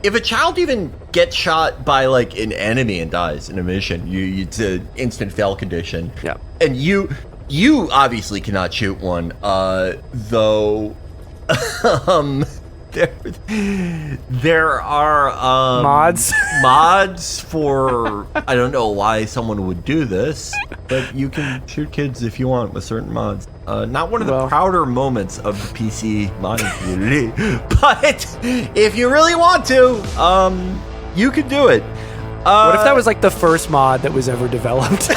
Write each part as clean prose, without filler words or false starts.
if a child even gets shot by like an enemy and dies in a mission, it's an instant fail condition. Yeah. And you obviously cannot shoot one, though. There are mods for, I don't know why someone would do this, but you can shoot kids if you want with certain mods. Not one of the prouder moments of the PC modding community, but if you really want to, you could do it. What if that was like the first mod that was ever developed?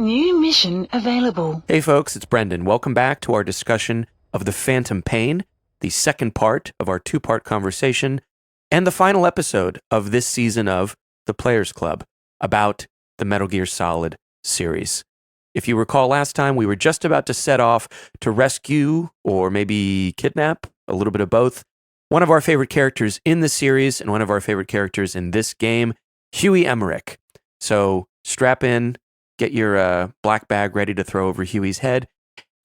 New mission available. Hey folks, it's Brendan. Welcome back to our discussion of The Phantom Pain, the second part of our two-part conversation, and the final episode of this season of The Players Club about the Metal Gear Solid series. If you recall last time, we were just about to set off to rescue, or maybe kidnap, a little bit of both, one of our favorite characters in the series and one of our favorite characters in this game, Huey Emmerich. So strap in, get your black bag ready to throw over Huey's head,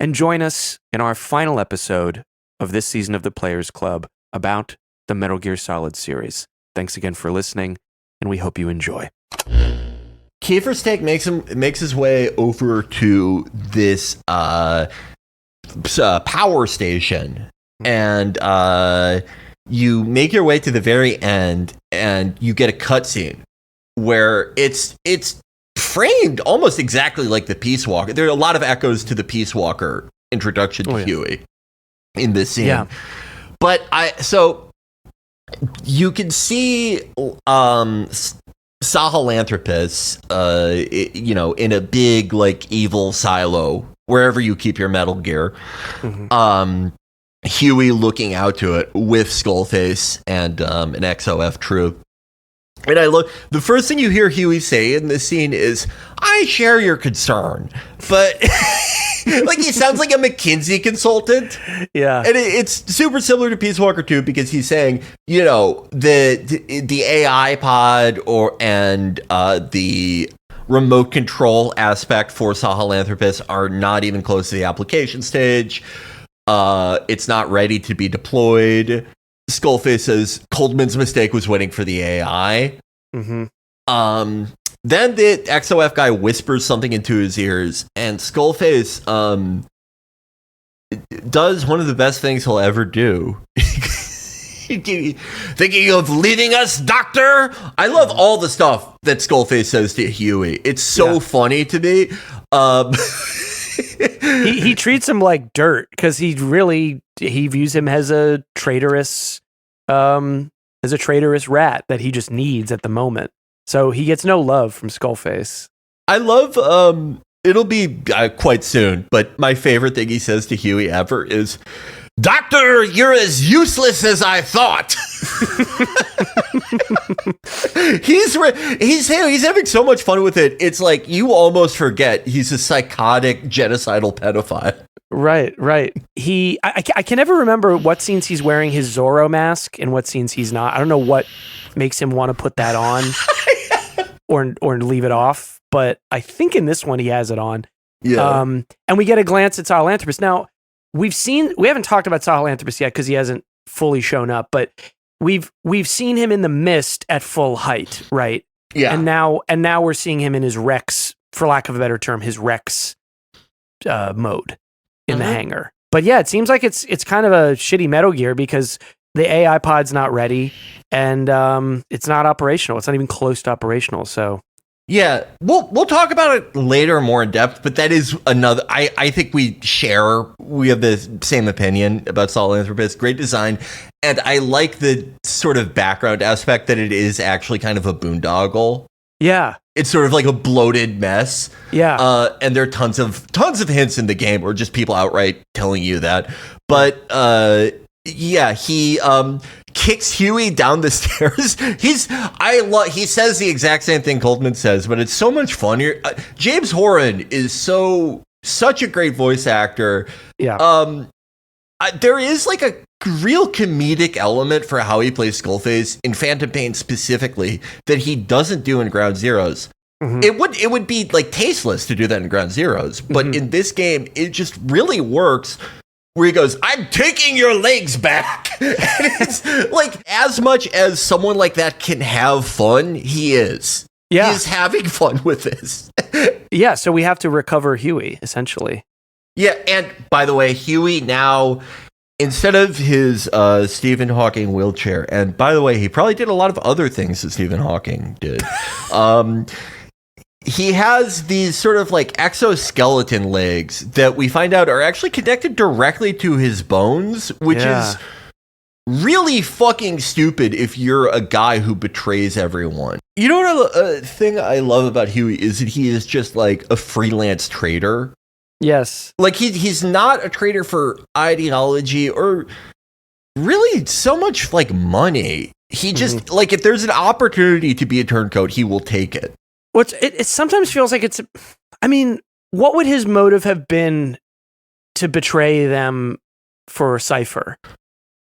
and join us in our final episode of this season of the Players Club about the Metal Gear Solid series. Thanks again for listening, and we hope you enjoy. Kiefer Steak makes his way over to this power station, and you make your way to the very end, and you get a cutscene where it's framed almost exactly like the Peace Walker. There are a lot of echoes to the Peace Walker introduction to Huey in this scene. Yeah. But so you can see Sahelanthropus, in a big like evil silo wherever you keep your Metal Gear. Mm-hmm. Huey looking out to it with Skullface and an XOF troop. And the first thing you hear Huey say in this scene is, "I share your concern," but like he sounds like a McKinsey consultant. Yeah. And it's super similar to Peace Walker 2 because he's saying, the AI pod and the remote control aspect for Sahelanthropus are not even close to the application stage. It's not ready to be deployed. Skullface says Coldman's mistake was waiting for the AI. Mm-hmm. Then the XOF guy whispers something into his ears, and Skullface does one of the best things he'll ever do. Thinking of leaving us, Doctor? I love all the stuff that Skullface says to Huey. It's so funny to me. He treats him like dirt because he views him as a traitorous rat that he just needs at the moment. So he gets no love from Skullface. I love it'll be quite soon, but my favorite thing he says to Huey ever is, "Doctor, you're as useless as I thought." He's having so much fun with it. It's like you almost forget he's a psychotic genocidal pedophile. Right. I can never remember what scenes he's wearing his Zorro mask and what scenes he's not. I don't know what makes him want to put that on or leave it off, but I think in this one he has it on. Yeah. And we get a glance at Sahelanthropus. Now, we haven't talked about Sahelanthropus yet because he hasn't fully shown up, but we've seen him in the mist at full height, right? Yeah. And now we're seeing him in his Rex, for lack of a better term, his Rex mode in the hangar. But yeah, it seems like it's kind of a shitty Metal Gear because the AI pod's not ready and it's not operational. It's not even close to operational. So yeah, we'll talk about it later more in depth, but that is another. I think we have the same opinion about Sahelanthropus. Great design, and I like the sort of background aspect that it is actually kind of a boondoggle. Yeah, it's sort of like a bloated mess. Yeah, and there are tons of hints in the game, or just people outright telling you that. But yeah, he kicks Huey down the stairs. He says the exact same thing Coldman says, but it's so much funnier. James Horan is such a great voice actor. Yeah. There is like a real comedic element for how he plays Skullface in Phantom Pain specifically that he doesn't do in Ground Zeroes. Mm-hmm. It would be like tasteless to do that in Ground Zeroes, but in this game, it just really works. Where he goes, I'm taking your legs back. And it's like, as much as someone like that can have fun, he is. Yeah. He is having fun with this. Yeah, so we have to recover Huey, essentially. Yeah, and by the way, Huey now, instead of his Stephen Hawking wheelchair, and by the way, he probably did a lot of other things that Stephen Hawking did. He has these sort of like exoskeleton legs that we find out are actually connected directly to his bones, which is really fucking stupid if you're a guy who betrays everyone. You know what a thing I love about Huey is that he is just like a freelance trader. Yes. Like he's not a trader for ideology or really so much like money. He just like if there's an opportunity to be a turncoat, he will take it. Well, it sometimes feels like what would his motive have been to betray them for Cypher?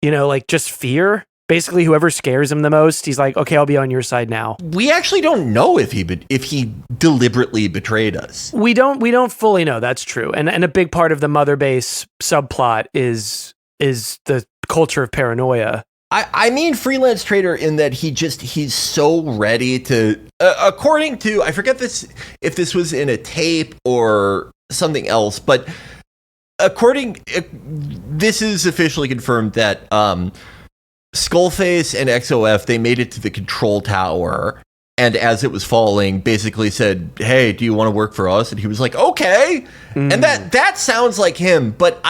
You know, like just fear? Basically, whoever scares him the most, he's like, okay, I'll be on your side now. We actually don't know if he deliberately betrayed us. We don't fully know, that's true. And a big part of the Mother Base subplot is the culture of paranoia. I mean freelance trader in that he's so ready to, according to, I forget if this was in a tape or something else, but this is officially confirmed that Skullface and XOF, they made it to the control tower, and as it was falling, basically said, hey, do you want to work for us? And he was like, okay. And that sounds like him, but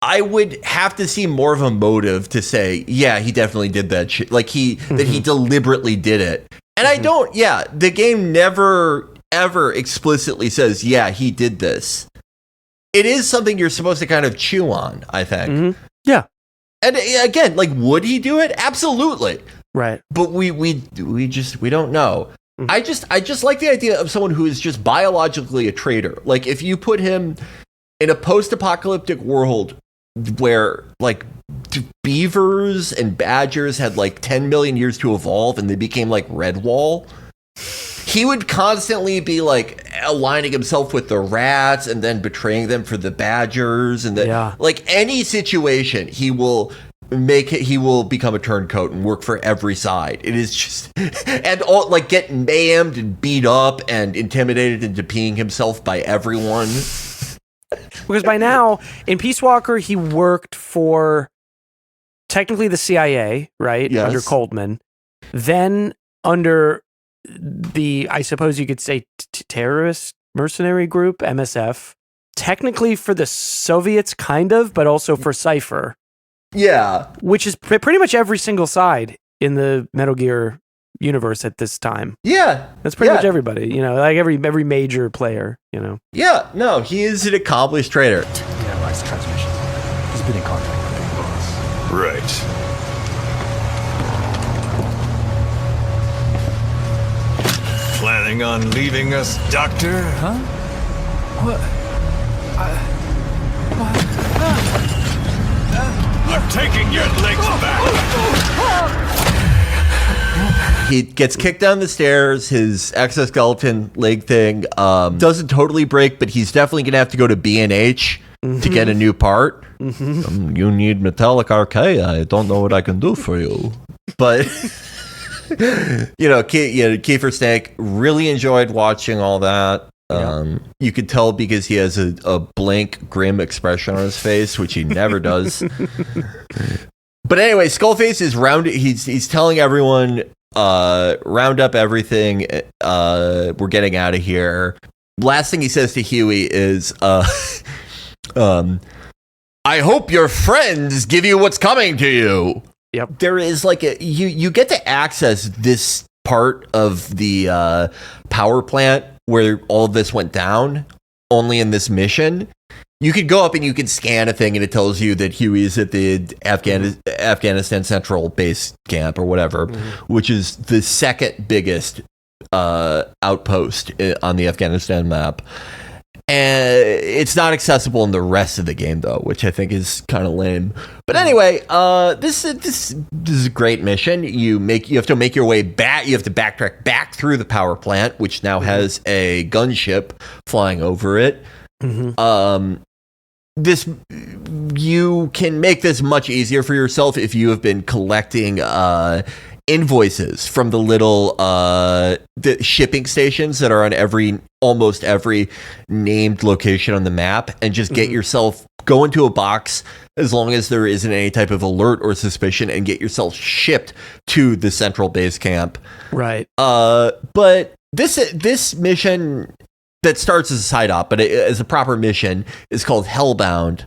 I would have to see more of a motive to say, yeah, he definitely did that shit. Like that he deliberately did it. And I don't, the game never, ever explicitly says, yeah, he did this. It is something you're supposed to kind of chew on, I think. Mm-hmm. Yeah. And again, like, would he do it? Absolutely. Right. But we don't know. Mm-hmm. I just like the idea of someone who is just biologically a traitor. Like, if you put him in a post-apocalyptic world where like beavers and badgers had like 10 million years to evolve and they became like Redwall, he would constantly be like aligning himself with the rats and then betraying them for the badgers, and like any situation he will become a turncoat and work for every side. It is just and all like get maimed and beat up and intimidated into peeing himself by everyone. Because by now, in Peace Walker, he worked for technically the CIA, right? Yes. Under Coldman. Then under I suppose you could say, terrorist mercenary group, MSF. Technically for the Soviets, kind of, but also for Cypher. Yeah. Which is pretty much every single side in the Metal Gear universe at this time. Yeah. That's pretty much everybody, you know, like every major player, you know. Yeah, no, he is an accomplished trader. Analyze the transmission. He's been in contact with Big Boss. Right. Planning on leaving us, Doctor? Huh? What? I'm taking your legs back! He gets kicked down the stairs. His exoskeleton leg thing doesn't totally break, but he's definitely going to have to go to B&H to get a new part. You need metallic archaea. I don't know what I can do for you. But, Kiefer Snake really enjoyed watching all that. You could tell because he has a blank, grim expression on his face, which he never does. But anyway, Skullface is he's telling everyone, round up everything. We're getting out of here. Last thing he says to Huey is, I hope your friends give you what's coming to you. Yep. There is like you get to access this part of the power plant where all of this went down only in this mission. you could go up and you could scan a thing and it tells you that Huey's at the Afghanistan Central Base Camp or whatever, which is the second biggest outpost on the Afghanistan map. And it's not accessible in the rest of the game, though, which I think is kind of lame. But anyway, this is a great mission. You have to make your way back. You have to backtrack back through the power plant, which now has a gunship flying over it. You can make this much easier for yourself if you have been collecting invoices from the little the shipping stations that are on almost every named location on the map, and just get yourself, go into a box as long as there isn't any type of alert or suspicion, and get yourself shipped to the central base camp. Right. But this mission that starts as a side op, but as a proper mission, is called Hellbound.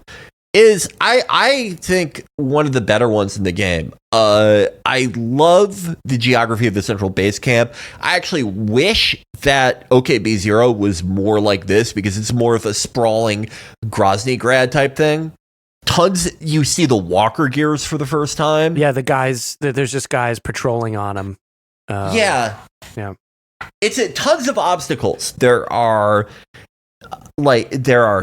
Is I think one of the better ones in the game. I love the geography of the central base camp. I actually wish that OKB-0 was more like this, because it's more of a sprawling Groznygrad type thing. You see the walker gears for the first time. Yeah, the guys, there's just guys patrolling on them. Yeah. It's tons of obstacles. There are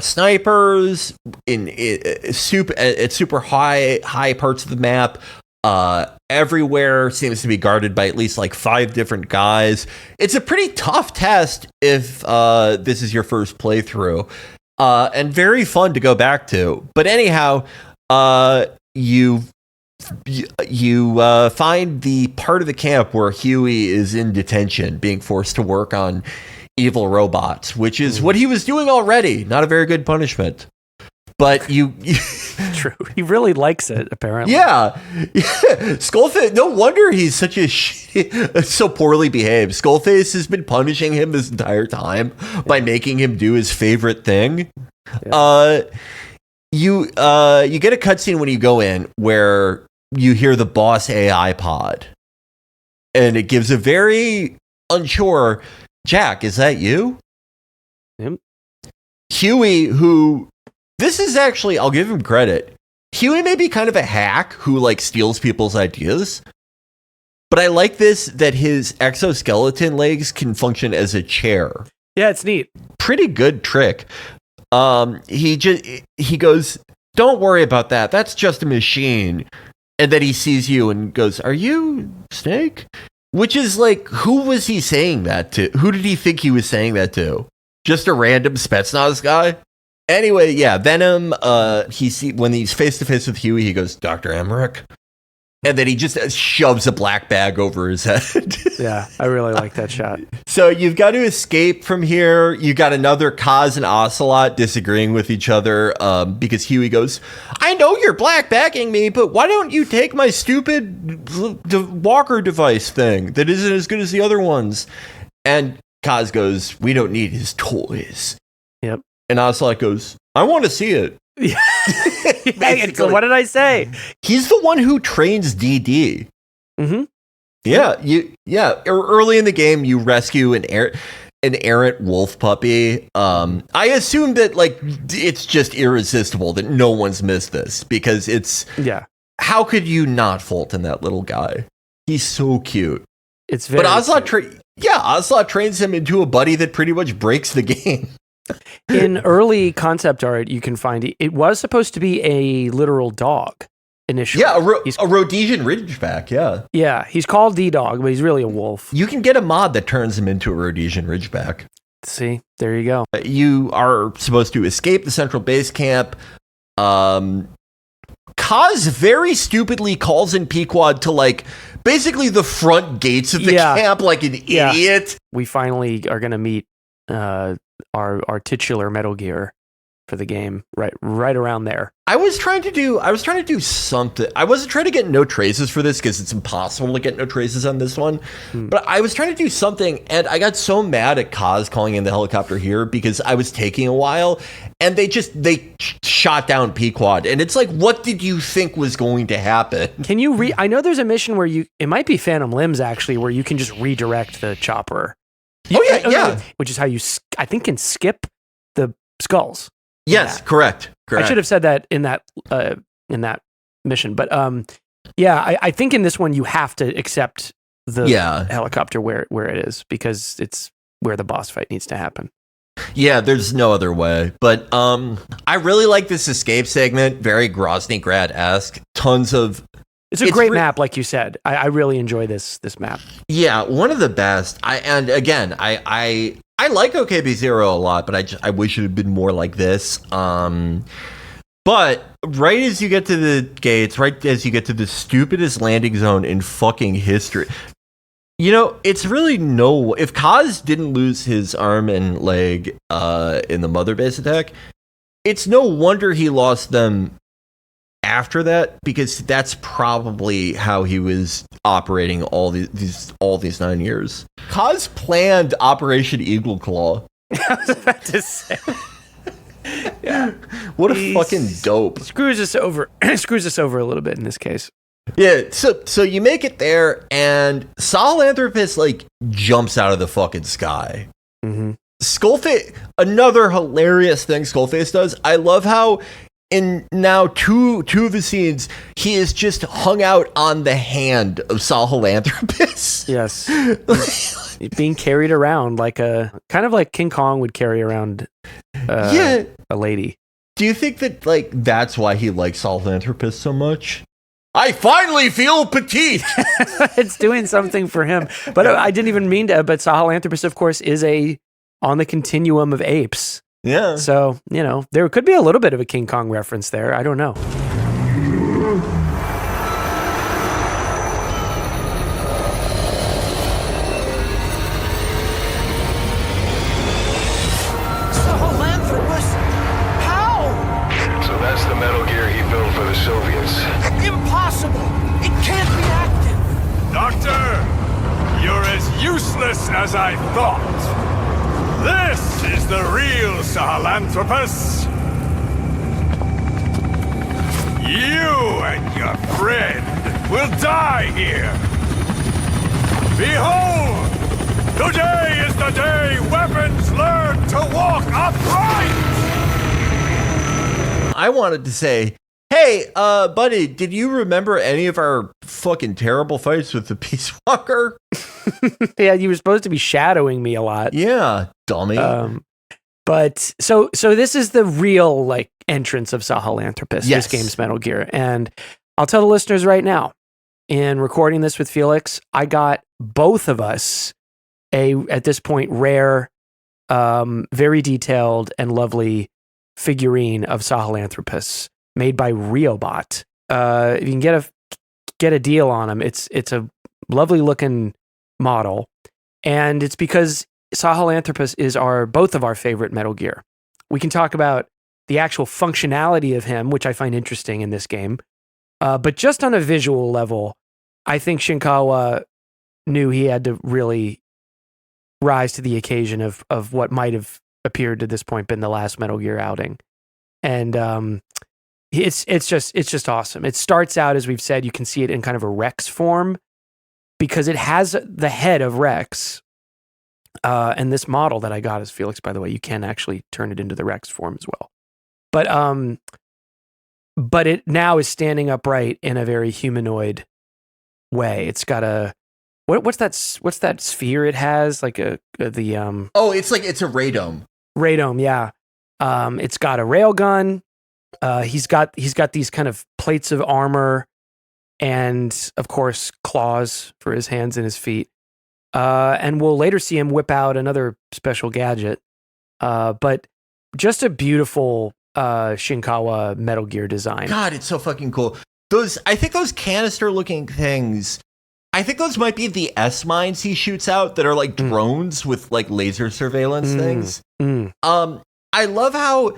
snipers at super high parts of the map. Everywhere seems to be guarded by at least 5 different guys. It's a pretty tough test if this is your first playthrough, and very fun to go back to. But anyhow, you find the part of the camp where Huey is in detention, being forced to work on evil robots, which is what he was doing already. Not a very good punishment. But True. He really likes it, apparently. Yeah. Skullface, no wonder he's such so poorly behaved. Skullface has been punishing him this entire time by making him do his favorite thing. Yeah. You get a cutscene when you go in where you hear the boss AI pod, and it gives a very unsure, Jack, is that you? Yep. Huey, this is actually, I'll give him credit. Huey may be kind of a hack who steals people's ideas, but I like this, that his exoskeleton legs can function as a chair. Yeah, it's neat. Pretty good trick. He goes, don't worry about that. That's just a machine. And then he sees you and goes, are you Snake? Which is who was he saying that to? Who did he think he was saying that to? Just a random Spetsnaz guy? Anyway, yeah, Venom, when he's face to face with Huey, he goes, Dr. Emmerich? And then he just shoves a black bag over his head. Yeah, I really like that shot. So you've got to escape from here. You got another Kaz and Ocelot disagreeing with each other, because Huey goes, I know you're black bagging me, but why don't you take my stupid walker device thing that isn't as good as the other ones? And Kaz goes, we don't need his toys. Yep. And Ocelot goes, I want to see it. So what did I say? He's the one who trains DD. Mm-hmm. Yeah. Early in the game, you rescue an errant wolf puppy. I assume that it's just irresistible that no one's missed this, because how could you not fault in that little guy? He's so cute. It's very. But Ocelot trains him into a buddy that pretty much breaks the game. In early concept art, you can find it was supposed to be a literal dog initially. Yeah, a Rhodesian Ridgeback, yeah. Yeah, he's called D-Dog, but he's really a wolf. You can get a mod that turns him into a Rhodesian Ridgeback. See, there you go. You are supposed to escape the central base camp. Kaz very stupidly calls in Pequod to basically the front gates of the camp like an idiot. We finally are going to meet our titular Metal Gear for the game right around there. I was trying to do something. I wasn't trying to get no traces for this, because it's impossible to get no traces on this one. But I was trying to do something, and I got so mad at Kaz calling in the helicopter here, because I was taking a while, and they shot down Pequod, and it's what did you think was going to happen? Can you I know there's a mission where it might be Phantom Limbs actually, where you can just redirect the chopper. Yeah. Which is how you, I think, can skip the skulls. Yes, correct. I should have said that in that mission, but I think in this one you have to accept the helicopter where it is because it's where the boss fight needs to happen. Yeah, there's no other way. But I really like this escape segment, very Grozny Grad-esque. Tons of... It's a great map, like you said. I really enjoy this map. Yeah, one of the best. I like OKB0 a lot, but I wish it had been more like this. But right as you get to the gates, right as you get to the stupidest landing zone in fucking history, you know, it's really if Kaz didn't lose his arm and leg in the Mother Base attack, it's no wonder he lost them after that, because that's probably how he was operating all these 9 years. Kaz planned Operation Eagle Claw. I was about to say. Yeah. What a fucking dope. Screws us over a little bit in this case. Yeah, so you make it there, and Sahelanthropus, like, jumps out of the fucking sky. Mm-hmm. Skullface, another hilarious thing Skullface does, I love how in now two of the scenes, he is just hung out on the hand of Sahelanthropus. Yes. He's being carried around like kind of like King Kong would carry around a lady. Do you think that, like, that's why he likes Sahelanthropus so much? I finally feel petite. It's doing something for him. But I didn't even mean to, but Sahelanthropus, of course, is on the continuum of apes. Yeah. So, you know, there could be a little bit of a King Kong reference there. I don't know. Sahelanthropus? How? So that's the Metal Gear he built for the Soviets. Impossible! It can't be active! Doctor, you're as useless as I thought. This is the real Sahelanthropus. You and your friend will die here. Behold! Today is the day weapons learn to walk upright! I wanted to say, hey, buddy, did you remember any of our fucking terrible fights with the Peace Walker? Yeah, you were supposed to be shadowing me a lot. Yeah, dummy. But so this is the real, like, entrance of Sahelanthropus, Yes. this game's Metal Gear. And I'll tell the listeners right now, in recording this with Felix, I got both of us at this point, rare, very detailed and lovely figurine of Sahelanthropus made by Riobot. You can get a deal on them. It's a lovely looking model, and it's because Sahelanthropus is both of our favorite Metal Gear. We can talk about the actual functionality of him, which I find interesting in this game, but just on a visual level, I think Shinkawa knew he had to really rise to the occasion of what might have appeared to this point been the last Metal Gear outing, and it's just awesome. It starts out, as we've said, you can see it in kind of a Rex form because it has the head of Rex. And this model that I got is Felix, by the way, you can actually turn it into the Rex form as well. But it now is standing upright in a very humanoid way. It's got what's that sphere it has? Like it's a radome. Radome, yeah. It's got a railgun. He's got these kind of plates of armor, and of course claws for his hands and his feet. And we'll later see him whip out another special gadget. But just a beautiful Shinkawa Metal Gear design. God, it's so fucking cool. I think those canister looking things, I think those might be the S-mines he shoots out that are like drones with like laser surveillance things. I love how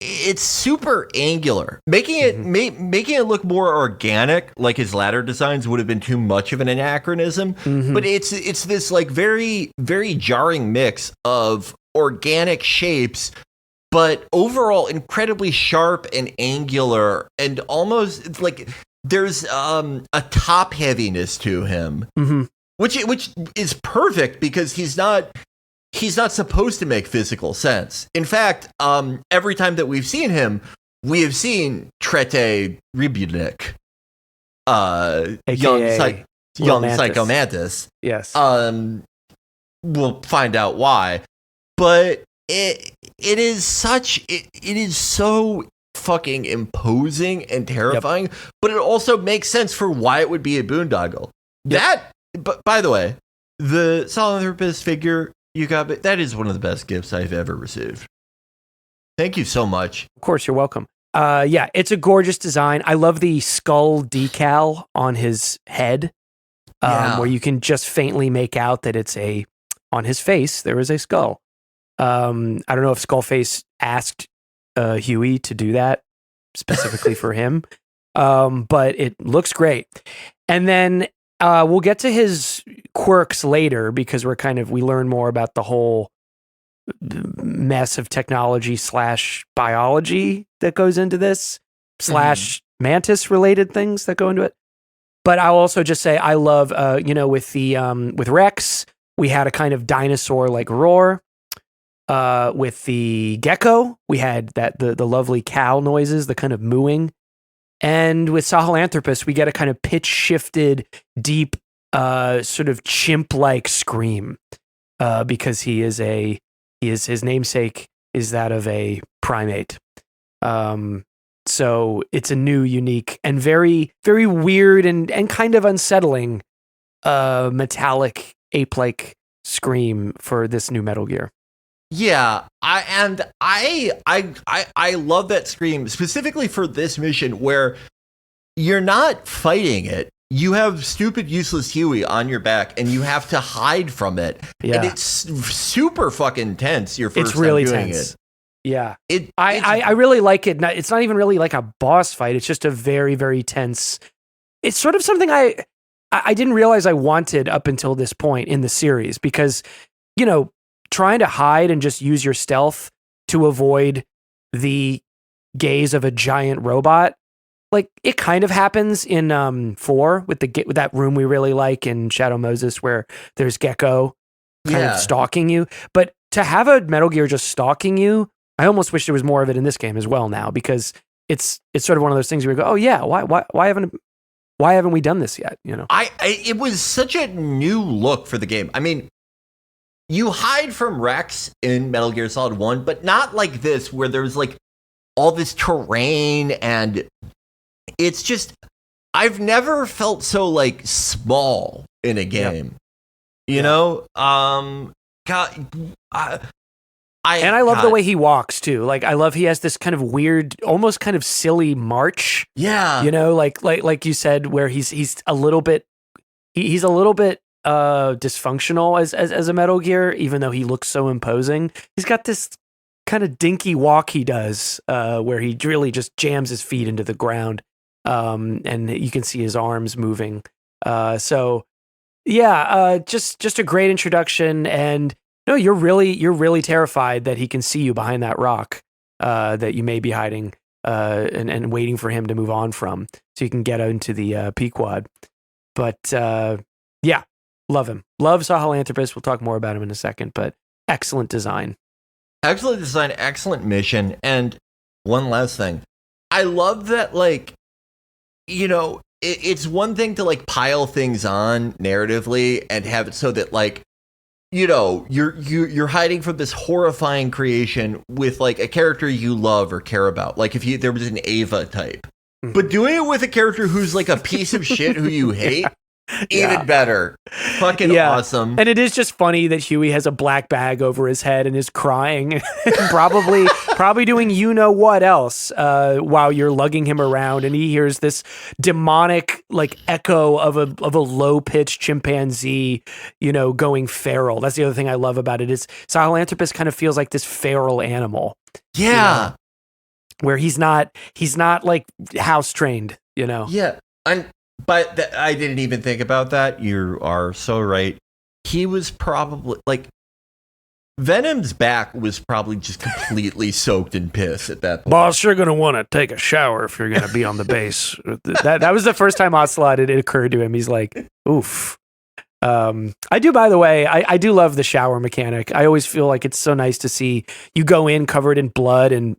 it's super angular, making it look more organic. Like his latter designs would have been too much of an anachronism, but it's this like very, very jarring mix of organic shapes, but overall incredibly sharp and angular, and almost like there's a top heaviness to him, which is perfect because he's not he's not supposed to make physical sense. In fact, every time that we've seen him, we have seen Trete Ribunik, young Psycho Mantis. Yes. We'll find out why, but it is so fucking imposing and terrifying, but it also makes sense for why it would be a boondoggle. But by the way, the Sahelanthropus figure you got, that is one of the best gifts I've ever received. Thank you so much. Of course, you're welcome. It's a gorgeous design. I love the skull decal on his head, where you can just faintly make out that it's on his face, there is a skull. I don't know if Skullface asked Huey to do that specifically for him, but it looks great. And then we'll get to his quirks later because we learn more about the whole mess of technology / biology that goes into this / mantis related things that go into it. But I'll also just say I love with Rex, we had a kind of dinosaur like roar. With the gecko, we had the lovely cow noises, the kind of mooing. And with Sahelanthropus, we get a kind of pitch shifted, deep, sort of chimp like scream. Because his namesake is that of a primate. So it's a new, unique, and very, very weird and kind of unsettling metallic ape-like scream for this new Metal Gear. Yeah, I love that scream specifically for this mission where you're not fighting it. You have stupid, useless Huey on your back, and you have to hide from it. Yeah. And it's super fucking tense. Your first time doing tense. It. Yeah, I really like it. It's not even really like a boss fight. It's just a very, very tense. It's sort of something I didn't realize I wanted up until this point in the series because, trying to hide and just use your stealth to avoid the gaze of a giant robot, like it kind of happens in 4 with that room we really like in Shadow Moses where there's Gecko kind of stalking you. But to have a Metal Gear just stalking you, I almost wish there was more of it in this game as well now because it's sort of one of those things where you go, oh yeah, why haven't we done this yet? It was such a new look for the game. I mean, you hide from Rex in Metal Gear Solid 1, but not like this, where there's like all this terrain and it's just, I've never felt so like small in a game, you know? I love the way he walks too. Like I love he has this kind of weird, almost kind of silly march. Yeah. Like you said, where he's a little bit dysfunctional as a Metal Gear, even though he looks so imposing. He's got this kind of dinky walk he does, where he really just jams his feet into the ground. And you can see his arms moving. Just a great introduction. And no, you're really terrified that he can see you behind that rock, that you may be hiding, and waiting for him to move on from, so you can get into the Pequod. But love him. Love Sahelanthropus. We'll talk more about him in a second, but excellent design. Excellent design, excellent mission. And one last thing. I love that, like, it's one thing to like pile things on narratively and have it so that like, you're hiding from this horrifying creation with like a character you love or care about. Like if there was an Ava type, but doing it with a character who's like a piece of shit who you hate, even better. Fucking awesome. And it is just funny that Huey has a black bag over his head and is crying, probably doing what else, while you're lugging him around, and he hears this demonic like echo of a low pitched chimpanzee, going feral. That's the other thing I love about it is Sahelanthropus kind of feels like this feral animal. Yeah. Where he's not like house trained, Yeah. But I didn't even think about that. You are so right. He was probably like Venom's back was probably just completely soaked in piss at that point. Boss, you're gonna want to take a shower if you're gonna be on the base. That was the first time Ocelot it occurred to him. He's like, "Oof, I do, by the way, I do love the shower mechanic. I always feel like it's so nice to see you go in covered in blood and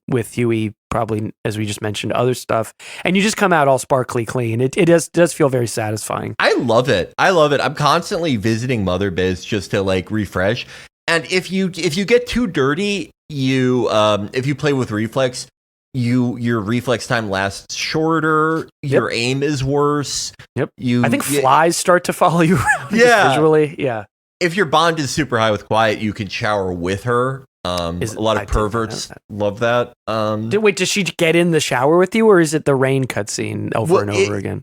with Huey, probably, as we just mentioned, other stuff, and you just come out all sparkly clean. It does feel very satisfying. I love it. I'm constantly visiting Mother Base just to like refresh. And if you get too dirty, if you play with reflex, your reflex time lasts shorter. Your aim is worse. Yep. I think flies start to follow you around. Visually. Yeah. If your bond is super high with Quiet, you can shower with her. A lot of perverts love that. Does she get in the shower with you, or is it the rain cutscene over and over again?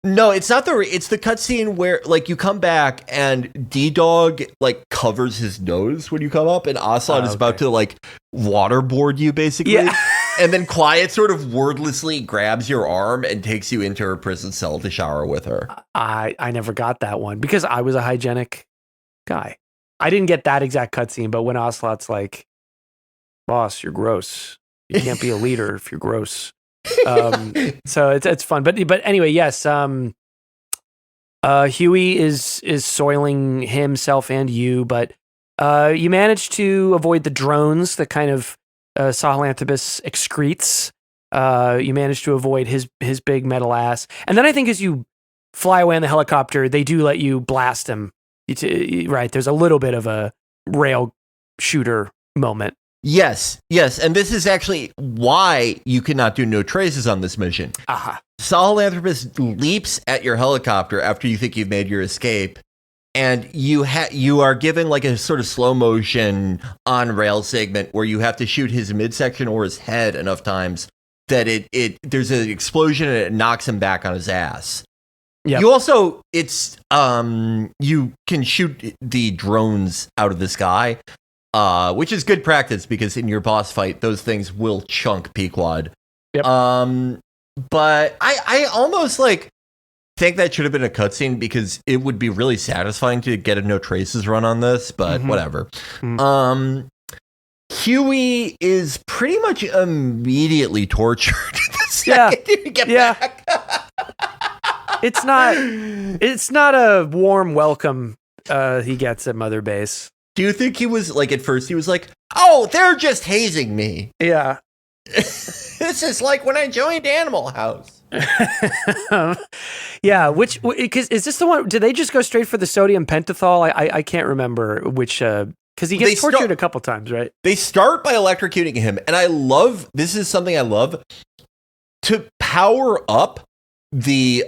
No, it's not it's the cutscene where like you come back and D-Dog like covers his nose when you come up, and Ocelot is about to like waterboard you basically. Yeah. And then Quiet sort of wordlessly grabs your arm and takes you into her prison cell to shower with her. I never got that one because I was a hygienic guy. I didn't get that exact cutscene, but when Ocelot's like, "Boss, you're gross. You can't be a leader if you're gross." So it's fun. But anyway, yes. Huey is soiling himself and you, but you manage to avoid the drones that kind of Sahelanthropus excretes. You manage to avoid his big metal ass, and then I think as you fly away in the helicopter, they do let you blast him. Right, there's a little bit of a rail shooter moment. Yes, and this is actually why you cannot do no traces on this mission. Sahelanthropus leaps at your helicopter after you think you've made your escape, and you are given like a sort of slow motion on rail segment where you have to shoot his midsection or his head enough times that there's an explosion and it knocks him back on his ass. Yep. You also you can shoot the drones out of the sky, which is good practice because in your boss fight those things will chunk Pequod. Yep. But I almost like think that should have been a cutscene because it would be really satisfying to get a no traces run on this, but whatever. Huey is pretty much immediately tortured the second you get back. It's not a warm welcome he gets at Mother Base. Do you think he was like, at first he was like, "Oh, they're just hazing me." Yeah. This is like when I joined Animal House. Yeah, because is this the one? Did they just go straight for the sodium pentothal? I can't remember which, because he gets tortured a couple times, right? They start by electrocuting him, and this is something I love, to power up the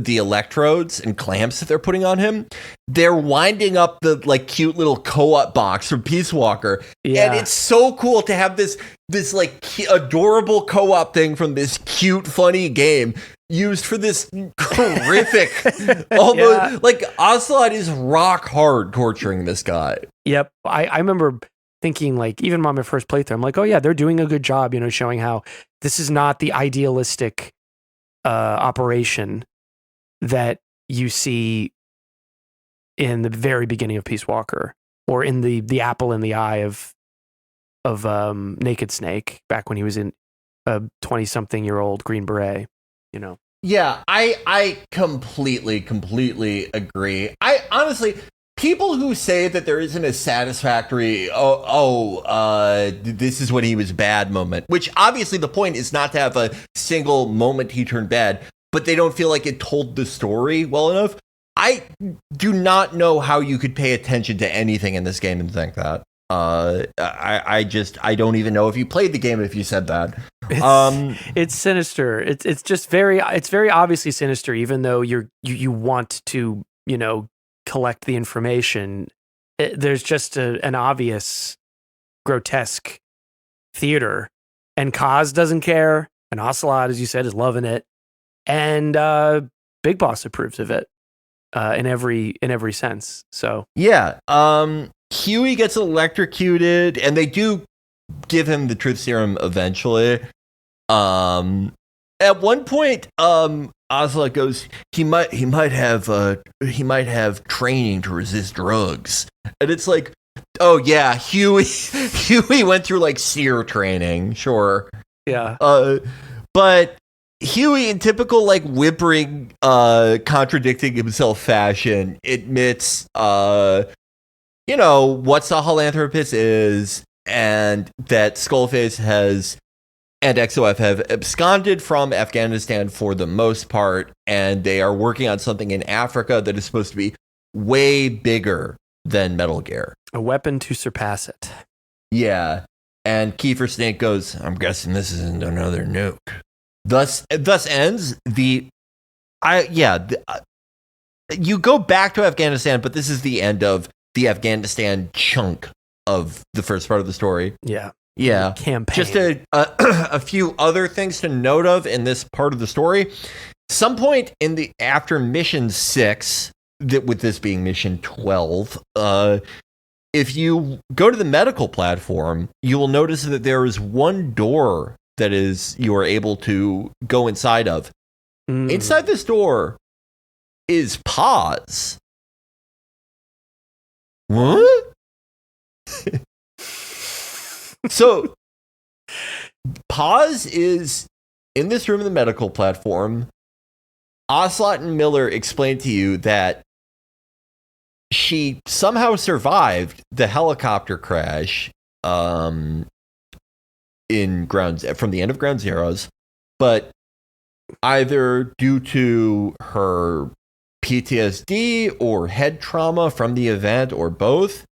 electrodes and clamps that they're putting on him. They're winding up the like cute little co-op box from Peace Walker, and it's so cool to have this like adorable co-op thing from this cute funny game used for this horrific almost like Ocelot is rock hard torturing this guy. Yep. I remember thinking, like, even on my first playthrough, I'm like, oh yeah, they're doing a good job, showing how this is not the idealistic operation that you see in the very beginning of Peace Walker, or in the apple in the eye of Naked Snake back when he was in a 20-something-year-old Green Beret. Yeah, I completely agree. I honestly, people who say that there isn't a satisfactory this is when he was bad moment, which obviously the point is not to have a single moment he turned bad, but they don't feel like it told the story well enough. I do not know how you could pay attention to anything in this game and think that. I don't even know if you played the game if you said that. It's sinister. It's just very obviously sinister, even though you want to collect the information. There's just an obvious grotesque theater, and Kaz doesn't care, and Ocelot, as you said, is loving it, and Big Boss approves of it in every sense. So yeah, Huey gets electrocuted, and they do give him the truth serum eventually. At one point, Ocelot goes, he might have training to resist drugs, and it's like, oh yeah, Huey went through like SEER training, sure, yeah, but Huey, in typical like whimpering, contradicting himself fashion, admits, what Sahelanthropus is, and that Skullface and XOF have absconded from Afghanistan for the most part, and they are working on something in Africa that is supposed to be way bigger than Metal Gear. A weapon to surpass it. Yeah. And Kiefer Snake goes, I'm guessing this isn't another nuke. Thus ends you go back to Afghanistan, but this is the end of the Afghanistan chunk of the first part of the story. Yeah. Yeah. Campaign. Just a few other things to note of in this part of the story. Some point after mission 6, with this being mission 12, if you go to the medical platform, you will notice that there is one door that you are able to go inside of. Inside this door is Paz. What? So, Paz is in this room in the medical platform. Ocelot and Miller explain to you that she somehow survived the helicopter crash from the end of Ground Zeroes, but either due to her PTSD or head trauma from the event or both,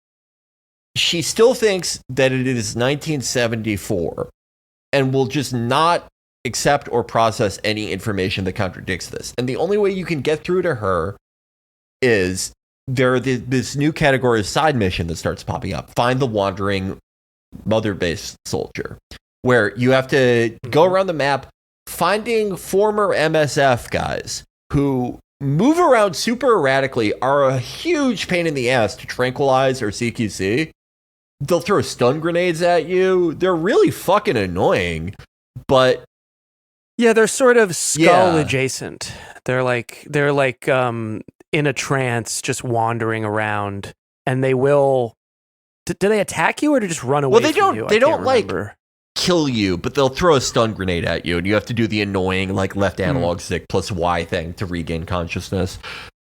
she still thinks that it is 1974 and will just not accept or process any information that contradicts this. And the only way you can get through to her is this new category of side mission that starts popping up. Find the wandering mother base soldier, where you have to go around the map finding former MSF guys who move around super erratically, are a huge pain in the ass to tranquilize or CQC. They'll throw stun grenades at you. They're really fucking annoying, but yeah, they're sort of skull adjacent. They're like in a trance, just wandering around, and they will. Do they attack you or do they just run away? Well, from you? They don't like kill you, but they'll throw a stun grenade at you, and you have to do the annoying like left analog stick plus Y thing to regain consciousness.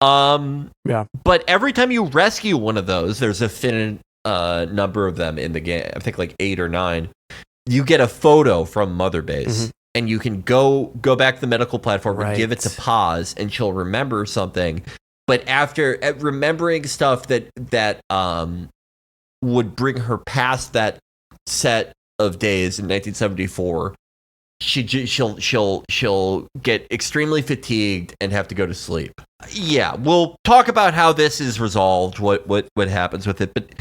Yeah. But every time you rescue one of those, there's a finite number of them in the game. I think like 8 or 9. You get a photo from Mother Base. And you can go back to the medical platform and give it to Paz, and she'll remember something. But after remembering stuff that would bring her past that set of days in 1974, she'll get extremely fatigued and have to go to sleep. Yeah, we'll talk about how this is resolved, what happens with it, but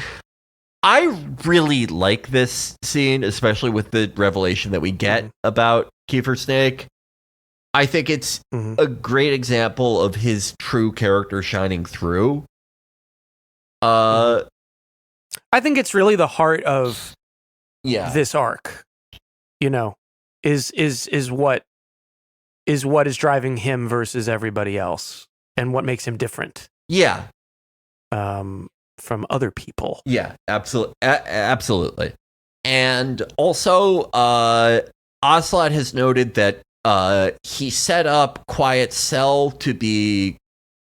I really like this scene, especially with the revelation that we get about Kiefer Snake. I think it's a great example of his true character shining through. I think it's really the heart of this arc. Is what is driving him versus everybody else, and what makes him different. Yeah. From other people. Yeah, absolutely. And also, Ocelot has noted that he set up Quiet Cell to be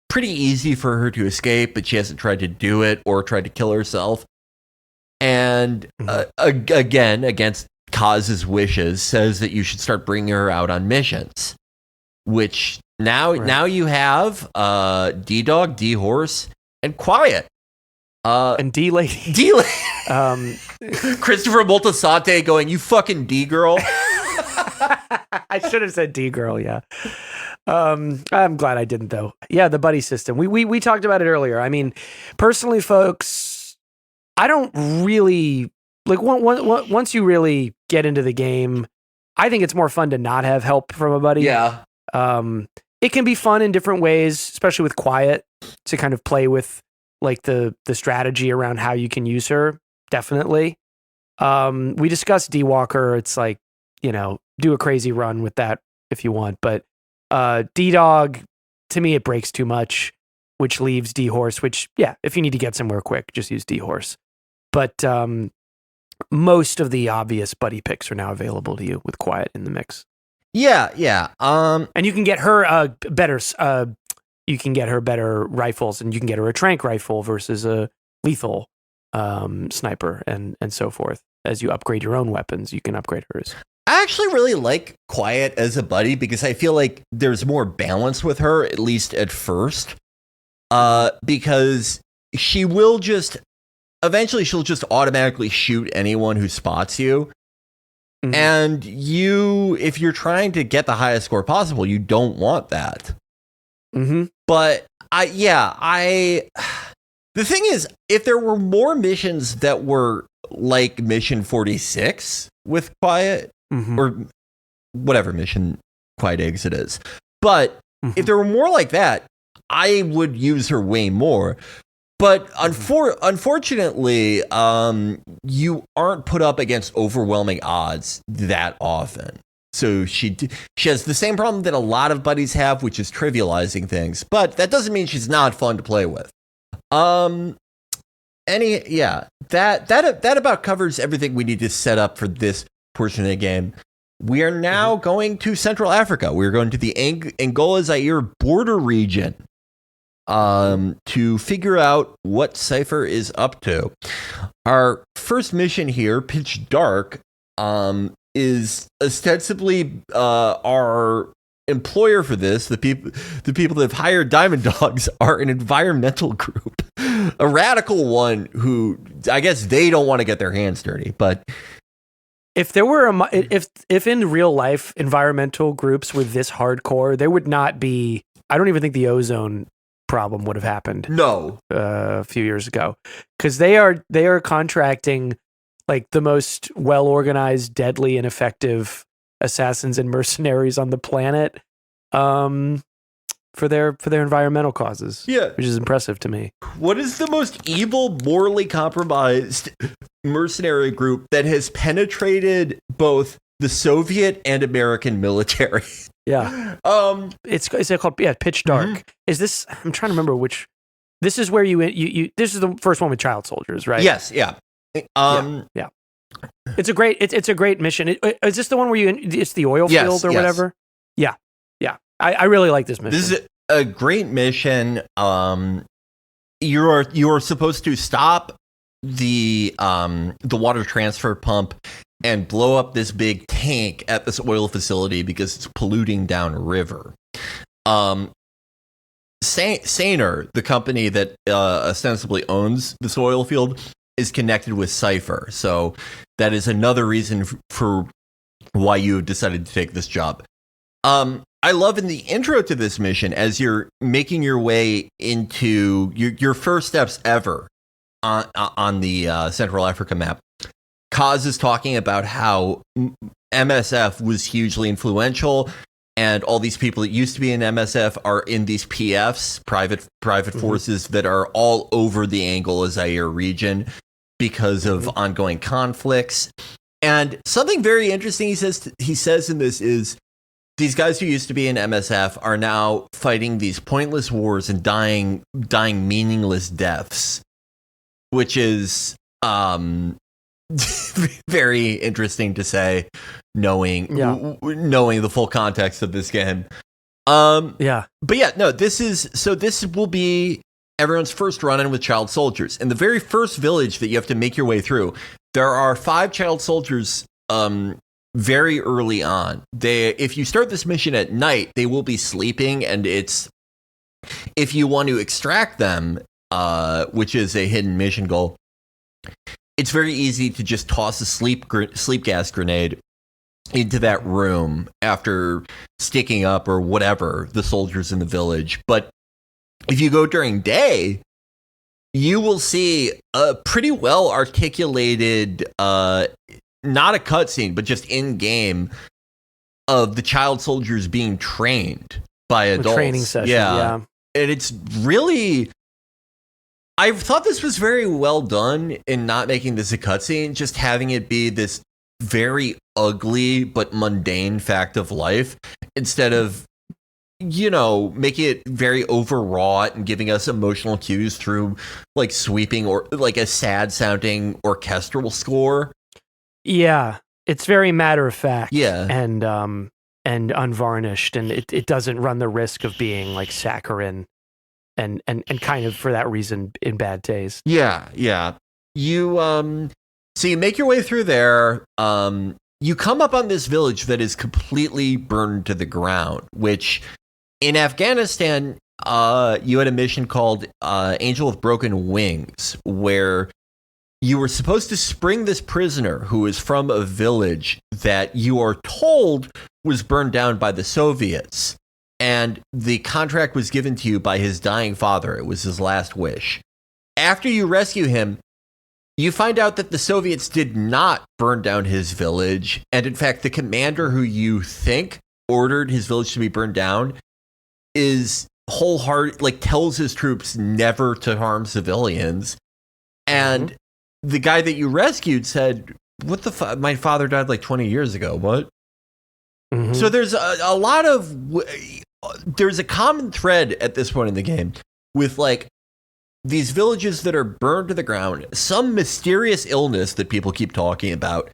pretty easy for her to escape, but she hasn't tried to do it or tried to kill herself. And again, against Kaz's wishes, says that you should start bringing her out on missions. Which now you have D-Dog, D-Horse, and Quiet. And D-Lady. Christopher Moltisanti going, you fucking D-girl. I should have said D-girl, yeah. I'm glad I didn't, though. Yeah, the buddy system. We talked about it earlier. I mean, personally, folks, I don't really... Like, once you really get into the game, I think it's more fun to not have help from a buddy. Yeah. It can be fun in different ways, especially with Quiet, to kind of play with like the strategy around how you can use her. Definitely. We discussed D-Walker. It's like, do a crazy run with that if you want. But D-Dog, to me, it breaks too much, which leaves D-Horse, which, yeah, if you need to get somewhere quick, just use D-Horse. But most of the obvious buddy picks are now available to you with Quiet in the mix. Yeah. And you can get her better. You can get her better rifles, and you can get her a tranq rifle versus a lethal sniper, and so forth. As you upgrade your own weapons, you can upgrade hers. I actually really like Quiet as a buddy because I feel like there's more balance with her, at least at first. Because she will eventually she'll just automatically shoot anyone who spots you. Mm-hmm. And if you're trying to get the highest score possible, you don't want that. Mm-hmm. But the thing is, if there were more missions that were like Mission 46 with Quiet, mm-hmm. or whatever mission Quiet Exit is, but if there were more like that, I would use her way more. But unfortunately, you aren't put up against overwhelming odds that often. So she has the same problem that a lot of buddies have, which is trivializing things. But that doesn't mean she's not fun to play with. That about covers everything we need to set up for this portion of the game. We are now going to Central Africa. We're going to the Angola-Zaire border region to figure out what Cypher is up to. Our first mission here, Pitch Dark, is ostensibly our employer for this. The people that have hired Diamond Dogs are an environmental group, a radical one who I guess they don't want to get their hands dirty. But if there were if in real life environmental groups were this hardcore, there would not be. I don't even think the ozone problem would have happened. No, a few years ago, because they are contracting like the most well organized, deadly, and effective assassins and mercenaries on the planet for their environmental causes. Yeah, which is impressive to me. What is the most evil, morally compromised mercenary group that has penetrated both the Soviet and American military? Yeah. It's called Pitch Dark. Mm-hmm. Is this? I'm trying to remember which. This is where you. This is the first one with child soldiers, right? Yes. Yeah. Yeah. It's a great mission. Is this the one where it's the oil field or whatever? Yeah. I really like this mission. This is a great mission. You are supposed to stop the water transfer pump and blow up this big tank at this oil facility because it's polluting downriver. Saner, the company that ostensibly owns this oil field, is connected with Cypher. So that is another reason for why you have decided to take this job. I love in the intro to this mission, as you're making your way into your first steps ever on the Central Africa map, Kaz is talking about how MSF was hugely influential, and all these people that used to be in MSF are in these PFs, private forces that are all over the Angola-Zaire region because of ongoing conflicts. And something very interesting he says in this is, these guys who used to be in MSF are now fighting these pointless wars and dying meaningless deaths, which is very interesting to say, knowing the full context of this game. But this will be everyone's first run-in with child soldiers. In the very first village that you have to make your way through, there are 5 child soldiers very early on. If you start this mission at night, they will be sleeping, and if you want to extract them, which is a hidden mission goal, it's very easy to just toss a sleep gas grenade into that room after sticking up or whatever the soldiers in the village. But if you go during day, you will see a pretty well articulated not a cutscene, but just in-game of the child soldiers being trained by adults. A training session, yeah. And it's really... I thought this was very well done in not making this a cutscene, just having it be this very ugly but mundane fact of life, instead of, making it very overwrought and giving us emotional cues through, like, sweeping or, like, a sad-sounding orchestral score. Yeah, it's very matter of fact. Yeah. And and unvarnished, and it doesn't run the risk of being like saccharine and kind of for that reason in bad taste. Yeah. You so you make your way through there. You come up on this village that is completely burned to the ground, which in Afghanistan, you had a mission called Angel with Broken Wings, where you were supposed to spring this prisoner who is from a village that you are told was burned down by the Soviets. And the contract was given to you by his dying father. It was his last wish. After you rescue him, you find out that the Soviets did not burn down his village. And in fact, the commander who you think ordered his village to be burned down is wholehearted, like tells his troops never to harm civilians. And the guy that you rescued said, "What the my father died like 20 years ago. What?" So there's a lot of there's a common thread at this point in the game with like these villages that are burned to the ground, some mysterious illness that people keep talking about,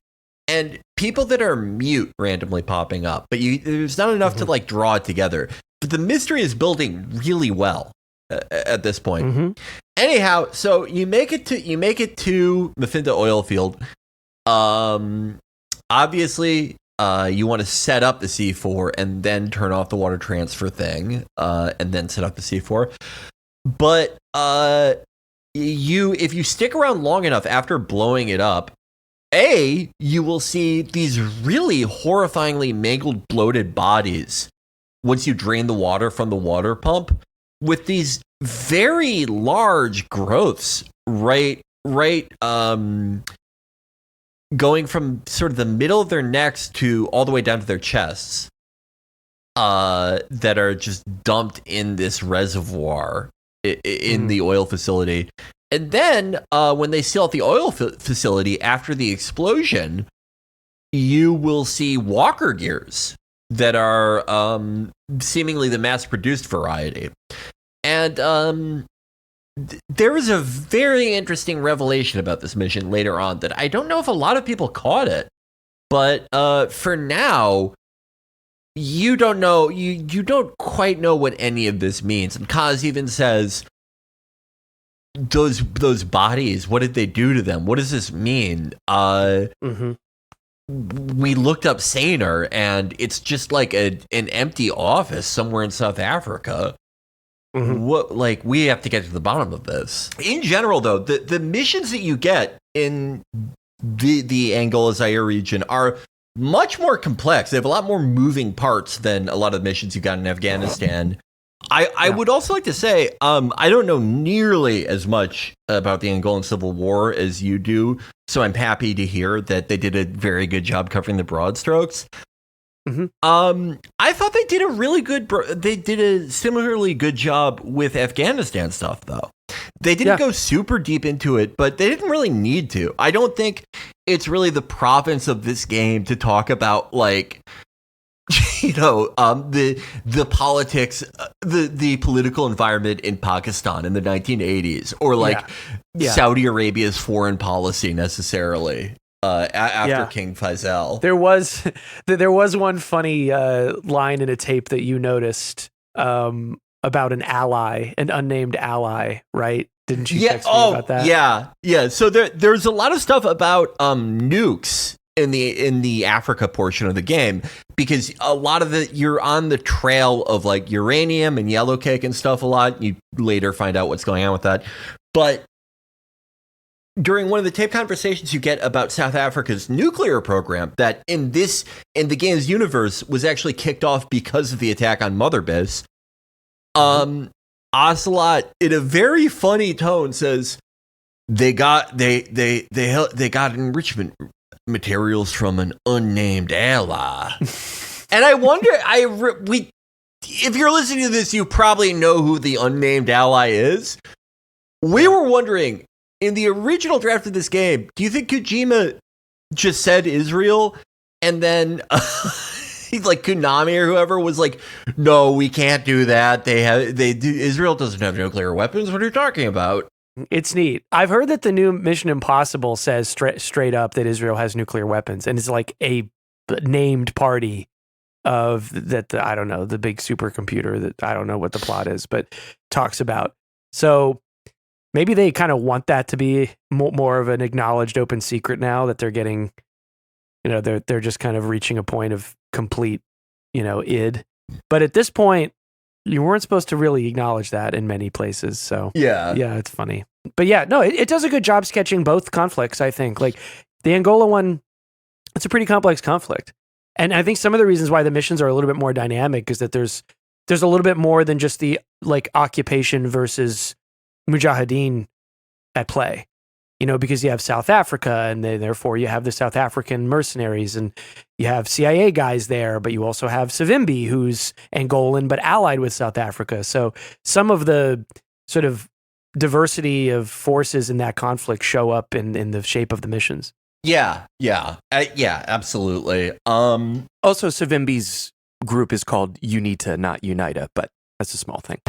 and people that are mute randomly popping up. But there's not enough to like draw it together. But the mystery is building really well at this point. Anyhow, so you make it to Mafinda oil field. Obviously, you want to set up the C4 and then turn off the water transfer thing, and then set up the C4. But if you stick around long enough after blowing it up, you will see these really horrifyingly mangled, bloated bodies once you drain the water from the water pump, with these very large growths right going from sort of the middle of their necks to all the way down to their chests, that are just dumped in this reservoir in the oil facility. And then when they seal out the oil facility after the explosion, you will see walker gears that are seemingly the mass-produced variety. And there was a very interesting revelation about this mission later on that I don't know if a lot of people caught it, but for now, you don't know. You don't quite know what any of this means. And Kaz even says, those bodies, what did they do to them? What does this mean? We looked up Saner, and it's just like an empty office somewhere in South Africa. What, like, we have to get to the bottom of this. In general, though, the missions that you get in the Angola Zaire region are much more complex. They have a lot more moving parts than a lot of the missions you got in Afghanistan. I would also like to say, I don't know nearly as much about the Angolan Civil War as you do, so I'm happy to hear that they did a very good job covering the broad strokes. I thought they did a similarly good job with Afghanistan stuff, though. They didn't go super deep into it, but they didn't really need to. I don't think it's really the province of this game to talk about, like, the politics, the political environment in Pakistan in the 1980s, or like Saudi Arabia's foreign policy necessarily. After King Faisal, there was one funny line in a tape that you noticed about an unnamed ally, right? Didn't you text me about that? Yeah. So there's a lot of stuff about nukes in the Africa portion of the game, because a lot of you're on the trail of like uranium and yellow cake and stuff a lot. You later find out what's going on with that, but during one of the tape conversations you get about South Africa's nuclear program, that in the game's universe was actually kicked off because of the attack on Mother Base. Ocelot, in a very funny tone, says they got enrichment materials from an unnamed ally. And I wonder, if you're listening to this, you probably know who the unnamed ally is. We were wondering, in the original draft of this game, do you think Kojima just said Israel, and then like Konami or whoever was like, no, we can't do that. Israel doesn't have nuclear weapons. What are you talking about? It's neat. I've heard that the new Mission Impossible says straight up that Israel has nuclear weapons, and it's like a named party of that. I don't know, the big supercomputer that I don't know what the plot is, but talks about. So maybe they kind of want that to be more of an acknowledged open secret now that they're getting, they're just kind of reaching a point of complete, id. But at this point, you weren't supposed to really acknowledge that in many places. So yeah, it's funny. But yeah, no, it does a good job sketching both conflicts, I think. Like the Angola one, it's a pretty complex conflict. And I think some of the reasons why the missions are a little bit more dynamic is that there's a little bit more than just the like occupation versus Mujahideen at play. Because you have South Africa and therefore you have the South African mercenaries and you have CIA guys there, but you also have Savimbi, who's Angolan but allied with South Africa. So some of the sort of diversity of forces in that conflict show up in the shape of the missions. Yeah, absolutely. Also, Savimbi's group is called UNITA, not UNITA, but that's a small thing.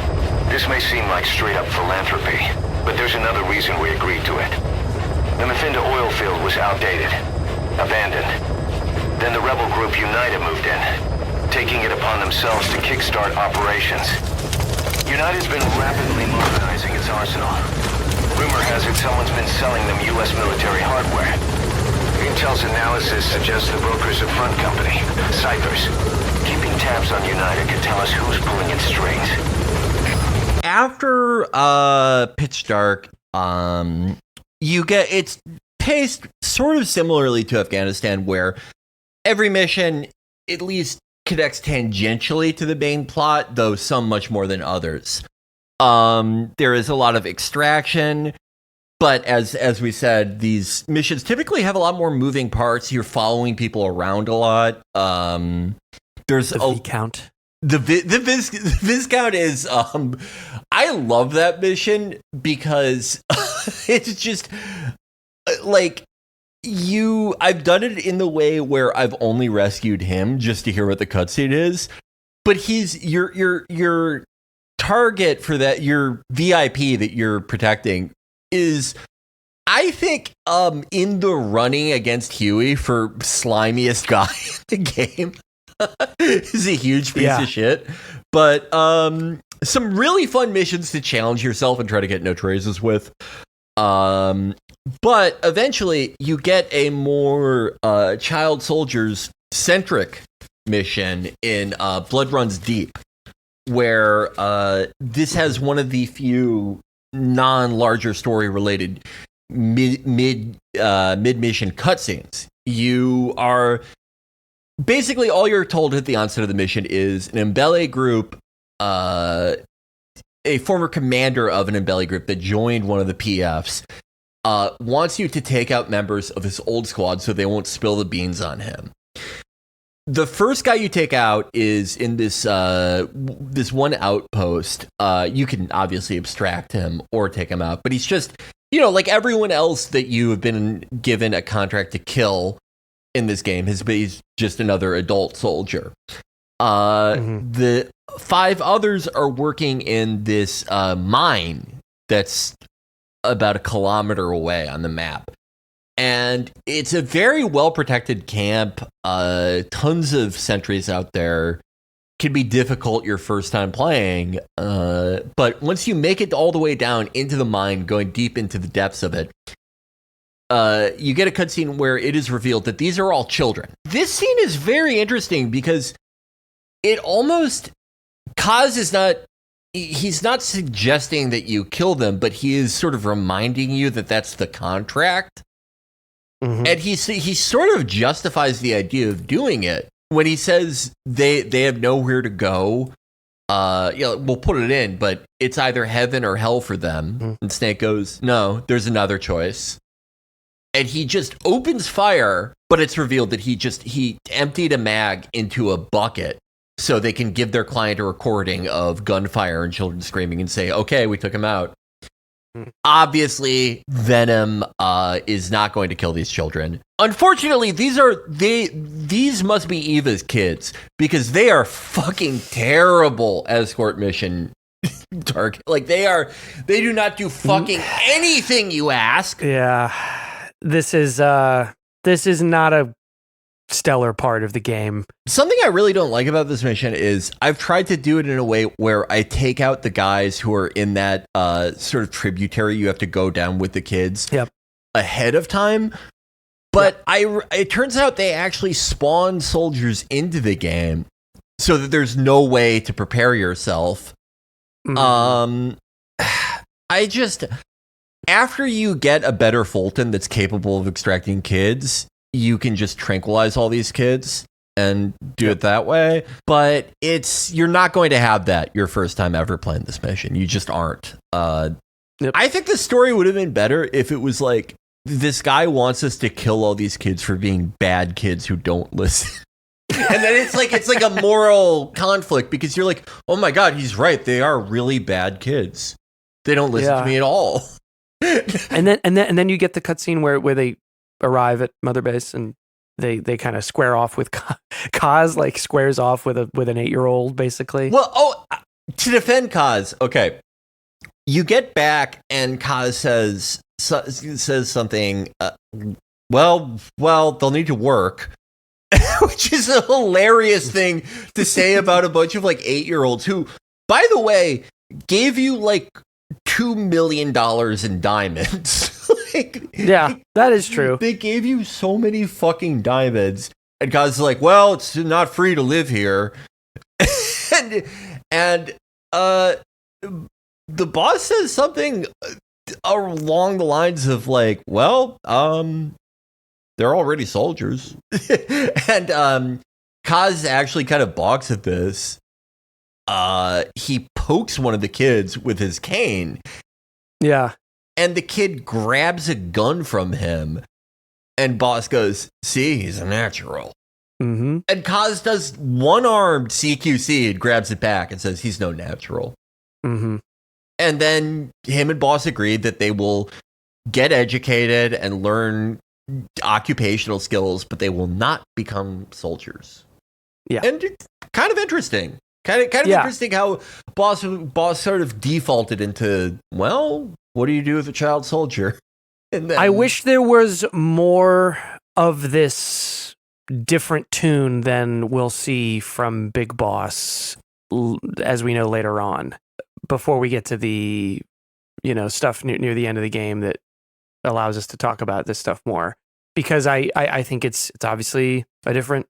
This may seem like straight-up philanthropy, but there's another reason we agreed to it. The Mafinda oil field was outdated, abandoned. Then the rebel group UNITA moved in, taking it upon themselves to kickstart operations. UNITA's been rapidly modernizing its arsenal. Rumor has it someone's been selling them U.S. military hardware. Intel's analysis suggests the broker's a front company, Cyphers. Keeping tabs on UNITA could tell us who's pulling its strings. After Pitch Dark, it's paced sort of similarly to Afghanistan, where every mission at least connects tangentially to the main plot, though some much more than others. There is a lot of extraction, but as we said, these missions typically have a lot more moving parts. You're following people around a lot. There's the V-count. The Viscount is I love that mission because it's just like I've done it in the way where I've only rescued him just to hear what the cutscene is, but he's your target for that, your VIP that you're protecting is, I think, in the running against Huey for slimiest guy in the game. Is a huge piece of shit, but some really fun missions to challenge yourself and try to get no traces with. But eventually you get a more child soldiers centric mission in Blood Runs Deep, where this has one of the few non-larger story related mid mission cutscenes. You are basically, all you're told at the onset of the mission is an Mbele group, a former commander of an Mbele group that joined one of the PFs, wants you to take out members of his old squad so they won't spill the beans on him. The first guy you take out is in this one outpost. You can obviously abstract him or take him out, but he's just, like everyone else that you have been given a contract to kill in this game, he's just another adult soldier. The 5 others are working in this mine that's about a kilometer away on the map. And it's a very well-protected camp. Tons of sentries out there. Can be difficult your first time playing. But once you make it all the way down into the mine, going deep into the depths of it, you get a cutscene where it is revealed that these are all children. This scene is very interesting because it almost... Kaz is not... He's not suggesting that you kill them, but he is sort of reminding you that that's the contract. Mm-hmm. And he sort of justifies the idea of doing it when he says they have nowhere to go. We'll put it in, but it's either heaven or hell for them. Mm-hmm. And Snake goes, no, there's another choice. And he just opens fire, but it's revealed that he emptied a mag into a bucket so they can give their client a recording of gunfire and children screaming and say, okay, we took him out. Obviously, Venom is not going to kill these children. Unfortunately, these must be Eva's kids because they are fucking terrible escort mission target. Like they do not do fucking anything you ask. Yeah, this is not a stellar part of the game. Something I really don't like about this mission is I've tried to do it in a way where I take out the guys who are in that sort of tributary you have to go down with the kids ahead of time. But it turns out they actually spawn soldiers into the game so that there's no way to prepare yourself. After you get a better Fulton that's capable of extracting kids, you can just tranquilize all these kids and do it that way. But you're not going to have that your first time ever playing this mission. You just aren't. I think the story would have been better if it was like, this guy wants us to kill all these kids for being bad kids who don't listen. And then it's like a moral conflict because you're like, oh my God, he's right. They are really bad kids. They don't listen to me at all. and then you get the cutscene where they arrive at Mother Base and they kind of square off with Kaz, like squares off with an 8-year-old basically. Well, to defend Kaz, okay, you get back and Kaz says something. Well, they'll need to work. Which is a hilarious thing to say about a bunch of like 8-year-olds who, by the way, gave you like $2 million in diamonds. That is true. They gave you so many fucking diamonds, and God's like, well, it's not free to live here. and the boss says something along the lines of like, well, they're already soldiers. And Kaz actually kind of balks at this. He pokes one of the kids with his cane. Yeah. And the kid grabs a gun from him. And boss goes, see, he's a natural. Mm-hmm. And Kaz does one-armed CQC and grabs it back and says, he's no natural. Mm-hmm. And then him and boss agreed that they will get educated and learn occupational skills, but they will not become soldiers. Yeah. And it's kind of interesting. Kind of interesting how boss sort of defaulted into, well, what do you do with a child soldier? And then, I wish there was more of this different tune than we'll see from Big Boss, as we know later on, before we get to the, stuff near the end of the game that allows us to talk about this stuff more, because I think it's obviously a different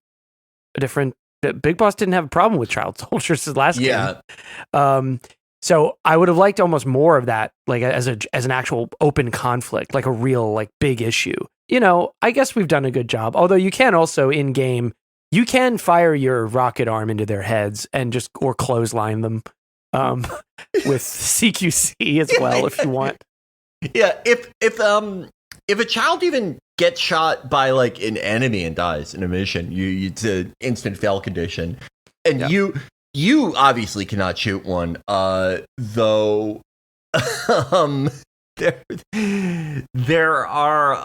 Big Boss didn't have a problem with child soldiers his last game. So I would have liked almost more of that, like as an actual open conflict, like a real like big issue. I guess we've done a good job. Although you can also in game, you can fire your rocket arm into their heads and or clothesline them with CQC as well if you want. Yeah, if a child even gets shot by like an enemy and dies in a mission, it's an instant fail condition, and you obviously cannot shoot one. Though, there are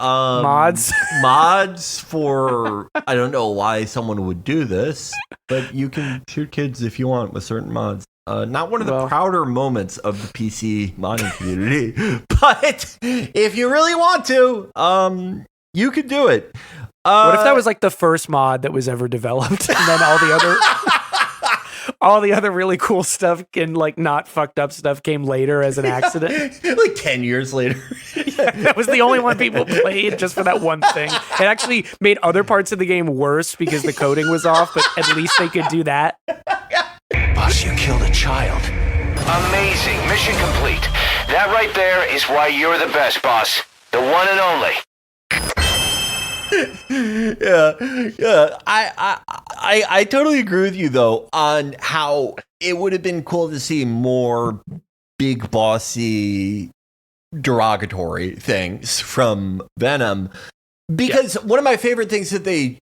mods for, I don't know why someone would do this, but you can shoot kids if you want with certain mods. Not one of the prouder moments of the PC modding community, but if you really want to, you could do it. What if that was like the first mod that was ever developed, and then all the other really cool stuff and like not fucked up stuff came later as an accident? Like 10 years later. That was the only one people played just for that one thing. It actually made other parts of the game worse because the coding was off, but at least they could do that. Boss, you killed a child. Amazing. Mission complete. That right there is why you're the best, boss. The one and only. Yeah. I totally agree with you though on how it would have been cool to see more big bossy derogatory things from Venom, because one of my favorite things that they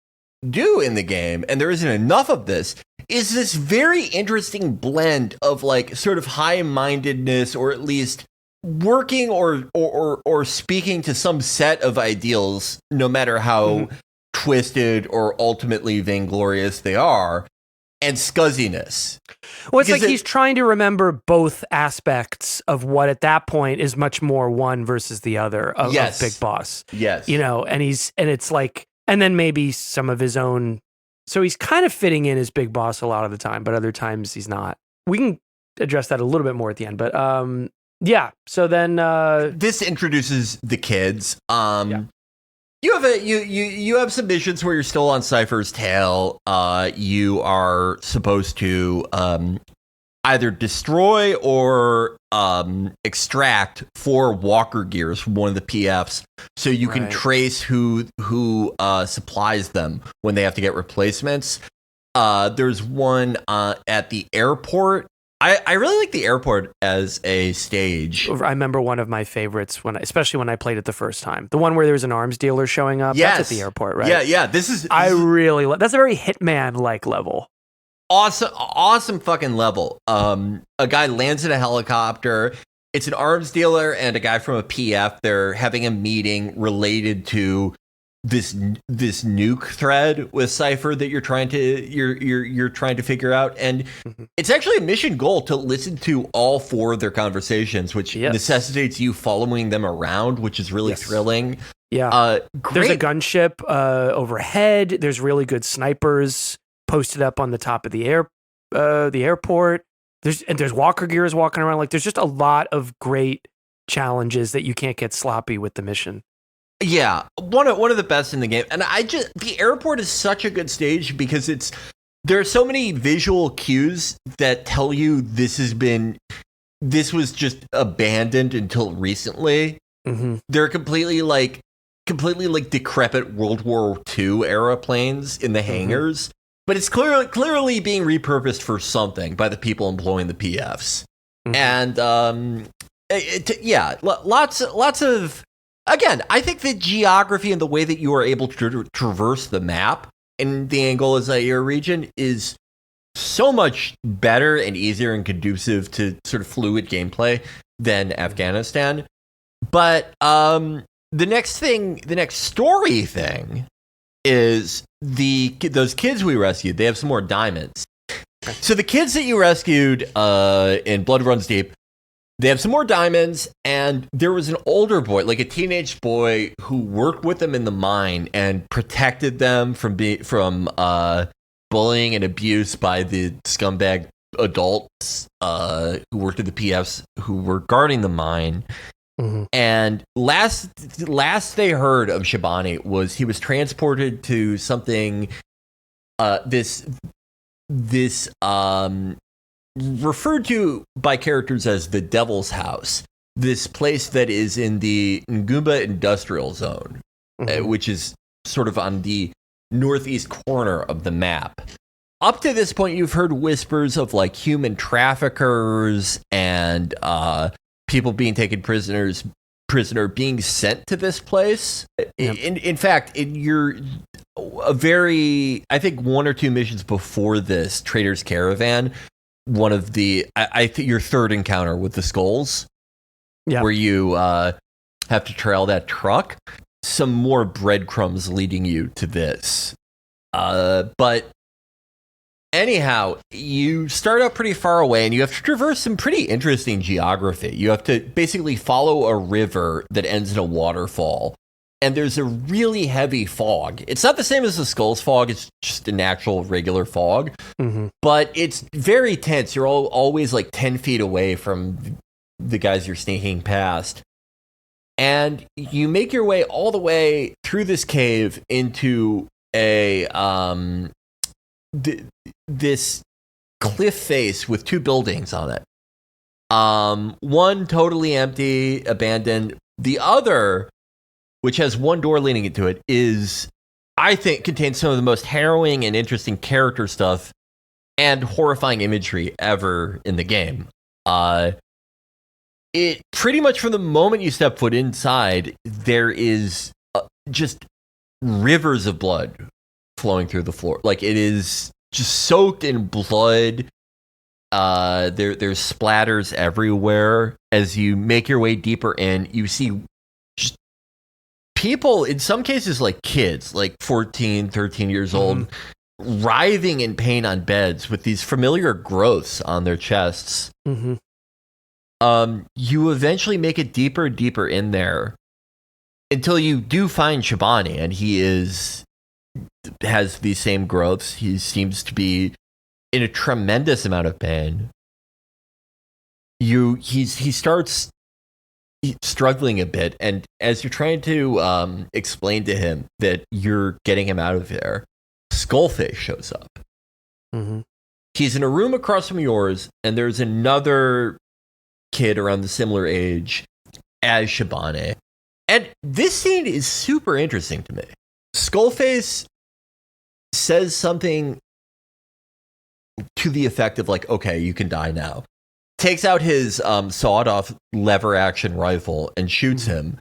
do in the game, and there isn't enough of this, is this very interesting blend of like sort of high-mindedness, or at least working or speaking to some set of ideals, no matter how twisted or ultimately vainglorious they are, and scuzziness. Well, it's like he's trying to remember both aspects of what at that point is much more one versus the other of Big Boss. Yes. And it's like And then maybe some of his own. So he's kind of fitting in as Big Boss a lot of the time, but other times he's not. We can address that a little bit more at the end, but yeah. So then this introduces the kids. Yeah. You have some missions where you're still on Cypher's tail. You are supposed to either destroy or extract 4 walker gears from one of the PFs, so you can trace who supplies them when they have to get replacements. There's one at the airport. I really like the airport as a stage. I remember one of my favorites especially when I played it the first time. The one where there's an arms dealer showing up. Yes. That's at the airport, right? Yeah. That's a very Hitman-like level. Awesome fucking level. A guy lands in a helicopter. It's an arms dealer and a guy from a PF. They're having a meeting related to this nuke thread with Cypher that you're trying to figure out, and it's actually a mission goal to listen to all 4 of their conversations, which necessitates you following them around, which is really thrilling. Yeah, there's a gunship overhead. There's really good snipers posted up on the top of the airport. There's walker gears walking around. Like, there's just a lot of great challenges that you can't get sloppy with the mission. Yeah, one of the best in the game. And the airport is such a good stage because there are so many visual cues that tell you this was just abandoned until recently. Mm-hmm. They're completely decrepit World War II era planes in the hangars, but it's clearly being repurposed for something by the people employing the PFs. And lots of. Again, I think the geography and the way that you are able to traverse the map in the Angola Zaire region is so much better and easier and conducive to sort of fluid gameplay than Afghanistan. But the next story thing is those kids we rescued. They have some more diamonds. So the kids that you rescued in Blood Runs Deep, they have some more diamonds, and there was an older boy, like a teenage boy, who worked with them in the mine and protected them from bullying and abuse by the scumbag adults who worked at the PFs who were guarding the mine. Mm-hmm. And last they heard of Shabani was he was transported to something this referred to by characters as the Devil's House, this place that is in the Ngumba Industrial Zone, which is sort of on the northeast corner of the map. Up to this point, you've heard whispers of like human traffickers and people being taken prisoner being sent to this place. Yep. In fact, I think 1 or 2 missions before this, Trader's Caravan, one of the I think your third encounter with the skulls, where you have to trail that truck, some more breadcrumbs leading you to this. But anyhow, you start out pretty far away and you have to traverse some pretty interesting geography. You have to basically follow a river that ends in a waterfall. And there's a really heavy fog. It's not the same as the Skulls fog. It's just a natural, regular fog. Mm-hmm. But it's very tense. You're always like 10 feet away from the guys you're sneaking past. And you make your way all the way through this cave into this cliff face with 2 buildings on it. One totally empty, abandoned. The other, which has 1 door leading into it, I think, contains some of the most harrowing and interesting character stuff and horrifying imagery ever in the game. It pretty much from the moment you step foot inside, there is just rivers of blood flowing through the floor. Like, it is just soaked in blood. There's splatters everywhere. As you make your way deeper in, you see just people, in some cases like kids, like 14, 13 years old, writhing in pain on beds with these familiar growths on their chests. Mm-hmm. You eventually make it deeper and deeper in there until you do find Shabani, and he is has these same growths. He seems to be in a tremendous amount of pain. He starts struggling a bit, and as you're trying to explain to him that you're getting him out of there, Skullface shows up. Mm-hmm. He's in a room across from yours, and there's another kid around the similar age as Shabane. And this scene is super interesting to me. Skullface says something to the effect of like, okay, you can die now. Takes out his sawed-off lever-action rifle and shoots him.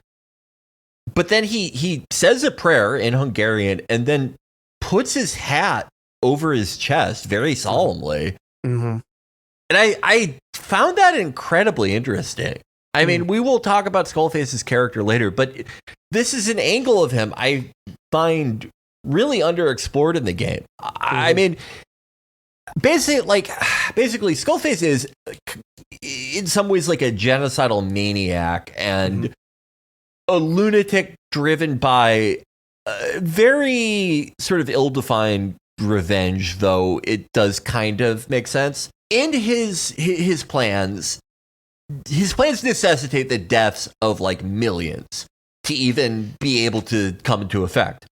But then he says a prayer in Hungarian and then puts his hat over his chest very solemnly. Mm-hmm. And I found that incredibly interesting. I mean, we will talk about Skullface's character later, but this is an angle of him I find really underexplored in the game. I mean, basically, Skullface is in some ways like a genocidal maniac and a lunatic driven by very sort of ill-defined revenge, though it does kind of make sense. In his plans necessitate the deaths of like millions to even be able to come into effect.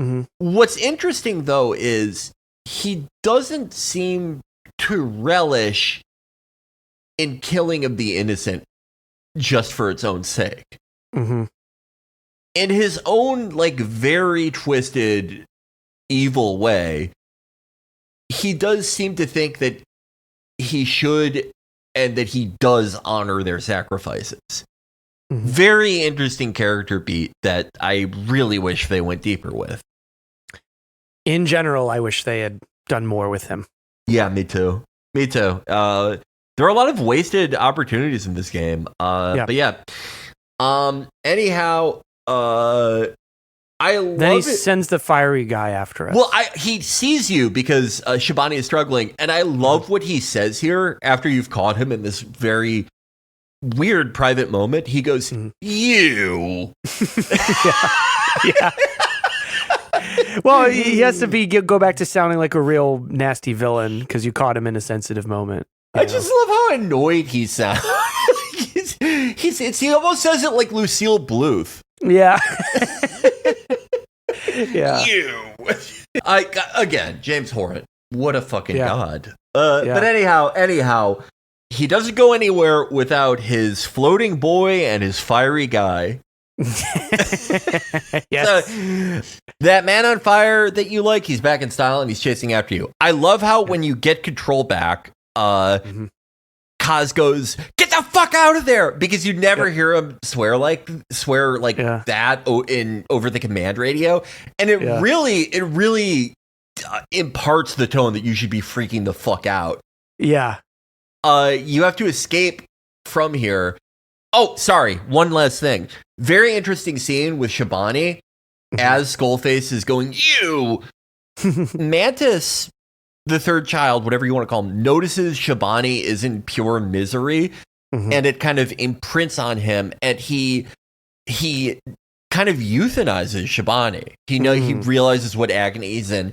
Mm-hmm. What's interesting, though, is he doesn't seem to relish in killing of the innocent just for its own sake. Mm-hmm. In his own, like, very twisted, evil way, he does seem to think that he should and that he does honor their sacrifices. Mm-hmm. Very interesting character beat that I really wish they went deeper with. In general, I wish they had done more with him. Yeah, me too. There are a lot of wasted opportunities in this game. But yeah. Anyhow, I love then he it. sends the fiery guy after us. Well, he sees you because Shabani is struggling, and I love what he says here after you've caught him in this very weird private moment. He goes, "You." Yeah. Well, he has to go back to sounding like a real nasty villain because you caught him in a sensitive moment. I just love how annoyed he sounds. He almost says it like Lucille Bluth. Yeah. Yeah. You. Again, James Hornet. What a fucking god. Yeah. But anyhow, he doesn't go anywhere without his floating boy and his fiery guy. Yes. So, that man on fire that you like, he's back in style and he's chasing after you. I love how when you get control back, Kaz goes, "Get the fuck out of there!" Because you never hear him swear like that over the command radio, and it really imparts the tone that you should be freaking the fuck out. Yeah. You have to escape from here. Oh, sorry. One last thing. Very interesting scene with Shabani as Skullface is going, "You." Mantis, the third child, whatever you want to call him, notices Shabani is in pure misery, and it kind of imprints on him, and he kind of euthanizes Shabani. He realizes what agony he's in,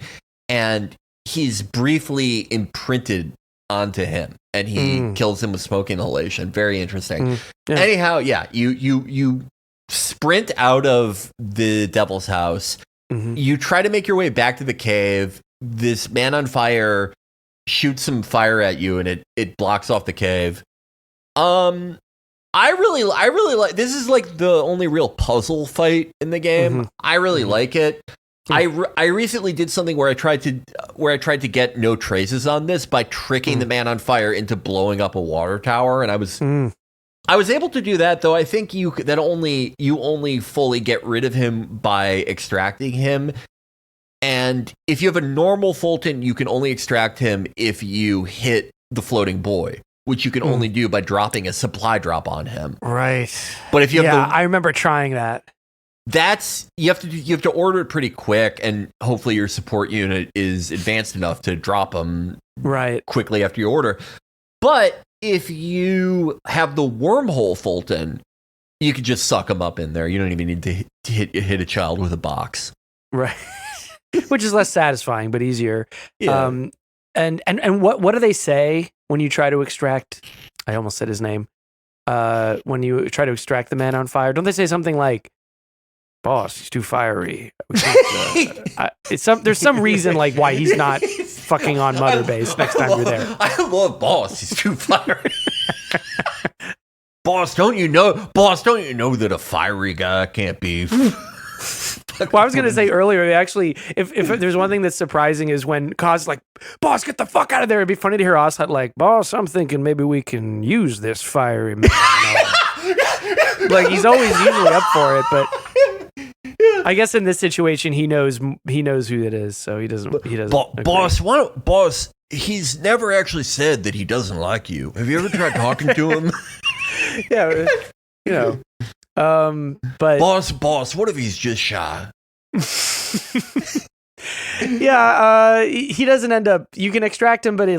and he's briefly imprinted onto him, and he kills him with smoke inhalation. Very interesting. Yeah. Anyhow, yeah, you sprint out of the devil's house. You try to make your way back to the cave. This man on fire shoots some fire at you, and it blocks off the cave. I really like this. Is like the only real puzzle fight in the game. I really like it. I recently did something where I tried to get no traces on this by tricking the man on fire into blowing up a water tower, and I was able to do that, though I think you only fully get rid of him by extracting him. And if you have a normal Fulton, you can only extract him if you hit the floating boy, which you can only do by dropping a supply drop on him. Right. But if you have I remember trying that. You have to order it pretty quick, and hopefully your support unit is advanced enough to drop them quickly after you order. But if you have the wormhole Fulton, you could just suck them up in there. You don't even need to hit a child with a box. Right. which is less satisfying but easier. Yeah. And what do they say when you try to extract? I almost said his name. When you try to extract the man on fire, don't they say something like, "Boss, he's too fiery"? There's some reason like why he's not fucking on Mother Base next time you're there. I love Boss. He's too fiery. Boss, don't you know that a fiery guy can't be? Well, I was going to say earlier, actually, if there's one thing that's surprising is when Kaz like, "Boss, get the fuck out of there." It'd be funny to hear Osset like, "Boss, I'm thinking maybe we can use this fiery man." Like he's always usually up for it, but I guess in this situation he knows who it is, so he doesn't. Boss, he's never actually said that he doesn't like you. Have you ever tried talking to him? Yeah, but boss, what if he's just shy? Yeah, he doesn't end up. You can extract him, but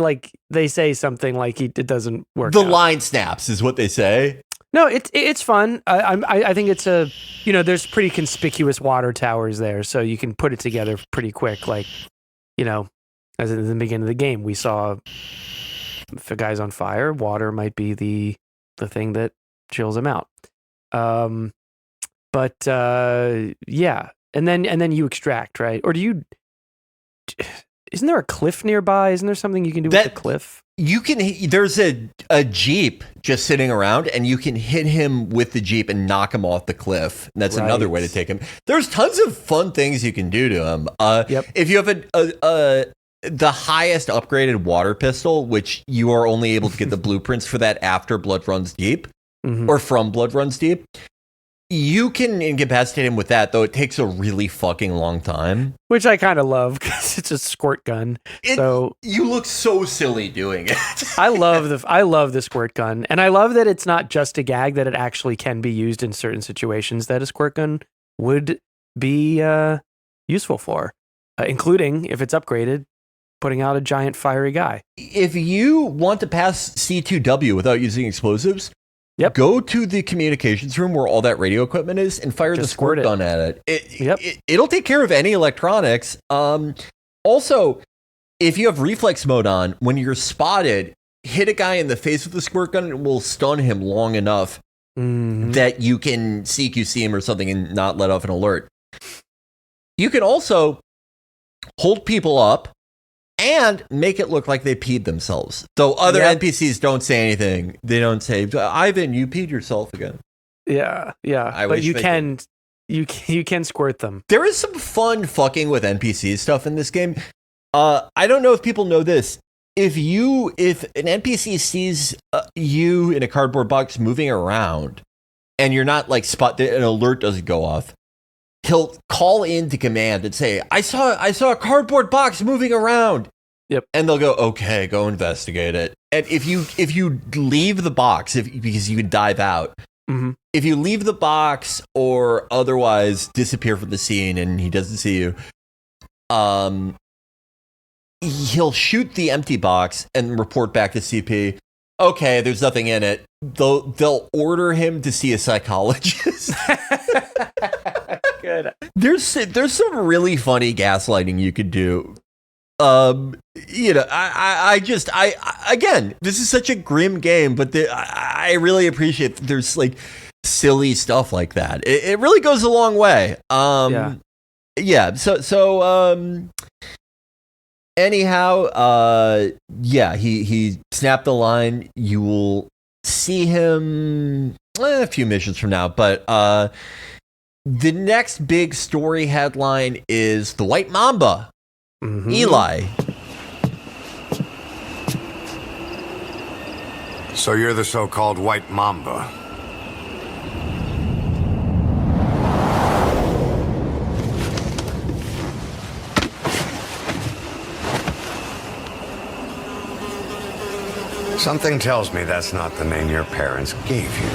they say something like it doesn't work. The out. line snaps is what they say. No, it's fun. I think it's there's pretty conspicuous water towers there, so you can put it together pretty quick. Like, as in the beginning of the game, we saw if a guy's on fire, water might be the thing that chills him out. Yeah, and then you extract, right? Or isn't there a cliff nearby? Isn't there something you can do with the cliff? You can. There's a Jeep just sitting around, and you can hit him with the Jeep and knock him off the cliff. And that's another way to take him. There's tons of fun things you can do to him. Yep. If you have the highest upgraded water pistol, which you are only able to get the blueprints for that after Blood Runs Deep, or from Blood Runs Deep, you can incapacitate him with that, though it takes a really fucking long time. Which I kind of love because it's a squirt gun. So you look so silly doing it. I love the squirt gun, and I love that it's not just a gag; that it actually can be used in certain situations that a squirt gun would be useful for, including if it's upgraded, putting out a giant fiery guy. If you want to pass C2W without using explosives. Yep. Go to the communications room where all that radio equipment is and fire the squirt gun at it. It'll take care of any electronics. Also, if you have reflex mode on, when you're spotted, hit a guy in the face with the squirt gun, it will stun him long enough that you can CQC him or something and not let off an alert. You can also hold people up and make it look like they peed themselves. Though other NPCs don't say anything. They don't say, "Ivan, you peed yourself again." Yeah. But you can squirt them. There is some fun fucking with NPC stuff in this game. I don't know if people know this. If an NPC sees you in a cardboard box moving around, and you're not like an alert doesn't go off, he'll call into command and say, I saw a cardboard box moving around. Yep. And they'll go, "Okay, go investigate it." And if you leave the box, because you can dive out, if you leave the box or otherwise disappear from the scene and he doesn't see you, he'll shoot the empty box and report back to CP. Okay, there's nothing in it. They'll order him to see a psychologist. Good. There's some really funny gaslighting you could do. Again, this is such a grim game, but I really appreciate that there's like silly stuff like that. It really goes a long way. Anyhow, he snapped the line. You will see him a few missions from now, but the next big story headline is the White Mamba. Eli. So you're the so-called White Mamba. Something tells me that's not the name your parents gave you.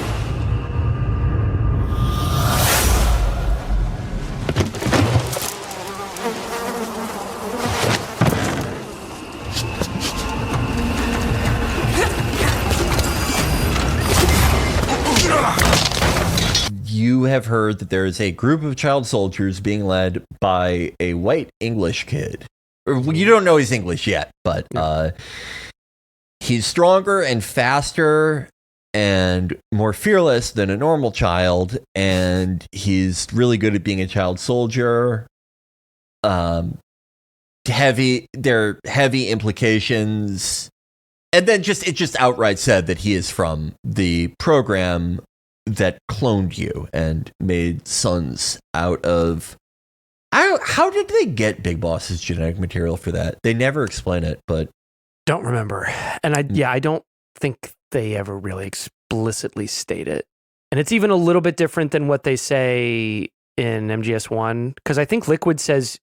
You have heard that there is a group of child soldiers being led by a white English kid. You don't know he's English yet, but he's stronger and faster and more fearless than a normal child, and he's really good at being a child soldier. Heavy implications, and then it just outright said that he is from the program that cloned you and made sons out of. How did they get Big Boss's genetic material for that? They never explain it, but don't remember. And I don't think they ever really explicitly state it. And it's even a little bit different than what they say in MGS1, because I think Liquid says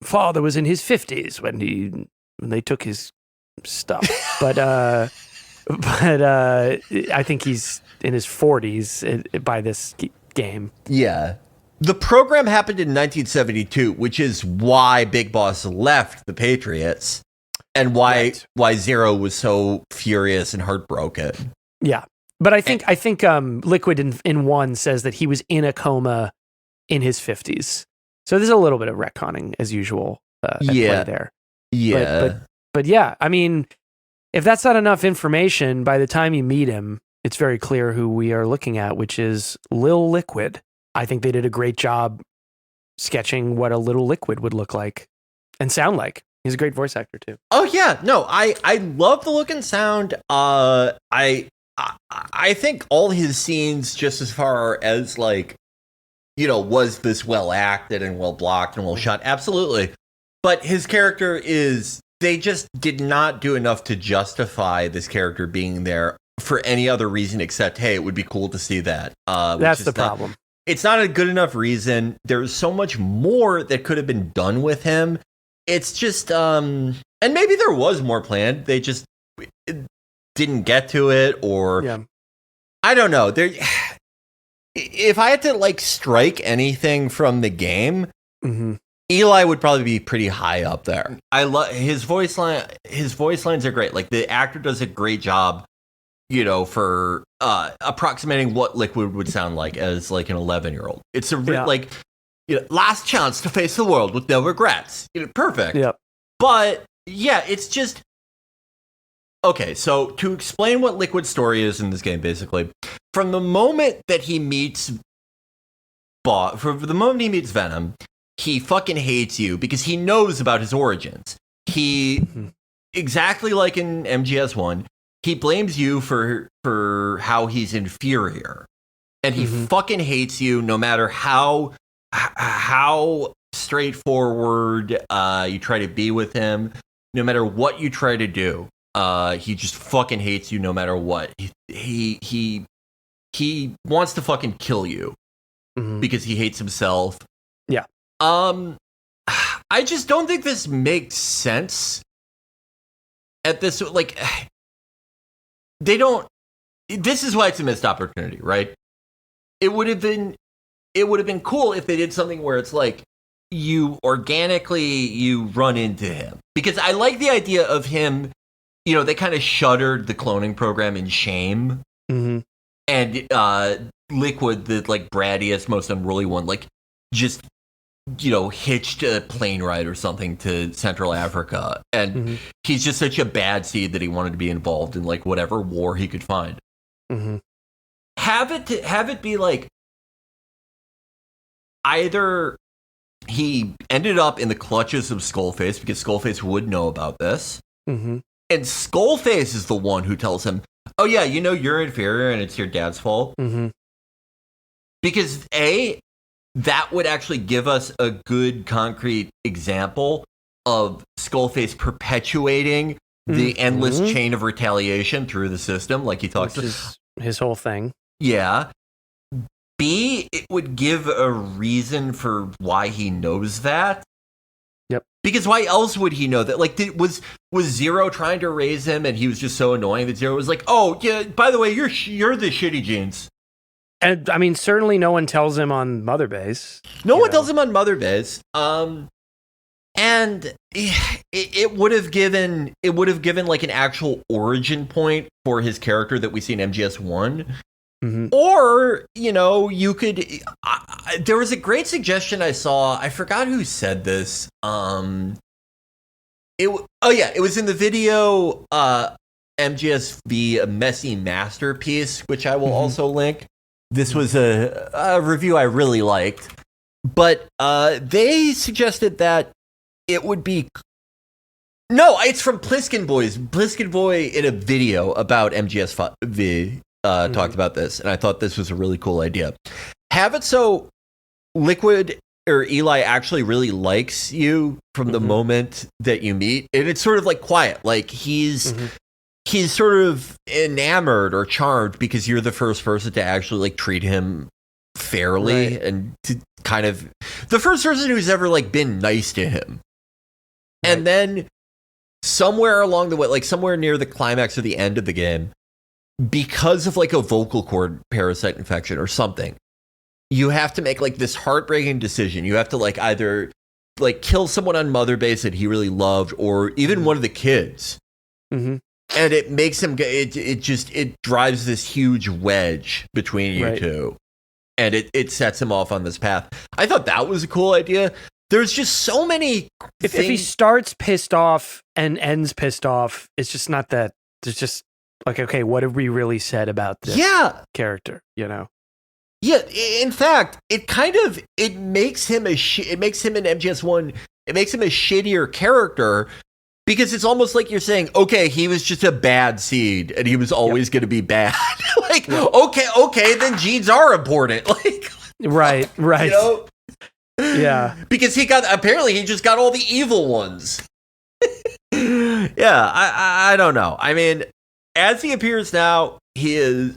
father was in his 50s when they took his stuff. But I think he's in his 40s by this game. Yeah. The program happened in 1972, which is why Big Boss left the Patriots and why Zero was so furious and heartbroken. Yeah. But I think Liquid in 1 says that he was in a coma in his 50s. So there's a little bit of retconning as usual at play there. Yeah. But yeah, I mean, if that's not enough information, by the time you meet him, it's very clear who we are looking at, which is Lil Liquid. I think they did a great job sketching what a little Liquid would look like and sound like. He's a great voice actor too. Oh yeah, no, I love the look and sound. I think all his scenes, just as far as like, was this well acted and well blocked and well shot? Absolutely. But his character they just did not do enough to justify this character being there for any other reason except, hey, it would be cool to see that. That's the problem. It's not a good enough reason. There's so much more that could have been done with him. It's just, and maybe there was more planned. They just didn't get to it, or I don't know. If I had to like strike anything from the game, Eli would probably be pretty high up there. I love his voice line. His voice lines are great. Like the actor does a great job, for approximating what Liquid would sound like as like an 11-year-old. It's last chance to face the world with no regrets. Perfect. Yep. But yeah, it's just okay. So to explain what Liquid's story is in this game, basically, from the moment that he meets Venom, he fucking hates you because he knows about his origins. He exactly like in MGS1, he blames you for how he's inferior, and he fucking hates you no matter how straightforward you try to be with him, no matter what you try to do. He just fucking hates you no matter what. He wants to fucking kill you because he hates himself. Yeah. I just don't think this makes sense at this, like, they don't. This is why it's a missed opportunity, right? It would have been cool if they did something where it's like you run into him, because I like the idea of him. They kind of shuttered the cloning program in shame, and Liquid, the like brattiest, most unruly one, like just hitched a plane ride or something to Central Africa, and he's just such a bad seed that he wanted to be involved in like whatever war he could find. Have it be like either he ended up in the clutches of Skullface because Skullface would know about this, and Skullface is the one who tells him, "Oh yeah, you're inferior and it's your dad's fault." Because that would actually give us a good concrete example of Skullface perpetuating the endless chain of retaliation through the system, like he talks about. His whole thing. Yeah. B, it would give a reason for why he knows that. Yep. Because why else would he know that? Like, was Zero trying to raise him and he was just so annoying that Zero was like, "Oh, yeah, by the way, you're the shitty genes." And I mean, certainly no one tells him on Mother Base. No one tells him on Mother Base. And it would have given like an actual origin point for his character that we see in MGS1. Or, you could. There was a great suggestion I saw. I forgot who said this. It was in the video MGSV, a messy masterpiece, which I will also link. This was a review I really liked, but they suggested that it would be. No, it's from Pliskin Boys. Pliskin Boy in a video about MGSV talked about this, and I thought this was a really cool idea. Have it so Liquid or Eli actually really likes you from the moment that you meet, and it's sort of like quiet, like he's sort of enamored or charmed because you're the first person to actually like treat him fairly, and to kind of the first person who's ever like been nice to him. And then somewhere along the way, like somewhere near the climax or the end of the game, because of like a vocal cord parasite infection or something, you have to make like this heartbreaking decision. You have to like either like kill someone on Mother Base that he really loved, or even one of the kids. And it makes him it drives this huge wedge between you two, and it sets him off on this path. I thought that was a cool idea. There's just so many if he starts pissed off and ends pissed off, it's just not that. There's just like, okay, what have we really said about this character, Yeah, in fact, it makes him an MGS1, it makes him a shittier character, because it's almost like you're saying, okay, he was just a bad seed and he was always going to be bad. Like, okay, then genes are important. Like, right. Yeah. Because he just got all the evil ones. Yeah, I don't know. I mean, as he appears now,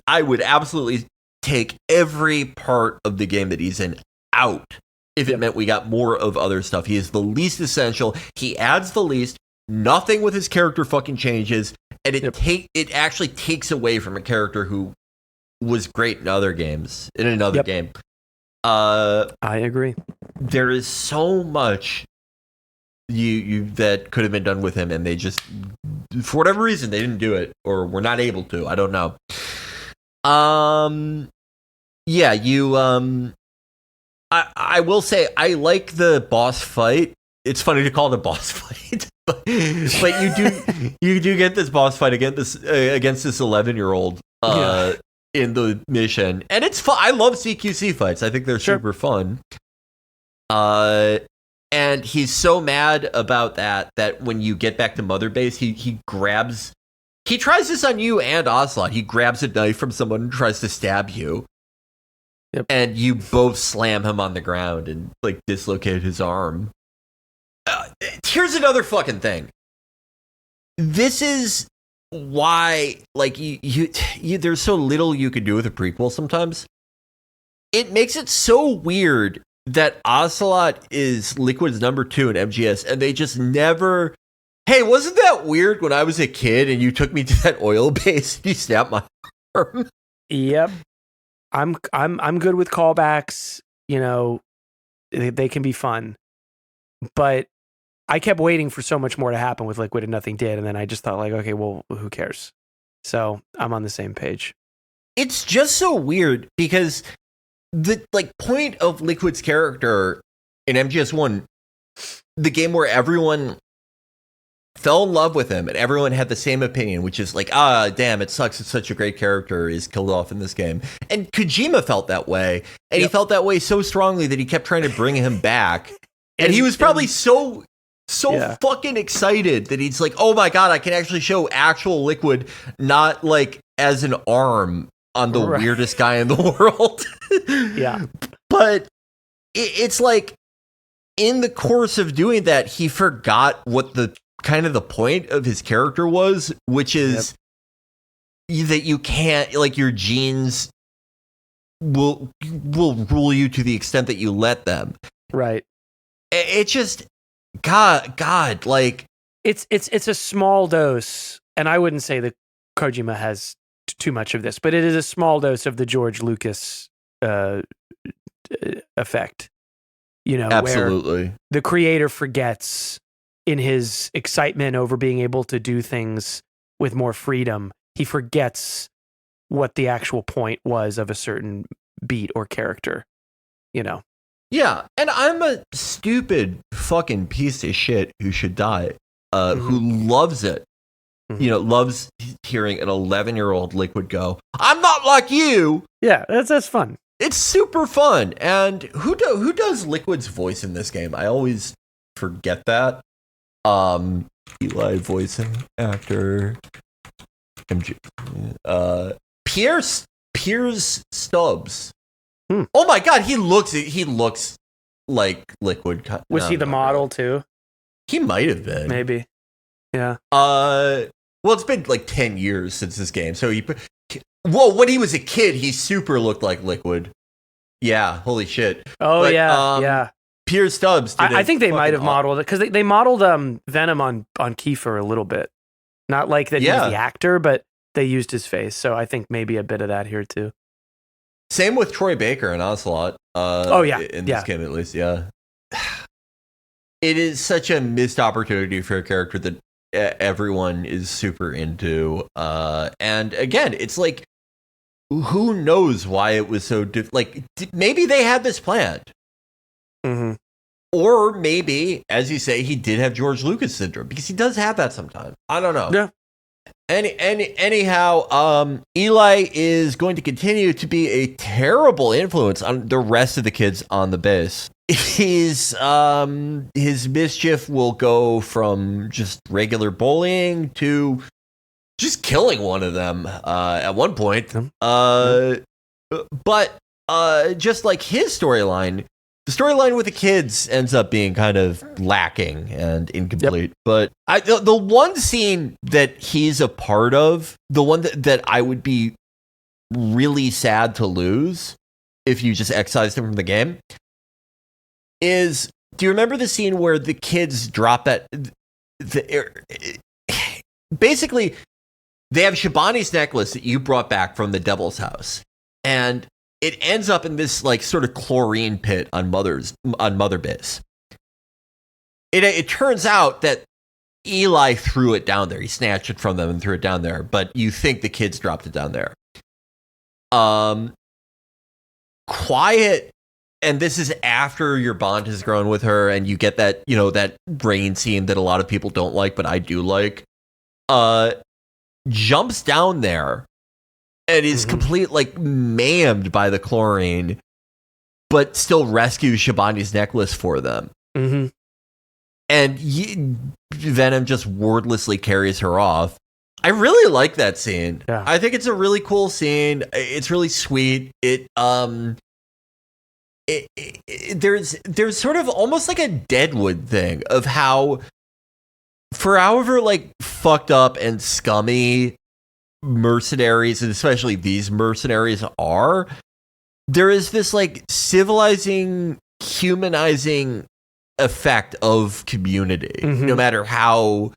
I would absolutely take every part of the game that he's in out if it meant we got more of other stuff. He is the least essential. He adds the least. Nothing with his character fucking changes, and it actually takes away from a character who was great in other games, in another game. I agree. There is so much you that could have been done with him, and they just, for whatever reason, they didn't do it, or were not able to. I don't know. I will say I like the boss fight. It's funny to call it a boss fight, but you do get this boss fight against this 11-year-old in the mission, and it's fun. I love CQC fights. I think they're super fun. And he's so mad about that when you get back to Mother Base, he tries this on you and Ocelot. He grabs a knife from someone and tries to stab you. And you both slam him on the ground and like dislocate his arm. Here's another fucking thing. This is why, like, you there's so little you could do with a prequel sometimes. It makes it so weird that Ocelot is Liquid's number 2 in MGS, and they just never. Hey, wasn't that weird when I was a kid and you took me to that oil base and you snapped my arm? Yep. I'm good with callbacks. They can be fun, but I kept waiting for so much more to happen with Liquid and nothing did, and then I just thought like, okay, well, who cares? So I'm on the same page. It's just so weird because the point of Liquid's character in MGS1, the game where everyone fell in love with him and everyone had the same opinion, which is like, damn, it sucks, it's such a great character, is killed off in this game. And Kojima felt that way, and he felt that way so strongly that he kept trying to bring him back. And he was probably so fucking excited that he's like, oh my god, I can actually show actual Liquid, not like as an arm on the weirdest guy in the world. Yeah. But it's like, in the course of doing that, he forgot what the kind of the point of his character was, which is that you can't, like, your genes will rule you to the extent that you let them. Right. It just, God, like, it's a small dose, and I wouldn't say that Kojima has too much of this, but it is a small dose of the George Lucas effect. Absolutely. Where the creator forgets in his excitement over being able to do things with more freedom. He forgets what the actual point was of a certain beat or character, you know. Yeah, and I'm a stupid fucking piece of shit who should die, who loves it. You know, loves hearing an 11-year-old Liquid go, "I'm not like you." Yeah, that's fun. It's super fun. And who does Liquid's voice in this game? I always forget that. Eli voicing actor, Piers Stubbs. Oh my god, he looks like Liquid. Was he the model too? He might have been. Maybe. Yeah. Well, it's been like 10 years since this game. So when he was a kid, he super looked like Liquid. Yeah, holy shit. Oh, but, yeah. Piers Stubbs. I think they might have modeled it because they modeled Venom on Kiefer a little bit. Not like that he was the actor, but they used his face. So I think maybe a bit of that here too. Same with Troy Baker and Ocelot. In this game, at least, yeah. It is such a missed opportunity for a character that everyone is super into. And again, it's like, who knows why it was so maybe they had this planned. Mm-hmm. Or maybe, as you say, he did have George Lucas syndrome, because he does have that sometimes. I don't know. Yeah. Anyhow, Eli is going to continue to be a terrible influence on the rest of the kids on the base. His mischief will go from just regular bullying to just killing one of them at one point. But just like his storyline, the storyline with the kids ends up being kind of lacking and incomplete. But the one scene that he's a part of, the one that I would be really sad to lose if you just excised him from the game, is, do you remember the scene where the kids drop that? Basically, they have Shabani's necklace that you brought back from the Devil's House, and it ends up in this like sort of chlorine pit on Mother Base. It turns out that Eli threw it down there. He snatched it from them and threw it down there, but you think the kids dropped it down there. Quiet. And this is after your bond has grown with her, and you get that, that rain scene that a lot of people don't like, but I do like. Jumps down there and is maimed by the chlorine, but still rescues Shabani's necklace for them. Mm-hmm. And Venom just wordlessly carries her off. I really like that scene. Yeah. I think it's a really cool scene. It's really sweet. There's sort of almost like a Deadwood thing of how, for however fucked up and scummy mercenaries, and especially these mercenaries are, there is this civilizing, humanizing effect of community, no matter how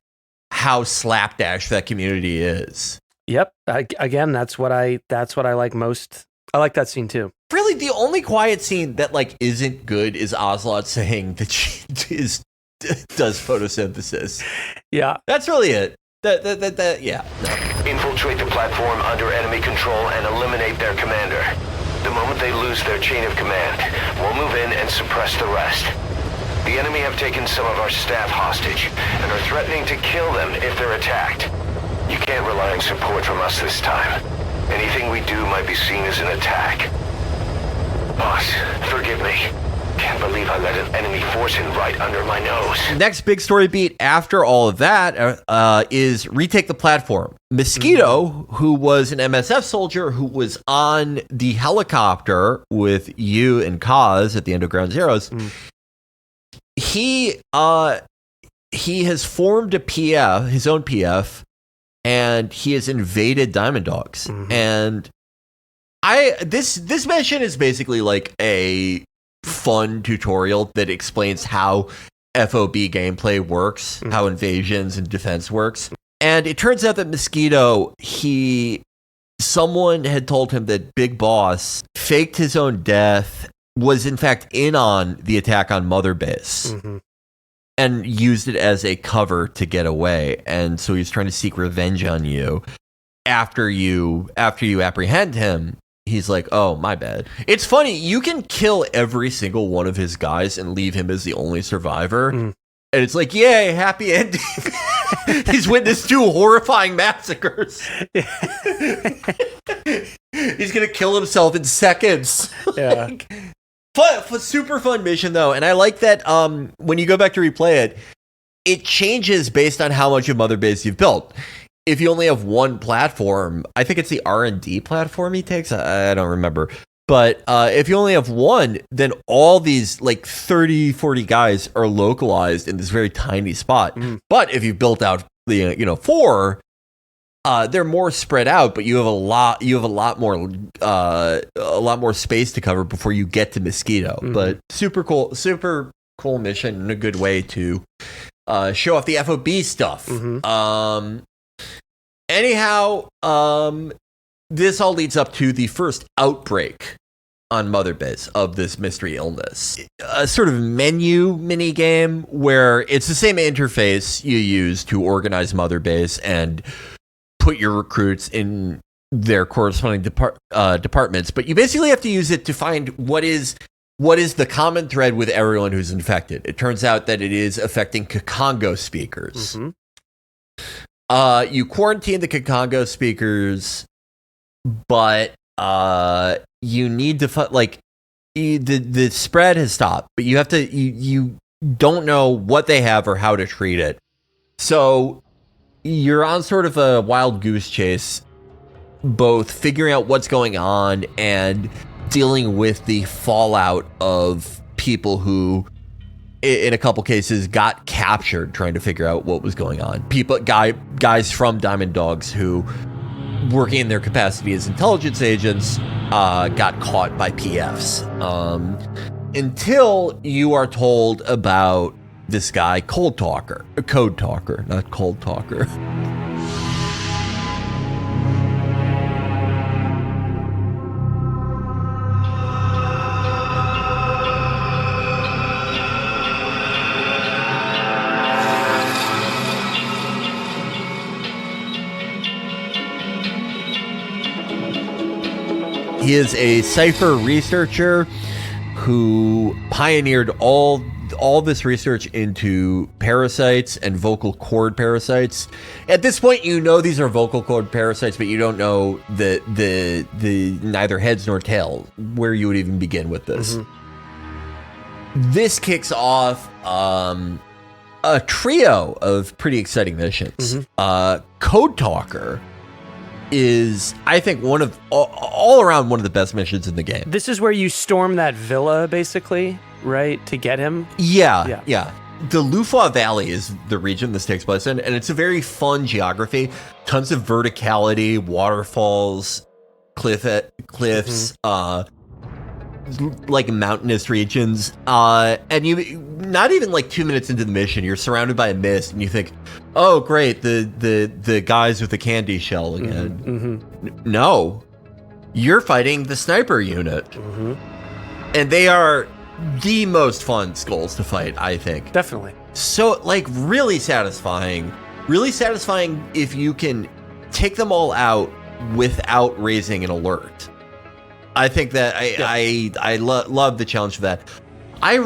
slapdash that community is. Yep. Again, that's what I like most. I like that scene too. Really, the only quiet scene that isn't good is Ocelot saying that she does photosynthesis. Yeah, that's really it. Yeah. No. Infiltrate the platform under enemy control and eliminate their commander. The moment they lose their chain of command, we'll move in and suppress the rest. The enemy have taken some of our staff hostage and are threatening to kill them if they're attacked. You can't rely on support from us this time. Anything we do might be seen as an attack. Boss, forgive me. Can't believe I let an enemy force in right under my nose. Next big story beat after all of that is retake the platform. Mosquito, who was an MSF soldier who was on the helicopter with you and Kaz at the end of Ground Zeroes, he has formed a PF, his own PF, and he has invaded Diamond Dogs. And this mission is basically like a fun tutorial that explains how FOB gameplay works, how invasions and defense works. And it turns out that Mosquito, someone had told him that Big Boss faked his own death, was in fact in on the attack on Mother Base, and used it as a cover to get away. And so he's trying to seek revenge on you. after you apprehend him, he's like, oh, my bad. It's funny, you can kill every single one of his guys and leave him as the only survivor. And it's like, yay, happy ending. He's witnessed 2 horrifying massacres. He's gonna kill himself in seconds. Yeah. Super fun mission though, and I like that when you go back to replay it, it changes based on how much of Mother Base you've built. If you only have one platform, I think it's the R&D platform he takes, I don't remember. But if you only have one, then all these like 30, 40 guys are localized in this very tiny spot. But if you've built out the 4, they're more spread out, but you have a lot more space to cover before you get to Mosquito. But super cool mission and a good way to show off the FOB stuff. Anyhow, this all leads up to the first outbreak on Mother Base of this mystery illness. A sort of mini game where it's the same interface you use to organize Mother Base and put your recruits in their corresponding departments, but you basically have to use it to find what is the common thread with everyone who's infected. It turns out that it is affecting Kikongo speakers. You quarantine the Kikongo speakers, but you need to the spread has stopped, but you have to you don't know what they have or how to treat it. So you're on sort of a wild goose chase, both figuring out what's going on and dealing with the fallout of people who, in a couple cases, got captured trying to figure out what was going on. Guys from Diamond Dogs who, working in their capacity as intelligence agents, got caught by PFs. Until you are told about this guy, Code Talker, not Cold Talker. He is a cipher researcher who pioneered all this research into parasites and vocal cord parasites. At this point, you know these are vocal cord parasites, but you don't know the neither heads nor tails, where you would even begin with this. This kicks off a trio of pretty exciting missions. Code Talker is, I think, all around one of the best missions in the game. This is where you storm that villa, basically, right, to get him? Yeah. The Lufa Valley is the region this takes place in, and it's a very fun geography. Tons of verticality, waterfalls, cliffs, like mountainous regions. And you, not even like 2 minutes into the mission, you're surrounded by a mist, and you think, oh, great, the guys with the candy shell again. No, you're fighting the sniper unit. And they are the most fun skulls to fight, I think. Definitely. So, like, really satisfying if you can take them all out without raising an alert. I think that I love the challenge for that. I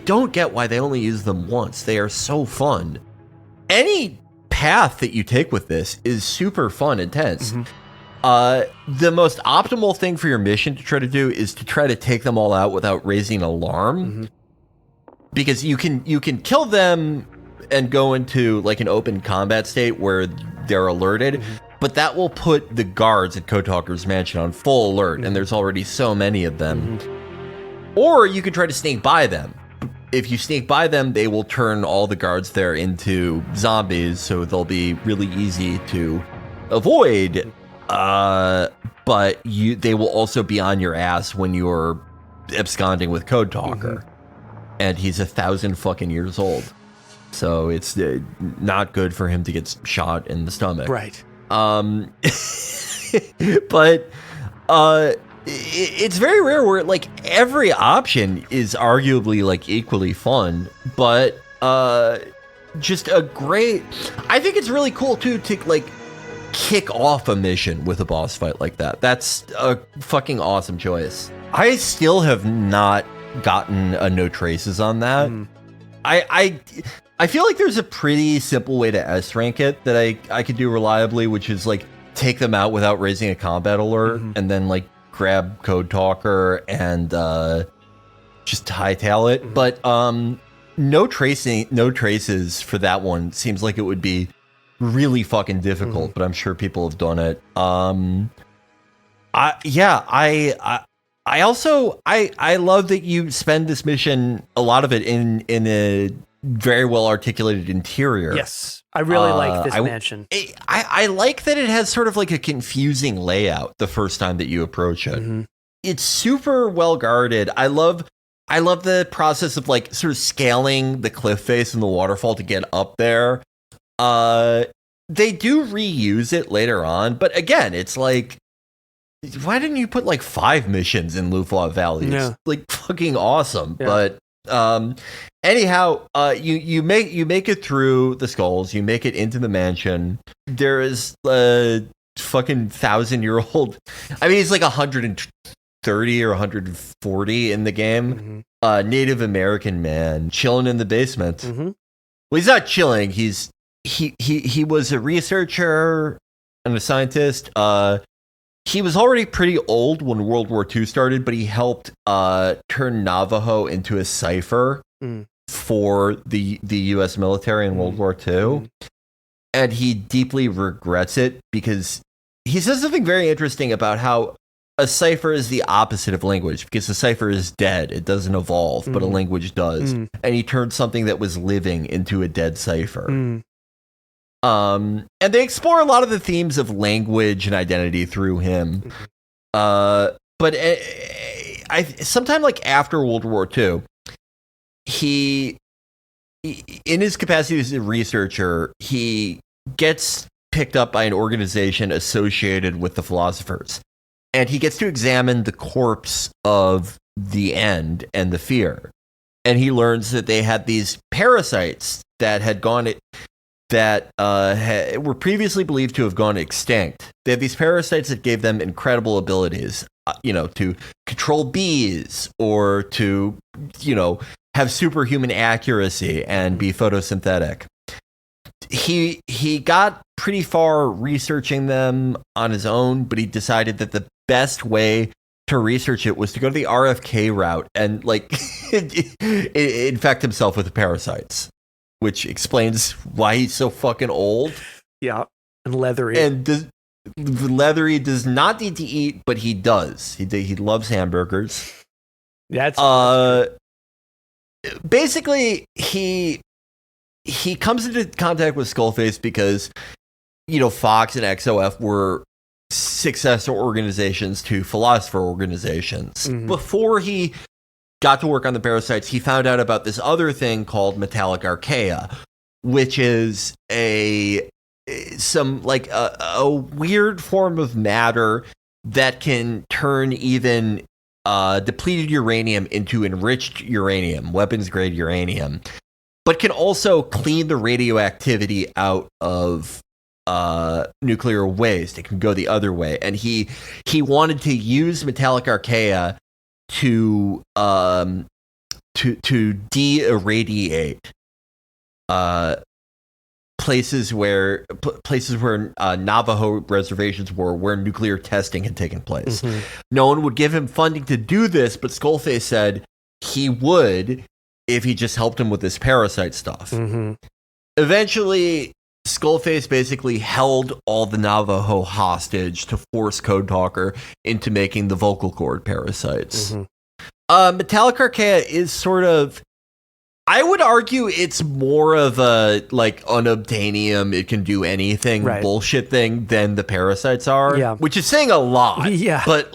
don't get why they only use them once. They are so fun. Any path that you take with this is super fun, intense. The most optimal thing for your mission to try to do is to try to take them all out without raising an alarm, because you can kill them and go into like an open combat state where they're alerted, but that will put the guards at Code Talker's mansion on full alert, and there's already so many of them. Or you could try to sneak by them. If you sneak by them, they will turn all the guards there into zombies, so they'll be really easy to avoid. But they will also be on your ass when you're absconding with Code Talker. And he's 1,000 fucking years old. So it's not good for him to get shot in the stomach. Right. But it's very rare where like every option is arguably like equally fun, but just a great, I think it's really cool too to like kick off a mission with a boss fight like that. That's a fucking awesome choice. I still have not gotten a no traces on that. I feel like there's a pretty simple way to S rank it that I could do reliably, which is like take them out without raising a combat alert, and then like grab Code Talker and just hightail it. But no traces for that one seems like it would be really fucking difficult, but I'm sure people have done it. I also love that you spend this mission, a lot of it in a very well articulated interior. Yes, I really like this mansion. I like that it has sort of like a confusing layout the first time that you approach it. It's super well guarded. I love the process of like sort of scaling the cliff face and the waterfall to get up there. They do reuse it later on, but again, it's like, why didn't you put like 5 missions in Luflaw Valley? It's like fucking awesome. Yeah. But anyhow, you make it through the skulls, you make it into the mansion. There is a fucking 1,000-year-old. I mean, he's like 130 or 140 in the game. Native American man chilling in the basement. Well, he's not chilling. He was a researcher and a scientist. He was already pretty old when World War II started, but he helped turn Navajo into a cipher for the U.S. military in World War II. And he deeply regrets it because he says something very interesting about how a cipher is the opposite of language, because a cipher is dead. It doesn't evolve, but a language does. And he turned something that was living into a dead cipher. And they explore a lot of the themes of language and identity through him. But sometime like after World War II, he in his capacity as a researcher, he gets picked up by an organization associated with the philosophers. And he gets to examine the corpse of the End and the Fear. And he learns that they had these parasites that had gone... that were previously believed to have gone extinct. They had these parasites that gave them incredible abilities, to control bees or to, have superhuman accuracy and be photosynthetic. He got pretty far researching them on his own, but he decided that the best way to research it was to go to the RFK route and infect himself with the parasites. Which explains why he's so fucking old. Yeah, and leathery. And leathery does not need to eat, but he does. He loves hamburgers. That's basically he comes into contact with Skullface because Fox and XOF were successor organizations to philosopher organizations. Before he got to work on the parasites, he found out about this other thing called metallic archaea, which is a weird form of matter that can turn even depleted uranium into enriched uranium, weapons grade uranium, but can also clean the radioactivity out of nuclear waste. It can go the other way. And he wanted to use metallic archaea to de-irradiate places where Navajo reservations were, where nuclear testing had taken place. No one would give him funding to do this, but Skullface said he would if he just helped him with this parasite stuff. Eventually, Skullface basically held all the Navajo hostage to force Code Talker into making the vocal cord parasites. Metallic archaea is sort of, I would argue it's more of a unobtainium, it can do anything bullshit thing than the parasites are, which is saying a lot. But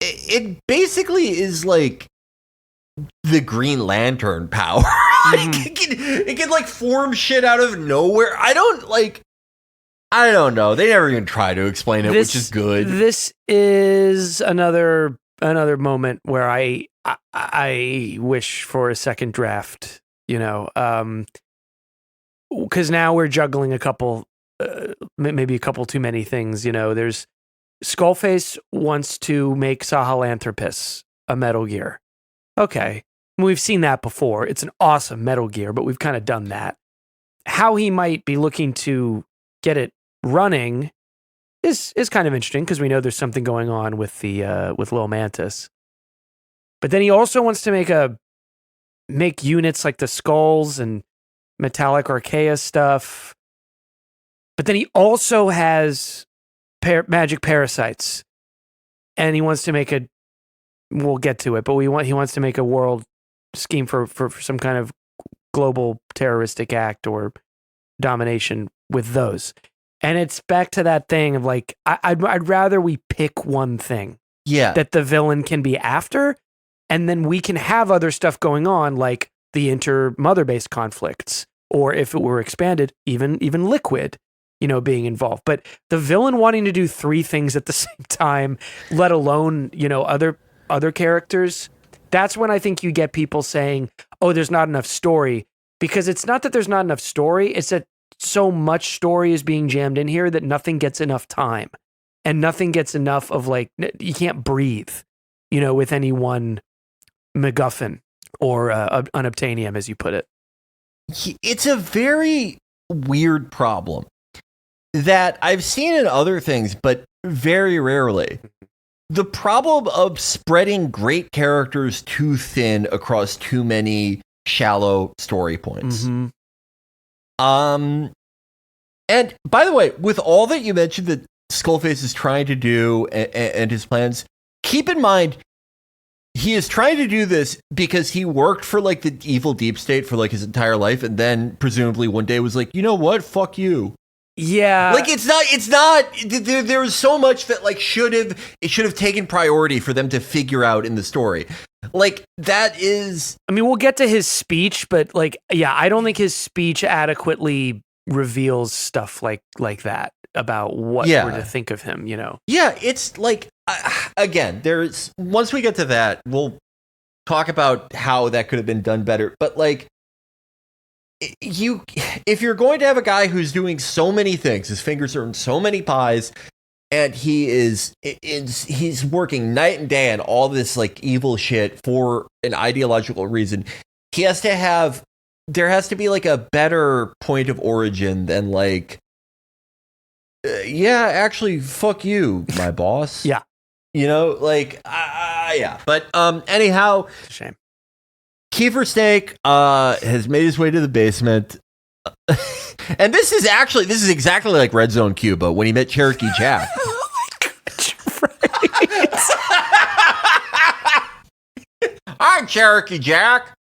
it basically is like the Green Lantern power. It can form shit out of nowhere. I don't know. They never even try to explain it, which is good. This is another moment where I wish for a second draft, because now we're juggling a couple maybe a couple too many things. There's Skullface wants to make Sahelanthropus a Metal Gear. Okay. We've seen that before. It's an awesome Metal Gear, but we've kind of done that. How he might be looking to get it running is kind of interesting because we know there's something going on with with Lil Mantis. But then he also wants to make units like the skulls and metallic Archaea stuff. But then he also has magic parasites, and he wants to make we'll get to it, but he wants to make a world scheme for some kind of global terroristic act or domination with those. And it's back to that thing of like, I'd rather we pick one thing that the villain can be after, and then we can have other stuff going on, like the inter-mother base conflicts, or if it were expanded, even Liquid, being involved. But the villain wanting to do 3 things at the same time, let alone, other characters, that's when I think you get people saying, oh, there's not enough story. Because it's not that there's not enough story, it's that so much story is being jammed in here that nothing gets enough time. And nothing gets enough of like, you can't breathe, with any one MacGuffin or unobtainium, as you put it. It's a very weird problem that I've seen in other things, but very rarely. The problem of spreading great characters too thin across too many shallow story points. Mm-hmm. And by the way, with all that you mentioned that Skullface is trying to do and his plans, keep in mind, he is trying to do this because he worked for like the evil deep state for like his entire life, and then presumably one day was like, you know what? Fuck you. Yeah. Like it's not there was so much that like should have taken priority for them to figure out in the story. Like that is, I mean, we'll get to his speech, but like, yeah, I don't think his speech adequately reveals stuff like that about what we're to think of him, Yeah, it's like, again, there's, once we get to that, we'll talk about how that could have been done better. But like, if you're going to have a guy who's doing so many things, his fingers are in so many pies, and he's working night and day on all this like evil shit for an ideological reason, there has to be like a better point of origin than like, actually, fuck you, my boss. Yeah. Yeah. But anyhow, it's a shame. Kiefer Snake has made his way to the basement. And this is exactly like Red Zone Cuba when he met Cherokee Jack. Oh my God, you're right. Hi, Cherokee Jack.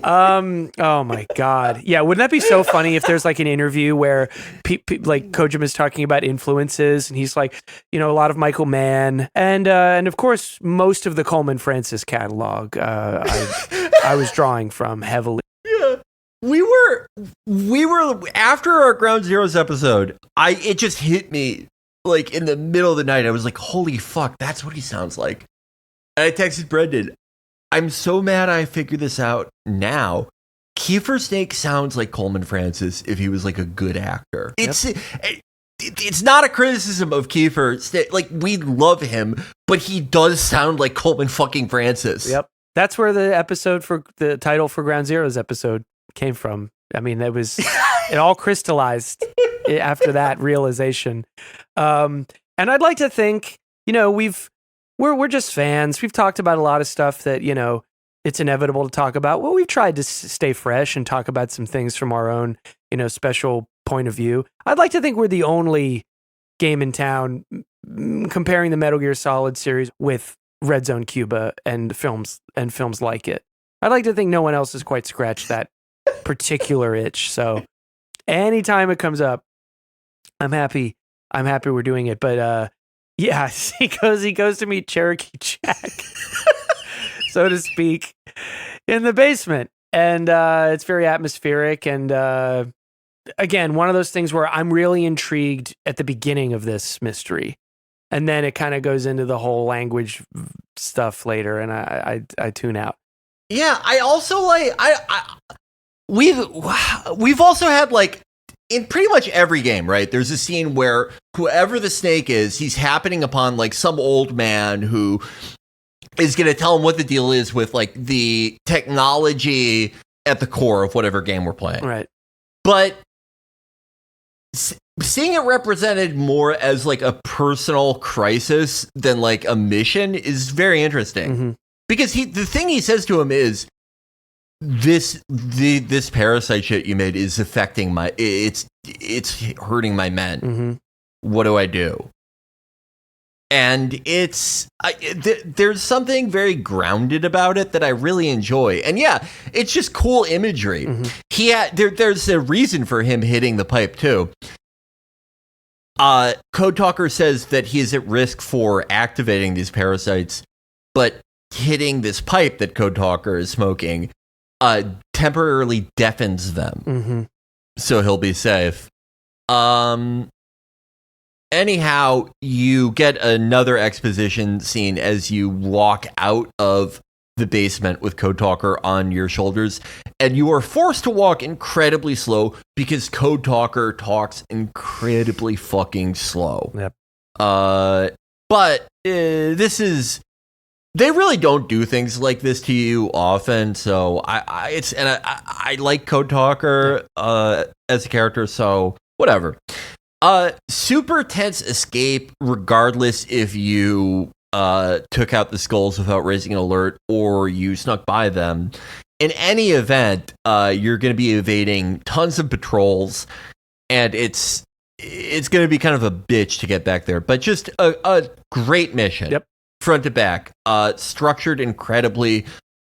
Oh my God. Yeah. Wouldn't that be so funny if there's like an interview where like Kojima's talking about influences and he's like, a lot of Michael Mann and of course most of the Coleman Francis catalog I was drawing from heavily. Yeah. We were after our Ground Zeroes episode, it just hit me like in the middle of the night. I was like, holy fuck, that's what he sounds like. And I texted Brendan, I'm so mad I figured this out now. Kiefer Snake sounds like Coleman Francis if he was like a good actor. Yep. It's not a criticism of Kiefer Snake. Like, we love him, but he does sound like Coleman fucking Francis. Yep. That's where the title for Ground Zeroes episode came from. I mean, it all crystallized after that realization. And I'd like to think, we're just fans. We've talked about a lot of stuff that, it's inevitable to talk about. Well, we've tried to stay fresh and talk about some things from our own, special point of view. I'd like to think we're the only game in town comparing the Metal Gear Solid series with Red Zone Cuba and films like it. I'd like to think no one else has quite scratched that particular itch. So anytime it comes up, I'm happy we're doing it. But yeah, he goes to meet Cherokee Jack, so to speak, in the basement. And it's very atmospheric. And again, one of those things where I'm really intrigued at the beginning of this mystery. And then it kind of goes into the whole language stuff later. And I tune out. Yeah, I also like, we've also had like in pretty much every game, right, there's a scene where whoever the snake is, he's happening upon like some old man who is going to tell him what the deal is with like the technology at the core of whatever game we're playing. Right. But seeing it represented more as like a personal crisis than like a mission is very interesting. Because the thing he says to him is, this parasite shit you made is affecting it's hurting my men. What do I do? And there's something very grounded about it that I really enjoy. And yeah, it's just cool imagery. There's a reason for him hitting the pipe too. Code Talker says that he is at risk for activating these parasites, but hitting this pipe that Code Talker is smoking temporarily deafens them. So he'll be safe. Anyhow, you get another exposition scene as you walk out of the basement with Code Talker on your shoulders, and you are forced to walk incredibly slow because Code Talker talks incredibly fucking slow. Yep. But this is... They really don't do things like this to you often, so I like Code Talker as a character, so whatever. Super tense escape, regardless if you took out the skulls without raising an alert or you snuck by them. In any event, you're going to be evading tons of patrols, and it's going to be kind of a bitch to get back there. But just a great mission. Yep. Front to back, structured incredibly,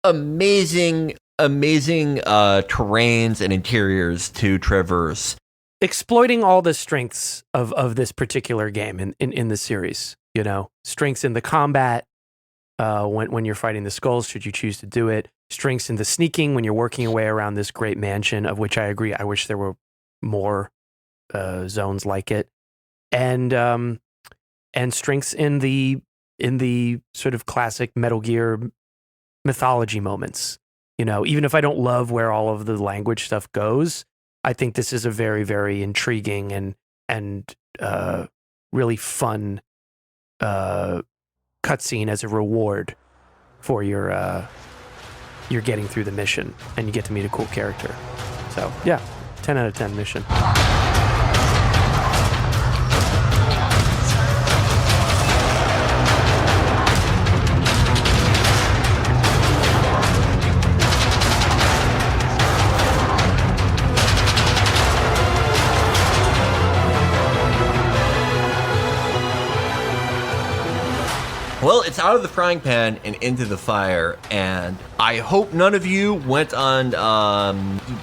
amazing terrains and interiors to traverse. Exploiting all the strengths of this particular game in the series, you know, strengths in the combat when you're fighting the skulls, should you choose to do it, strengths in the sneaking when you're working your way around this great mansion, of which I agree, I wish there were more zones like it, and strengths in the sort of classic Metal Gear mythology moments. You know, even if I don't love where all of the language stuff goes, I think this is a very, very intriguing and really fun cutscene as a reward for your getting through the mission, and you get to meet a cool character. So yeah, 10 out of 10 mission. Well, it's out of the frying pan and into the fire, and I hope none of you went on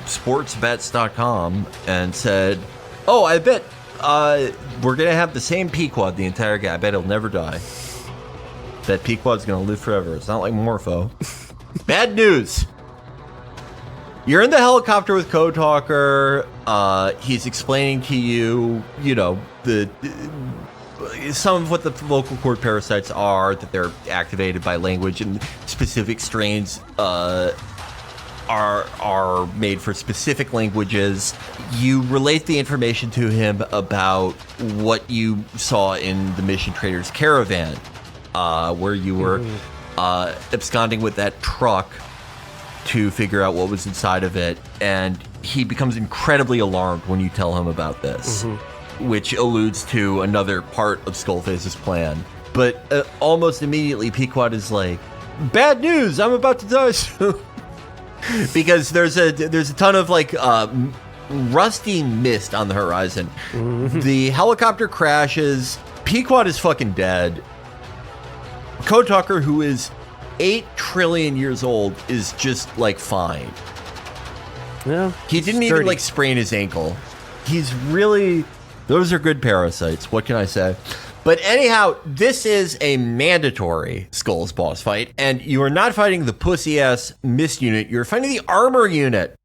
sportsbets.com and said, oh, I bet we're going to have the same Pequod the entire game. I bet he'll never die. That Pequod's going to live forever. It's not like Morpho. Bad news. You're in the helicopter with Code Talker. He's explaining to you, you know, some of what the vocal cord parasites are, that they're activated by language, and specific strains are made for specific languages. You relate the information to him about what you saw in the Mission Trader's Caravan, where you were absconding with that truck to figure out what was inside of it, and he becomes incredibly alarmed when you tell him about this. Which alludes to another part of Skullface's plan. But almost immediately, Pequod is like, bad news, I'm about to die soon. Because there's a ton of like rusty mist on the horizon. The helicopter crashes. Pequod is fucking dead. Code Talker, who is 8 trillion years old, is just like fine. Yeah, he didn't even like sprain his ankle. He's really... Those are good parasites. What can I say? But anyhow, this is a mandatory Skulls boss fight, and you are not fighting the pussy-ass mist unit. You're fighting the armor unit,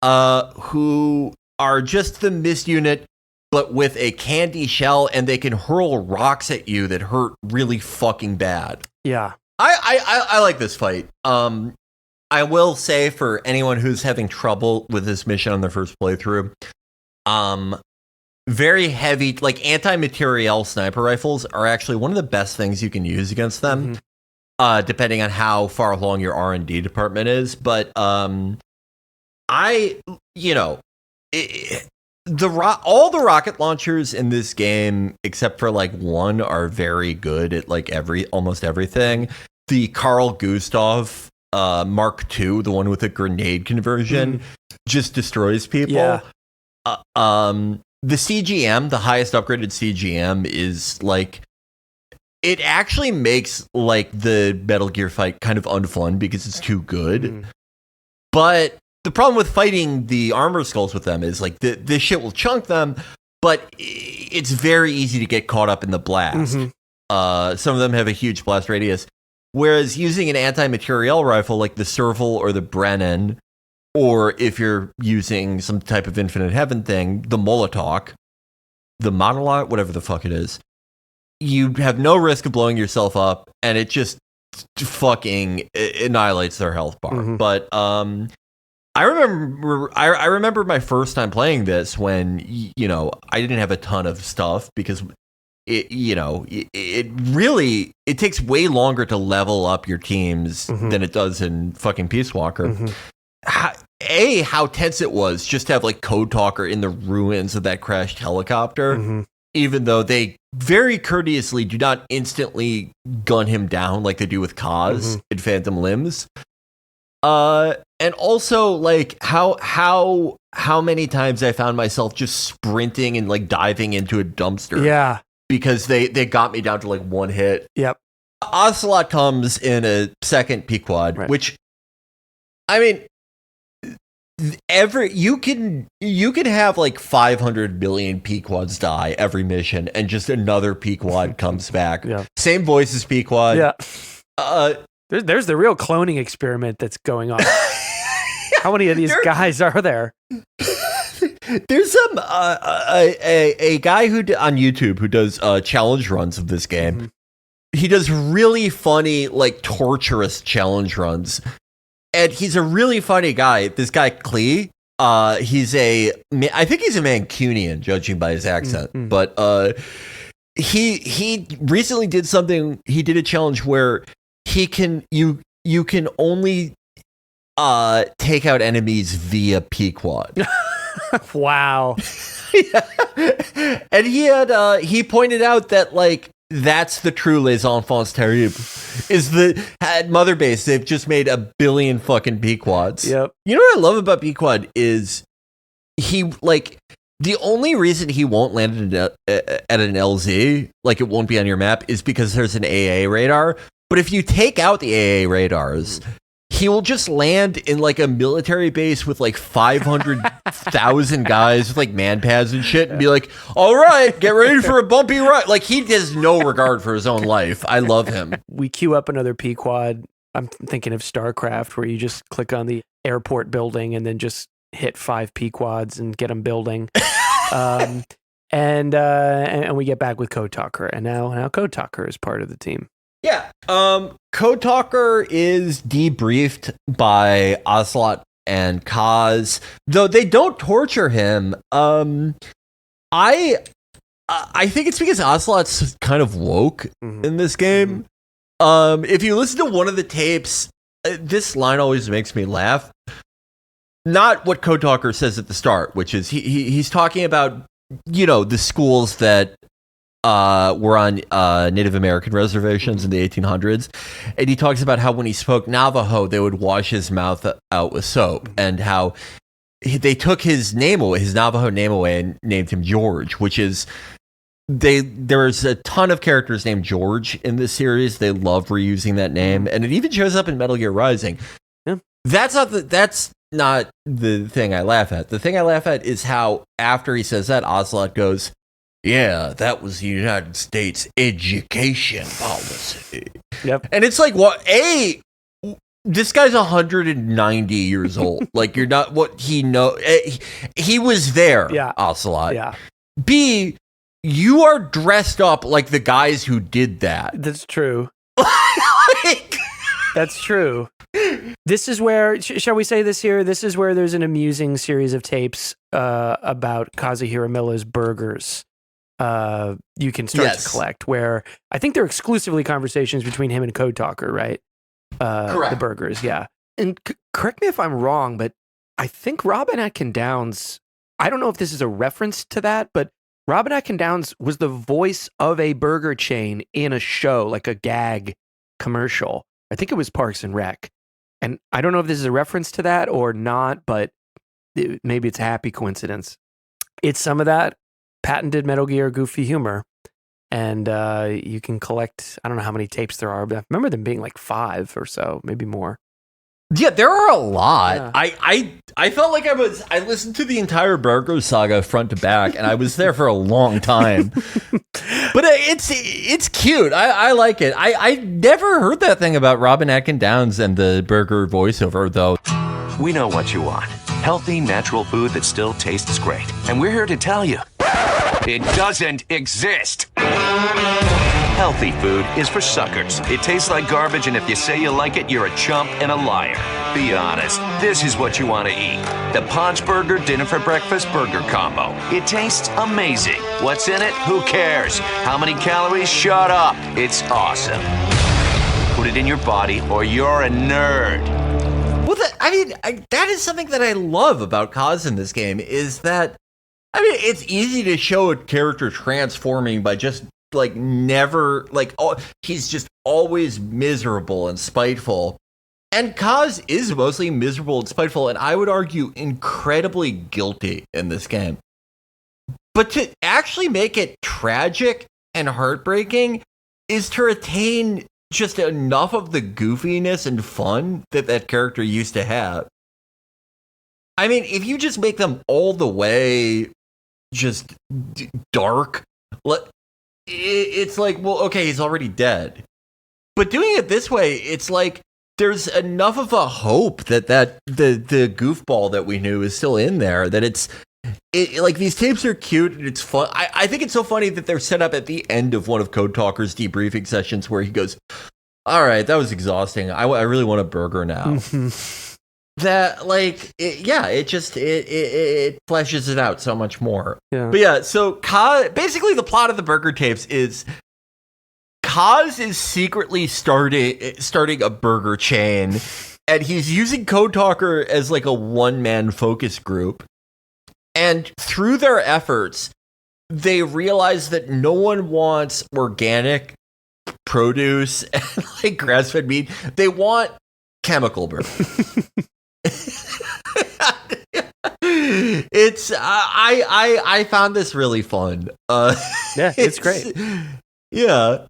who are just the mist unit, but with a candy shell, and they can hurl rocks at you that hurt really fucking bad. Yeah. I like this fight. I will say, for anyone who's having trouble with this mission on their first playthrough, very heavy, like anti-materiel sniper rifles are actually one of the best things you can use against them, depending on how far along your R&D department is. But all the rocket launchers in this game, except for like one, are very good at like almost everything. The Carl Gustav Mark II, the one with the grenade conversion, just destroys people. Yeah. The CGM, the highest upgraded CGM, is like, it actually makes like the Metal Gear fight kind of unfun because it's too good. But the problem with fighting the armor skulls with them is like this shit will chunk them, but it's very easy to get caught up in the blast. Some of them have a huge blast radius. Whereas using an anti-materiel rifle like the Serval or the Brennan, or if you're using some type of Infinite Heaven thing, the Molotov, the Monologue, whatever the fuck it is, you have no risk of blowing yourself up, and it just fucking annihilates their health bar. But I remember my first time playing this when, I didn't have a ton of stuff because it really takes way longer to level up your teams than it does in fucking Peace Walker. How tense it was just to have like Code Talker in the ruins of that crashed helicopter, even though they very courteously do not instantly gun him down like they do with Kaz in Phantom Limbs. And also like how many times I found myself just sprinting and like diving into a dumpster. Yeah. Because they got me down to like one hit. Yep. Ocelot comes in a second Pequod, which, I mean, you can have like 500 million Pequods die every mission, and just another Pequod comes back. Same voice as Pequod. Yeah. There's the real cloning experiment that's going on. How many of these guys are there? There's some a guy on YouTube who does challenge runs of this game. He does really funny, like torturous challenge runs, and he's a really funny guy. This guy Klee, I think he's a Mancunian, judging by his accent. But he recently did something. He did a challenge where you can only take out enemies via Pequod. Wow. And he pointed out that like that's the true les enfants terribles, is at Mother Base they've just made a billion fucking Pequods. Yep. You know what I love about Pequod is he like the only reason he won't land at an LZ, like it won't be on your map, is because there's an AA radar. But if you take out the AA radars, he will just land in like a military base with like 500,000 guys with like man pads and shit and be like, all right, get ready for a bumpy ride. Like he has no regard for his own life. I love him. We queue up another Pequod. I'm thinking of StarCraft, where you just click on the airport building and then just hit 5 Pequods and get them building. And we get back with Code Talker, and now Code Talker is part of the team. Yeah. Code Talker is debriefed by Ocelot and Kaz, though they don't torture him. I think it's because Ocelot's kind of woke in this game. If you listen to one of the tapes, this line always makes me laugh. Not what Code Talker says at the start, which is he's talking about, the schools that were on Native American reservations in the 1800s. And he talks about how when he spoke Navajo, they would wash his mouth out with soap, and how they took his Navajo name away and named him George, which is, there's a ton of characters named George in this series. They love reusing that name, and it even shows up in Metal Gear Rising. Yeah. That's not the thing I laugh at. The thing I laugh at is how after he says that, Ocelot goes, yeah, that was the United States education policy. Yep. And it's like, this guy's 190 years old. Like, you're not what he know. He was there, Ocelot. Yeah. B, you are dressed up like the guys who did that. That's true. That's true. This is where, shall we say this here? This is where there's an amusing series of tapes about Kazuhiro Milla's burgers. You can start to collect, where I think they're exclusively conversations between him and Code Talker, right? Correct. The burgers, yeah. And correct me if I'm wrong, but I think Robin Atkin Downes, I don't know if this is a reference to that, but Robin Atkin Downes was the voice of a burger chain in a show, like a gag commercial. I think it was Parks and Rec. And I don't know if this is a reference to that or not, but maybe it's a happy coincidence. It's some of that patented Metal Gear goofy humor. And you can collect, I don't know how many tapes there are, but I remember them being like 5 or so, maybe more. Yeah, there are a lot. Yeah. I felt like I listened to the entire Burger Saga front to back, and I was there for a long time. But it's cute. I like it. I never heard that thing about Robin Atkin Downes and the burger voiceover, though. We know what you want. Healthy, natural food that still tastes great. And we're here to tell you, it doesn't exist. Healthy food is for suckers. It tastes like garbage, and if you say you like it, you're a chump and a liar. Be honest. This is what you want to eat. The Paunch Burger Dinner for Breakfast Burger Combo. It tastes amazing. What's in it? Who cares? How many calories? Shut up. It's awesome. Put it in your body or you're a nerd. Well, that is something that I love about Kaz in this game, is that, it's easy to show a character transforming by just, he's just always miserable and spiteful. And Kaz is mostly miserable and spiteful, and I would argue incredibly guilty in this game. But to actually make it tragic and heartbreaking is to retain just enough of the goofiness and fun that character used to have. If you just make them all the way just dark, it's like, well, okay, he's already dead. But doing it this way, it's like there's enough of a hope that the goofball that we knew is still in there, that it's like these tapes are cute and it's fun. I think it's so funny that they're set up at the end of one of Code Talker's debriefing sessions where he goes, all right, that was exhausting. I really want a burger now. That it fleshes it out so much more. Yeah. But yeah, so basically the plot of the burger tapes is Kaz is secretly starting a burger chain, and he's using Code Talker as like a one-man focus group. And through their efforts, they realize that no one wants organic produce and like grass-fed meat. They want chemical burgers. It's I found this really fun. Yeah, it's great. Yeah.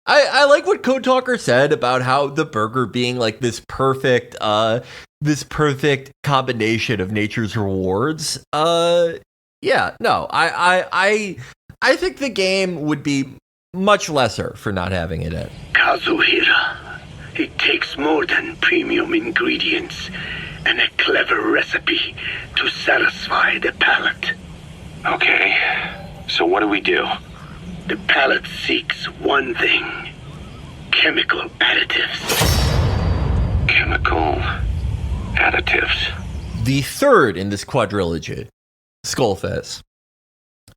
I like what Code Talker said about how the burger being like this perfect combination of nature's rewards. I think the game would be much lesser for not having it in. Kazuhira. It takes more than premium ingredients and a clever recipe to satisfy the palate. Okay, so what do we do? The palate seeks one thing: chemical additives. Chemical additives. The third in this quadrilogy, Skullface.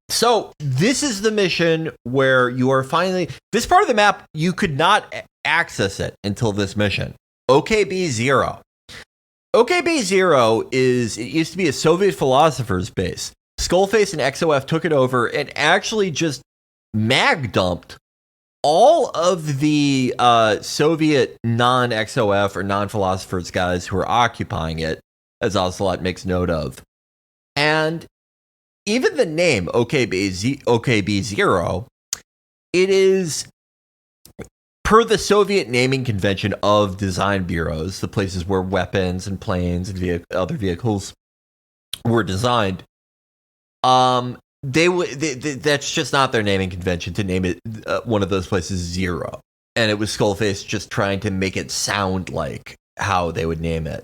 So this is the mission where you are finally, this part of the map, you could not access it until this mission. OKB-0. OKB-0 it used to be a Soviet philosopher's base. Skullface and XOF took it over and actually just mag dumped all of the Soviet non-XOF or non-philosophers guys who are occupying it, as Ocelot makes note of. And even the name OKB-0, it is per the Soviet naming convention of design bureaus, the places where weapons and planes and other vehicles were designed. That's just not their naming convention to name it one of those places 0. And it was Skullface just trying to make it sound like how they would name it,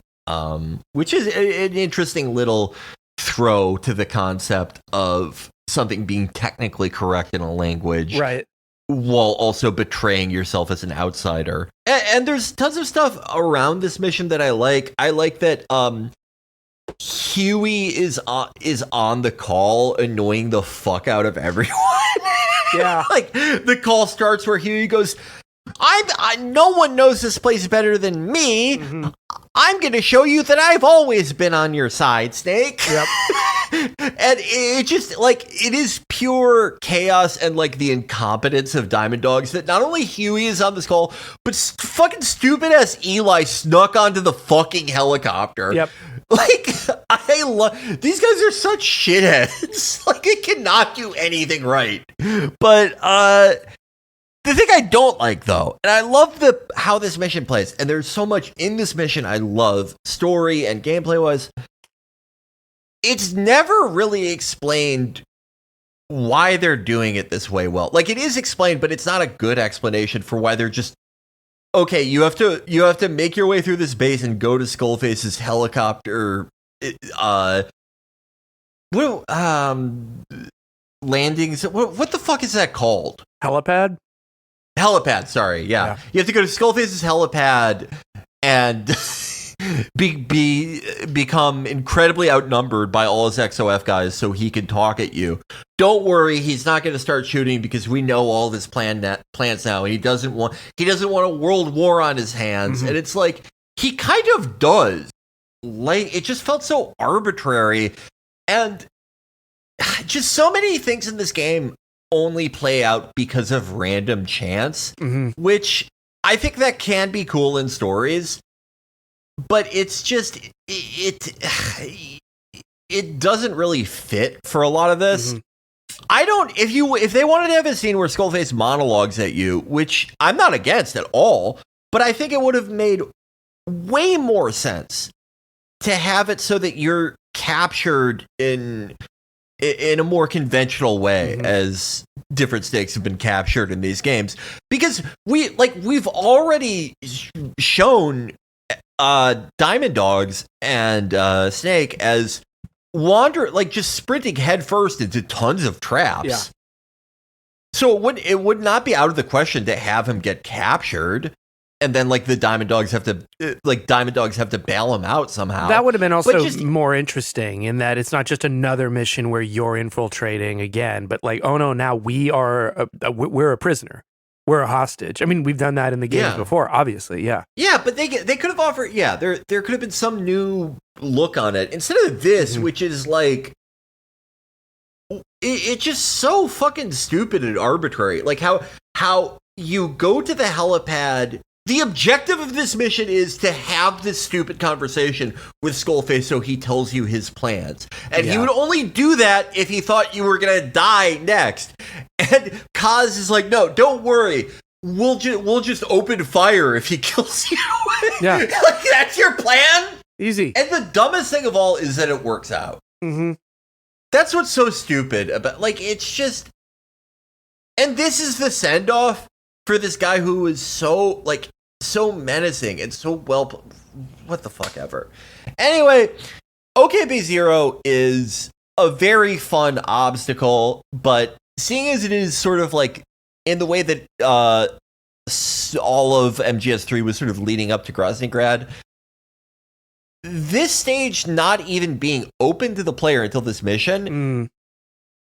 which is an interesting little throw to the concept of something being technically correct in a language, Right. while also betraying yourself as an outsider. And there's tons of stuff around this mission that I like. I like that Huey is on the call, annoying the fuck out of everyone. Yeah. Like, the call starts where Huey goes, no one knows this place better than me. Mm-hmm. I'm going to show you that I've always been on your side, Snake. Yep. And it just, like, it is pure chaos and, like, the incompetence of Diamond Dogs that not only Huey is on this call, but fucking stupid-ass Eli snuck onto the fucking helicopter. Yep. Like, I love... These guys are such shitheads. Like, it cannot do anything right. But, the thing I don't like, though, and I love how this mission plays, and there's so much in this mission I love, story and gameplay-wise, it's never really explained why they're doing it this way well. Like, it is explained, but it's not a good explanation for why they're just, okay, you have to make your way through this base and go to Skullface's helicopter, landings. What the fuck is that called? Helipad, sorry. Yeah. You have to go to Skullface's helipad and become incredibly outnumbered by all his XOF guys so he can talk at you. Don't worry, he's not going to start shooting because we know all of his plans now, and he doesn't want a world war on his hands. Mm-hmm. And it's like, he kind of does. Like, it just felt so arbitrary, and just so many things in this game only play out because of random chance, which I think that can be cool in stories, but it's just it doesn't really fit for a lot of this. I don't. If they wanted to have a scene where Skullface monologues at you, which I'm not against at all, but I think it would have made way more sense to have it so that you're captured in a more conventional way, as different stakes have been captured in these games, because we've already shown Diamond Dogs and Snake as just sprinting headfirst into tons of traps. Yeah. So it would not be out of the question to have him get captured, and then the Diamond Dogs have to bail him out somehow. That would have been also more interesting in that it's not just another mission where you're infiltrating again, but oh no, now we're a prisoner. We're a hostage. I mean, we've done that in the games before, obviously, yeah. Yeah, but they could have offered, there could have been some new look on it. Instead of this, which is it's just so fucking stupid and arbitrary. Like how you go to the helipad. The objective of this mission is to have this stupid conversation with Skullface so he tells you his plans. And he would only do that if he thought you were going to die next. And Kaz is like, no, don't worry. We'll just open fire if he kills you. Yeah. That's your plan? Easy. And the dumbest thing of all is that it works out. Mm-hmm. That's what's so stupid about, it's just... And this is the send-off for this guy who is so menacing and so well... What the fuck ever. Anyway, OKB0 is a very fun obstacle, but seeing as it is sort of in the way that all of MGS3 was sort of leading up to Groznygrad, this stage not even being open to the player until this mission...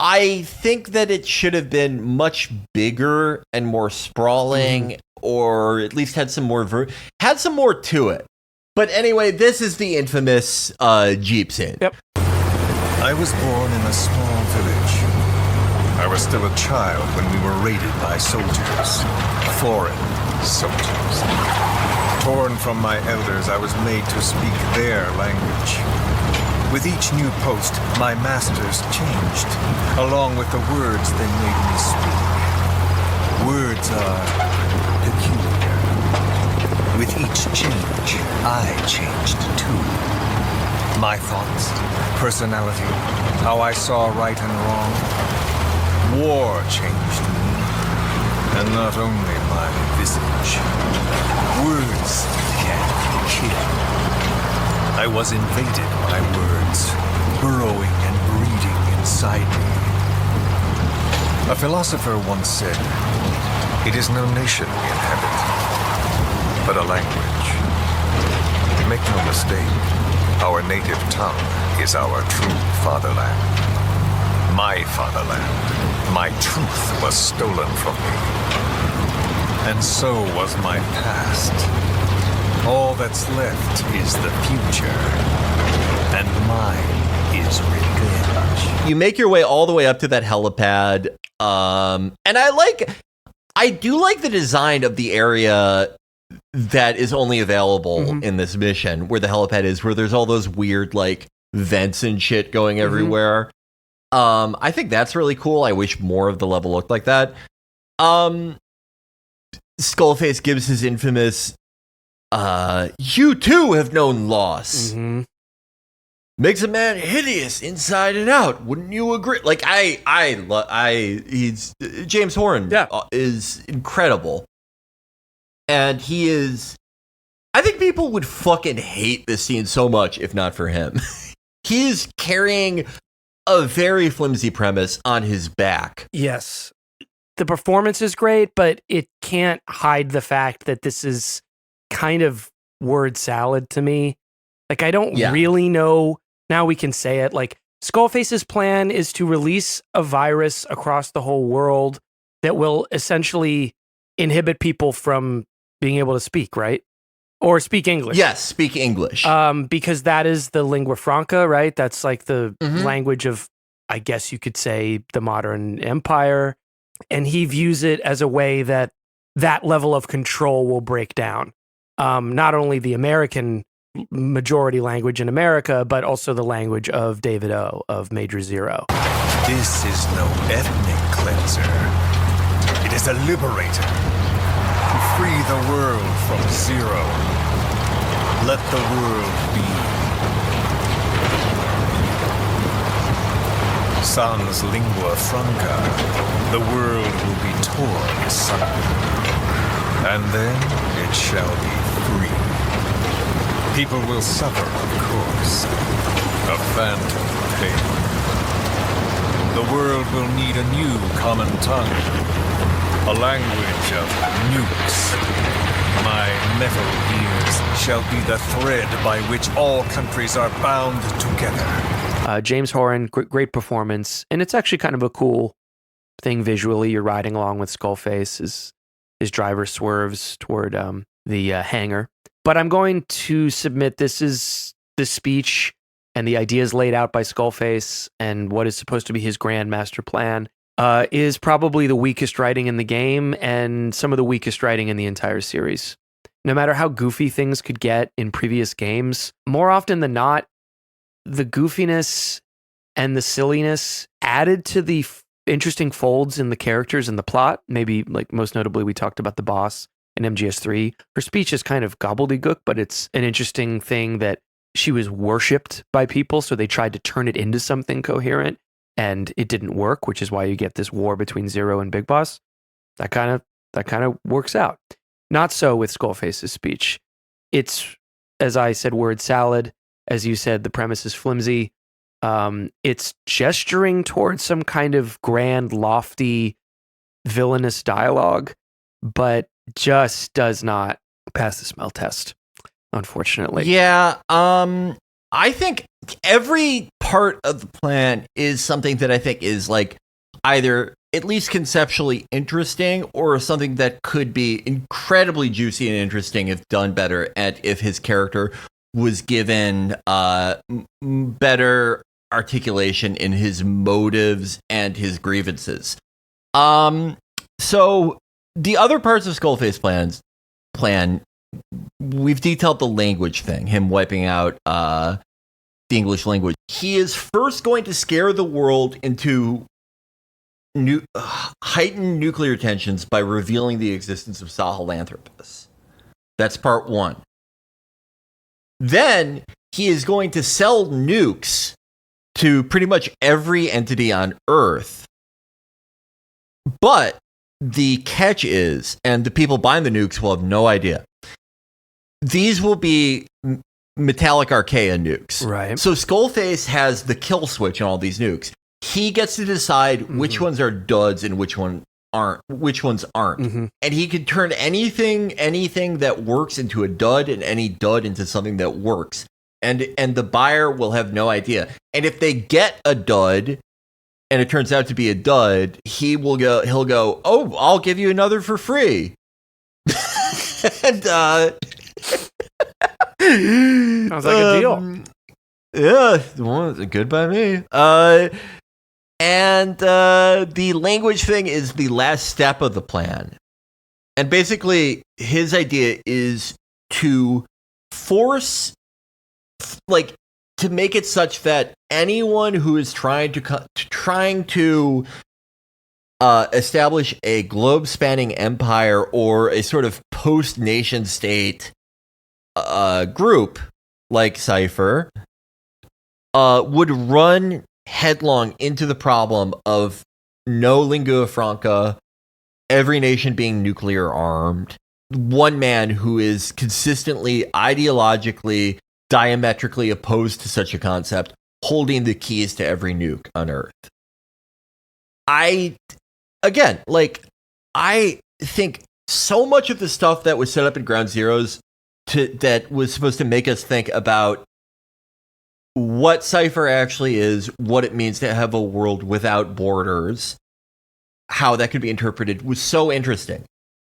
I think that it should have been much bigger and more sprawling, or at least had some more to it. But anyway, this is the infamous Jeep scene. Yep. I was born in a small village. I was still a child when we were raided by soldiers. Foreign soldiers. Torn from my elders, I was made to speak their language. With each new post, my masters changed, along with the words they made me speak. Words are peculiar. With each change, I changed too. My thoughts, personality, how I saw right and wrong. War changed me, and not only my visage. Words can kill. I was invaded by words, burrowing and breeding inside me. A philosopher once said, "It is no nation we inhabit, but a language." Make no mistake, our native tongue is our true fatherland. My fatherland. My truth was stolen from me. And so was my past. All that's left is the future. And mine is revenge. You make your way all the way up to that helipad. And I do like the design of the area that is only available in this mission, where the helipad is, where there's all those weird like vents and shit going everywhere. I think that's really cool. I wish more of the level looked like that. Skullface gives his infamous, "You too have known loss. Makes a man hideous inside and out. Wouldn't you agree?" Like he's James Horn is incredible. And he is, I think people would fucking hate this scene so much if not for him. He is carrying a very flimsy premise on his back. Yes. The performance is great, but it can't hide the fact that this is kind of word salad to me. Like, I don't really know. Now we can say it. Like, Skullface's plan is to release a virus across the whole world that will essentially inhibit people from being able to speak, right? Or speak English. Yes, speak English. Because that is the lingua franca, right? That's like the language of, I guess you could say, the modern empire. And he views it as a way that that level of control will break down. Not only the American majority language in America, but also the language of David O, of Major Zero. This is no ethnic cleanser. It is a liberator. To free the world from zero. Let the world be. Sans lingua franca, the world will be torn asunder. And then it shall be free. People will suffer, of course. A phantom pain. The world will need a new common tongue. A language of nukes. My metal gears shall be the thread by which all countries are bound together. James Horan, great performance. And it's actually kind of a cool thing visually. You're riding along with Skullface. His driver swerves toward the hangar. But I'm going to submit this is the speech and the ideas laid out by Skullface and what is supposed to be his grand master plan is probably the weakest writing in the game and some of the weakest writing in the entire series. No matter how goofy things could get in previous games, more often than not, the goofiness and the silliness added to the interesting folds in the characters and the plot. Maybe, like, most notably, we talked about the boss in MGS3. Her speech is kind of gobbledygook, but it's an interesting thing that she was worshipped by people, so they tried to turn it into something coherent, and it didn't work, which is why you get this war between Zero and Big Boss. That kind of works out. Not so with Skullface's speech. It's, as I said, word salad. As you said, the premise is flimsy. It's gesturing towards some kind of grand, lofty, villainous dialogue, but just does not pass the smell test, unfortunately. Yeah, I think every part of the plan is something that I think is like either at least conceptually interesting or something that could be incredibly juicy and interesting if done better, and if his character was given better articulation in his motives and his grievances. So the other parts of Skullface plan, we've detailed the language thing, him wiping out the English language. He is first going to scare the world into heightened nuclear tensions by revealing the existence of Sahelanthropus. That's part one. Then he is going to sell nukes to pretty much every entity on Earth. But the catch is, and the people buying the nukes will have no idea, these will be metallic Archaea nukes. Right. So Skullface has the kill switch on all these nukes. he gets to decide which ones are duds and which ones aren't. Mm-hmm. And he can turn anything that works into a dud and any dud into something that works. And the buyer will have no idea. And if they get a dud and it turns out to be a dud, he'll go, "Oh, I'll give you another for free." And sounds like a deal. Yeah, well, good by me. And the language thing is the last step of the plan. And basically, his idea is to force, to make it such that anyone who is trying to establish a globe-spanning empire or a sort of post-nation state group like Cypher would run headlong into the problem of no lingua franca, every nation being nuclear armed, one man who is consistently ideologically diametrically opposed to such a concept holding the keys to every nuke on Earth. I think so much of the stuff that was set up in Ground Zeroes that was supposed to make us think about what Cypher actually is, what it means to have a world without borders, how that could be interpreted, was so interesting.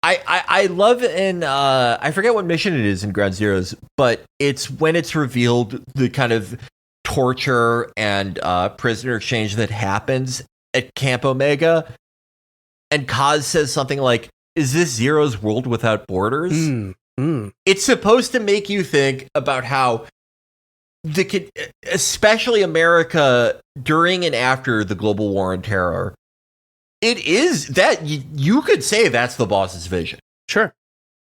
I love I forget what mission it is in Ground Zeroes, but it's when it's revealed the kind of torture and prisoner exchange that happens at Camp Omega, and Kaz says something like, "Is this Zero's world without borders?" It's supposed to make you think about how especially America during and after the global war on terror, it is that you could say that's the boss's vision. Sure.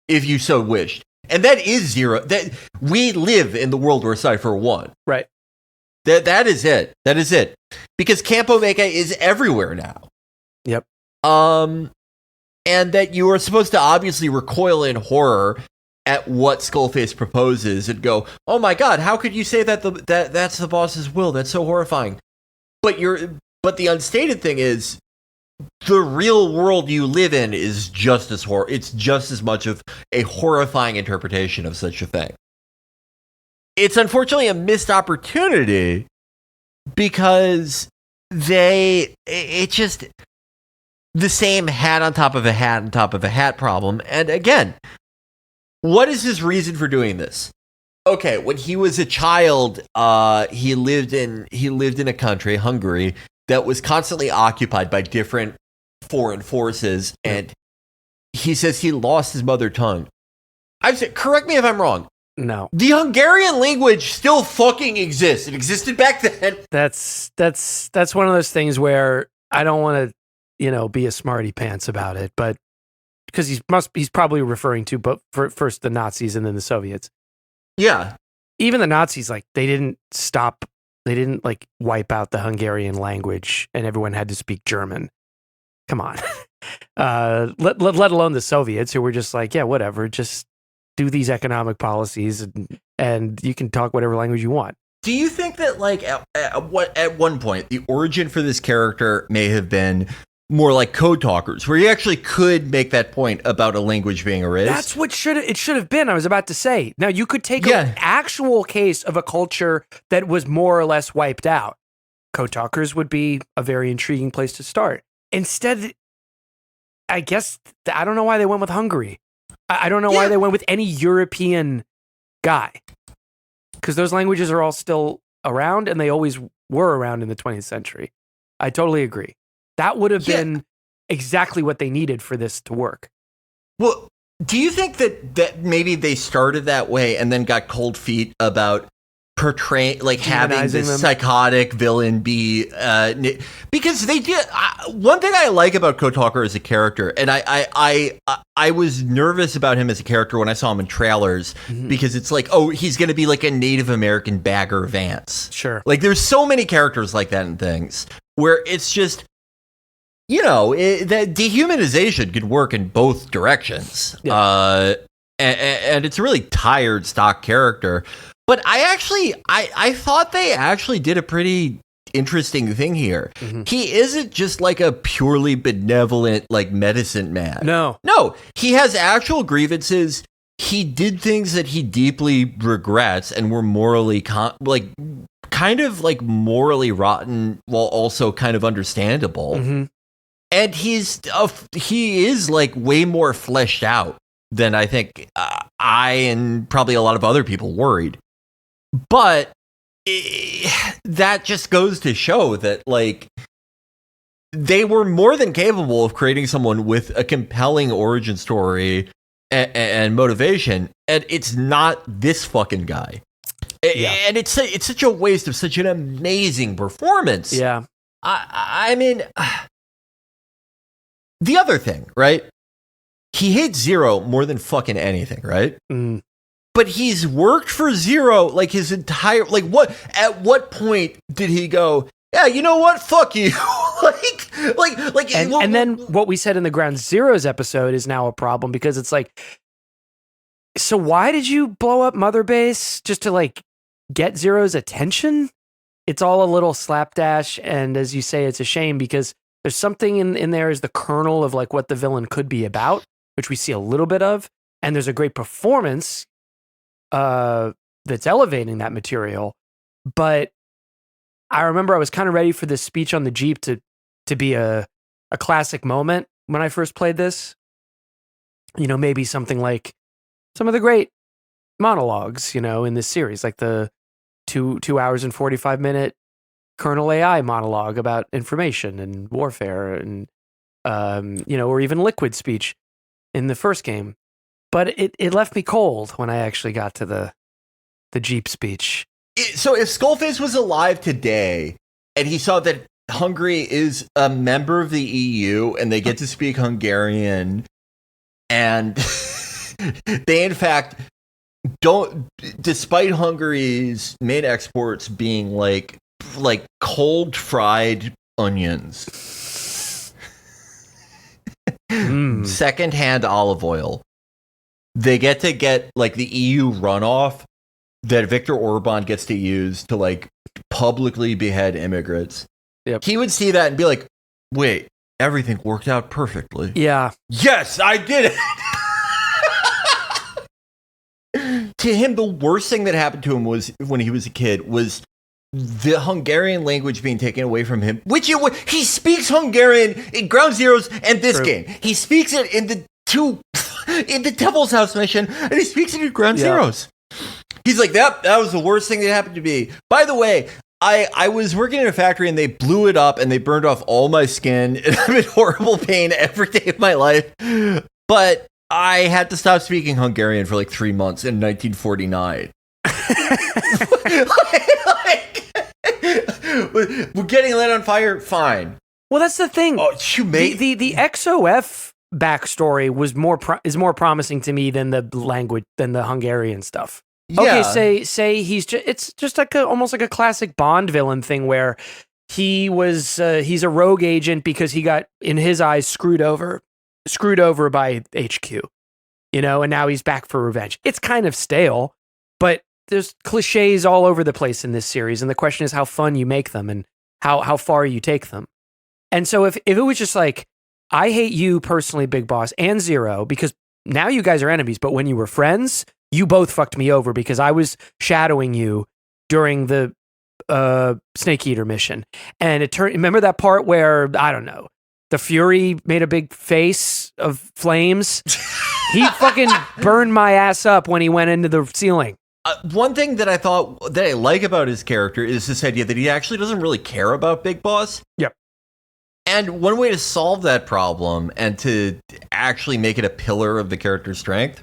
If you so wished. And that is Zero. That we live in the world where Cypher won. Right. That is it. That is it. Because Camp Omega is everywhere now. Yep. And that you are supposed to obviously recoil in horror at what Skullface proposes and go, "Oh my God, how could you say that that's the boss's will? That's so horrifying." But the unstated thing is, the real world you live in is just as it's just as much of a horrifying interpretation of such a thing. It's unfortunately a missed opportunity because it's just the same hat on top of a hat on top of a hat problem. And again, what is his reason for doing this? Okay, when he was a child, he lived in a country, Hungary, that was constantly occupied by different foreign forces, and he says he lost his mother tongue. I've said, correct me if I'm wrong. No. The Hungarian language still fucking exists. It existed back then. That's one of those things where I don't want to, be a smarty pants about it, but because he's probably referring to, but first the Nazis and then the Soviets. Yeah. Even the Nazis, they didn't wipe out the Hungarian language and everyone had to speak German. Come on. Let alone the Soviets, who were just like, yeah, whatever, just do these economic policies and you can talk whatever language you want. Do you think that at one point the origin for this character may have been more like Code Talkers, where you actually could make that point about a language being erased? That's what it should have been. I was about to say. Now you could take an actual case of a culture that was more or less wiped out. Code Talkers would be a very intriguing place to start. Instead, I guess I don't know why they went with Hungary. I don't know why they went with any European guy, because those languages are all still around and they always were around in the 20th century. I totally agree. That would have been exactly what they needed for this to work. Well, do you think that maybe they started that way and then got cold feet about portraying, having this psychotic villain be, because they did. One thing I like about Code Talker as a character, and I was nervous about him as a character when I saw him in trailers, because it's he's going to be like a Native American Bagger Vance. Sure. There's so many characters like that in things where it's just, that dehumanization could work in both directions. Yeah. And it's a really tired stock character. But I thought they actually did a pretty interesting thing here. He isn't just like a purely benevolent like medicine man. No, he has actual grievances. He did things that he deeply regrets and were morally kind of morally rotten, while also kind of understandable. And he is like way more fleshed out than I think I and probably a lot of other people worried. But that just goes to show that like they were more than capable of creating someone with a compelling origin story and motivation, and it's not this fucking guy. And it's such a waste of such an amazing performance. Yeah. I mean, the other thing, right? He hates Zero more than fucking anything, right? But he's worked for Zero like his entire what? At what point did he go, yeah, you know what? Fuck you. And then what we said in the Ground Zeroes episode is now a problem, because it's like, so why did you blow up Mother Base? Just to like get Zero's attention? It's all a little slapdash, and as you say, it's a shame because there's something in there as the kernel of like what the villain could be about, which we see a little bit of, and there's a great performance that's elevating that material. But I remember I was kind of ready for this speech on the Jeep to be a classic moment when I first played this. You know, maybe something like some of the great monologues, you know, in this series, like the 2 hours and 45-minute Colonel AI monologue about information and warfare and, you know, or even Liquid speech in the first game. But it left me cold when I actually got to the Jeep speech. So if Skullface was alive today and he saw that Hungary is a member of the EU and they get to speak Hungarian, and they in fact don't, despite Hungary's main exports being like cold fried onions, secondhand olive oil, they get like the EU runoff that Viktor Orban gets to use to like publicly behead immigrants. Yep. He would see that and be like, wait, everything worked out perfectly. Yeah. Yes, I did it. To him, the worst thing that happened to him was when he was a kid was the Hungarian language being taken away from him, which he speaks Hungarian in Ground Zeroes and this game. He speaks it in the in the Devil's House mission, and he speaks it in Ground Zeroes. He's like, that was the worst thing that happened to me. By the way, I was working in a factory and they blew it up and they burned off all my skin and I'm in horrible pain every day of my life. But I had to stop speaking Hungarian for like 3 months in 1949. We're getting lit on fire? Fine. Well, that's the thing. Oh, you made the XOF backstory was more promising to me than the Hungarian stuff. Yeah. Okay, say it's just like almost like a classic Bond villain thing where he's a rogue agent because he got, in his eyes, screwed over by HQ, you know, and now he's back for revenge. It's kind of stale, but there's cliches all over the place in this series, and the question is how fun you make them and how far you take them. And so if it was just like, I hate you personally, Big Boss, and Zero, because now you guys are enemies, but when you were friends, you both fucked me over because I was shadowing you during the Snake Eater mission. And remember that part where, I don't know, the Fury made a big face of flames? He fucking burned my ass up when he went into the ceiling. One thing that I like about his character is this idea that he actually doesn't really care about Big Boss. Yep. And one way to solve that problem and to actually make it a pillar of the character's strength,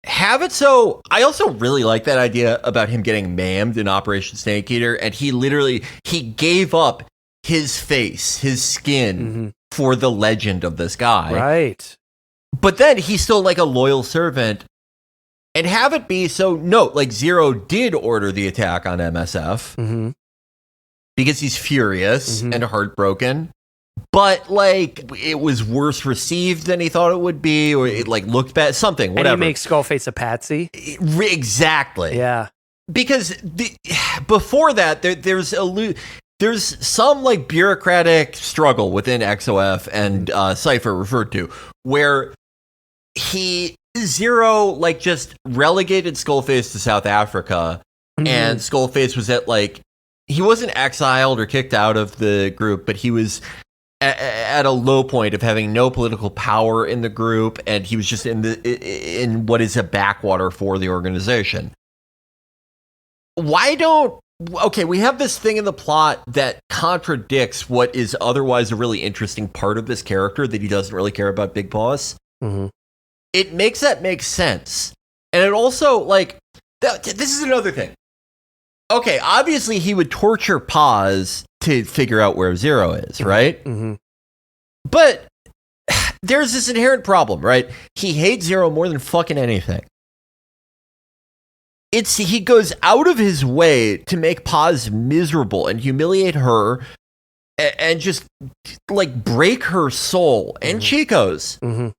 have it so. I also really like that idea about him getting maimed in Operation Snake Eater, and he gave up his face, his skin, for the legend of this guy. Right. But then he's still like a loyal servant. And have it be so, no, like Zero did order the attack on MSF because he's furious and heartbroken. But like it was worse received than he thought it would be, or it like looked bad, something, whatever. And he makes Skullface a patsy. Exactly. Yeah. Because before that, there's some like bureaucratic struggle within XOF and Cypher referred to, where Zero like just relegated Skullface to South Africa, and Skullface was he wasn't exiled or kicked out of the group, but he was at a low point of having no political power in the group, and he was just in what is a backwater for the organization. We have this thing in the plot that contradicts what is otherwise a really interesting part of this character, that he doesn't really care about Big Boss. Mm-hmm. It makes that make sense. And it also, this is another thing. Okay, obviously he would torture Paz to figure out where Zero is, right? Mm-hmm. But there's this inherent problem, right? He hates Zero more than fucking anything. He goes out of his way to make Paz miserable and humiliate her and just break her soul and Chico's. Mm-hmm.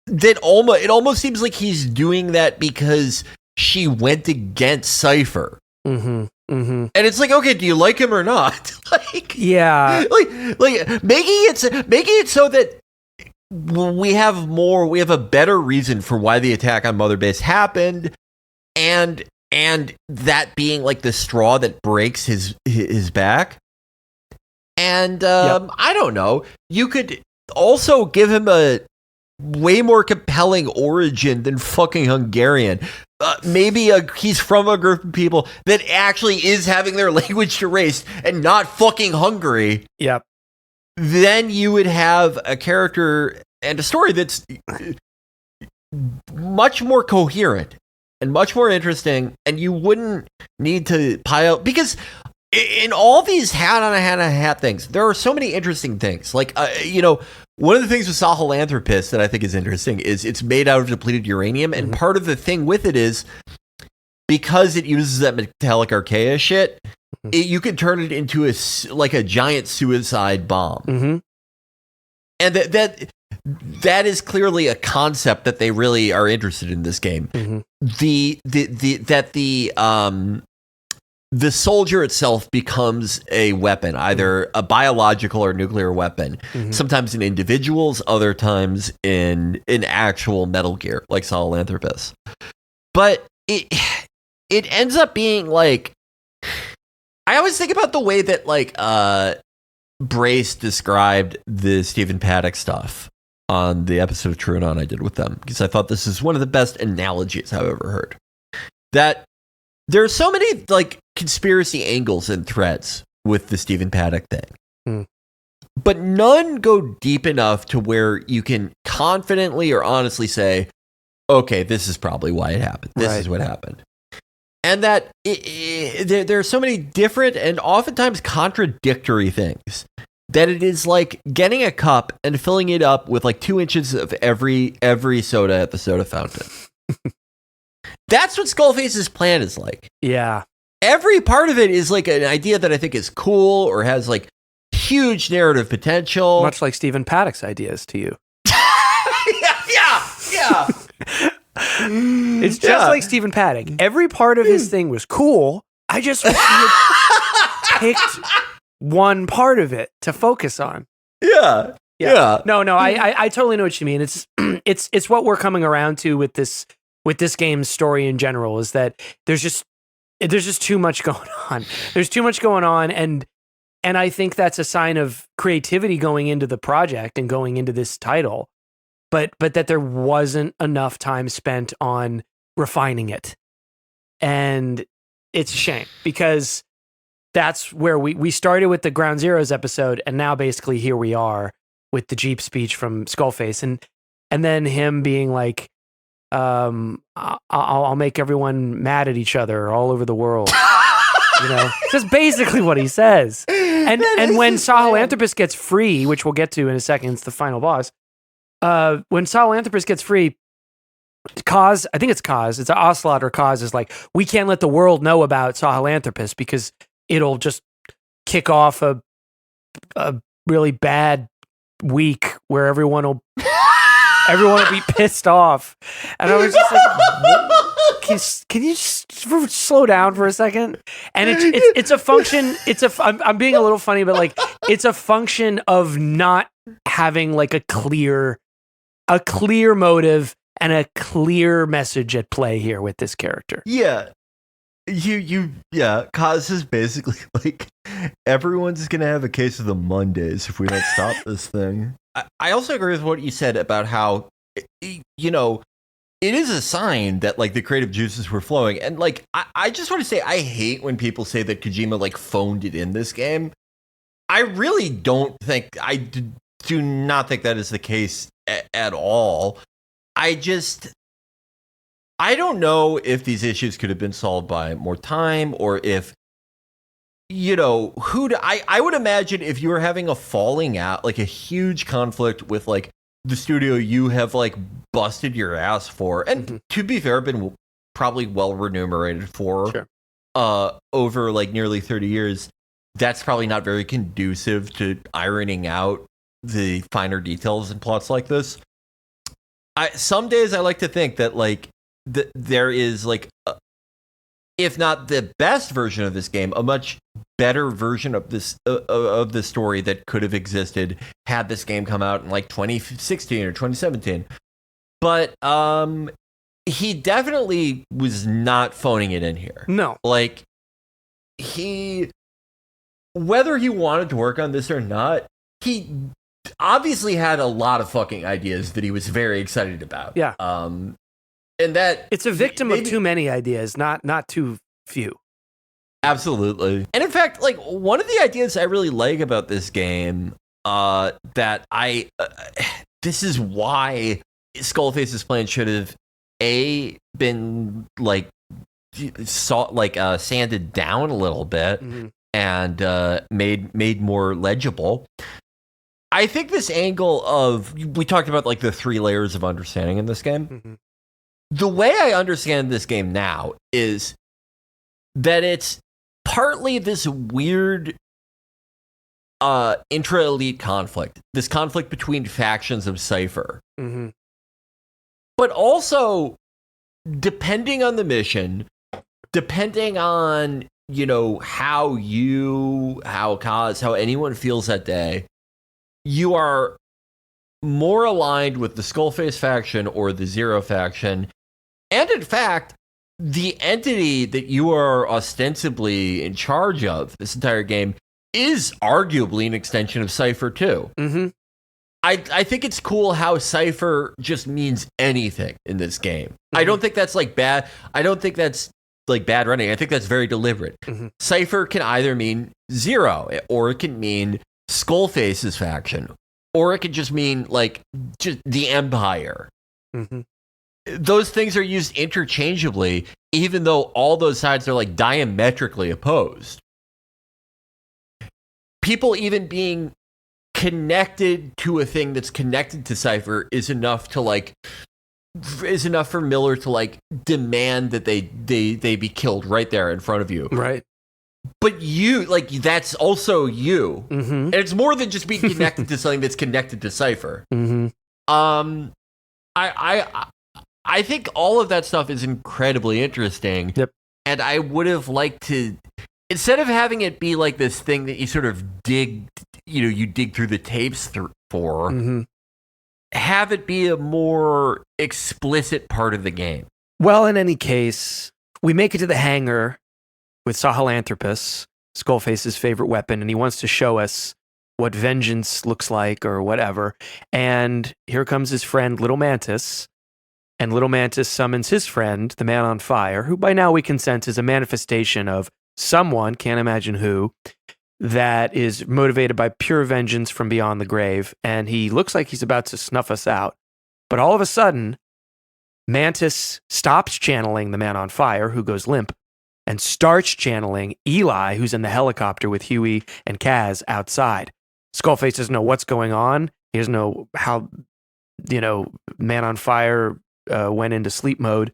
It almost seems like he's doing that because she went against Cypher. Mm-hmm. Mm-hmm. And it's okay, do you like him or not? Yeah. Making it so that we have a better reason for why the attack on Mother Base happened, and that being the straw that breaks his back. And I don't know, you could also give him a way more compelling origin than fucking Hungarian. Maybe he's from a group of people that actually is having their language erased and not fucking Hungary. Yep. Then you would have a character and a story that's much more coherent and much more interesting, and you wouldn't need to pile, because in all these hat on a hat things, there are so many interesting things. One of the things with Sahelanthropus that I think is interesting is it's made out of depleted uranium, and part of the thing with it is because it uses that metallic archaea shit, you can turn it into a giant suicide bomb. Mm-hmm. And that is clearly a concept that they really are interested in this game. Mm-hmm. The soldier itself becomes a weapon, either a biological or nuclear weapon. Mm-hmm. Sometimes in individuals, other times in actual Metal Gear, like Sahelanthropus. But it ends up being I always think about the way that Brace described the Stephen Paddock stuff on the episode of True Non I did with them, because I thought this is one of the best analogies I've ever heard. That there are so many conspiracy angles and threads with the Stephen Paddock thing, but none go deep enough to where you can confidently or honestly say, okay, this is probably why it happened. This is what happened. And that there are so many different and oftentimes contradictory things that it is like getting a cup and filling it up with 2 inches of every soda at the soda fountain. That's what Skullface's plan is like. Yeah. Every part of it is an idea that I think is cool or has huge narrative potential. Much like Stephen Paddock's ideas to you. Yeah. It's just like Stephen Paddock. Every part of his thing was cool. I just wish he had picked one part of it to focus on. Yeah. No, I totally know what you mean. It's what we're coming around to with this game's story in general, is that there's just too much going on. There's too much going on, and I think that's a sign of creativity going into the project and going into this title, but that there wasn't enough time spent on refining it. And it's a shame, because that's where we started with the Ground Zeroes episode, and now basically here we are with the Jeep speech from Skullface, and then him being like, I'll make everyone mad at each other all over the world. That's basically what he says. And when Sahelanthropus gets free, which we'll get to in a second, it's the final boss. When Sahelanthropus gets free, Kaz, I think it's Kaz, it's Ocelot or Kaz, is like, we can't let the world know about Sahelanthropus because it'll just kick off a really bad week where everyone will be pissed off. And I was just like, can you just slow down for a second? And it's a function. I'm being a little funny, but like it's a function of not having like a clear motive and a clear message at play here with this character. Yeah. Kaz is basically like everyone's gonna have a case of the Mondays if we don't stop this thing. I also agree with what you said about how, you know, it is a sign that like the creative juices were flowing. And like I just want to say, I hate when people say that Kojima like phoned it in this game. I really don't think, do not think that is the case at all. I don't know if these issues could have been solved by more time, or if, you know, I would imagine if you were having a falling out, like a huge conflict with like the studio you have like busted your ass for, and to be fair, been probably well remunerated for, over like nearly 30 years, that's probably not very conducive to ironing out the finer details and plots like this. Some days I like to think that like there is like, if not the best version of this game, a much better version of this of the story that could have existed had this game come out in like 2016 or 2017. But he definitely was not phoning it in here. No, like whether he wanted to work on this or not, he obviously had a lot of fucking ideas that he was very excited about. Yeah. And that it's a victim of too many ideas, not too few. Absolutely. And in fact, like one of the ideas I really like about this game, that this is why Skullface's plan should have been like sanded down a little bit and made more legible. I think this angle of, we talked about like the 3 layers of understanding in this game. The way I understand this game now is that it's partly this weird intra-elite conflict, this conflict between factions of Cypher. But also, depending on the mission, depending on, you know, how Kaz, how anyone feels that day, you are more aligned with the Skullface faction or the Zero faction. And in fact, the entity that you are ostensibly in charge of this entire game is arguably an extension of Cypher too. I think it's cool how Cypher just means anything in this game. I don't think that's like bad. I don't think that's like bad running. I think that's very deliberate. Cypher can either mean Zero, or it can mean Skullface's faction, or it could just mean like just the Empire. Those things are used interchangeably, even though all those sides are like diametrically opposed. People even being connected to a thing that's connected to Cypher is enough for Miller to like demand that they be killed right there in front of you. Right. But you, like, that's also you. And it's more than just being connected to something that's connected to Cypher. I think all of that stuff is incredibly interesting. And I would have liked to, instead of having it be like this thing that you sort of dig through the tapes for, have it be a more explicit part of the game. Well, in any case, we make it to the hangar with Sahelanthropus, Skullface's favorite weapon, and he wants to show us what vengeance looks like or whatever. And here comes his friend, Little Mantis. And Little Mantis summons his friend, the Man on Fire, who by now we can sense is a manifestation of someone, can't imagine who, that is motivated by pure vengeance from beyond the grave. And he looks like he's about to snuff us out. But all of a sudden, Mantis stops channeling the Man on Fire, who goes limp, and starts channeling Eli, who's in the helicopter with Huey and Kaz outside. Skullface doesn't know what's going on. He doesn't know how, Man on Fire went into sleep mode.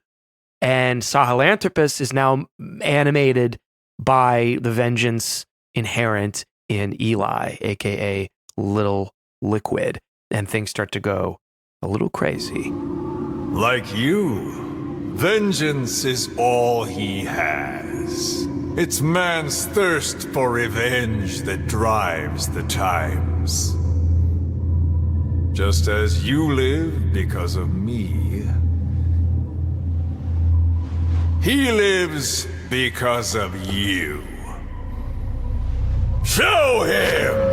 And Sahelanthropus is now animated by the vengeance inherent in Eli, aka Little Liquid. And things start to go a little crazy. Like you, Vengeance is all he has. It's man's thirst for revenge that drives the times. Just as you live because of me, he lives because of you. Show him!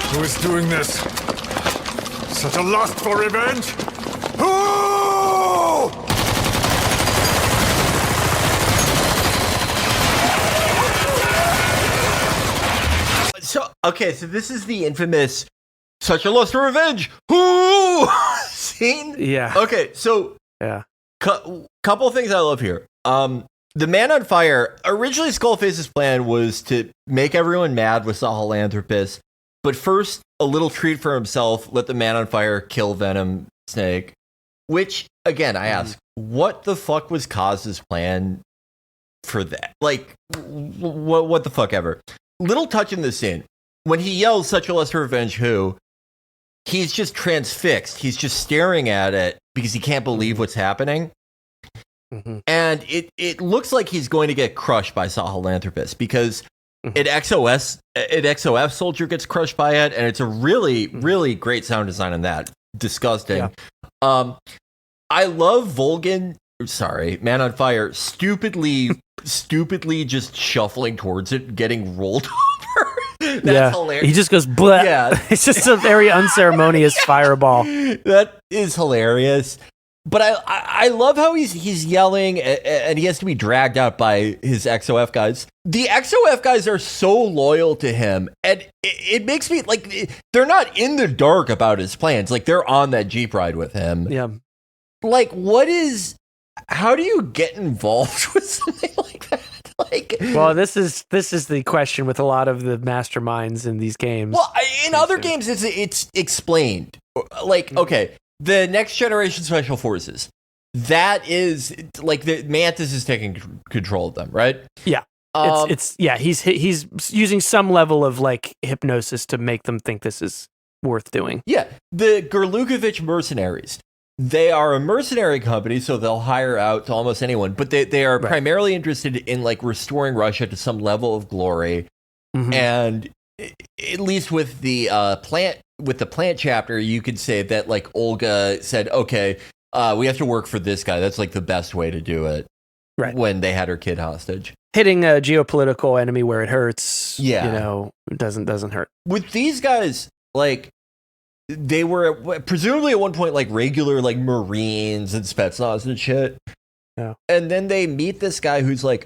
Who is doing this? Such a lust for revenge? Who? So this is the infamous "such a lust for revenge" who scene. Yeah. Okay, so Yeah. Couple things I love here. The Man on Fire, originally Skullface's plan was to make everyone mad with Sahelanthropus, but first, a little treat for himself, let the Man on Fire kill Venom Snake. Which, again, I ask, what the fuck was Kaz's plan for that? Like, what the fuck ever? Little touch in the scene. When he yells, "such a lust for revenge, who?" He's just transfixed. He's just staring at it because he can't believe what's happening. Mm-hmm. And it looks like he's going to get crushed by Sahelanthropus because an XOF soldier gets crushed by it, and it's a really, really great sound design on that. Disgusting. Yeah. I love Man on Fire, stupidly just shuffling towards it, getting rolled over. That's hilarious. He just goes, bleh. Yeah. It's just a very unceremonious fireball. That is hilarious. But I love how he's yelling and he has to be dragged out by his XOF guys. The XOF guys are so loyal to him, and it makes me like they're not in the dark about his plans. Like they're on that Jeep ride with him. Yeah. Like how do you get involved with something like that? Like, well, this is the question with a lot of the masterminds in these games. Well, in other games it's explained. Like, okay. The Next Generation Special Forces, that is like the Mantis is taking control of them, right? Yeah, he's using some level of like hypnosis to make them think this is worth doing. Yeah, the Gerlukovich mercenaries, they are a mercenary company, so they'll hire out to almost anyone, but they are primarily interested in like restoring Russia to some level of glory, and at least with the plant chapter, you could say that like Olga said, okay, we have to work for this guy. That's like the best way to do it. Right. When they had her kid hostage. Hitting a geopolitical enemy where it hurts, yeah. Doesn't hurt. With these guys, like they were presumably at one point like regular like Marines and Spetsnaz and shit. Yeah. And then they meet this guy who's like,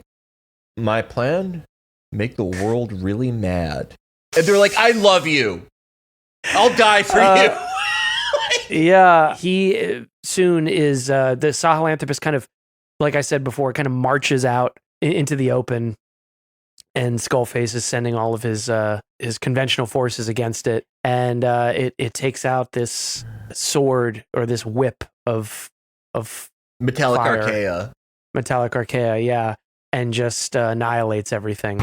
my plan? Make the world really mad. And they're like, I love you. I'll die for you. Yeah, he soon is the Sahelanthropus kind of, like I said before, kind of marches out into the open, and Skullface is sending all of his conventional forces against it, and it takes out this sword or this whip of metallic fire. archaea. Metallic archaea, yeah, and just annihilates everything.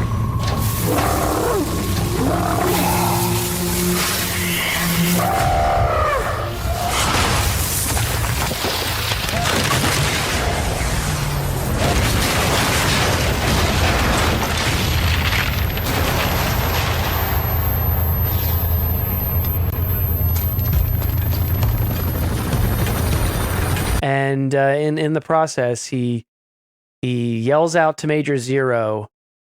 And in the process, he yells out to Major Zero.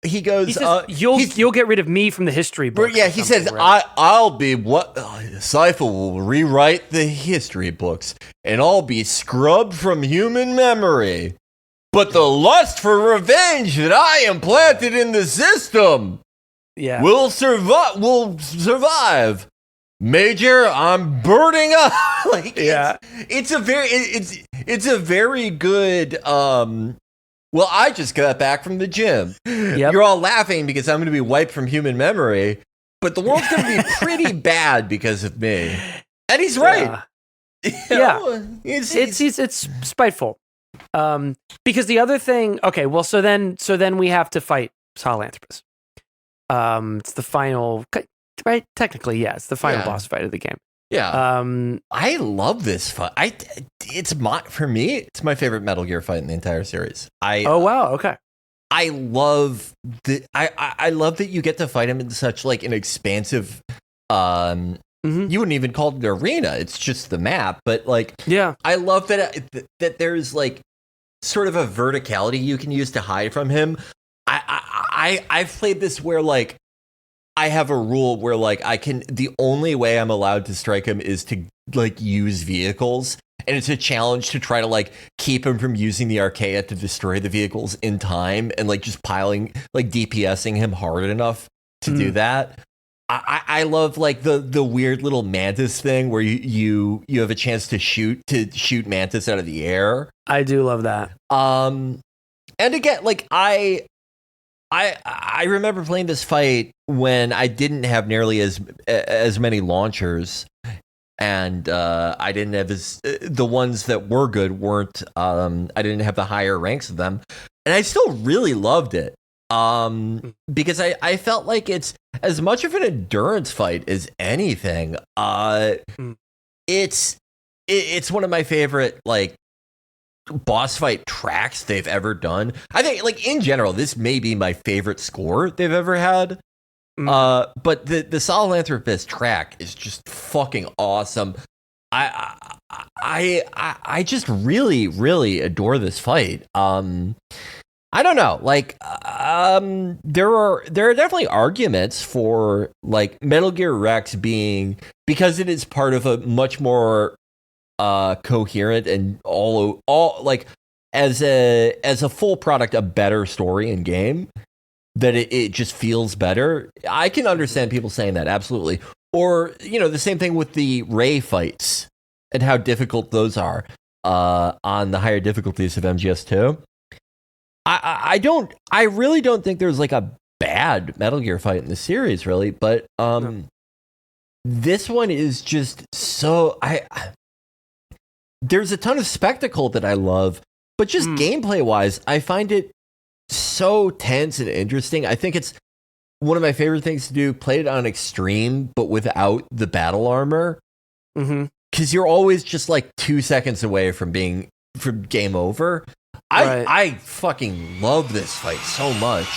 He goes, he says, "You'll get rid of me from the history book." Yeah, he says, right? "I'll be what Cypher will rewrite the history books, and I'll be scrubbed from human memory. But the lust for revenge that I implanted in the system, will survive. Major, I'm burning up." Like, it's a very good. Well, I just got back from the gym. Yep. You're all laughing because I'm going to be wiped from human memory, but the world's going to be pretty bad because of me. And he's right. Yeah, it's spiteful. Because the other thing, okay, well, so then we have to fight Sahelanthropus. It's the final, right? Technically, yeah, it's the final boss fight of the game. Yeah. I love this fight. For me, it's my favorite Metal Gear fight in the entire series. Oh wow, okay. I love I love that you get to fight him in such like an expansive you wouldn't even call it an arena. It's just the map, but like I love that there's like sort of a verticality you can use to hide from him. I've played this where like I have a rule where like the only way I'm allowed to strike him is to like use vehicles. And it's a challenge to try to like keep him from using the archaea to destroy the vehicles in time and like just piling like DPSing him hard enough to do that. I love like the weird little mantis thing where you have a chance to shoot mantis out of the air. I do love that. And again, like I remember playing this fight when I didn't have nearly as many launchers. And I didn't have the ones that were good weren't. I didn't have the higher ranks of them, and I still really loved it. Because I felt like it's as much of an endurance fight as anything. It's one of my favorite like boss fight tracks they've ever done. I think like in general, this may be my favorite score they've ever had. But the Sahelanthropus track is just fucking awesome. I just really, really adore this fight. I don't know, like there are definitely arguments for like Metal Gear Rex being, because it is part of a much more coherent and all like as a full product, a better story in game. That it just feels better. I can understand people saying that, absolutely. Or, you know, the same thing with the Ray fights and how difficult those are on the higher difficulties of MGS2. I really don't think there's like a bad Metal Gear fight in the series, really. But this one is just so... there's a ton of spectacle that I love, but just gameplay-wise, I find it so tense and interesting. I think it's one of my favorite things to do. Play it on extreme, but without the battle armor, because you're always just like 2 seconds away from game over. I fucking love this fight so much.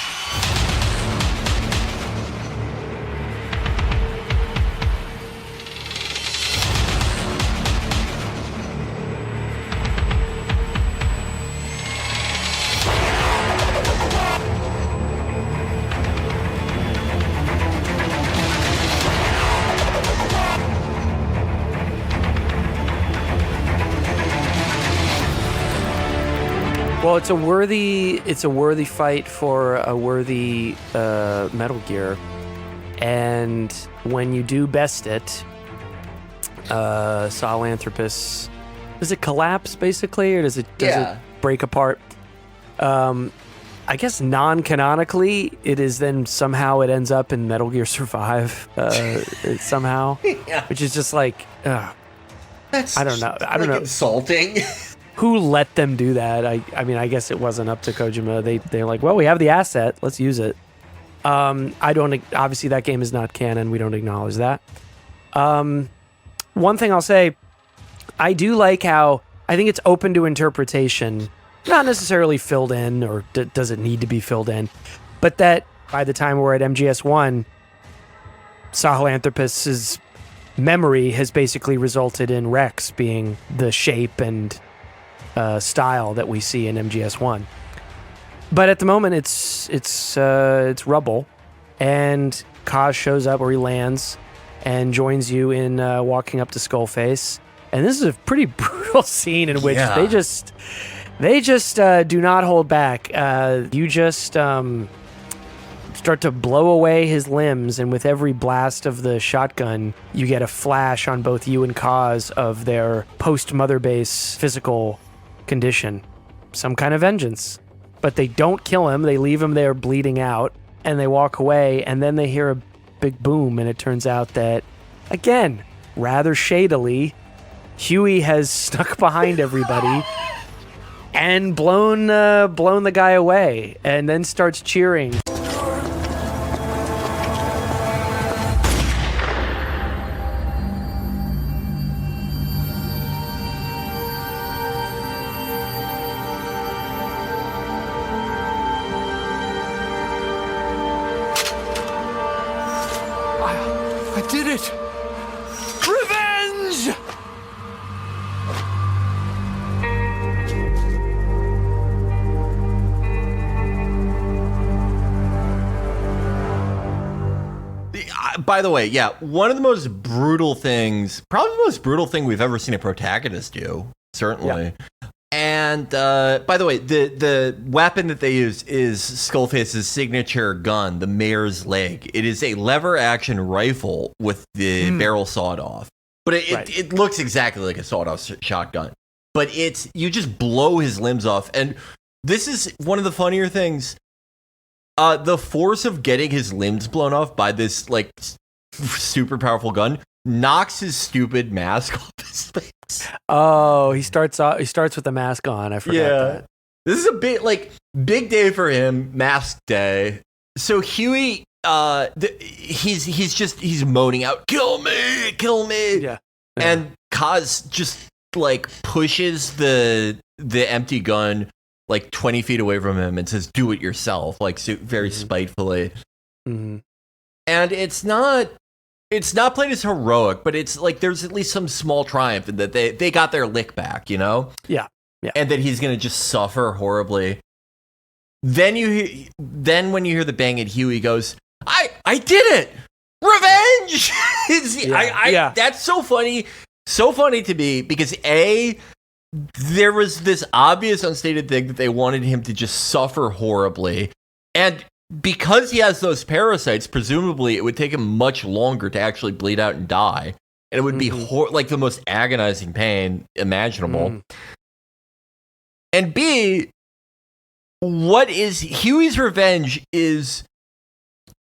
Well, it's a worthy fight for a worthy Metal Gear, and when you do best it, Sahelanthropus, does it collapse basically, or does it break apart? I guess non-canonically, it is then somehow it ends up in Metal Gear Survive somehow, which is just like, I don't know, insulting. Who let them do that? I mean, I guess it wasn't up to Kojima. They're like, well, we have the asset, let's use it. Obviously that game is not canon. We don't acknowledge that. One thing I'll say, I do like how I think it's open to interpretation, not necessarily filled in, or does it need to be filled in, but that by the time we're at MGS1, Sahelanthropus's memory has basically resulted in Rex being the shape and style that we see in MGS1. But at the moment, it's rubble, and Kaz shows up, or he lands, and joins you in walking up to Skullface. And this is a pretty brutal scene in which they just do not hold back. You just start to blow away his limbs, and with every blast of the shotgun, you get a flash on both you and Kaz of their post-Mother Base physical condition. Some kind of vengeance. But they don't kill him, they leave him there bleeding out, and they walk away, and then they hear a big boom, and it turns out that, again, rather shadily, Huey has snuck behind everybody and blown the guy away, and then starts cheering. I did it! Revenge! By the way, yeah, one of the most brutal things, probably the most brutal thing we've ever seen a protagonist do, certainly. Yeah. And by the way, the weapon that they use is Skullface's signature gun, the Mare's Leg. It is a lever action rifle with the barrel sawed off. But it looks exactly like a sawed off shotgun. But you just blow his limbs off. And this is one of the funnier things. The force of getting his limbs blown off by this like super powerful gun knocks his stupid mask off his face. Oh, he starts with the mask on. I forgot that. This is a big day for him, mask day. So Huey, he's moaning out, kill me. Yeah. And Kaz just like pushes the empty gun like 20 feet away from him and says, do it yourself, like very spitefully. Mm-hmm. And it's not played as heroic, but it's like there's at least some small triumph in that they got their lick back, you know? Yeah. And that he's going to just suffer horribly. Then when you hear the bang and Huey goes, I did it! Revenge! That's so funny. So funny to me because there was this obvious unstated thing that they wanted him to just suffer horribly. And because he has those parasites, presumably it would take him much longer to actually bleed out and die. And it would be like the most agonizing pain imaginable. And B, what is Huey's revenge is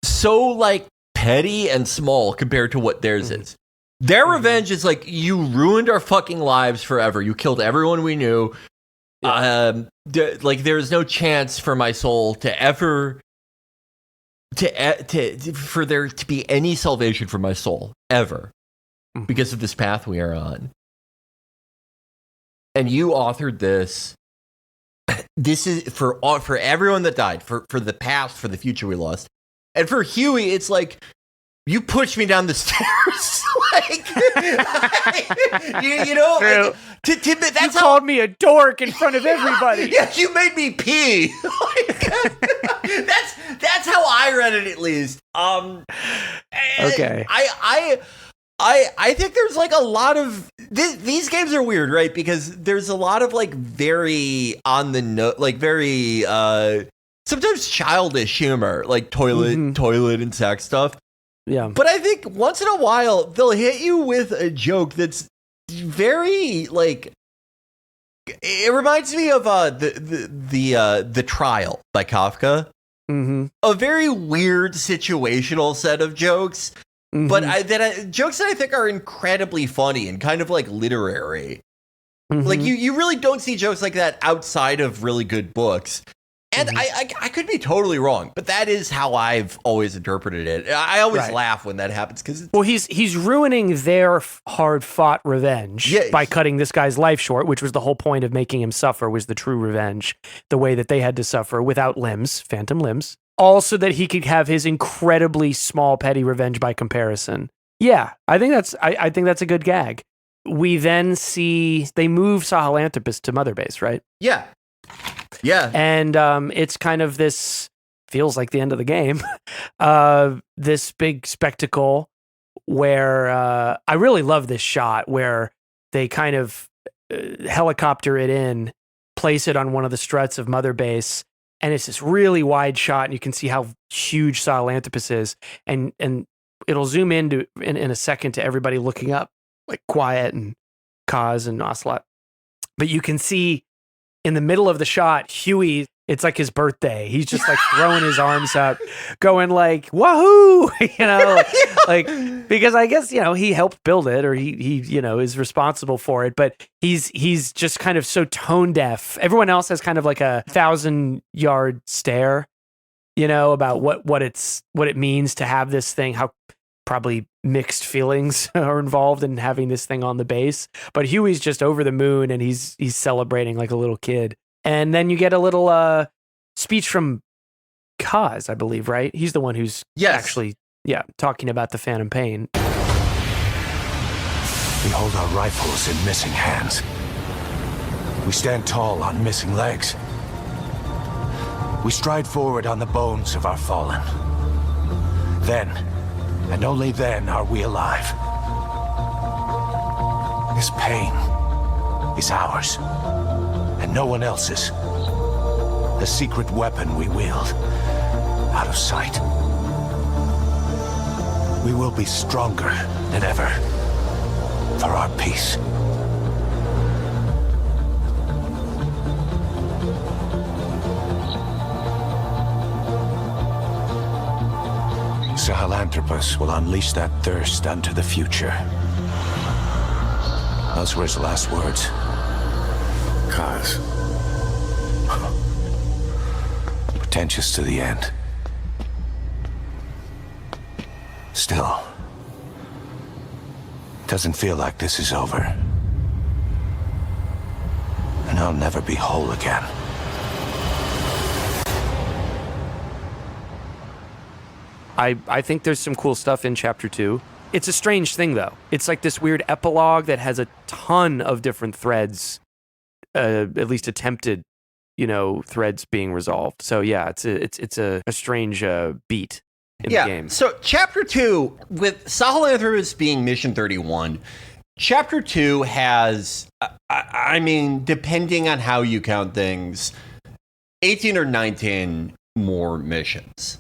so like petty and small compared to what theirs is. Their revenge is like, you ruined our fucking lives forever. You killed everyone we knew. Like there's no chance for my soul to ever for there to be any salvation for my soul ever because of this path we are on. And you authored this. This is for everyone that died, for the past, for the future we lost. And for Huey, it's like, you pushed me down the stairs. Like, you know, like, you called me a dork in front of everybody. Yeah, you made me pee. That's how I read it, at least. Okay. I think there's like a lot of these games are weird, right? Because there's a lot of like very on the note, like very sometimes childish humor, like toilet and sex stuff. Yeah. But I think once in a while they'll hit you with a joke that's very like, it reminds me of the Trial by Kafka. A very weird situational set of jokes. But jokes that I think are incredibly funny and kind of like literary. Like you really don't see jokes like that outside of really good books. And I could be totally wrong, but that is how I've always interpreted it. I always laugh when that happens because he's ruining their hard-fought revenge by cutting this guy's life short, which was the whole point of making him suffer, was the true revenge, the way that they had to suffer without limbs, phantom limbs. Also that he could have his incredibly small petty revenge by comparison. Yeah, I think that's a good gag. We then see they move Sahelanthropus to Mother Base, right? Yeah. And it's kind of this, feels like the end of the game, this big spectacle where I really love this shot where they kind of helicopter it in, place it on one of the struts of Mother Base, and it's this really wide shot, and you can see how huge Sahelanthropus is, and it'll zoom in a second to everybody looking up, like Quiet and Kaz and Ocelot. But you can see in the middle of the shot, Huey It's like his birthday. He's just like throwing his arms up, going like, wahoo, like, because I guess, he helped build it, or he is responsible for it, but he's just kind of so tone deaf. Everyone else has kind of like a 1,000-yard stare, about what it means to have this thing, how probably mixed feelings are involved in having this thing on the base. But Huey's just over the moon, and he's celebrating like a little kid. And then you get a little speech from Kaz, I believe, right? He's the one who's actually, talking about the Phantom Pain. We hold our rifles in missing hands. We stand tall on missing legs. We stride forward on the bones of our fallen. Then, and only then, are we alive. This pain is ours. And no one else's. The secret weapon we wield, out of sight. We will be stronger than ever for our peace. Sahelanthropus will unleash that thirst unto the future. Those were his last words. Kaz. Pretentious to the end. Still, doesn't feel like this is over. And I'll never be whole again. I think there's some cool stuff in Chapter 2. It's a strange thing, though. It's like this weird epilogue that has a ton of different threads, at least attempted, threads being resolved. So yeah, it's a strange beat in the game. So Chapter 2, with Sahelanthropus being Mission 31, Chapter 2 has, I mean, depending on how you count things, 18 or 19 more missions.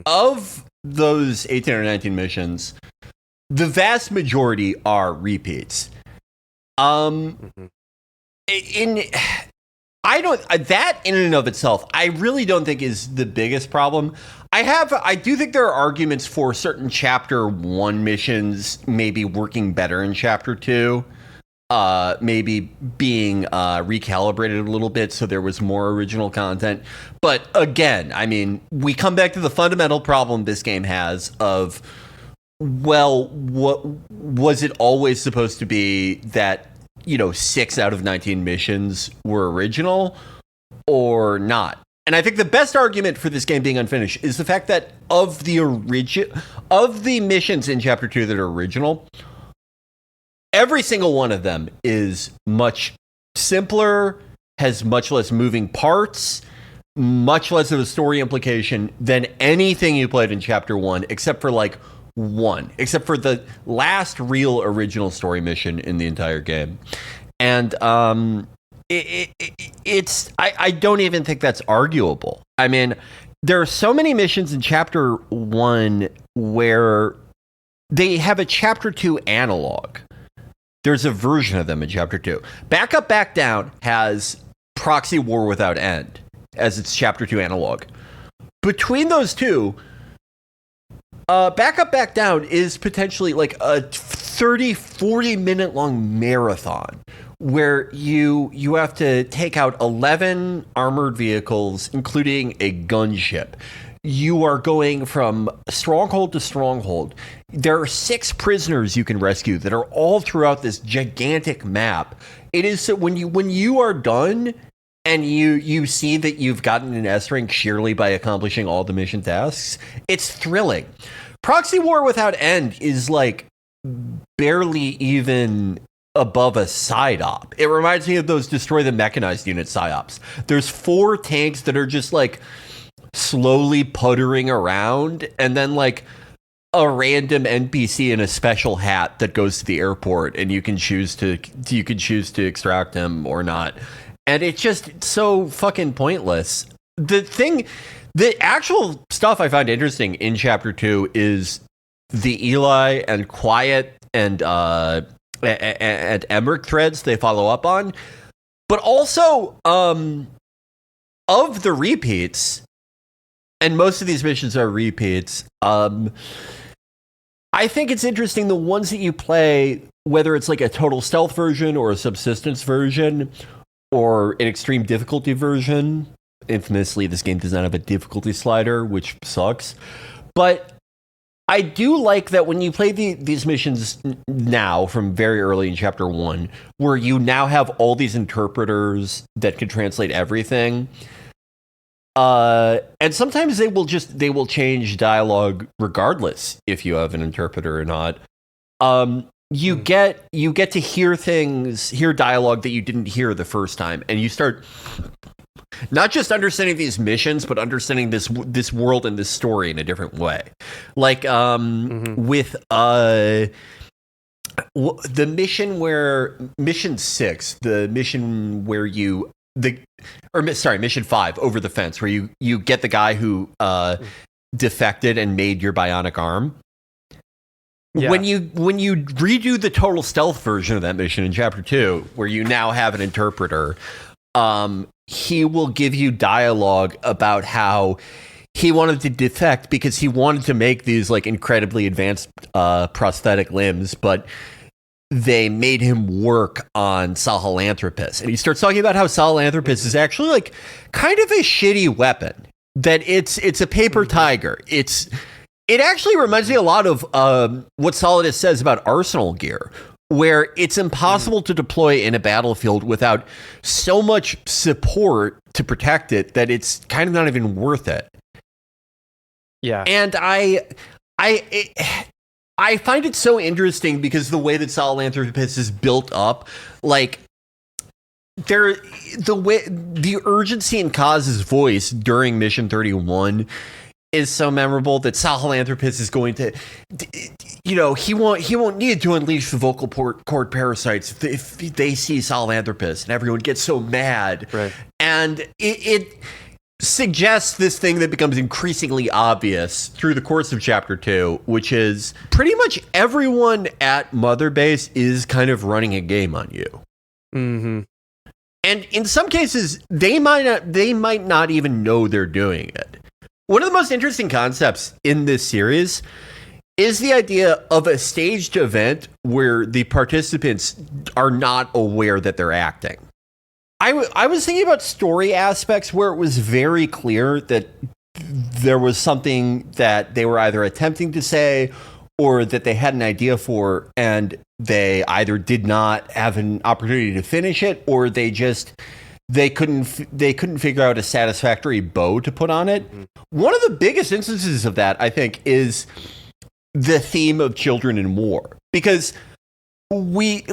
Of those 18 or 19 missions, the vast majority are repeats. That in and of itself, I really don't think is the biggest problem. I do think there are arguments for certain Chapter 1 missions maybe working better in Chapter 2. Maybe being recalibrated a little bit so there was more original content. But again, I mean, we come back to the fundamental problem this game has of, well, what was it always supposed to be that, 6 out of 19 missions were original or not? And I think the best argument for this game being unfinished is the fact that of the missions in Chapter 2 that are original, every single one of them is much simpler, has much less moving parts, much less of a story implication than anything you played in Chapter 1, except for except for the last real original story mission in the entire game. And I don't even think that's arguable. I mean, there are so many missions in Chapter 1 where they have a Chapter 2 analog. There's a version of them in Chapter 2. Back Up, Back Down has Proxy War Without End as its Chapter 2 analog. Between those two, Back Up, Back Down is potentially like a 30, 40-minute long marathon where you have to take out 11 armored vehicles, including a gunship. You are going from stronghold to stronghold. There are 6 prisoners you can rescue that are all throughout this gigantic map. It is so when you are done and you see that you've gotten an S rank sheerly by accomplishing all the mission tasks, it's thrilling. Proxy War Without End is like barely even above a side op. It reminds me of those Destroy the Mechanized Unit psyops. There's 4 tanks that are just like slowly puttering around, and then like a random NPC in a special hat that goes to the airport, and you can choose to extract him or not. And it's just so fucking pointless. The actual stuff I find interesting in Chapter 2 is the Eli and Quiet and Emmerich threads they follow up on, but also of the repeats, and most of these missions are repeats, I think it's interesting the ones that you play, whether it's like a total stealth version or a subsistence version or an extreme difficulty version. Infamously, this game does not have a difficulty slider, which sucks. But I do like that when you play these missions now from very early in chapter 1, where you now have all these interpreters that can translate everything. And sometimes they will change dialogue regardless if you have an interpreter or not. You get to hear dialogue that you didn't hear the first time, and you start not just understanding these missions, but understanding this world and this story in a different way. Like with the mission 6, the mission where mission 5, Over the Fence, where you get the guy who defected and made your bionic arm. Yeah. When you redo the total stealth version of that mission in chapter 2, where you now have an interpreter, he will give you dialogue about how he wanted to defect because he wanted to make these like incredibly advanced prosthetic limbs, but they made him work on Sahelanthropus. And he starts talking about how Sahelanthropus is actually like kind of a shitty weapon, that it's a paper tiger. It actually reminds me a lot of what Solidus says about Arsenal gear, where it's impossible to deploy in a battlefield without so much support to protect it that it's kind of not even worth it. Yeah. And I find it so interesting because the way that Sahelanthropus is built up, like the urgency in Kaz's voice during Mission 31 is so memorable that Sahelanthropus is going to, he won't need to unleash the vocal cord parasites if they see Sahelanthropus, and everyone gets so mad. Right. And it suggests this thing that becomes increasingly obvious through the course of chapter 2, which is pretty much everyone at Mother Base is kind of running a game on you. Mm-hmm. And in some cases, they might not even know they're doing it. One of the most interesting concepts in this series is the idea of a staged event where the participants are not aware that they're acting. I was thinking about story aspects where it was very clear that there was something that they were either attempting to say or that they had an idea for, and they either did not have an opportunity to finish it, or they couldn't figure out a satisfactory bow to put on it. Mm-hmm. One of the biggest instances of that, I think, is the theme of children in war, because we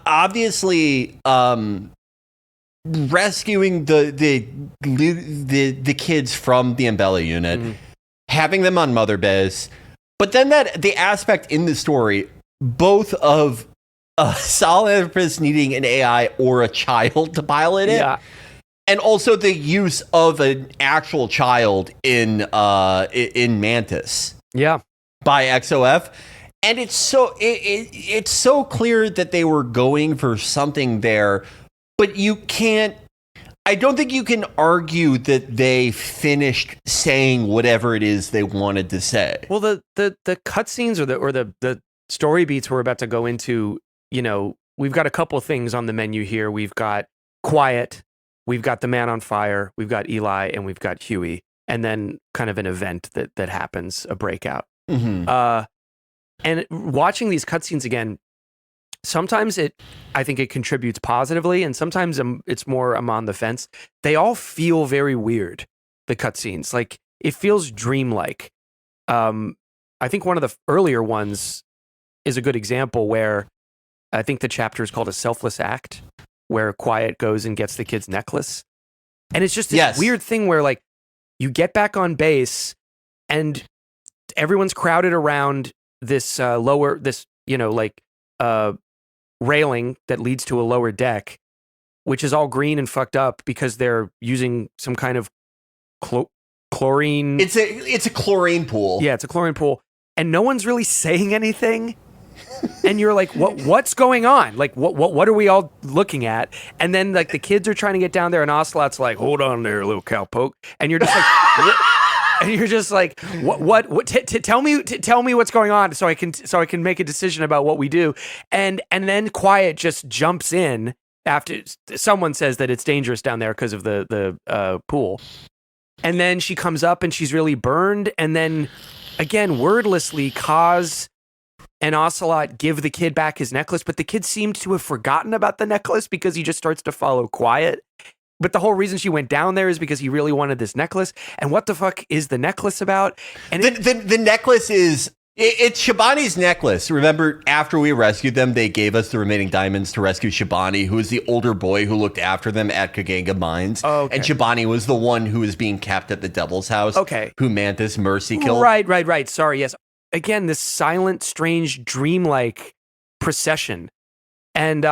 obviously rescuing the kids from the Umbrella unit, having them on Mother Base, but then the aspect in the story, both of Sahelanthropus needing an AI or a child to pilot it, and also the use of an actual child in Mantis, by XOF, and it's so clear that they were going for something there, but I don't think you can argue that they finished saying whatever it is they wanted to say. Well, the cutscenes or the story beats we're about to go into, we've got a couple of things on the menu here. We've got Quiet, we've got the Man on Fire, we've got Eli, and we've got Huey, and then kind of an event that happens, a breakout. Mm-hmm. And watching these cutscenes again, sometimes I think it contributes positively, and sometimes it's more I'm on the fence. They all feel very weird, the cutscenes. Like, it feels dreamlike. I think one of the earlier ones is a good example where I think the chapter is called A Selfless Act, where Quiet goes and gets the kid's necklace. And it's just this weird thing where, like, you get back on base and everyone's crowded around this railing that leads to a lower deck, which is all green and fucked up because they're using some kind of chlorine. It's a chlorine pool. Yeah, it's a chlorine pool. And no one's really saying anything. And you're like, what's going on? Like, what are we all looking at? And then like the kids are trying to get down there, and Ocelot's like, hold on there, little cowpoke. And you're just like, and you're just like, what? Tell me what's going on, so I can make a decision about what we do. And then Quiet just jumps in after someone says that it's dangerous down there because of the pool. And then she comes up and she's really burned. And then again, wordlessly, Kaz and Ocelot give the kid back his necklace, but the kid seemed to have forgotten about the necklace because he just starts to follow Quiet. But the whole reason she went down there is because he really wanted this necklace. And what the fuck is the necklace about? And the necklace is... It's Shabani's necklace. Remember, after we rescued them, they gave us the remaining diamonds to rescue Shabani, who is the older boy who looked after them at Kaganga Mines. Oh, okay. And Shabani was the one who was being kept at the Devil's House. Okay. Who Mantis Mercy killed. Right. Sorry, yes. Again, this silent, strange, dreamlike procession. And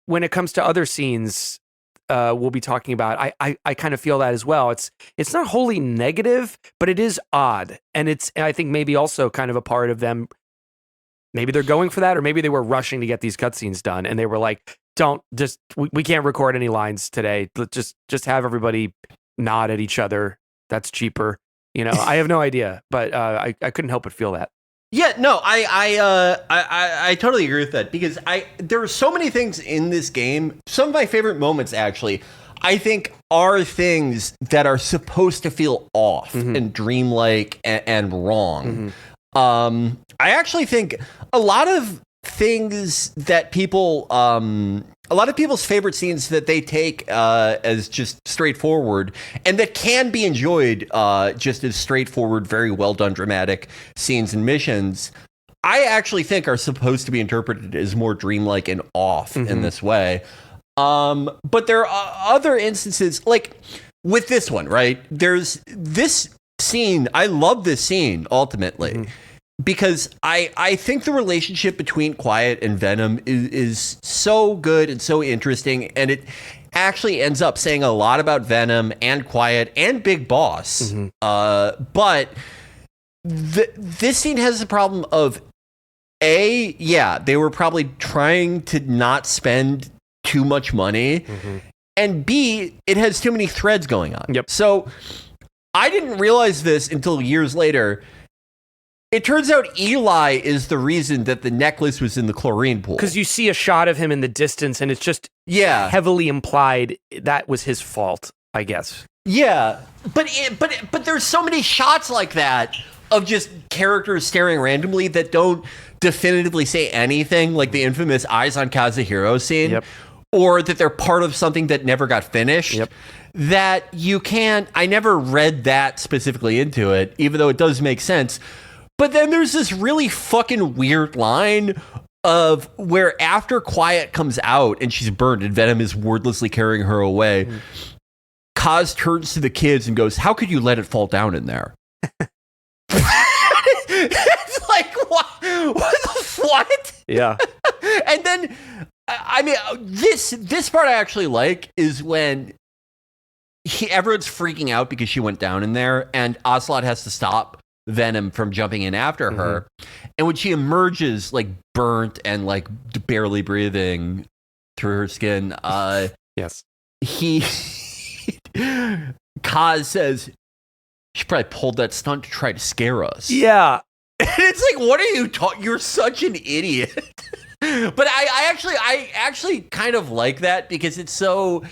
when it comes to other scenes we'll be talking about, I kind of feel that as well. It's not wholly negative, but it is odd. And I think maybe also kind of a part of them, maybe they're going for that, or maybe they were rushing to get these cutscenes done. And they were like, we can't record any lines today. Let's just have everybody nod at each other. That's cheaper. I have no idea, but I couldn't help but feel that. Yeah, no, I totally agree with that, because there are so many things in this game. Some of my favorite moments, actually, I think, are things that are supposed to feel off and dreamlike and wrong. I actually think a lot of things that people, a lot of people's favorite scenes that they take as just straightforward, and that can be enjoyed just as straightforward, very well done dramatic scenes and missions, I actually think are supposed to be interpreted as more dreamlike and off in this way. But there are other instances, like with this one, right? There's this scene. I love this scene ultimately. Because I think the relationship between Quiet and Venom is so good and so interesting, and it actually ends up saying a lot about Venom and Quiet and Big Boss. But this scene has the problem of, they were probably trying to not spend too much money, and B, it has too many threads going on. So I didn't realize this until years later. It turns out Eli is the reason that the necklace was in the chlorine pool. Because you see a shot of him in the distance, and it's just heavily implied that was his fault, I guess. Yeah, but there's so many shots like that of just characters staring randomly that don't definitively say anything, like the infamous Eyes on Kazuhiro scene, or that they're part of something that never got finished. That you can't. I never read that specifically into it, even though it does make sense. But then there's this really fucking weird line of where after Quiet comes out and she's burned and Venom is wordlessly carrying her away, Kaz turns to the kids and goes, "How could you let it fall down in there?" It's like, what? Yeah. And then, I mean, this part I actually like is when everyone's freaking out because she went down in there, and Ocelot has to stop Venom from jumping in after her, and when she emerges like burnt and like barely breathing through her skin, Kaz says she probably pulled that stunt to try to scare us. Yeah. And it's like, what are you talking? You're such an idiot. But I actually kind of like that, because it's so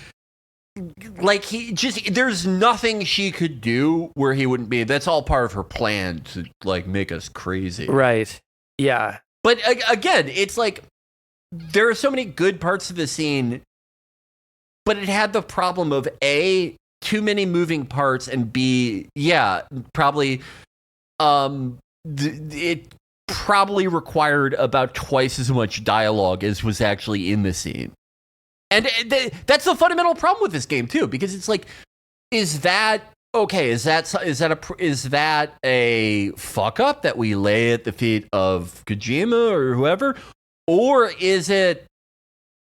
like there's nothing she could do where he wouldn't be. That's all part of her plan to like make us crazy. Right. Yeah. But again, it's like there are so many good parts of the scene, but it had the problem of A, too many moving parts, and B, probably it probably required about twice as much dialogue as was actually in the scene. And that's the fundamental problem with this game too, because it's like, is that okay? Is that a fuck up that we lay at the feet of Kojima or whoever, or is it,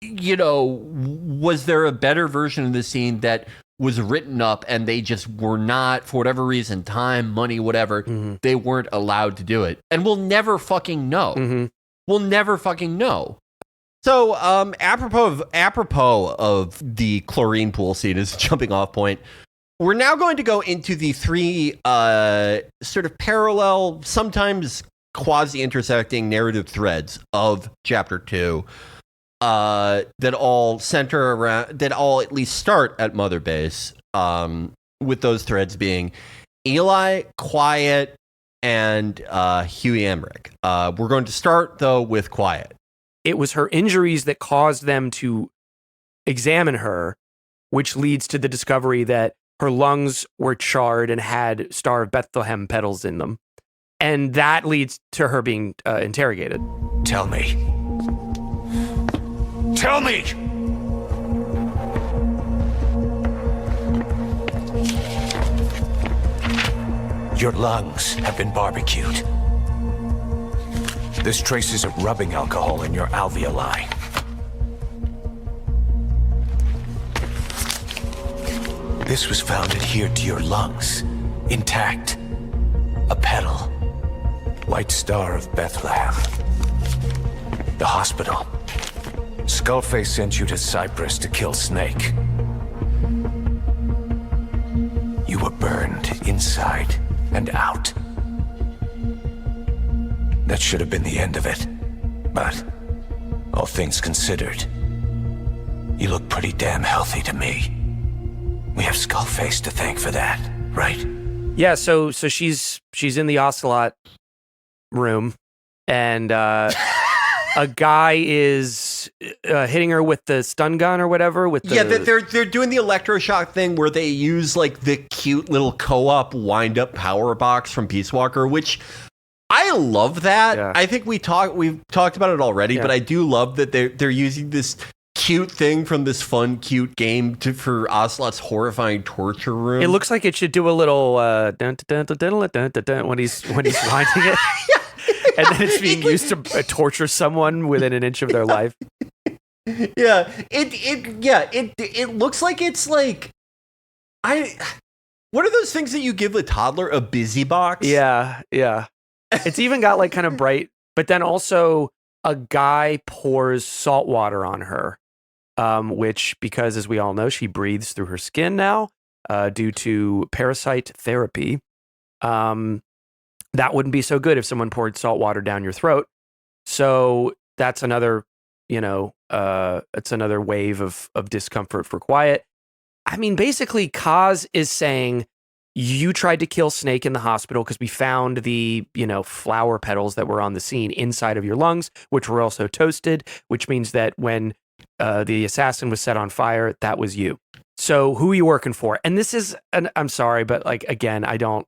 was there a better version of the scene that was written up and they just were not, for whatever reason, time, money, whatever, they weren't allowed to do it, and we'll never fucking know. We'll never fucking know. So, apropos of the chlorine pool scene as a jumping off point, we're now going to go into the three sort of parallel, sometimes quasi-intersecting narrative threads of Chapter 2 that all center around, that all at least start at Mother Base, with those threads being Eli, Quiet, and Huey Emmerich. We're going to start, though, with Quiet. It was her injuries that caused them to examine her, which leads to the discovery that her lungs were charred and had Star of Bethlehem petals in them. And that leads to her being interrogated. Tell me. Tell me! Your lungs have been barbecued. There's traces of rubbing alcohol in your alveoli. This was found adhered to your lungs, intact. A petal. White Star of Bethlehem. The hospital. Skullface sent you to Cyprus to kill Snake. You were burned inside and out. That should have been the end of it. But, all things considered, you look pretty damn healthy to me. We have Skullface to thank for that, right? Yeah, so she's in the Ocelot room, and a guy is hitting her with the stun gun or whatever. With the... Yeah, they're doing the electroshock thing where they use like the cute little co-op wind-up power box from Peace Walker, which I love that. Yeah. I think we've talked about it already, but I do love that they're using this cute thing from this fun, cute game for Ocelot's horrifying torture room. It looks like it should do a little dun, dun, dun, dun, dun, dun, dun, when he's winding it. And then it's being used to torture someone within an inch of their life. Yeah, it looks like it's like what are those things that you give a toddler? A busy box? Yeah. It's even got like kind of bright, but then also a guy pours salt water on her, which, because as we all know, she breathes through her skin now due to parasite therapy. That wouldn't be so good if someone poured salt water down your throat. So that's another, it's another wave of discomfort for Quiet. I mean, basically, Kaz is saying, you tried to kill Snake in the hospital because we found the, flower petals that were on the scene inside of your lungs, which were also toasted, which means that when the assassin was set on fire, that was you. So who are you working for? And this is, I'm sorry, but like, again, I don't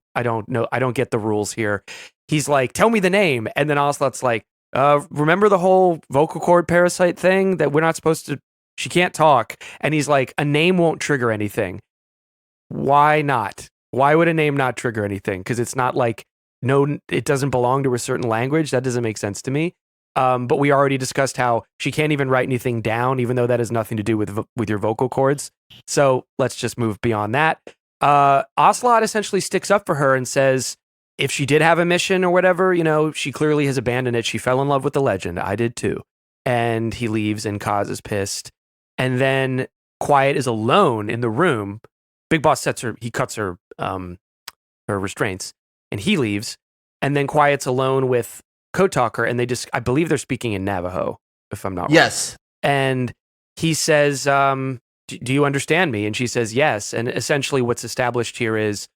know. I don't get the rules here. He's like, tell me the name. And then Ocelot's like, remember the whole vocal cord parasite thing that we're not supposed to, she can't talk. And he's like, a name won't trigger anything. Why not? Why would a name not trigger anything? Because it's not like, no, it doesn't belong to a certain language. That doesn't make sense to me. But we already discussed how she can't even write anything down, even though that has nothing to do with your vocal cords. So let's just move beyond that. Ocelot essentially sticks up for her and says, if she did have a mission or whatever, she clearly has abandoned it. She fell in love with the legend. I did too. And he leaves and Kaz is pissed. And then Quiet is alone in the room. Big Boss cuts her restraints, and he leaves. And then Quiet's alone with Code Talker, and I believe they're speaking in Navajo, if I'm not wrong. Yes. And he says, do you understand me? And she says, yes. And essentially what's established here is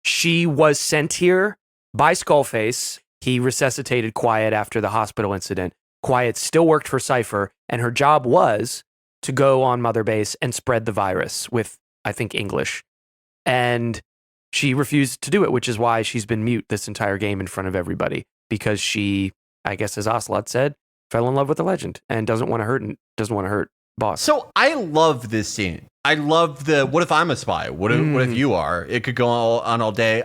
she was sent here by Skullface. He resuscitated Quiet after the hospital incident. Quiet still worked for Cypher, and her job was to go on Mother Base and spread the virus with, I think, English. And she refused to do it, which is why she's been mute this entire game in front of everybody, because she, I guess as Ocelot said, fell in love with the legend and doesn't want to hurt Boss. So I love this scene. I love the, what if I'm a spy? What if you are? It could go on all day.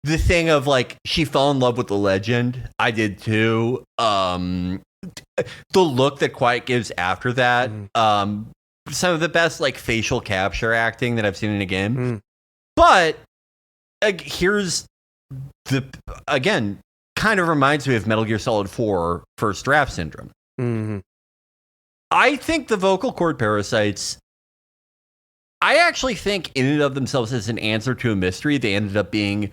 The thing of like, she fell in love with the legend. I did too. The look that Quiet gives after that, some of the best like facial capture acting that I've seen in a game. But here's again, kind of reminds me of Metal Gear Solid 4 First Draft Syndrome. Mm-hmm. I think the vocal cord parasites, I actually think in and of themselves as an answer to a mystery, they ended up being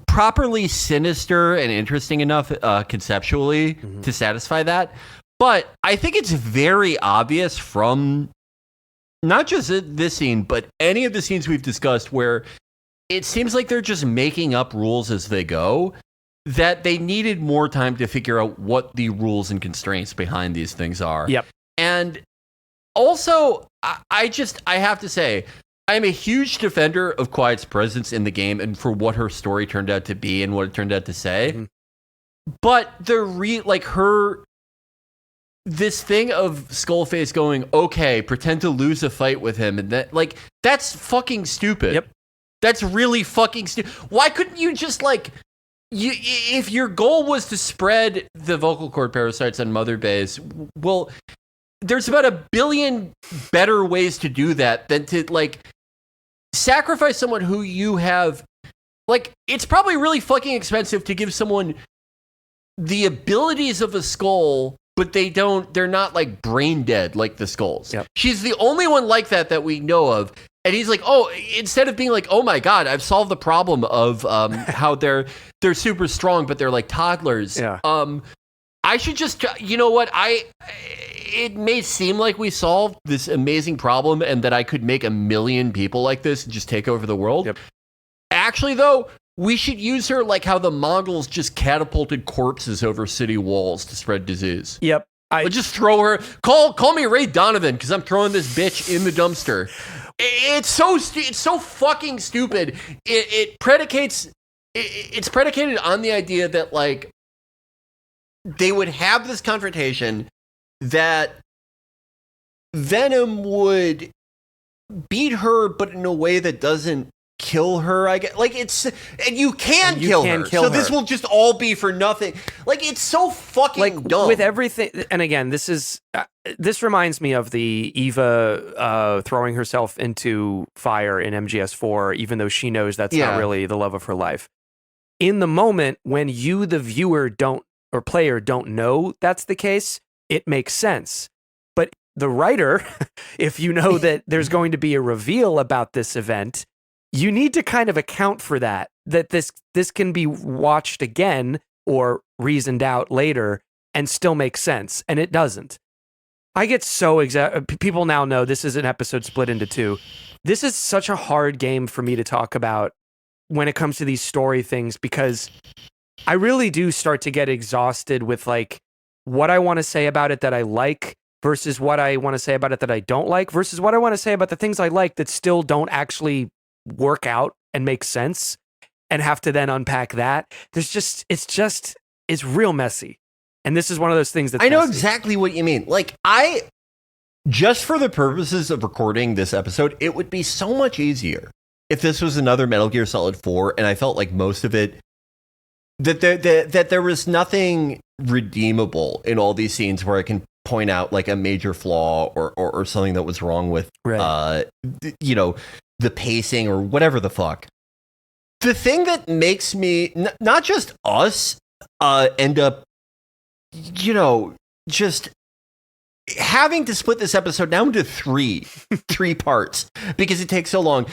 properly sinister and interesting enough conceptually to satisfy that. But I think it's very obvious from not just this scene, but any of the scenes we've discussed where it seems like they're just making up rules as they go, that they needed more time to figure out what the rules and constraints behind these things are. Yep. And also, I have to say, I'm a huge defender of Quiet's presence in the game and for what her story turned out to be and what it turned out to say. Mm-hmm. But this thing of Skullface going, okay, pretend to lose a fight with him, and that's fucking stupid. Yep. That's really fucking stupid. Why couldn't you just if your goal was to spread the vocal cord parasites on Mother Base, well, there's about 1 billion better ways to do that than to sacrifice someone who you have. It's probably really fucking expensive to give someone the abilities of a skull, but they're not brain dead like the skulls. Yep. She's the only one like that we know of. And he's like, oh, instead of being like, oh my God, I've solved the problem of how they're super strong, but they're like toddlers. Yeah. I should just, you know what? It may seem like we solved this amazing problem and that I could make 1 million people like this and just take over the world. Yep. Actually, though, we should use her like how the Mongols just catapulted corpses over city walls to spread disease. Yep. We'll just throw her. Call me Ray Donovan because I'm throwing this bitch in the dumpster. It's so fucking stupid. It's predicated on the idea that they would have this confrontation, that Venom would beat her, but in a way that doesn't kill her. I get and you can kill her. So this will just all be for nothing. It's so fucking dumb. With everything, and again, this reminds me of the Eva throwing herself into fire in MGS4, even though she knows that's not really the love of her life. In the moment when you, the viewer, player don't know that's the case, it makes sense. But the writer, if you know that there's going to be a reveal about this event, you need to kind of account for that this can be watched again or reasoned out later and still make sense, and it doesn't. I get so people now know this is an episode split into 2. This is such a hard game for me to talk about when it comes to these story things, because I really do start to get exhausted with what I want to say about it that I like versus what I want to say about it that I don't like versus what I want to say about the things I like that still don't actually work out and make sense, and have to then unpack that. It's real messy. And this is one of those things that I know exactly what you mean. Just for the purposes of recording this episode, it would be so much easier if this was another Metal Gear Solid 4 and I felt like most of it, that there was nothing redeemable in all these scenes where I can point out a major flaw or something that was wrong with, the pacing or whatever the fuck. The thing that makes me, not just us, end up, just having to split this episode now into three parts because it takes so long.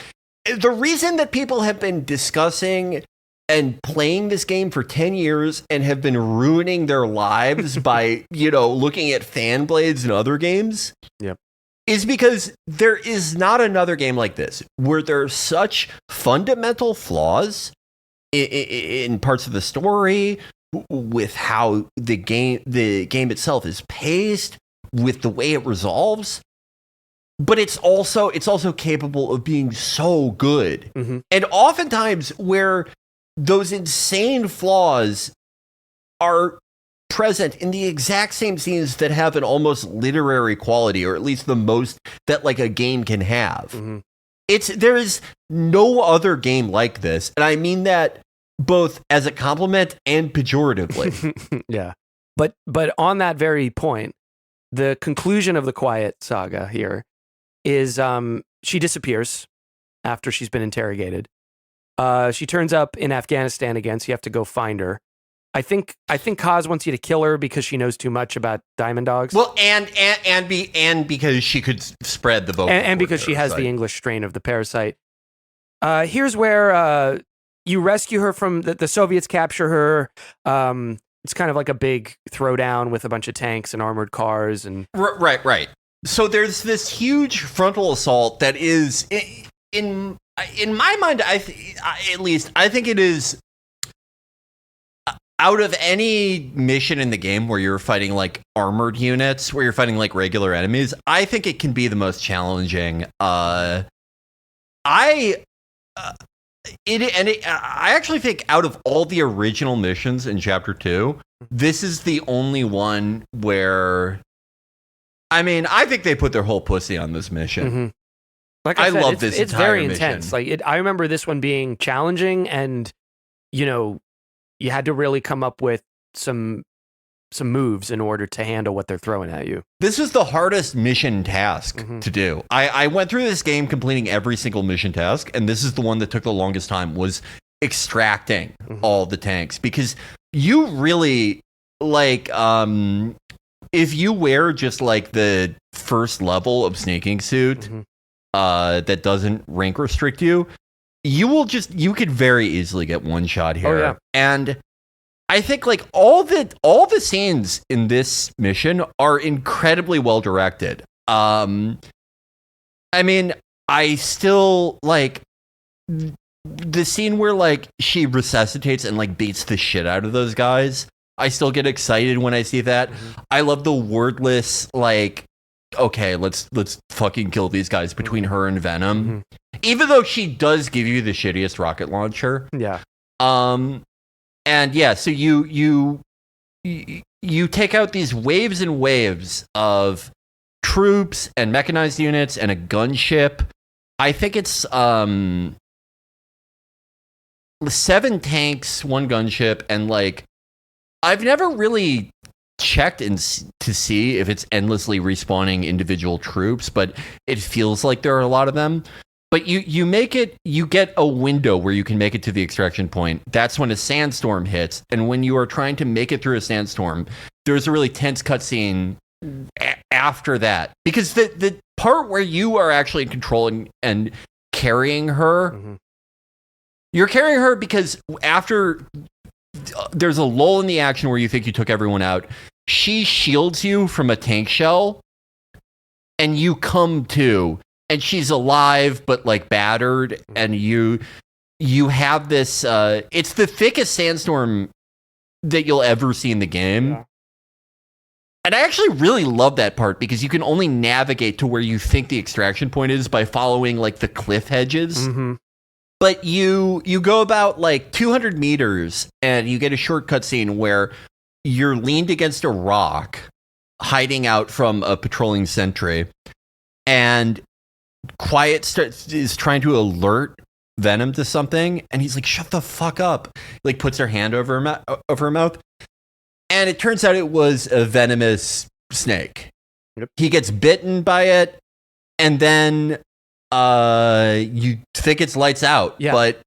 The reason that people have been discussing and playing this game for 10 years and have been ruining their lives by, looking at fan blades and other games. Yep. Is because there is not another game like this where there are such fundamental flaws in parts of the story, with how the game itself is paced, with the way it resolves, but it's also capable of being so good. Mm-hmm. And oftentimes where those insane flaws are present in the exact same scenes that have an almost literary quality, or at least the most that a game can have. Mm-hmm. There is no other game like this, and I mean that both as a compliment and pejoratively. Yeah. But on that very point, the conclusion of the Quiet saga here is she disappears after she's been interrogated. She turns up in Afghanistan again, so you have to go find her. I think Kaz wants you to kill her because she knows too much about diamond dogs. Well, and because she could spread the vocal and because she has the English strain of the parasite. Here's where you rescue her from the Soviets capture her. It's kind of like a big throwdown with a bunch of tanks and armored cars and right. So there's this huge frontal assault that is in my mind. I think it is. Out of any mission in the game where you're fighting like armored units, where you're fighting like regular enemies, I think it can be the most challenging. I actually think out of all the original missions in Chapter 2, this is the only one where, I mean, I think they put their whole pussy on this mission. Mm-hmm. Like I said, love this. It's entire very mission. intense. Like I remember this one being challenging, and you had to really come up with some moves in order to handle what they're throwing at you. This was the hardest mission task to do. I went through this game completing every single mission task, and this is the one that took the longest time, was extracting all the tanks. Because you really, like, if you wear just like the first level of snaking suit that doesn't rank restrict you, you could very easily get one shot here. Oh, yeah. And I think like all the scenes in this mission are incredibly well directed. I mean, I still like the scene where like she resuscitates and like beats the shit out of those guys. I still get excited when I see that. I love the wordless, like, okay, let's fucking kill these guys between her and Venom. Even though she does give you the shittiest rocket launcher. Yeah. And yeah, so you take out these waves and waves of troops and mechanized units and a gunship. I think it's 7 tanks, 1 gunship, and like I've never really checked to see if it's endlessly respawning individual troops, but it feels like there are a lot of them. But you get a window where you can make it to the extraction point. That's when a sandstorm hits. And when you are trying to make it through a sandstorm, there's a really tense cutscene after that. Because the part where you are actually controlling and carrying her, you're carrying her because after there's a lull in the action where you think you took everyone out, she shields you from a tank shell, and you come to. And she's alive, but like battered, and you have this. It's the thickest sandstorm that you'll ever see in the game, and I actually really love that part because you can only navigate to where you think the extraction point is by following like the cliff hedges. But you go about like 200 meters, and you get a shortcut scene where you're leaned against a rock, hiding out from a patrolling sentry, and Quiet is trying to alert Venom to something, and he's like, "Shut the fuck up!" Like puts her hand over her mouth, and it turns out it was a venomous snake. He gets bitten by it, and then you think it's lights out, but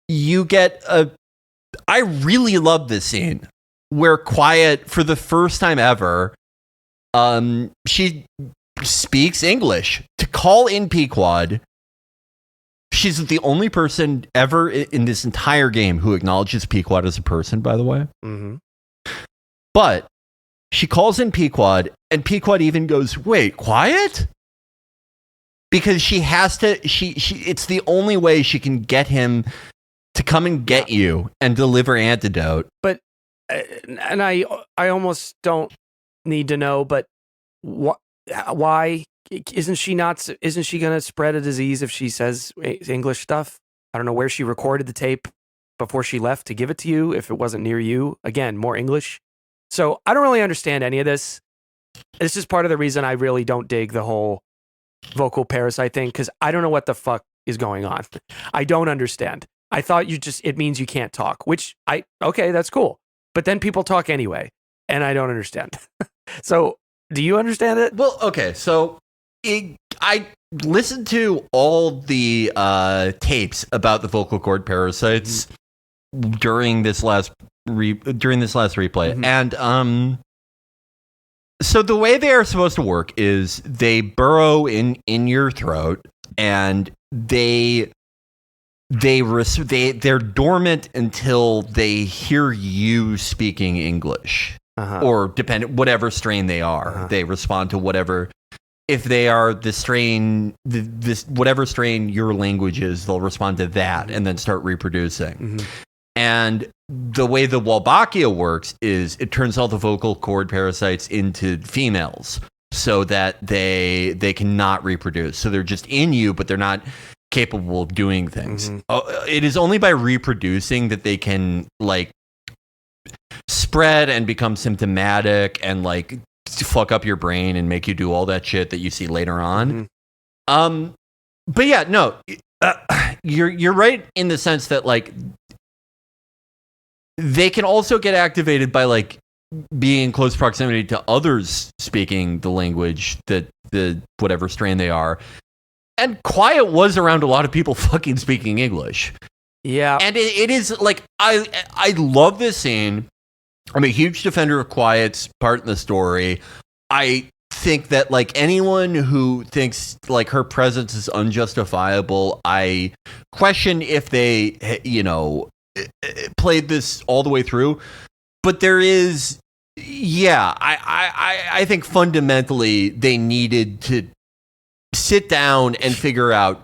you get a. I really love this scene where Quiet, for the first time ever, she speaks English to call in Pequod. She's the only person ever in this entire game who acknowledges Pequod as a person, by the way. But she calls in Pequod, and Pequod even goes, "Wait, Quiet?" Because she has to. It's the only way she can get him to come and get you and deliver antidote. But and I almost don't need to know, but why isn't she going to spread a disease if she says English stuff? I don't know where she recorded the tape before she left to give it to you if it wasn't near you. Again, more English. So I don't really understand any of this. This is part of the reason I really don't dig the whole vocal parasite thing, because I don't know what the fuck is going on. I don't understand. I thought it means you can't talk, which okay, that's cool. But then people talk anyway, and I don't understand. So do you understand it? Well, okay, so listened to all the tapes about the vocal cord parasites during this last replay, and so the way they are supposed to work is they burrow in your throat, and they're dormant until they hear you speaking English, or dependent whatever strain they are. They respond to whatever. If they are the strain, this whatever strain your language is, they'll respond to that and then start reproducing. And the way the Wolbachia works is it turns all the vocal cord parasites into females so that they cannot reproduce. So they're just in you, but they're not capable of doing things. It is only by reproducing that they can like spread and become symptomatic and like fuck up your brain and make you do all that shit that you see later on. But yeah, no, you're right in the sense that like they can also get activated by like being in close proximity to others speaking the language that the whatever strain they are. And Quiet was around a lot of people fucking speaking English. Yeah. And it is like, I love this scene. I'm a huge defender of Quiet's part in the story. I think that like anyone who thinks like her presence is unjustifiable, I question if they, you know, played this all the way through. But there is, yeah, I think fundamentally they needed to sit down and figure out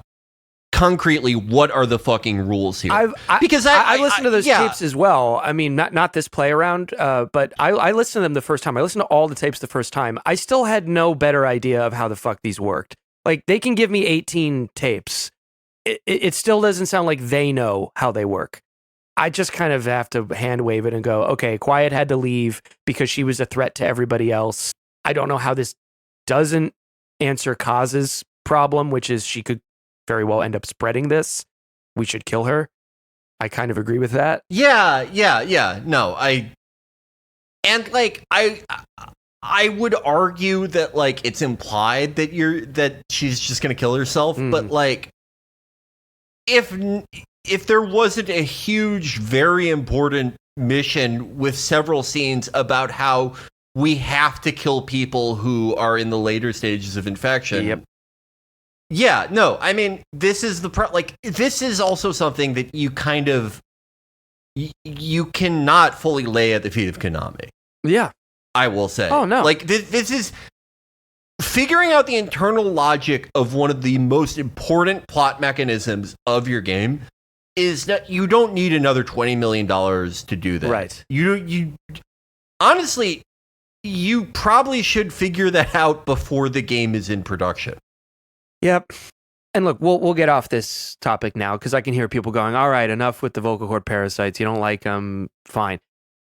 concretely what are the fucking rules here. Because I listened to those tapes as well. I mean, not this play around, but I listened to them the first time. I listened to all the tapes the first time. I still had no better idea of how the fuck these worked. Like, they can give me 18 tapes. It still doesn't sound like they know how they work. I just kind of have to hand wave it and go, okay, Quiet had to leave because she was a threat to everybody else. I don't know how this doesn't answer Kaz's problem, which is she could very well end up spreading this. We should kill her. I kind of agree with that. Yeah. No, I would argue that like it's implied that she's just gonna kill herself, but like if there wasn't a huge, very important mission with several scenes about how we have to kill people who are in the later stages of infection. Yep. Yeah, no, I mean, this is this is also something that you kind of, you cannot fully lay at the feet of Konami. Yeah. I will say. Oh, no. Like, this is figuring out the internal logic of one of the most important plot mechanisms of your game is that you don't need another $20 million to do that. Right. You honestly, you probably should figure that out before the game is in production. Yep. And look, we'll get off this topic now because I can hear people going, all right, enough with the vocal cord parasites. You don't like them. Fine.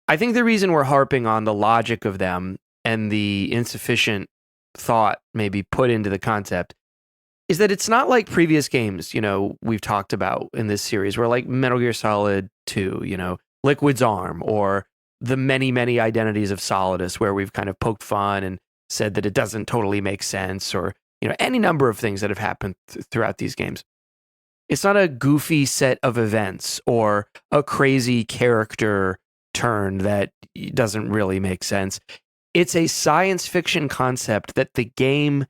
I think the reason we're harping on the logic of them and the insufficient thought maybe put into the concept is that it's not like previous games, you know, we've talked about in this series where like Metal Gear Solid 2, you know, Liquid's Arm, or the many, many identities of Solidus where we've kind of poked fun and said that it doesn't totally make sense, or, you know, any number of things that have happened throughout these games. It's not a goofy set of events or a crazy character turn that doesn't really make sense. It's a science fiction concept that the game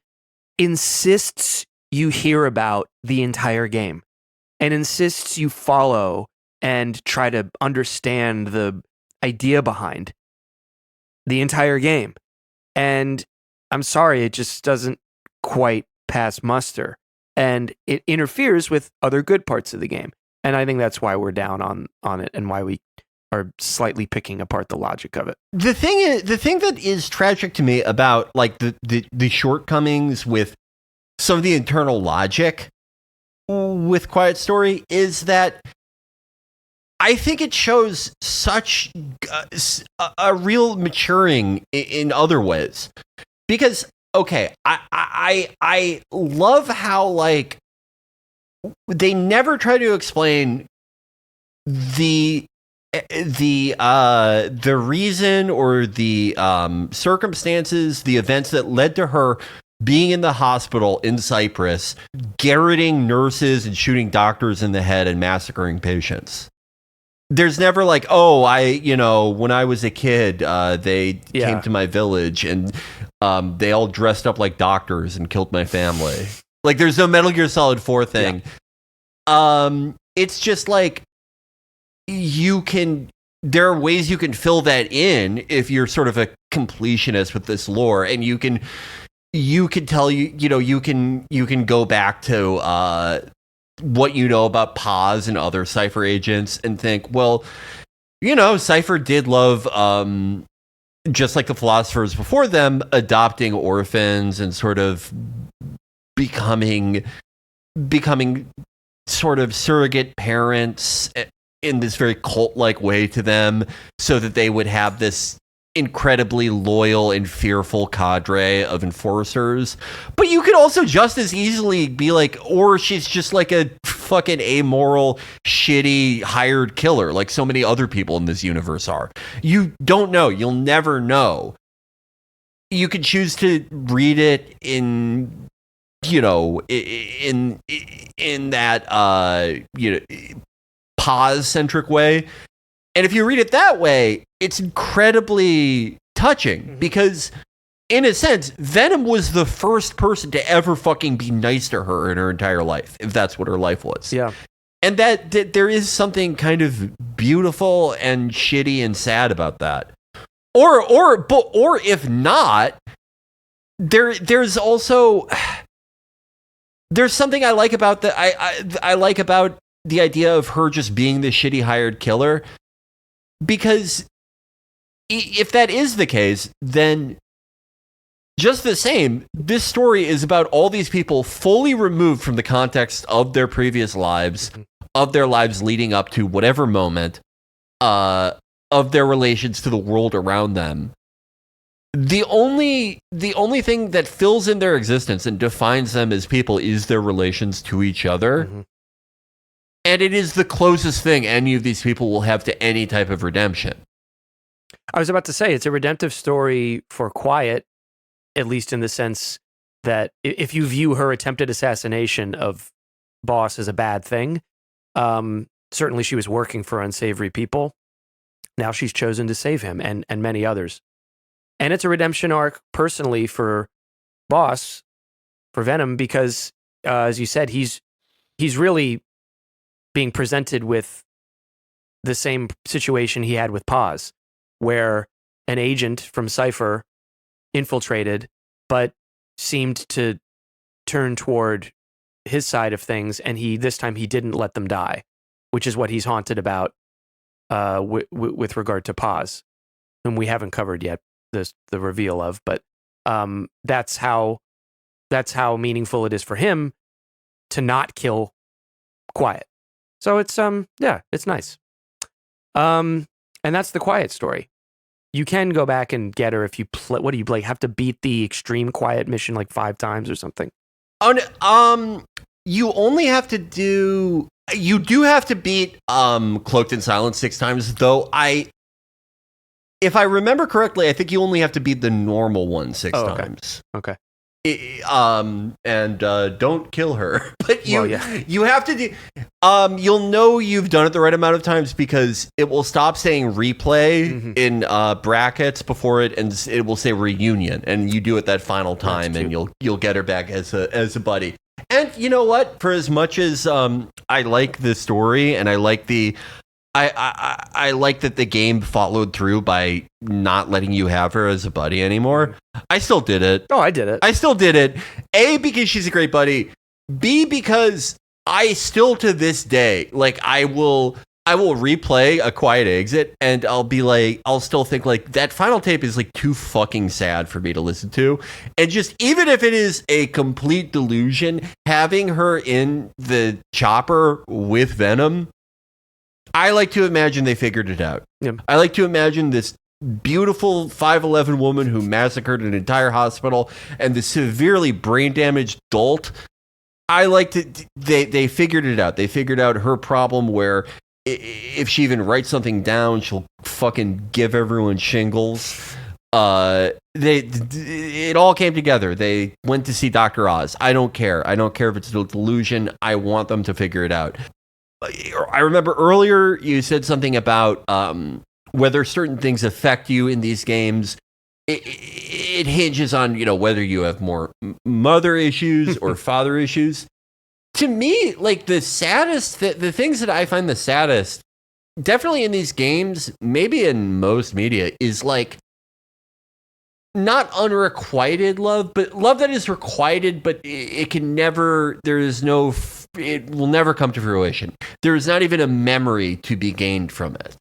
insists you hear about the entire game and insists you follow and try to understand the idea behind the entire game. And I'm sorry, it just doesn't quite pass muster. And it interferes with other good parts of the game. And I think that's why we're down on it and why we are slightly picking apart the logic of it. The thing that is tragic to me about like the shortcomings with some of the internal logic with Quiet Story is that I think it shows such a real maturing in other ways. Because okay, I love how like they never try to explain the reason or the circumstances, the events that led to her being in the hospital in Cyprus, garroting nurses and shooting doctors in the head and massacring patients. There's never like, oh, when I was a kid, they came to my village and they all dressed up like doctors and killed my family. Like, there's no Metal Gear Solid 4 thing. Yeah. It's just like there are ways you can fill that in if you're sort of a completionist with this lore, and you can tell you can go back to what you know about Paz and other Cypher agents and think, well, Cypher did love, just like the philosophers before them, adopting orphans and sort of becoming sort of surrogate parents in this very cult-like way to them, so that they would have this incredibly loyal and fearful cadre of enforcers. But you could also just as easily be like, or she's just like a fucking amoral, shitty hired killer, like so many other people in this universe are. You don't know. You'll never know. You could choose to read it in that pause-centric way. And if you read it that way, it's incredibly touching, because in a sense, Venom was the first person to ever fucking be nice to her in her entire life, if that's what her life was. Yeah. And that there is something kind of beautiful and shitty and sad about that. Or if not, there's also there's something I like about I like about the idea of her just being the shitty hired killer, because if that is the case, then just the same, this story is about all these people fully removed from the context of their previous lives, of their lives leading up to whatever moment, of their relations to the world around them. The only thing that fills in their existence and defines them as people is their relations to each other. Mm-hmm. And it is the closest thing any of these people will have to any type of redemption. I was about to say, it's a redemptive story for Quiet, at least in the sense that if you view her attempted assassination of Boss as a bad thing, certainly she was working for unsavory people. Now she's chosen to save him and many others. And it's a redemption arc personally for Boss, for Venom, because as you said, he's really being presented with the same situation he had with Paz, where an agent from Cypher infiltrated, but seemed to turn toward his side of things, and this time he didn't let them die, which is what he's haunted about with regard to Paz, whom we haven't covered yet, the reveal of, but that's how meaningful it is for him to not kill Quiet. So it's it's nice. And that's the Quiet story. You can go back and get her if you play. What do you play? Have to beat the extreme Quiet mission like 5 times or something. You only have to do. You do have to beat Cloaked in Silence 6 times, though. If I remember correctly, I think you only have to beat the normal one 6 times. Okay. And don't kill her, but you have to do. You'll know you've done it the right amount of times because it will stop saying replay in brackets before it, and it will say reunion, and you do it that final time, and you'll get her back as a buddy. And you know what? For as much as I like the story, and I like I like that the game followed through by not letting you have her as a buddy anymore. I still did it. Oh, I did it. I still did it. A, because she's a great buddy. B, because I still to this day, like, I will replay A Quiet Exit, and I'll still think like that final tape is like too fucking sad for me to listen to. And just even if it is a complete delusion, having her in the chopper with Venom, I like to imagine they figured it out. Yep. I like to imagine this beautiful 5'11" woman who massacred an entire hospital and the severely brain damaged dolt. They figured it out. They figured out her problem where if she even writes something down, she'll fucking give everyone shingles. it all came together. They went to see Dr. Oz. I don't care if it's a delusion. I want them to figure it out. I remember earlier you said something about whether certain things affect you in these games. It hinges on, whether you have more mother issues or father issues. To me, like the saddest, the things that I find the saddest, definitely in these games, maybe in most media, is like not unrequited love, but love that is requited, but it can never, it will never come to fruition. There is not even a memory to be gained from it.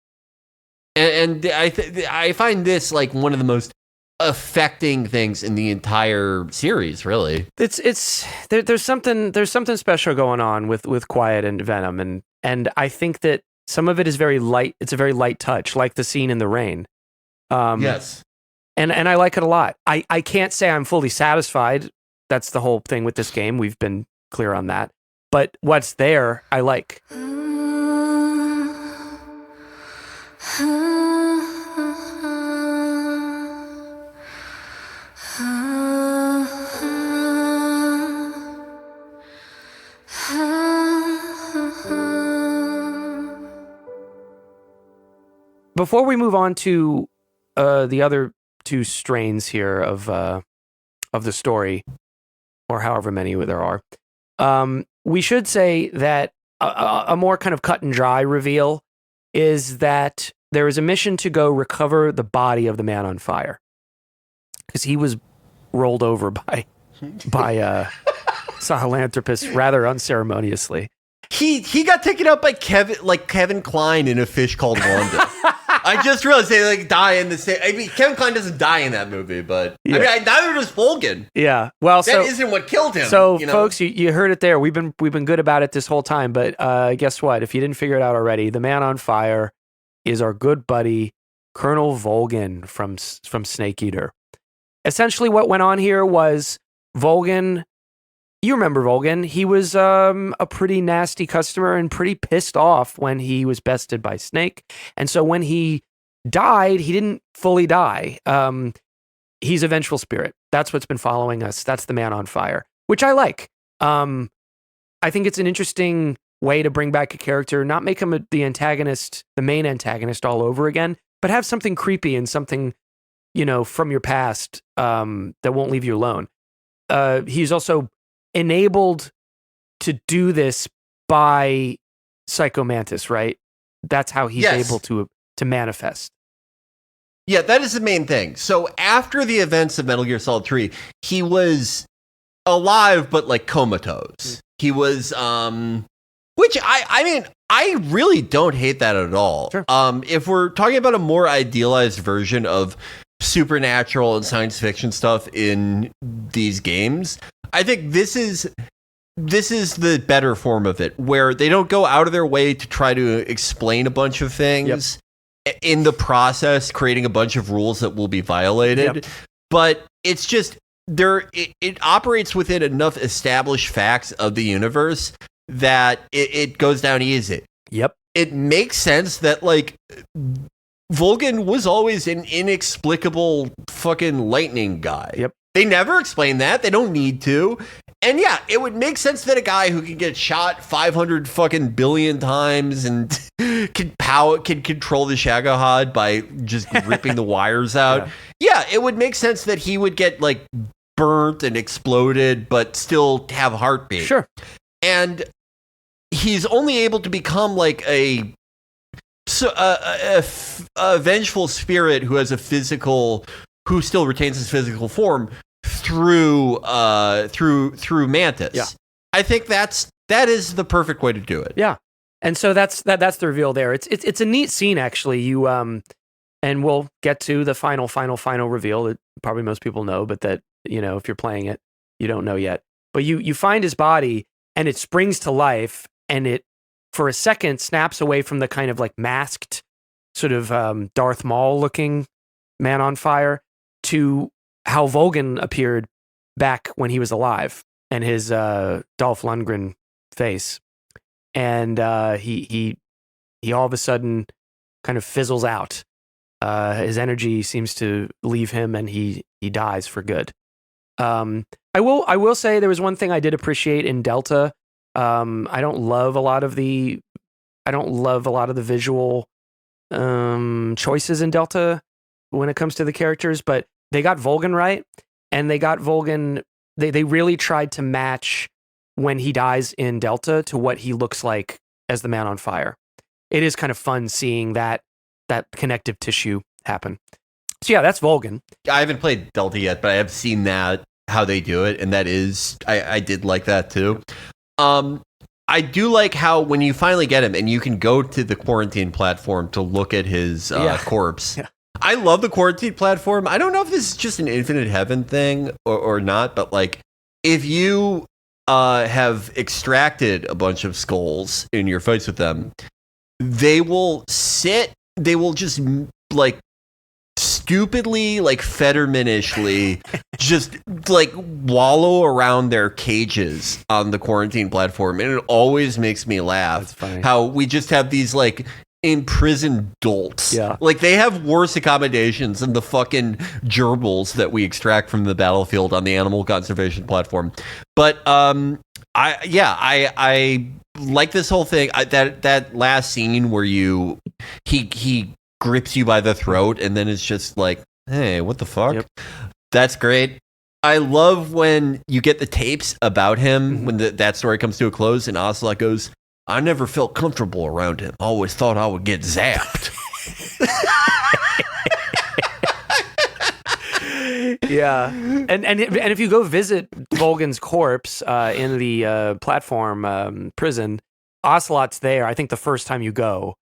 And I find this like one of the most affecting things in the entire series, really. There's something special going on with Quiet and Venom, and I think that some of it is very light. It's a very light touch, like the scene in the rain. Yes. And I like it a lot. I can't say I'm fully satisfied. That's the whole thing with this game. We've been clear on that. But what's there, I like. Before we move on to the other two strains here of the story, or however many there are, we should say that a more kind of cut and dry reveal is that there is a mission to go recover the body of the man on fire, because he was rolled over by Sahelanthropus rather unceremoniously. He got taken up by Kevin Kline in A Fish Called Wanda. I just realized they like die in the same. I mean, Kevin Kline doesn't die in that movie, but yeah. I mean, neither does Volgan. Yeah, well, that isn't what killed him. So, folks, you heard it there. We've been good about it this whole time, but guess what? If you didn't figure it out already, the man on fire is our good buddy Colonel Volgan from Snake Eater. Essentially, what went on here was Volgan. You remember Volgan? He was a pretty nasty customer and pretty pissed off when he was bested by Snake. And so when he died, he didn't fully die. He's a vengeful spirit. That's what's been following us. That's the man on fire, which I like. I think it's an interesting way to bring back a character, not make him the antagonist, the main antagonist all over again, but have something creepy and something, from your past that won't leave you alone. He's also enabled to do this by Psycho Mantis, right? That's how he's able to manifest. Yeah, that is the main thing. So after the events of Metal Gear Solid 3, he was alive but like comatose. He was which I mean, I really don't hate that at all. Sure. If we're talking about a more idealized version of supernatural and science fiction stuff in these games, I think this is the better form of it, where they don't go out of their way to try to explain a bunch of things, in the process creating a bunch of rules that will be violated. But it's just it operates within enough established facts of the universe that it goes down easy. Yep. It makes sense that like Volgan was always an inexplicable fucking lightning guy. Yep. They never explain that. They don't need to. And yeah, it would make sense that a guy who can get shot 500 fucking billion times and can control the Shagohod by just ripping the wires out. Yeah, it would make sense that he would get like burnt and exploded, but still have a heartbeat. Sure. And he's only able to become like a vengeful spirit who has who still retains his physical form through Mantis. Yeah. I think that is the perfect way to do it. Yeah. And so that's the reveal there. It's a neat scene, actually. You and we'll get to the final reveal that probably most people know, but that, if you're playing it, you don't know yet. But you find his body and it springs to life, and it for a second snaps away from the kind of like masked sort of Darth Maul looking man on fire to how Volgan appeared back when he was alive, and his Dolph Lundgren face. And he all of a sudden kind of fizzles out. His energy seems to leave him, and he dies for good. I will say there was one thing I did appreciate in Delta. I don't love a lot of the visual choices in Delta when it comes to the characters, but they got Volgan right, and they got Volgan. They really tried to match when he dies in Delta to what he looks like as the Man on Fire. It is kind of fun seeing that connective tissue happen. So yeah, that's Volgan. I haven't played Delta yet, but I have seen that, how they do it, and that is, I did like that too. I do like how when you finally get him and you can go to the quarantine platform to look at his corpse. Yeah. I love the quarantine platform. I don't know if this is just an Infinite Heaven thing or not, but like if you have extracted a bunch of skulls in your fights with them, they will just like stupidly, like Fettermanishly just like wallow around their cages on the quarantine platform, and it always makes me laugh how we just have these like imprisoned dolts. Yeah, like they have worse accommodations than the fucking gerbils that we extract from the battlefield on the animal conservation platform. But I like this whole thing. That last scene where he grips you by the throat and then it's just like, hey, what the fuck? Yep. That's great. I love when you get the tapes about him when that story comes to a close and Ocelot goes, I never felt comfortable around him. Always thought I would get zapped. Yeah, and if you go visit Volgan's corpse in the platform prison, Ocelot's there. I think the first time you go,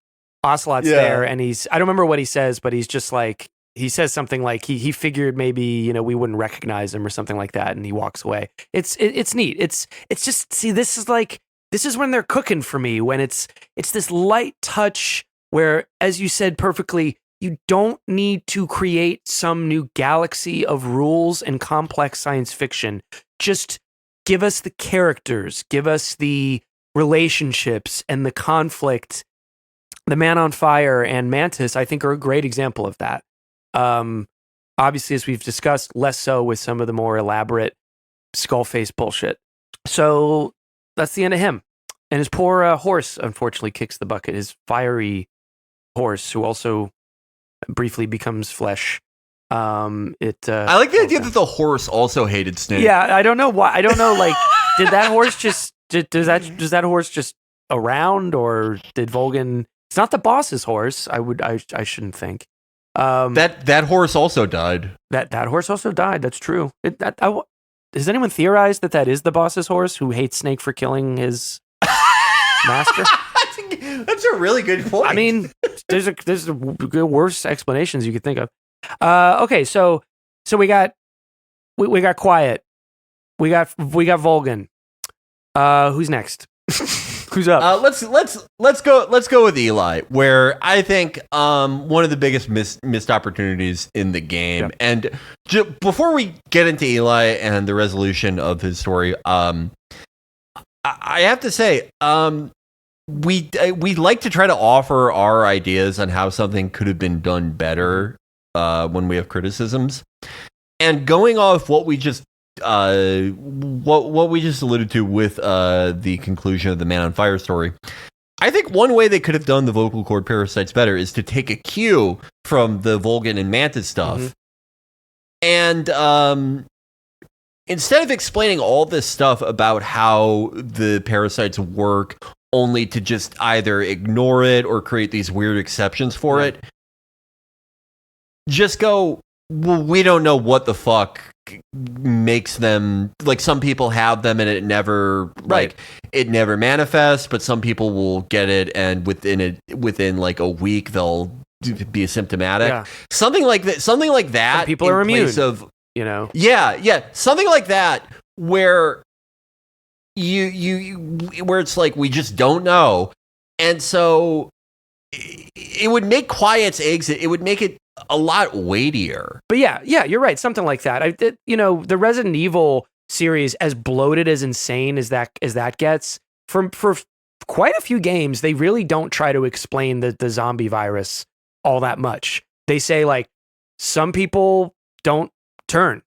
Ocelot's there, and I don't remember what he says, but he's just like, he says something like he figured maybe we wouldn't recognize him or something like that, and he walks away. It's neat. It's just, see, this is when they're cooking for me, when it's this light touch where, as you said perfectly, you don't need to create some new galaxy of rules and complex science fiction. Just give us the characters, give us the relationships and the conflict. The Man on Fire and Mantis, I think, are a great example of that. Obviously, as we've discussed, less so with some of the more elaborate skull face bullshit. So that's the end of him. And his poor horse, unfortunately, kicks the bucket. His fiery horse, who also briefly becomes flesh. I like the idea that the horse also hated Snake. Yeah, I don't know why. I don't know. Like, did that horse just does that horse just around, or did Volgan? It's not the boss's horse. I shouldn't think. That horse also died. That horse also died. That's true. Has anyone theorized that is the boss's horse who hates Snake for killing his master? That's a really good point. I mean, there's worse explanations you could think of. Okay, so we got Quiet. We got Volgan. Who's next? Who's up? Let's go with Eli, where I think one of the biggest missed opportunities in the game. Yep. And before we get into Eli and the resolution of his story, I have to say, we like to try to offer our ideas on how something could have been done better when we have criticisms. And going off what we just what we just alluded to with the conclusion of the Man on Fire story, I think one way they could have done the vocal cord parasites better is to take a cue from the Volgan and Mantis stuff, and instead of explaining all this stuff about how the parasites work, only to just either ignore it or create these weird exceptions for it, just go, well, we don't know what the fuck makes them, like, some people have them and it never it never manifests, but some people will get it and within like a week they'll be asymptomatic. Something like that. Some people are immune. Something like that, where you where it's like, we just don't know, and so it would make Quiet's exit. It would make it a lot weightier. But yeah, you're right. Something like that. The Resident Evil series, as bloated, as insane as that gets, for quite a few games, they really don't try to explain the zombie virus all that much. They say like some people don't turn,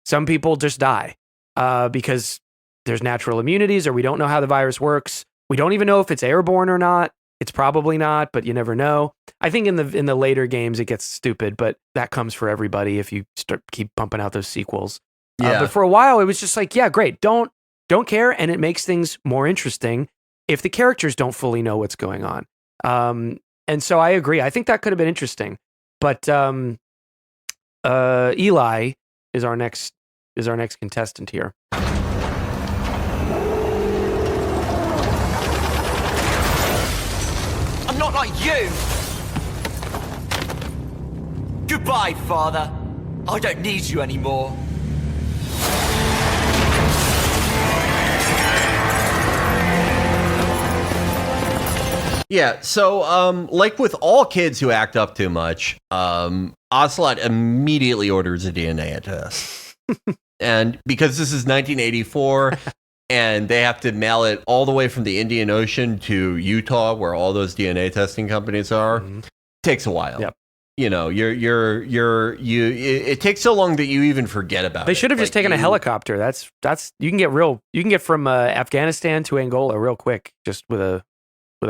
some people just die because there's natural immunities, or we don't know how the virus works. We don't even know if it's airborne or not. It's probably not, but you never know. I think in the later games it gets stupid, but that comes for everybody if you keep pumping out those sequels. Yeah. But for a while it was just like, yeah, great. Don't care, and it makes things more interesting if the characters don't fully know what's going on. And so I agree. I think that could have been interesting. But Eli is our next contestant here. I'm not like you! Goodbye, Father. I don't need you anymore. Yeah, so like with all kids who act up too much, Ocelot immediately orders a DNA test. And because this is 1984 and they have to mail it all the way from the Indian Ocean to Utah, where all those DNA testing companies are, takes a while. Yep. You know, it takes so long that you even forget about it. They should have just taken a helicopter. That's you can get from Afghanistan to Angola real quick just with a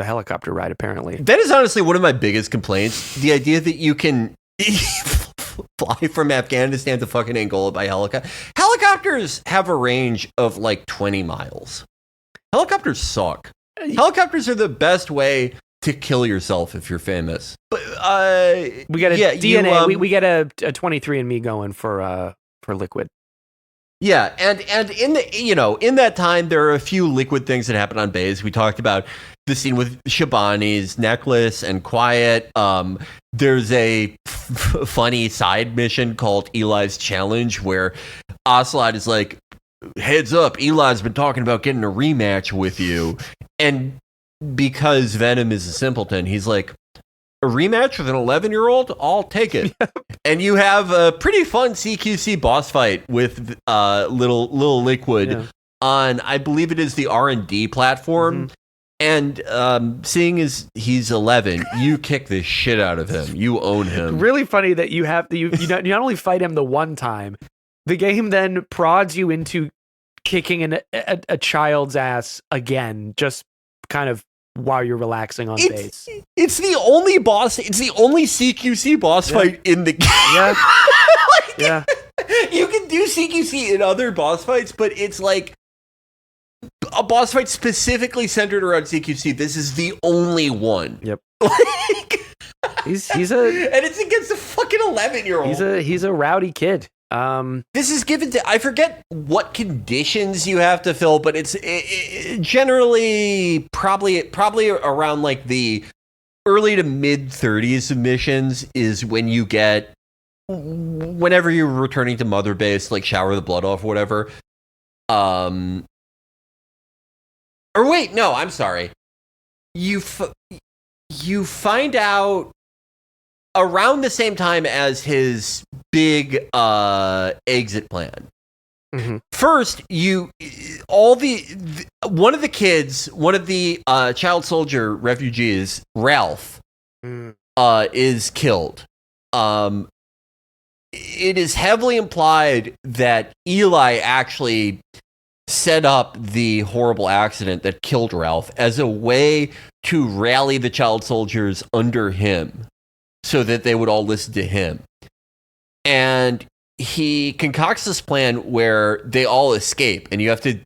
helicopter ride, apparently. That is honestly one of my biggest complaints. The idea that you can fly from Afghanistan to fucking Angola by helicopter. Helicopters have a range of like 20 miles. Helicopters suck. Helicopters are the best way to kill yourself if you're famous. But we got a DNA. We get a 23andMe going for liquid. Yeah, and in that time there are a few liquid things that happen on base. We talked about the scene with Shabani's necklace and Quiet. There's a funny side mission called Eli's Challenge where Ocelot is like, heads up, Eli's been talking about getting a rematch with you. And because Venom is a simpleton, he's like, a rematch with an 11-year-old? I'll take it. And you have a pretty fun CQC boss fight with little Liquid on, I believe it is the R&D platform. And seeing as he's 11, you kick the shit out of him. You own him. Really funny that you not only fight him the one time, the game then prods you into kicking a child's ass again, just kind of while you're relaxing on base. It's the only boss. It's the only CQC boss fight in the game. Yeah. Yeah. You can do CQC in other boss fights, but it's like a boss fight specifically centered around CQC. This is the only one. Yep. He's and it's against a fucking 11-year-old. He's a rowdy kid. This is given to, I forget what conditions you have to fill, but it's generally probably around like the early to mid 30s of missions is when you get, whenever you're returning to Mother Base, like shower the blood off or whatever. Or wait, no, I'm sorry. You find out around the same time as his big exit plan. First, one of the child soldier refugees, Ralph, is killed. It is heavily implied that Eli actually set up the horrible accident that killed Ralph as a way to rally the child soldiers under him so that they would all listen to him. And he concocts this plan where they all escape, and you have to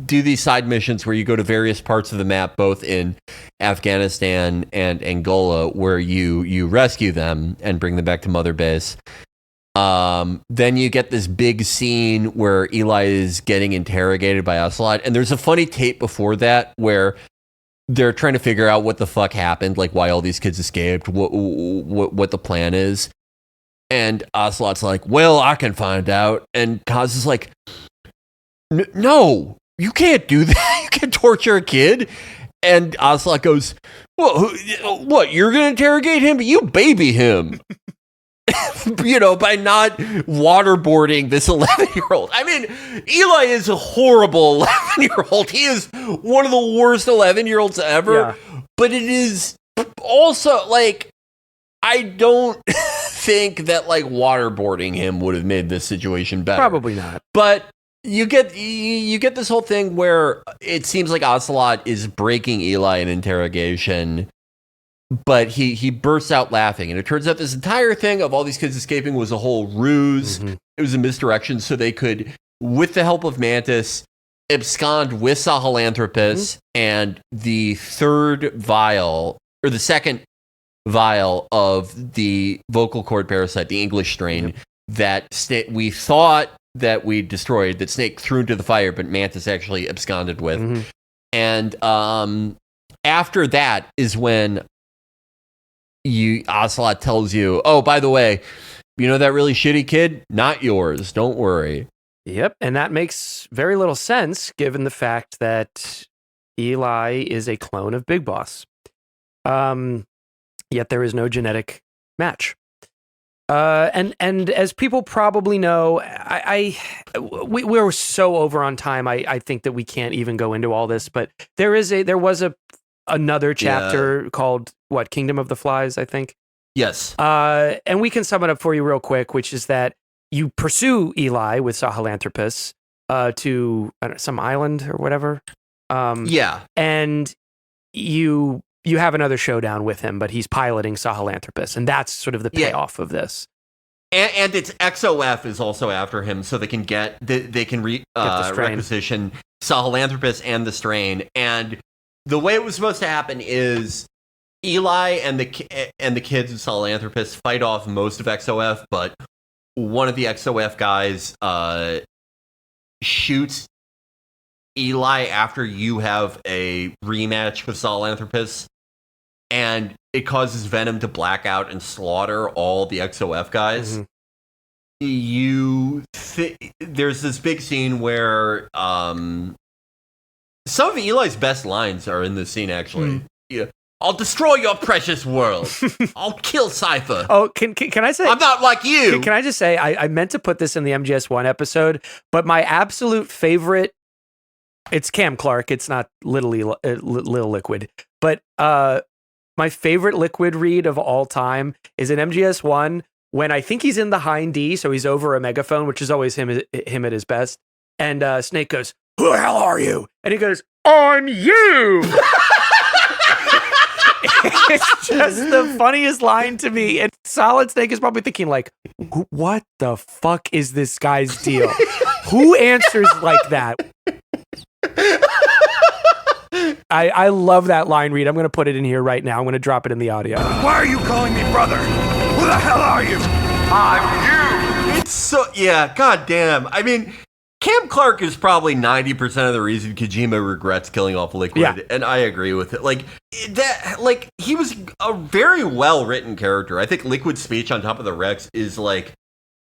do these side missions where you go to various parts of the map, both in Afghanistan and Angola, where you rescue them and bring them back to Mother Base. Then you get this big scene where Eli is getting interrogated by Ocelot, and there's a funny tape before that where they're trying to figure out what the fuck happened, like why all these kids escaped, what the plan is. And Ocelot's like, well, I can find out. And Kaz is like, no, you can't do that. You can't torture a kid. And Ocelot goes, well, what, you're going to interrogate him? You baby him. By not waterboarding this 11-year-old. I mean, Eli is a horrible 11-year-old. He is one of the worst 11-year-olds ever. Yeah. But it is also, like, I don't think that like waterboarding him would have made this situation better. Probably not. But you get this whole thing where it seems like Ocelot is breaking Eli in interrogation, but he bursts out laughing, and it turns out this entire thing of all these kids escaping was a whole ruse. Mm-hmm. It was a misdirection, so they could, with the help of Mantis, abscond with Sahelanthropus and the third vial, or the second vial of the vocal cord parasite, the English strain, that we thought that we destroyed, that Snake threw into the fire, but Mantis actually absconded with. And after that is when Ocelot tells you, oh, by the way, you know that really shitty kid? Not yours. Don't worry. Yep. And that makes very little sense given the fact that Eli is a clone of Big Boss. Yet there is no genetic match. And as people probably know, we're so over on time. I think that we can't even go into all this, but there was another chapter called Kingdom of the Flies, I think. Yes. And we can sum it up for you real quick, which is that you pursue Eli with Sahelanthropus to some island or whatever. And you have another showdown with him, but he's piloting Sahelanthropus, and that's sort of the payoff of this. And its XOF is also after him, so they can requisition Sahelanthropus and the strain. And the way it was supposed to happen is Eli and the kids of Sahelanthropus fight off most of XOF, but one of the XOF guys shoots Eli after you have a rematch with Sahelanthropus, and it causes Venom to black out and slaughter all the XOF guys. There's this big scene where some of Eli's best lines are in this scene, actually. Yeah. I'll destroy your precious world. I'll kill Cypher. Oh, can I say... I'm not like you. Can I just say, I meant to put this in the MGS1 episode, but my absolute favorite... It's Cam Clark. It's not Little Liquid. But my favorite Liquid read of all time is in MGS1 when I think he's in the Hind D, so he's over a megaphone, which is always him at his best. And Snake goes, "Who the hell are you?" And he goes, "I'm you." It's just the funniest line to me. And Solid Snake is probably thinking like, what the fuck is this guy's deal? Who answers like that? I love that line read. I'm going to put it in here right now. I'm going to drop it in the audio. Why are you calling me brother? Who the hell are you? I'm you. It's so, yeah, goddamn. I mean, Cam Clark is probably 90% of the reason Kojima regrets killing off Liquid, and I agree with it. Like that, like he was a very well written character. I think Liquid's speech on top of the Rex is like,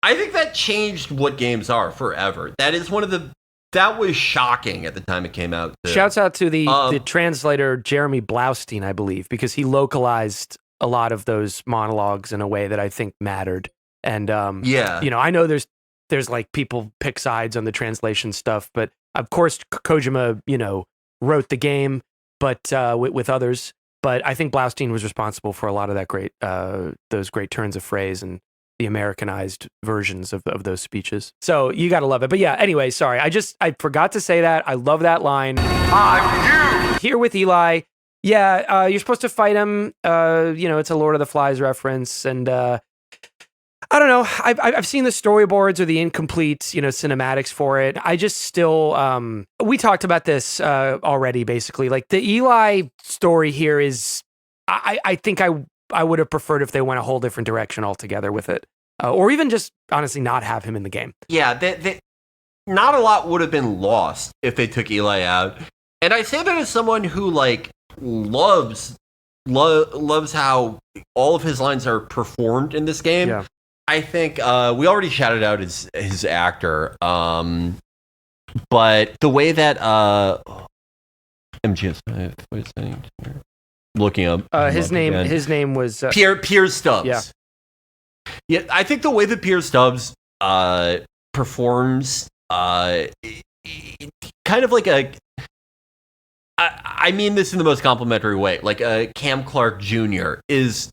I think that changed what games are forever. That was shocking at the time it came out. Too. Shouts out to the translator Jeremy Blaustein, I believe, because he localized a lot of those monologues in a way that I think mattered. And I know there's like people pick sides on the translation stuff, but of course Kojima, wrote the game, but with others. But I think Blaustein was responsible for a lot of that those great turns of phrase and the Americanized versions of those speeches. So you got to love it. But yeah, anyway, sorry. I forgot to say that. I love that line. I'm you. Here with Eli. Yeah, you're supposed to fight him. It's a Lord of the Flies reference. And I don't know. I've seen the storyboards or the incomplete, cinematics for it. I just still, we talked about this already, basically. Like the Eli story here is, I think I would have preferred if they went a whole different direction altogether with it. Or even just, honestly, not have him in the game. Yeah, not a lot would have been lost if they took Eli out. And I say that as someone who, loves how all of his lines are performed in this game. Yeah. I think we already shouted out his actor. But the way that MGSV, what is his name? Looking up his name was Piers Stubbs. Yeah, I think the way that Piers Stubbs performs, kind of like I mean this in the most complimentary way, like Cam Clark Jr. is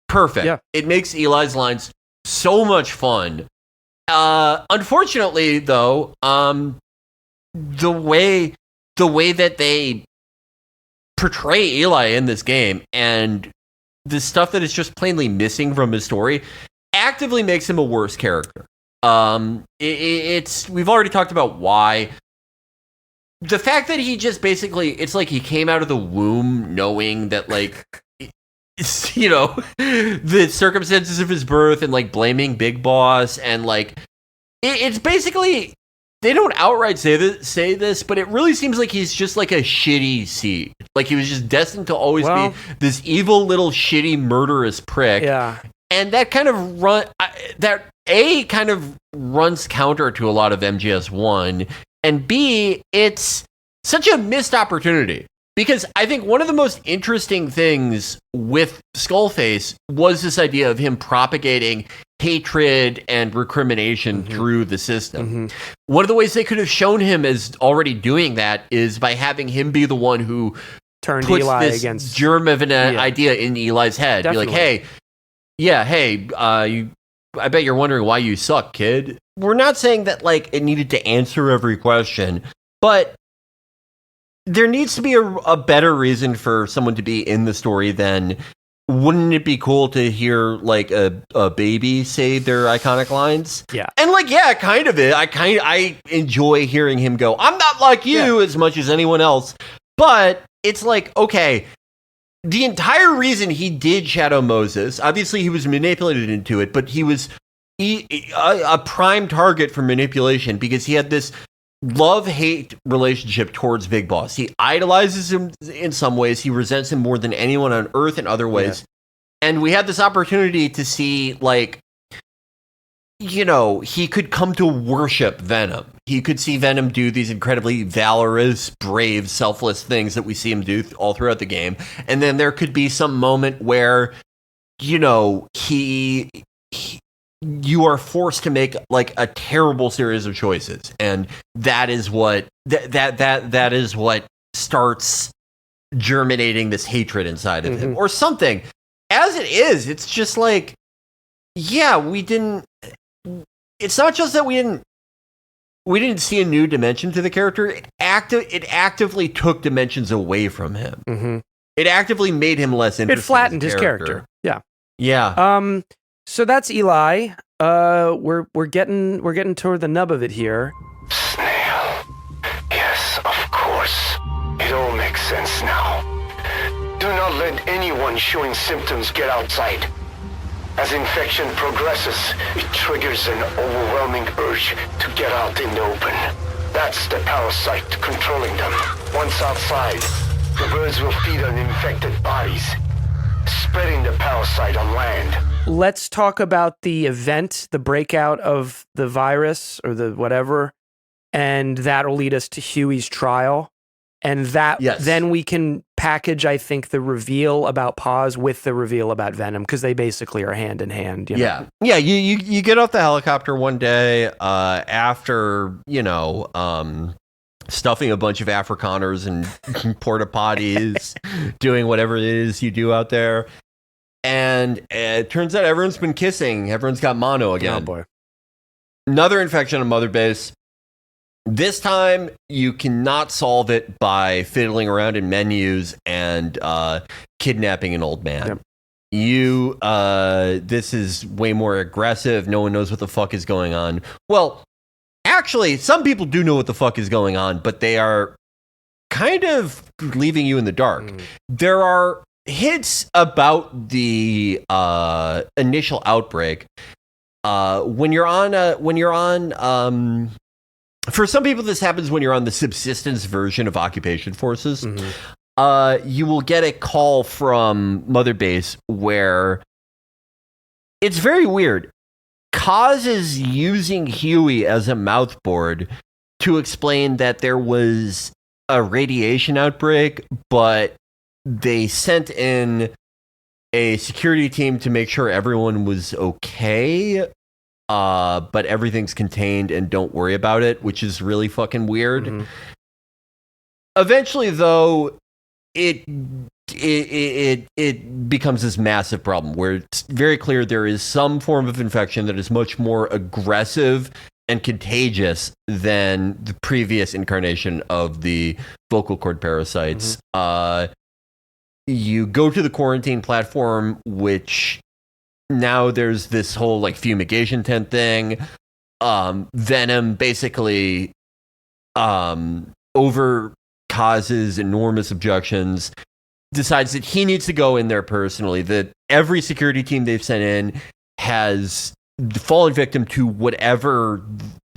perfect. Yeah. It makes Eli's lines so much fun. Unfortunately, though, the way that they portray Eli in this game and the stuff that is just plainly missing from his story actively makes him a worse character. We've already talked about why. The fact that he just basically, it's like he came out of the womb knowing that, like, you know, the circumstances of his birth and, like, blaming Big Boss and, like, it's basically, they don't outright say this, but it really seems like he's just like a shitty seed. Like he was just destined to always be this evil little shitty murderous prick. Yeah. And that kind of kind of runs counter to a lot of MGS1, and B, it's such a missed opportunity. Because I think one of the most interesting things with Skullface was this idea of him propagating hatred and recrimination through the system. One of the ways they could have shown him as already doing that is by having him be the one who turned puts Eli this against germ of an idea in Eli's head. Definitely. Be like, hey, I bet you're wondering why you suck, kid. We're not saying that like it needed to answer every question, but there needs to be a better reason for someone to be in the story than, wouldn't it be cool to hear like a baby say their iconic lines? Yeah. And like, yeah, kind of it. I enjoy hearing him go, I'm not like you as much as anyone else. But it's like, okay, the entire reason he did Shadow Moses, obviously he was manipulated into it, but he was a prime target for manipulation because he had this love-hate relationship towards Big Boss. He idolizes him in some ways. He resents him more than anyone on Earth in other ways. Yeah. And we had this opportunity to see, like, you know, he could come to worship Venom. He could see Venom do these incredibly valorous, brave, selfless things that we see him do all throughout the game. And then there could be some moment where, you know, you are forced to make like a terrible series of choices, and that is what that is what starts germinating this hatred inside of him or something. As it is, it's just like, yeah, it's not just that we didn't see a new dimension to the character. It actively took dimensions away from him. It actively made him less interesting. It flattened his character. Yeah. So that's Eli. We're getting toward the nub of it here. Snail. Yes, of course. It all makes sense now. Do not let anyone showing symptoms get outside. As infection progresses, it triggers an overwhelming urge to get out in the open. That's the parasite controlling them. Once outside, the birds will feed on infected bodies, spreading the parasite on land. Let's talk about the event, the breakout of the virus or the whatever, and that'll lead us to Huey's trial. And that then we can package, I think, the reveal about Paz with the reveal about Venom, because they basically are hand in hand. You know? Yeah. You get off the helicopter one day after, you know, stuffing a bunch of Afrikaners and porta potties, doing whatever it is you do out there. And it turns out everyone's been kissing. Everyone's got mono again. Oh, boy. Another infection on Mother Base. This time, you cannot solve it by fiddling around in menus and kidnapping an old man. Yep. This is way more aggressive. No one knows what the fuck is going on. Well, actually, some people do know what the fuck is going on, but they are kind of leaving you in the dark. There are hints about the initial outbreak. When you're on for some people, this happens when you're on the subsistence version of occupation forces. You will get a call from Mother Base where it's very weird. Kaz is using Huey as a mouthboard to explain that there was a radiation outbreak, but they sent in a security team to make sure everyone was okay. But everything's contained and don't worry about it, which is really fucking weird. Eventually, though, it it becomes this massive problem where it's very clear there is some form of infection that is much more aggressive and contagious than the previous incarnation of the vocal cord parasites. You go to the quarantine platform, which now there's this whole like fumigation tent thing. Venom basically over causes enormous objections, decides that he needs to go in there personally, that every security team they've sent in has fallen victim to whatever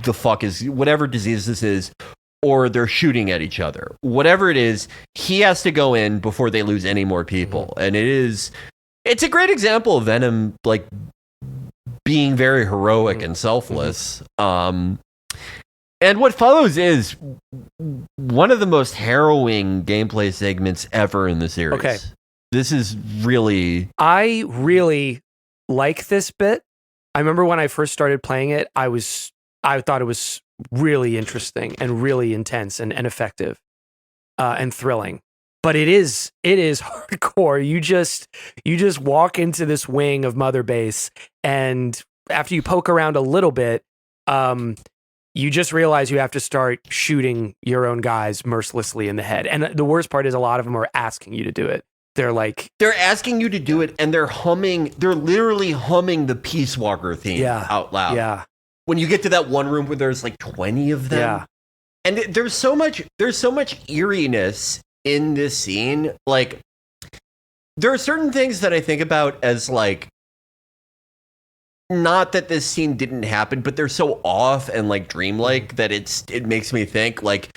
disease this is, or they're shooting at each other. Whatever it is, he has to go in before they lose any more people. And it's a great example of Venom like being very heroic and selfless. And what follows is one of the most harrowing gameplay segments ever in the series. Okay. This is really... I really like this bit. I remember when I first started playing it, I thought it was really interesting and really intense and effective and thrilling. But it is hardcore. You just walk into this wing of Mother Base, and after you poke around a little bit, you just realize you have to start shooting your own guys mercilessly in the head. And the worst part is a lot of them are asking you to do it. They're asking you to do it, and they're literally humming the Peace Walker theme out loud. Yeah. When you get to that one room where there's like 20 of them. Yeah. And there's so much eeriness in this scene. Like, there are certain things that I think about as like, not that this scene didn't happen, but they're so off and like dreamlike that it makes me think like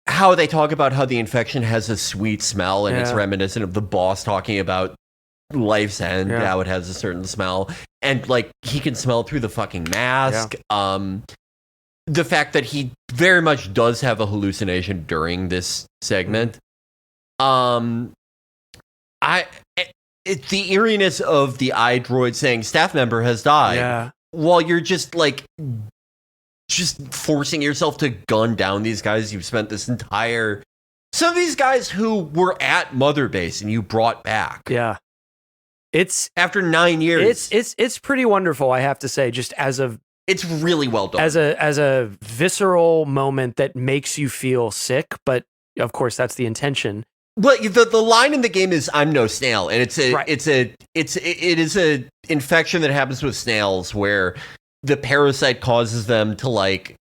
how they talk about how the infection has a sweet smell, and it's reminiscent of the boss talking about life's end, how it has a certain smell, and like he can smell through the fucking mask. The fact that he very much does have a hallucination during this segment. It's the eeriness of the iDroid saying staff member has died while you're just forcing yourself to gun down these guys you've spent some of these guys who were at Mother Base and you brought back. Yeah. It's after 9 years. It's pretty wonderful, I have to say, just it's really well done. As a visceral moment that makes you feel sick, but of course that's the intention. Well, the line in the game is "I'm no snail," and it is a infection that happens with snails where the parasite causes them to like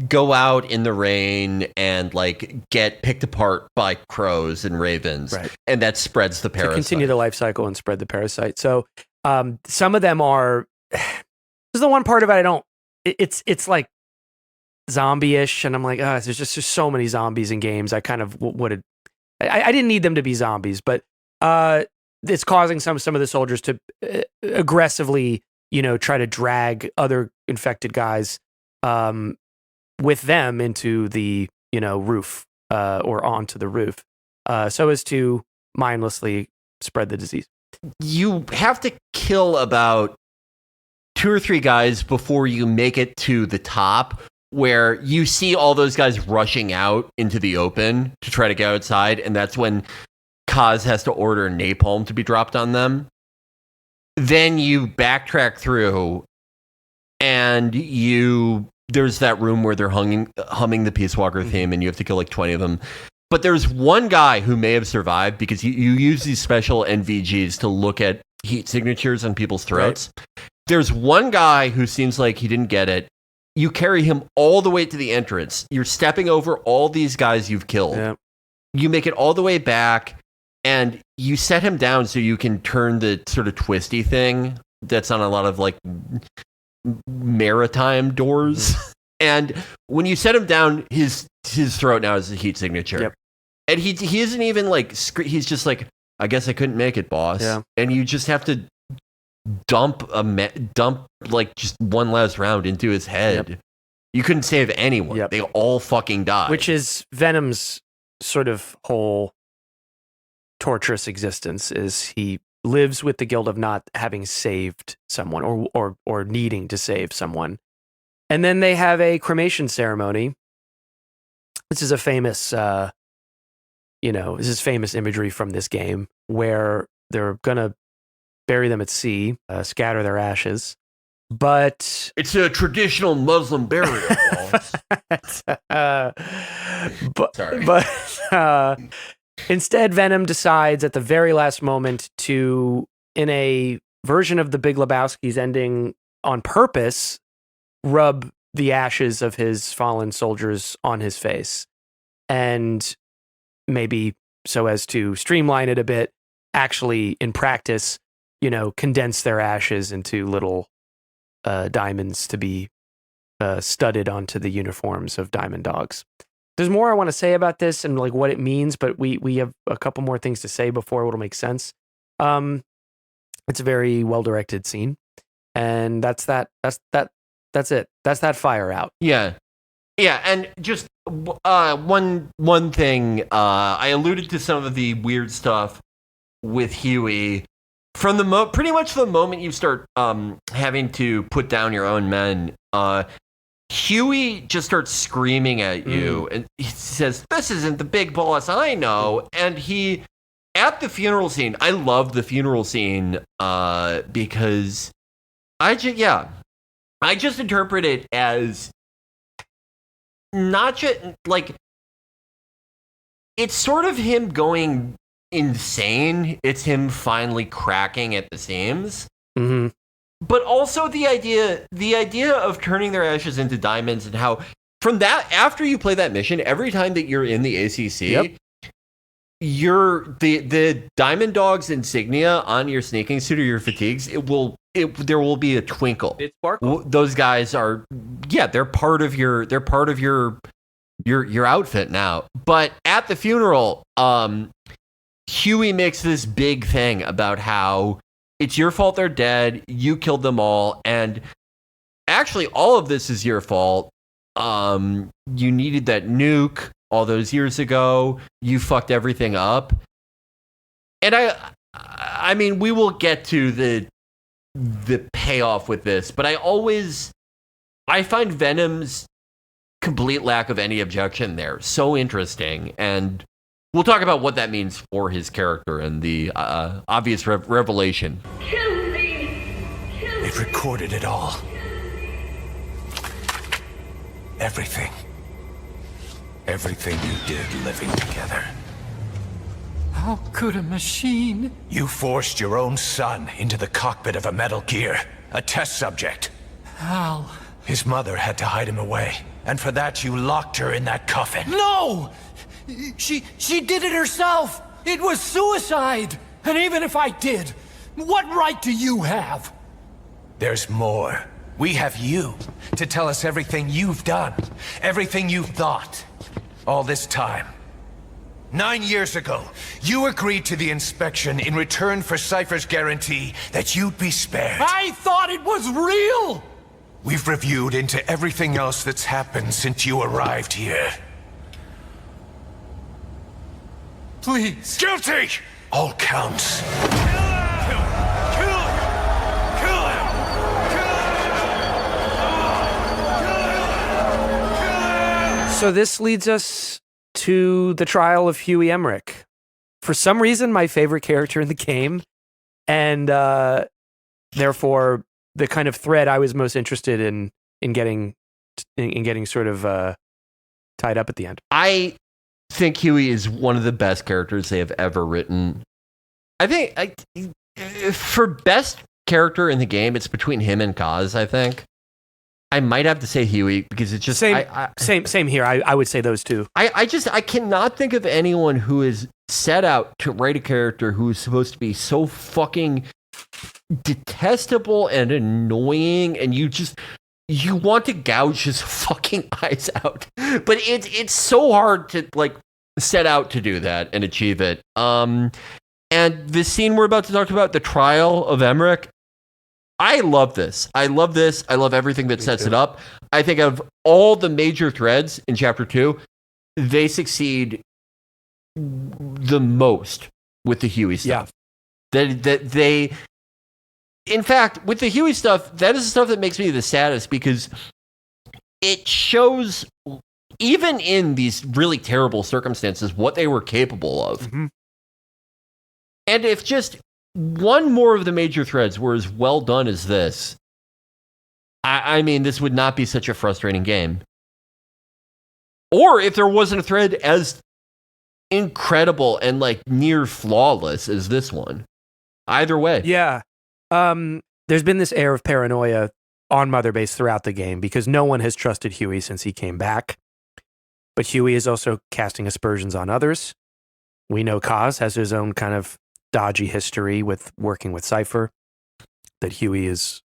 go out in the rain and like get picked apart by crows and ravens, and that spreads the parasite. To continue the life cycle and spread the parasite. So some of them are. This is the one part of it it's like zombie-ish, and I'm like, there's just so many zombies in games. I kind of would have. I didn't need them to be zombies, but it's causing some of the soldiers to aggressively, try to drag other infected guys with them into the, roof or onto the roof so as to mindlessly spread the disease. You have to kill about 2 or 3 guys before you make it to the top, where you see all those guys rushing out into the open to try to get outside, and that's when Kaz has to order napalm to be dropped on them. Then you backtrack through, and there's that room where they're humming the Peace Walker theme, and you have to kill like 20 of them. But there's one guy who may have survived because you use these special NVGs to look at heat signatures on people's throats. Right. There's one guy who seems like he didn't get it. You carry him all the way to the entrance. You're stepping over all these guys you've killed. Yeah. You make it all the way back, and you set him down so you can turn the sort of twisty thing that's on a lot of like maritime doors. And when you set him down, his throat now is a heat signature. Yep. And he isn't even like, he's just like, I guess I couldn't make it, boss. Yeah. And you just have to dump like just one last round into his head. Yep. You couldn't save anyone. Yep. They all fucking died. Which is Venom's sort of whole torturous existence, is he lives with the guilt of not having saved someone or needing to save someone. And then they have a cremation ceremony. This is a famous this is famous imagery from this game where they're going to bury them at sea, scatter their ashes. But it's a traditional Muslim burial. But instead, Venom decides at the very last moment to, in a version of the Big Lebowski's ending on purpose, rub the ashes of his fallen soldiers on his face. And maybe so as to streamline it a bit, actually in practice, condense their ashes into little diamonds to be studded onto the uniforms of Diamond Dogs. There's more I want to say about this and like what it means, but we have a couple more things to say before it'll make sense. It's a very well-directed scene, and that's it. That's that fire out. Yeah, and just one thing. I alluded to some of the weird stuff with Huey from pretty much the moment you start having to put down your own men. Huey just starts screaming at you, and he says, "This isn't the big boss I know." And he, at the funeral scene, I love the funeral scene because I just interpret it as not just like it's sort of him going insane. It's him finally cracking at the seams. Mm-hmm. But also the idea of turning their ashes into diamonds, and how from that, after you play that mission, every time that you're in the ACC, the Diamond Dogs insignia on your sneaking suit or your fatigues, there will be a twinkle. It sparkles. Those guys are, they're part of your outfit now. But at the funeral, Huey makes this big thing about how it's your fault they're dead, you killed them all, and actually all of this is your fault. You needed that nuke all those years ago. You fucked everything up. And I mean, we will get to the payoff with this, but I find Venom's complete lack of any objection there so interesting, and we'll talk about what that means for his character and the obvious revelation. Kill me! They've recorded it all. Everything. Everything you did living together. How could a machine? You forced your own son into the cockpit of a Metal Gear, a test subject. How? His mother had to hide him away, and for that you locked her in that coffin. No! She did it herself! It was suicide! And even if I did, what right do you have? There's more. We have you to tell us everything you've done, everything you've thought. All this time. 9 years ago, you agreed to the inspection in return for Cypher's guarantee that you'd be spared. I thought it was real! We've reviewed into everything else that's happened since you arrived here. Please. Guilty! All counts. So this leads us to the trial of Huey Emmerich. For some reason, my favorite character in the game, and therefore the kind of thread I was most interested in getting sort of tied up at the end. I think Huey is one of the best characters they have ever written. I think for best character in the game, it's between him and Kaz, I think. I might have to say Huey because it's just same here. I would say those two. I cannot think of anyone who is set out to write a character who is supposed to be so fucking detestable and annoying, and you want to gouge his fucking eyes out. But it's so hard to like set out to do that and achieve it. And this scene we're about to talk about, the trial of Emmerich, I love this. I love everything that sets it up. I think of all the major threads in chapter 2, they succeed the most with the Huey stuff. Yeah. In fact, with the Huey stuff, that is the stuff that makes me the saddest because it shows even in these really terrible circumstances, what they were capable of. Mm-hmm. And if just one more of the major threads were as well done as this, I mean, this would not be such a frustrating game. Or if there wasn't a thread as incredible and like near flawless as this one. Either way. Yeah. There's been this air of paranoia on Mother Base throughout the game because no one has trusted Huey since he came back. But Huey is also casting aspersions on others. We know Kaz has his own kind of dodgy history with working with Cypher that Huey is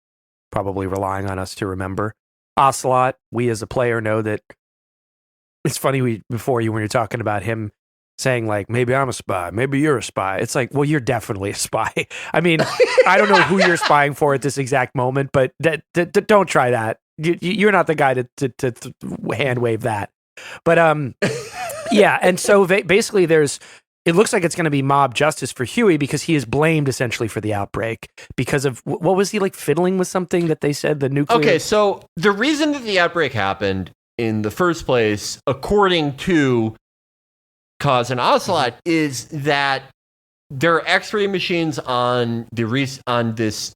probably relying on us to remember. Ocelot, we as a player know that it's funny when you're talking about him saying like, maybe I'm a spy, maybe you're a spy. It's like, well, you're definitely a spy. I mean, I don't know who you're spying for at this exact moment, but don't try that. You're not the guy to hand wave that. But yeah, and so basically it looks like it's going to be mob justice for Huey because he is blamed essentially for the outbreak because of, what was he like fiddling with something that they said, the nuclear? Okay, so the reason that the outbreak happened in the first place, according to Kaz and Ocelot, is that there are X-ray machines on this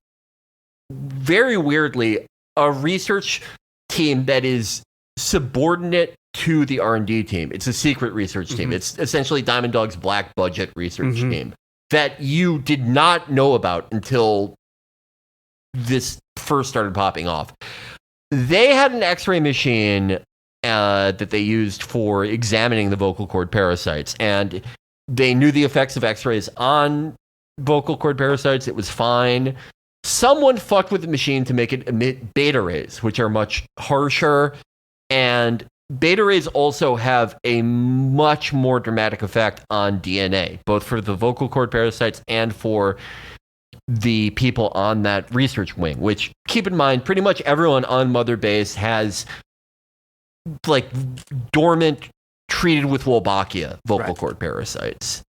very weirdly a research team that is subordinate to the R&D team. It's a secret research team. It's essentially Diamond Dog's black budget research team that you did not know about until this first started popping off. They had an X-ray machine that they used for examining the vocal cord parasites, and they knew the effects of X-rays on vocal cord parasites. It was fine. Someone fucked with the machine to make it emit beta rays, which are much harsher, and beta rays also have a much more dramatic effect on DNA, both for the vocal cord parasites and for the people on that research wing, which, keep in mind, pretty much everyone on Mother Base has like dormant, treated with Wolbachia vocal cord parasites.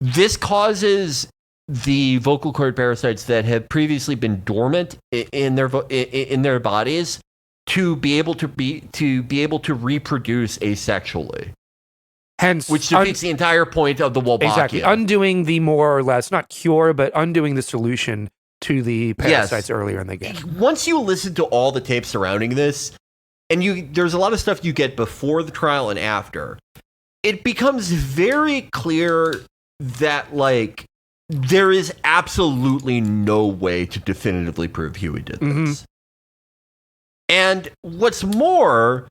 This causes the vocal cord parasites that have previously been dormant in their bodies to be able to reproduce asexually. Hence, which defeats the entire point of the Wolbachia. Exactly, undoing the more or less, not cure, but undoing the solution to the parasites earlier in the game. Once you listen to all the tapes surrounding this, and there's a lot of stuff you get before the trial and after, it becomes very clear that like there is absolutely no way to definitively prove Huey did this. And what's more,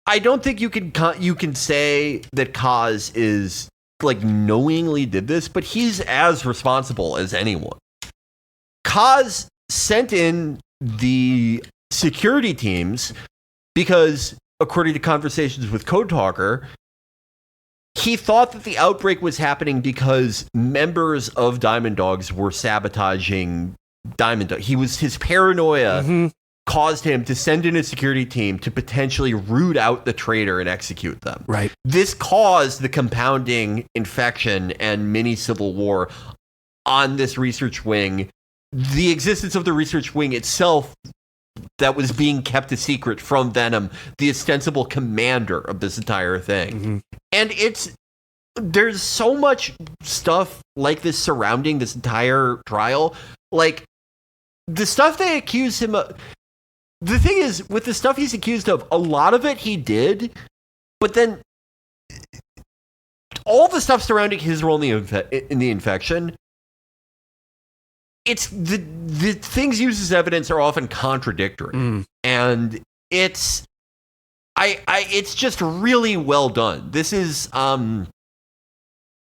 I don't think you can say that Kaz is like knowingly did this, but he's as responsible as anyone. Kaz sent in the security teams because, according to conversations with Code Talker, he thought that the outbreak was happening because members of Diamond Dogs were sabotaging Diamond Dog. His paranoia caused him to send in a security team to potentially root out the traitor and execute them. Right. This caused the compounding infection and mini civil war on this research wing. The existence of the research wing itself that was being kept a secret from Venom, the ostensible commander of this entire thing. And there's so much stuff like this surrounding this entire trial. Like, the stuff they accuse him of, the thing is, with the stuff he's accused of, a lot of it he did, but then all the stuff surrounding his role in the infection, it's the things used as evidence are often contradictory, and it's just really well done. This is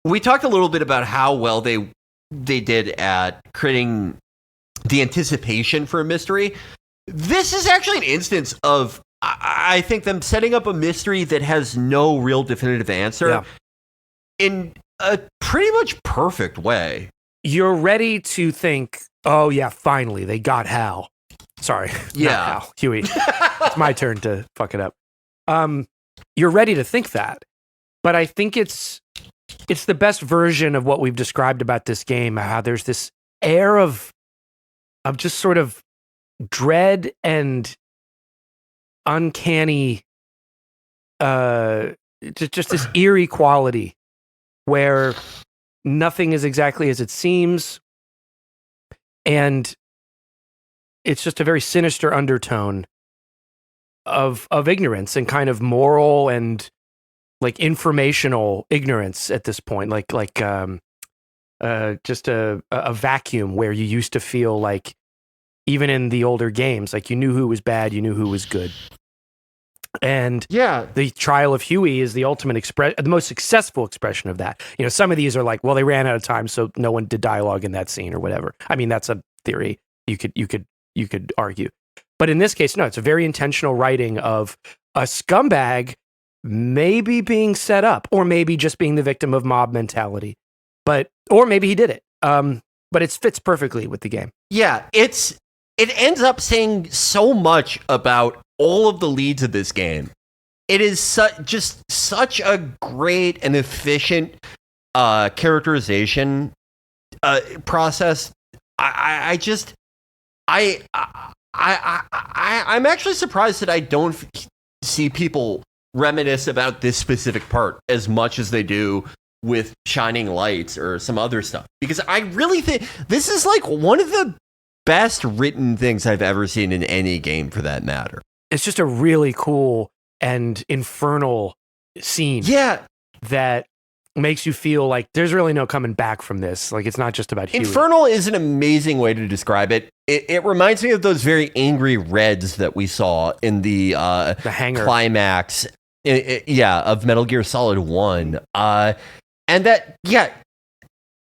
we talked a little bit about how well they did at creating the anticipation for a mystery. This is actually an instance of, I think, them setting up a mystery that has no real definitive answer in a pretty much perfect way. You're ready to think, oh yeah, finally, they got Hal. Sorry. Yeah. Not Hal. Huey. It's my turn to fuck it up. You're ready to think that. But I think it's the best version of what we've described about this game, how there's this air of just sort of dread and uncanny, just this eerie quality where nothing is exactly as it seems, and it's just a very sinister undertone of ignorance and kind of moral and like informational ignorance at this point, just a vacuum where you used to feel like, even in the older games, like you knew who was bad, you knew who was good. And the trial of Huey is the ultimate the most successful expression of that. You know, some of these are like, well, they ran out of time, so no one did dialogue in that scene or whatever. I mean, that's a theory you could argue. But in this case, no, it's a very intentional writing of a scumbag maybe being set up, or maybe just being the victim of mob mentality. Or maybe he did it. But it fits perfectly with the game. Yeah, it ends up saying so much about all of the leads of this game. It is just such a great and efficient characterization process. I'm actually surprised that I don't see people reminisce about this specific part as much as they do with Shining Lights or some other stuff, because I really think this is like one of the best written things I've ever seen in any game, for that matter. It's just a really cool and infernal scene. Yeah. That makes you feel like there's really no coming back from this. Like, it's not just about Huey. Infernal is an amazing way to describe it. It reminds me of those very angry reds that we saw in the hangar climax of Metal Gear Solid 1. And that,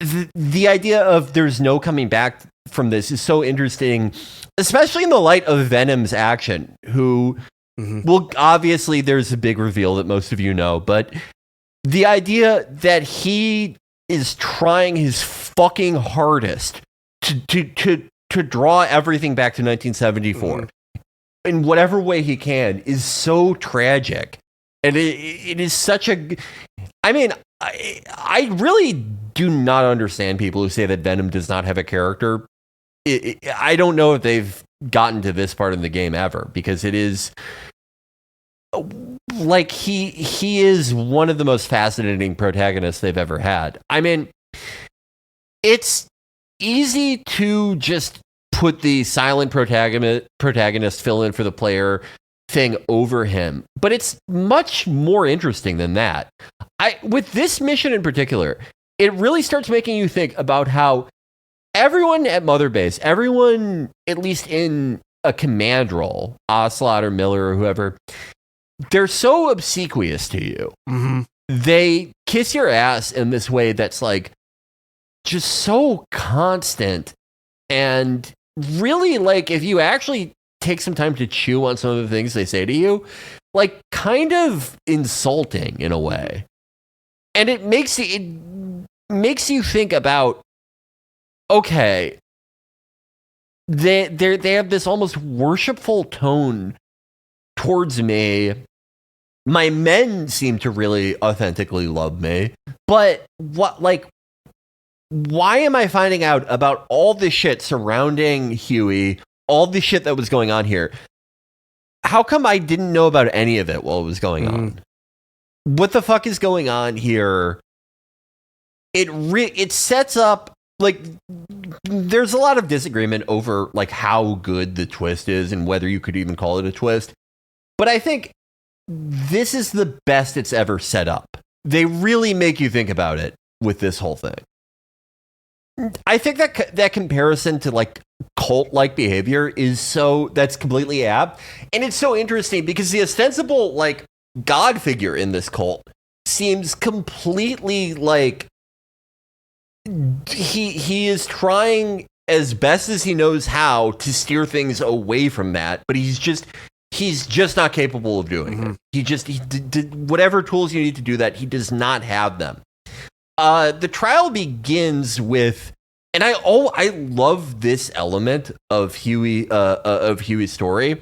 the idea of there's no coming back from this is so interesting, especially in the light of Venom's action, who, well, obviously there's a big reveal that most of you know, but the idea that he is trying his fucking hardest to draw everything back to 1974 in whatever way he can is so tragic. And it is such a... I mean, I really do not understand people who say that Venom does not have a character. I don't know if they've gotten to this part of the game ever, because it is... like, he is one of the most fascinating protagonists they've ever had. I mean, it's easy to just put the silent protagonist fill in for the player thing over him, but it's much more interesting than that. With this mission in particular, it really starts making you think about how everyone at Mother Base, everyone at least in a command role, Ocelot or Miller or whoever, they're so obsequious to you. They kiss your ass in this way that's like just so constant, and really, like, if you actually take some time to chew on some of the things they say to you, like, kind of insulting in a way. And it makes you think about, okay, they have this almost worshipful tone towards me. My men seem to really authentically love me, but why am I finding out about all this shit surrounding Huey, all the shit that was going on here? How come I didn't know about any of it while it was going on? What the fuck is going on here? It sets up, like, there's a lot of disagreement over, like, how good the twist is and whether you could even call it a twist. But I think this is the best it's ever set up. They really make you think about it with this whole thing. I think that comparison to, like, cult-like behavior that's completely apt. And it's so interesting because the ostensible, like, god figure in this cult seems completely like he is trying as best as he knows how to steer things away from that, but he's just not capable of doing it. He whatever tools you need to do that, he does not have them. The trial begins with, and I love this element of Huey's story.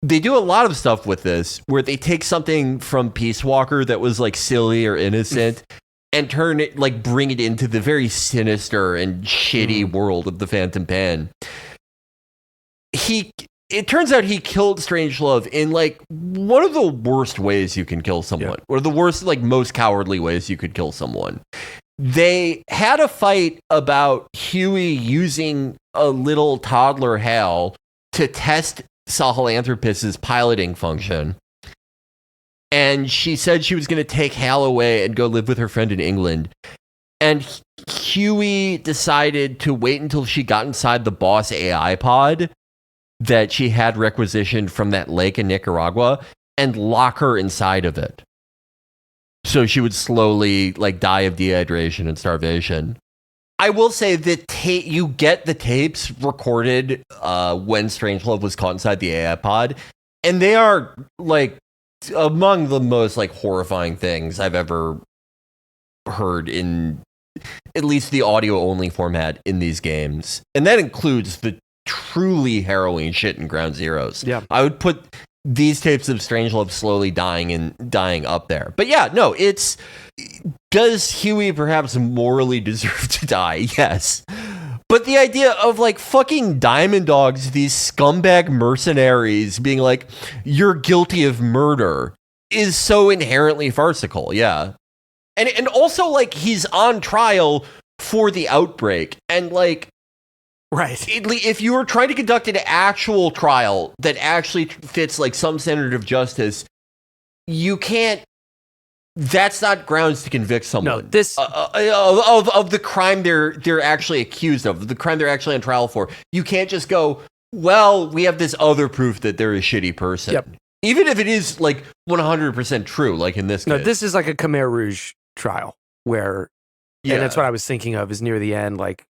They do a lot of stuff with this where they take something from Peace Walker that was, like, silly or innocent and bring it into the very sinister and shitty world of the Phantom Pain. it turns out he killed Strangelove in like one of the worst ways you can kill someone, or the worst, like most cowardly ways you could kill someone. They had a fight about Huey using a little toddler Hal to test Sahelanthropus's piloting function. And she said she was going to take Hal away and go live with her friend in England. And Huey decided to wait until she got inside the boss AI pod that she had requisitioned from that lake in Nicaragua and lock her inside of it. So she would slowly like die of dehydration and starvation. I will say that you get the tapes recorded when Strangelove was caught inside the AI pod, and they are like among the most like horrifying things I've ever heard in at least the audio only format in these games. And that includes the truly harrowing shit in Ground Zeroes. Yeah. I would put these tapes of Strangelove slowly dying up there. But yeah, no, does Huey perhaps morally deserve to die? Yes. But the idea of like fucking Diamond Dogs, these scumbag mercenaries being like, you're guilty of murder, is so inherently farcical. Yeah. And also like he's on trial for the outbreak. And like, right. If you were trying to conduct an actual trial that actually fits like some standard of justice, you can't. That's not grounds to convict someone. No, this of the crime they're actually accused of, the crime they're actually on trial for. You can't just go, well, we have this other proof that they're a shitty person. Yep. Even if it is like 100% true, like in this case. No, this is like a Khmer Rouge trial where, and that's what I was thinking of, is near the end, like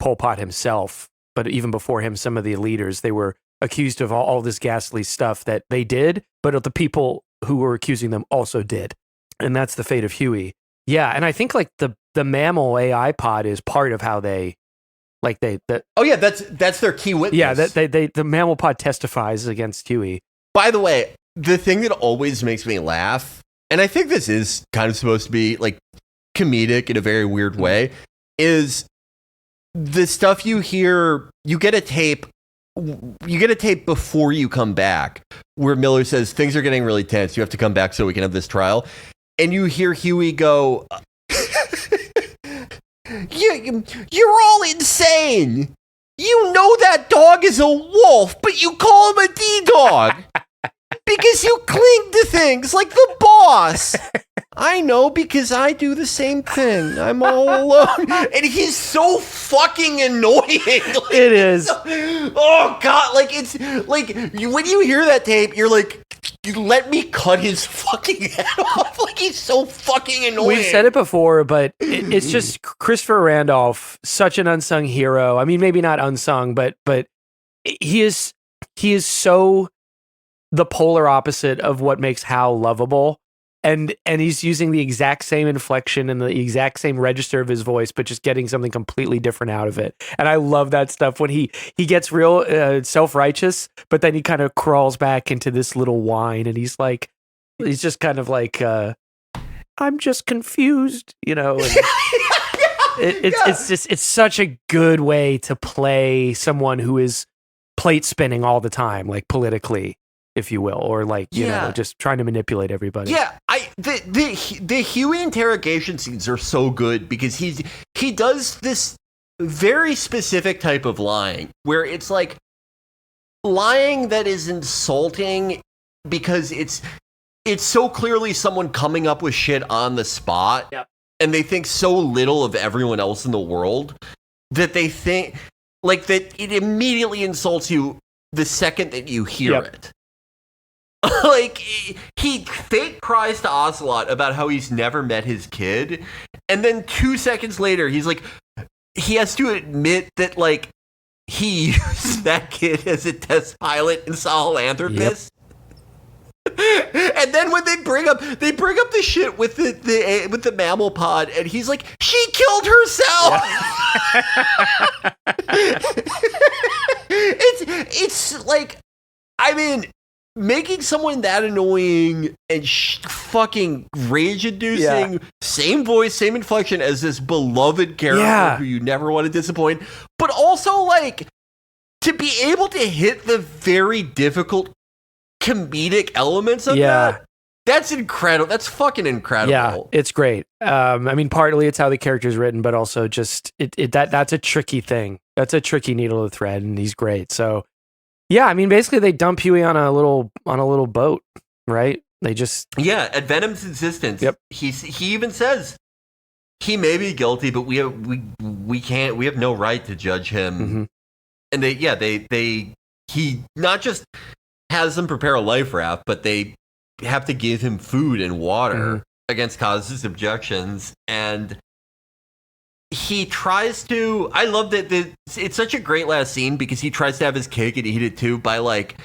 Pol Pot himself, but even before him, some of the leaders, they were accused of all this ghastly stuff that they did, but the people who were accusing them also did. And that's the fate of Huey. Yeah, and I think like the mammal AI pod is part of how they, like oh yeah, that's their key witness. Yeah, the mammal pod testifies against Huey. By the way, the thing that always makes me laugh, and I think this is kind of supposed to be like comedic in a very weird way, is the stuff you hear. You get a tape before you come back where Miller says things are getting really tense. You have to come back so we can have this trial. And you hear Huey go, you're all insane. You know that dog is a wolf, but you call him a D-dog because you cling to things like the boss. I know, because I do the same thing. I'm all alone. And he's so fucking annoying. Like, it is. Oh, God. Like, it's like when you hear that tape, you're like, you let me cut his fucking head off. Like, he's so fucking annoying. We've said it before, but it's just Christopher Randolph, such an unsung hero. I mean, maybe not unsung, but he is so the polar opposite of what makes Hal lovable. And he's using the exact same inflection and the exact same register of his voice, but just getting something completely different out of it. And I love that stuff when he gets real self-righteous, but then he kind of crawls back into this little whine, and he's just kind of like, I'm just confused, you know. And it's such a good way to play someone who is plate spinning all the time, like politically, if you will, or like, you know, just trying to manipulate everybody. Yeah, the Huey interrogation scenes are so good because he does this very specific type of lying where it's like lying that is insulting because it's so clearly someone coming up with shit on the spot. Yep. And they think so little of everyone else in the world that they think like that it immediately insults you the second that you hear it. Like, he fake cries to Ocelot about how he's never met his kid, and then 2 seconds later, he's like, he has to admit that, like, he used that kid as a test pilot in Sahelanthropus. And then when they bring up the shit with the mammal pod, and he's like, she killed herself. It's like, I mean, making someone that annoying and fucking rage-inducing, same voice, same inflection as this beloved character who you never want to disappoint, but also like to be able to hit the very difficult comedic elements of that, that's incredible. That's fucking incredible. Yeah, it's great. I mean, partly it's how the character's written, but also just that's a tricky thing. That's a tricky needle to thread, and he's great. So, yeah, I mean, basically they dump Huey on a little boat, right? They just at Venom's insistence. Yep. He even says he may be guilty, but we have no right to judge him. Mm-hmm. And he not just has them prepare a life raft, but they have to give him food and water against Kaz's objections. And he tries to, I love that it's such a great last scene because he tries to have his cake and eat it too by like,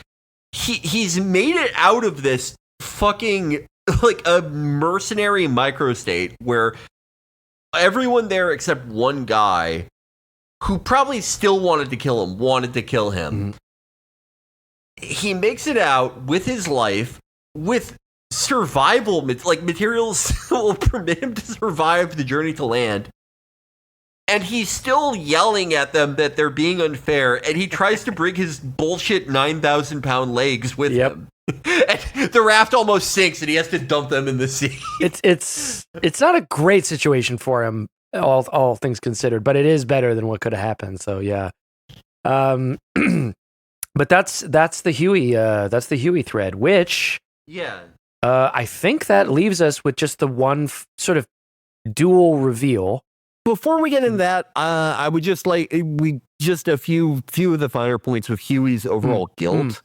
he's made it out of this fucking like a mercenary microstate where everyone there except one guy who probably still wanted to kill him. Mm-hmm. He makes it out with his life, with survival, like materials that will permit him to survive the journey to land. And he's still yelling at them that they're being unfair, and he tries to bring his bullshit 9,000-pound legs with him. And the raft almost sinks, and he has to dump them in the sea. It's not a great situation for him, all things considered, but it is better than what could have happened. So yeah, but that's the Huey thread, which I think that leaves us with just the one sort of dual reveal. Before we get into that, I would just like a few of the finer points with Huey's overall guilt.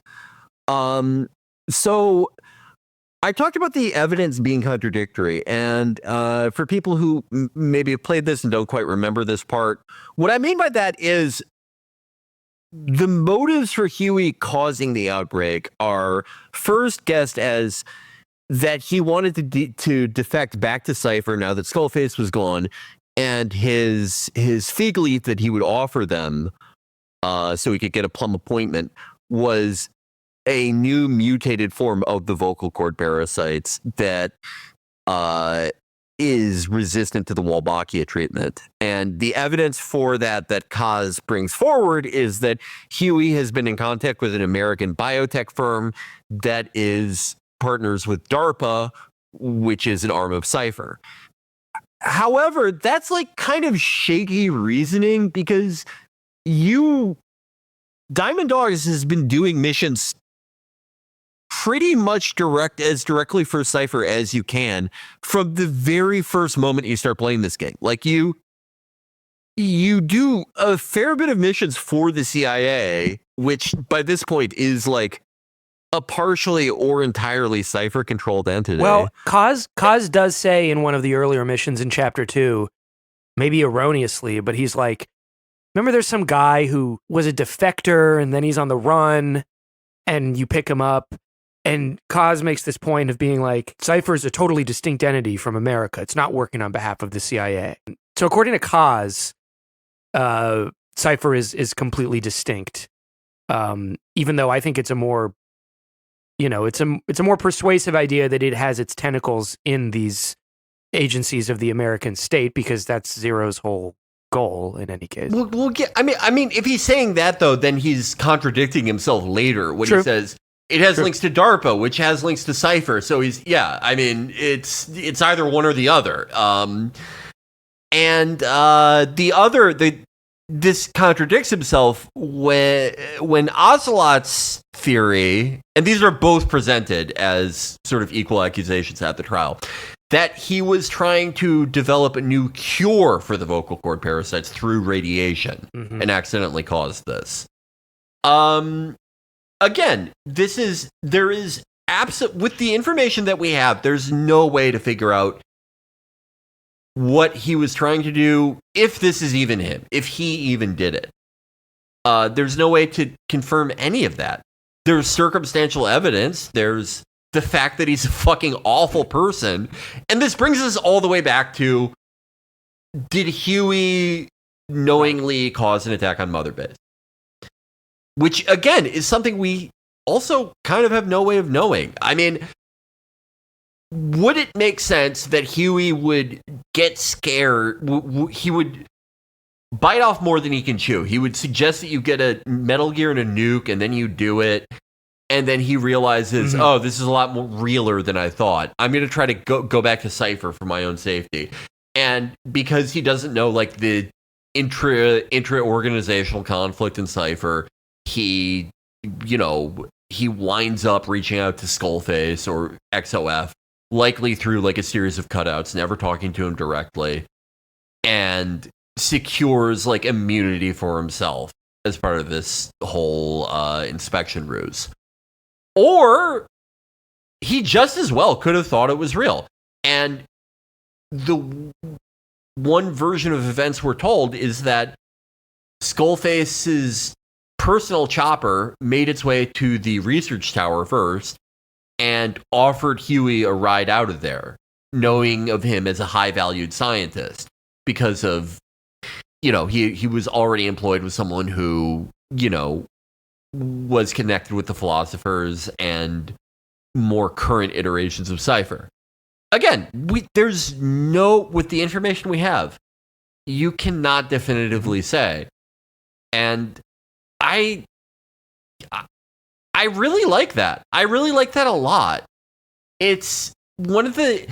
So I talked about the evidence being contradictory, and for people who maybe have played this and don't quite remember this part, what I mean by that is the motives for Huey causing the outbreak are first guessed as that he wanted to defect back to Cypher now that Skullface was gone, and his fig leaf that he would offer them so he could get a plum appointment was a new mutated form of the vocal cord parasites that is resistant to the Wolbachia treatment. And the evidence for that Kaz brings forward is that Huey has been in contact with an American biotech firm that is partners with DARPA, which is an arm of Cypher. However, that's like kind of shaky reasoning because Diamond Dogs has been doing missions pretty much directly for Cypher as you can from the very first moment you start playing this game. Like you do a fair bit of missions for the CIA, which by this point is like a partially or entirely Cypher controlled entity. Well, Kaz does say in one of the earlier missions in Chapter 2, maybe erroneously, but he's like, remember there's some guy who was a defector and then he's on the run and you pick him up. And Kaz makes this point of being like, Cypher is a totally distinct entity from America. It's not working on behalf of the CIA. So according to Kaz, Cypher is completely distinct. Even though I think it's a more, it's a more persuasive idea that it has its tentacles in these agencies of the American state, because that's Zero's whole goal in any case. We'll get. I mean, if he's saying that though, then he's contradicting himself later when he says it has links to DARPA, which has links to Cypher. So I mean, it's either one or the other. This contradicts himself when Ocelot's theory, and these are both presented as sort of equal accusations at the trial, that he was trying to develop a new cure for the vocal cord parasites through radiation and accidentally caused this. Again, with the information that we have, there's no way to figure out what he was trying to do, if this is even him, if he even did it. There's no way to confirm any of that. There's circumstantial evidence. There's the fact that he's a fucking awful person. And this brings us all the way back to, did Huey knowingly cause an attack on Mother Base? Which, again, is something we also kind of have no way of knowing. I mean, would it make sense that Huey would get scared? He would bite off more than he can chew. He would suggest that you get a Metal Gear and a nuke, and then you do it. And then he realizes, oh, this is a lot more realer than I thought. I'm going to try to go back to Cypher for my own safety. And because he doesn't know, like, the intra-organizational conflict in Cypher, he winds up reaching out to Skullface or XOF, likely through, like, a series of cutouts, never talking to him directly, and secures, like, immunity for himself as part of this whole inspection ruse. Or he just as well could have thought it was real. And the one version of events we're told is that Skullface's personal chopper made its way to the research tower first and offered Huey a ride out of there, knowing of him as a high-valued scientist because of, he was already employed with someone who, was connected with the philosophers and more current iterations of Cypher. Again, with the information we have, you cannot definitively say. And I really like that. I really like that a lot. It's one of those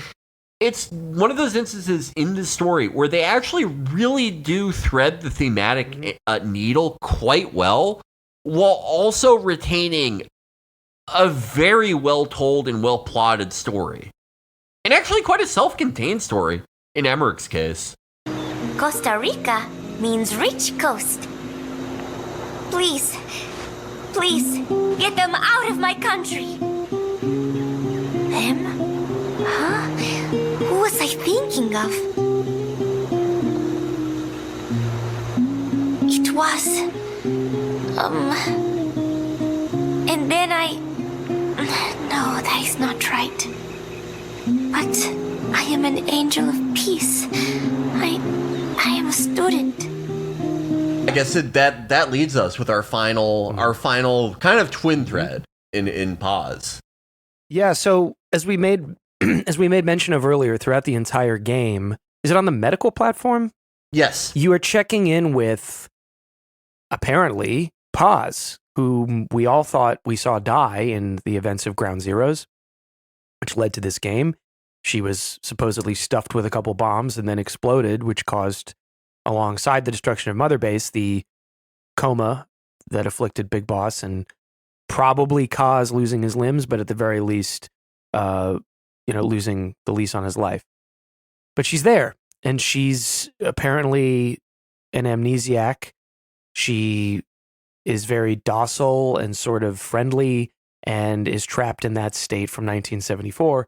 instances in the story where they actually really do thread the thematic needle quite well, while also retaining a very well told and well plotted story. And actually quite a self-contained story in Emmerich's case. Costa Rica means rich coast. Please, get them out of my country. Them? Huh? Who was I thinking of? It was... And then No, that is not right. But I am an angel of peace. I am a student. I guess that leads us with our final kind of twin thread in pause. Yeah, so as we made mention of earlier, throughout the entire game, is it on the medical platform? Yes. You are checking in with, apparently, Paz, whom we all thought we saw die in the events of Ground Zeroes, which led to this game. She was supposedly stuffed with a couple bombs and then exploded, which caused, alongside the destruction of Mother Base, the coma that afflicted Big Boss and probably Kaz losing his limbs, but at the very least, losing the lease on his life. But she's there, and she's apparently an amnesiac. She is very docile and sort of friendly and is trapped in that state from 1974.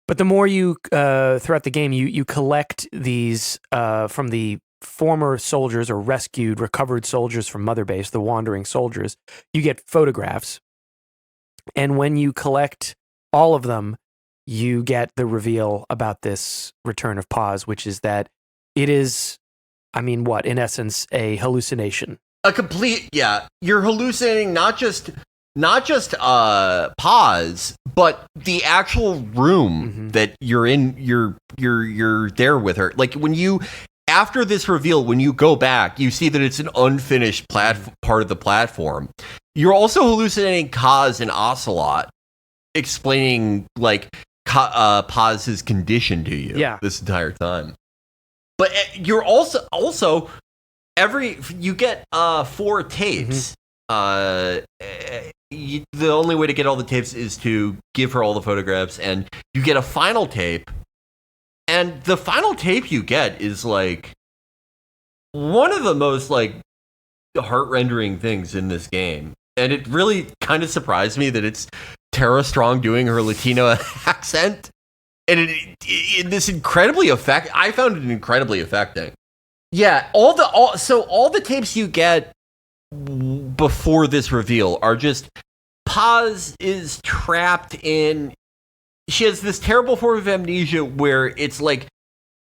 But the more you, throughout the game, you collect these from the former soldiers or recovered soldiers from Mother Base, the wandering soldiers, you get photographs. And when you collect all of them, you get the reveal about this return of Paz, which is that it is, in essence, a hallucination. A complete, you're hallucinating not just Paz, but the actual room that you're in. You're there with her. Like after this reveal, when you go back, you see that it's an unfinished part of the platform. You're also hallucinating Kaz and Ocelot, explaining like Paz's condition to you this entire time. But you're also you get 4 tapes. The only way to get all the tapes is to give her all the photographs, and you get a final tape. And the final tape you get is like one of the most like heart-rendering things in this game. And it really kind of surprised me that it's Tara Strong doing her Latino accent. And in this incredibly I found it incredibly affecting. Yeah, all the tapes you get before this reveal are just Paz is trapped in. She has this terrible form of amnesia where it's like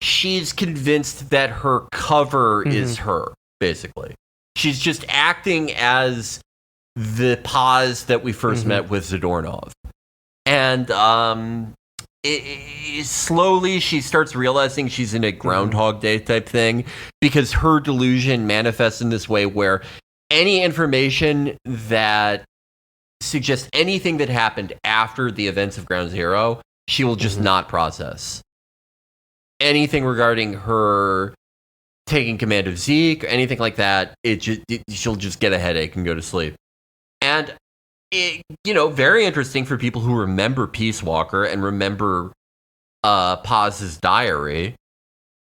she's convinced that her cover is her, basically. She's just acting as the Paz that we first met with Zadornov. And slowly she starts realizing she's in a Groundhog Day type thing, because her delusion manifests in this way where any information that suggests anything that happened after the events of Ground Zero, she will just not process. Anything regarding her taking command of Zeke or anything like that, she'll just get a headache and go to sleep. And very interesting for people who remember Peace Walker and remember Paz's diary,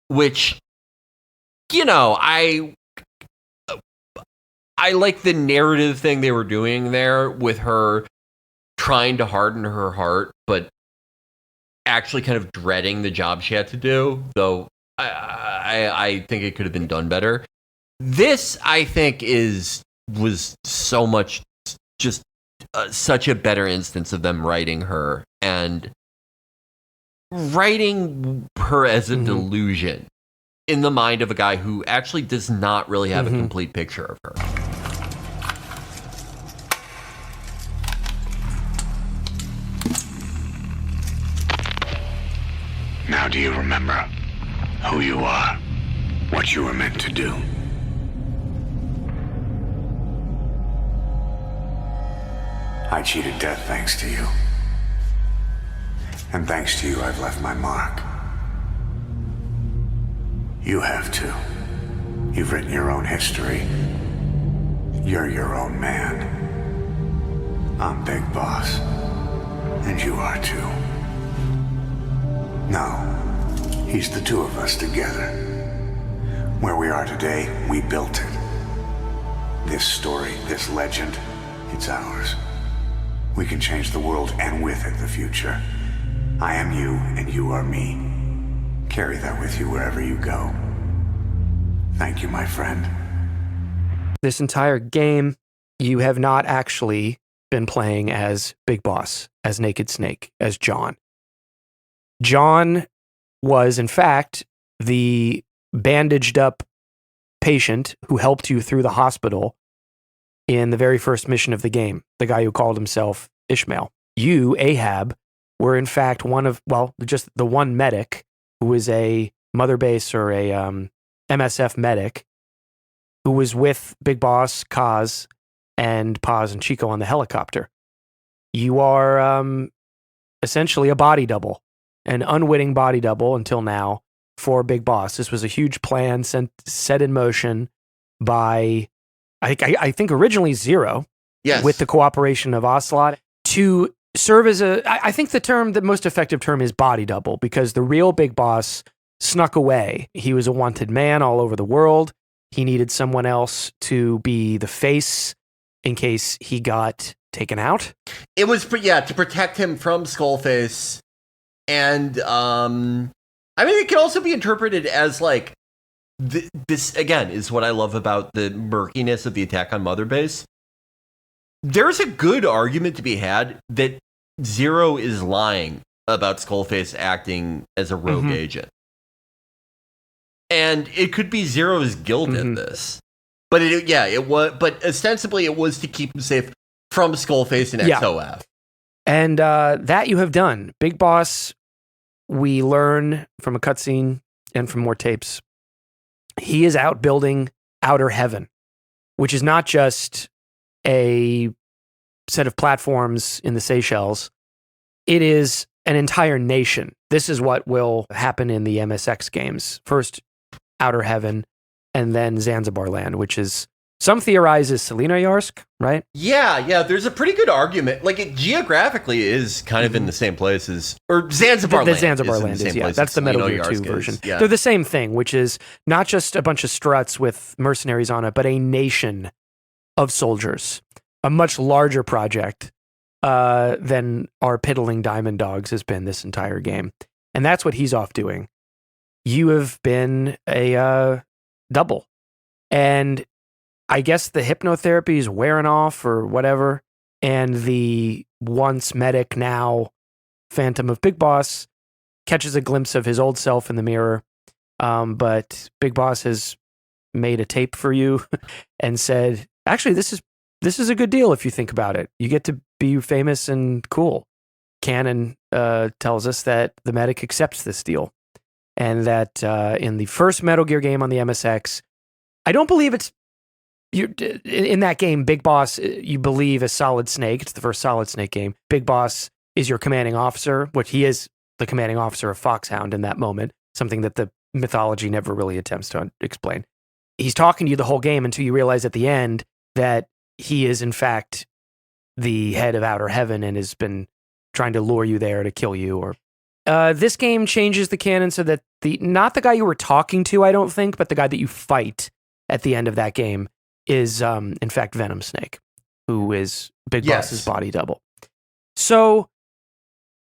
which, I like the narrative thing they were doing there with her trying to harden her heart, but actually kind of dreading the job she had to do, though I think it could have been done better. This, I think, was so much just such a better instance of them writing her and writing her as a delusion in the mind of a guy who actually does not really have a complete picture of her. Now do you remember who you are, what you were meant to do? I cheated death thanks to you. And thanks to you, I've left my mark. You have too. You've written your own history. You're your own man. I'm Big Boss. And you are too. No, he's the two of us together. Where we are today, we built it. This story, this legend, it's ours. We can change the world and with it the future. I am you and you are me. Carry that with you wherever you go. Thank you, my friend. This entire game, you have not actually been playing as Big Boss, as Naked Snake, as John. John was, in fact, the bandaged up patient who helped you through the hospital in the very first mission of the game, the guy who called himself Ishmael. You, Ahab, were in fact just the one medic who was a Mother Base or a MSF medic who was with Big Boss, Kaz, and Paz and Chico on the helicopter. You are essentially a body double, an unwitting body double until now for Big Boss. This was a huge plan set in motion by, I think originally Zero, yes, with the cooperation of Ocelot, to serve as I think the most effective term is body double, because the real Big Boss snuck away. He was a wanted man all over the world. He needed someone else to be the face in case he got taken out. It was, to protect him from Skullface. And, it can also be interpreted as, like, this, again, is what I love about the murkiness of the attack on Mother Base. There's a good argument to be had that Zero is lying about Skullface acting as a rogue agent. And it could be Zero's guilt in this. But but ostensibly it was to keep him safe from Skullface and XOF. And that you have done. Big Boss, we learn from a cutscene and from more tapes, he is out building Outer Heaven, which is not just a set of platforms in the Seychelles. It is an entire nation. This is what will happen in the MSX games. First, Outer Heaven, and then Zanzibar Land, which is, some theorize is Selinoyarsk, right? Yeah, there's a pretty good argument. Like, it geographically is kind of in the same place as, or Zanzibar Land. The Zanzibar Land is, that's the Metal Gear 2 version. Yeah. They're the same thing, which is not just a bunch of struts with mercenaries on it, but a nation of soldiers. A much larger project than our piddling Diamond Dogs has been this entire game. And that's what he's off doing. You have been a double. And I guess the hypnotherapy is wearing off or whatever. And the once medic, now Phantom of Big Boss, catches a glimpse of his old self in the mirror. But Big Boss has made a tape for you and said, actually, this is a good deal if you think about it. You get to be famous and cool. canon tells us that the medic accepts this deal, and that in the first Metal Gear game on the MSX, I don't believe it's in that game. Big Boss, you believe, is Solid Snake. It's the first Solid Snake game. Big Boss is your commanding officer, which he is the commanding officer of Foxhound in that moment. Something that the mythology never really attempts to explain. He's talking to you the whole game until you realize at the end that he is in fact the head of Outer Heaven and has been trying to lure you there to kill you. Or this game changes the canon so that not the guy you were talking to, I don't think, but the guy that you fight at the end of that game is in fact Venom Snake, who is Big Boss's body double. So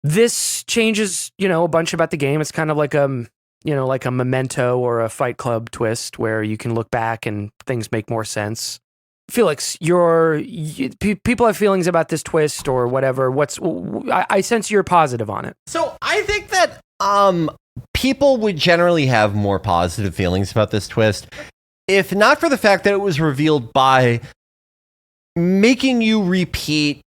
this changes, a bunch about the game. It's kind of like like a Memento or a Fight Club twist where you can look back and things make more sense. Felix, people have feelings about this twist or whatever. I sense you're positive on it. So I think that people would generally have more positive feelings about this twist, if not for the fact that it was revealed by making you repeat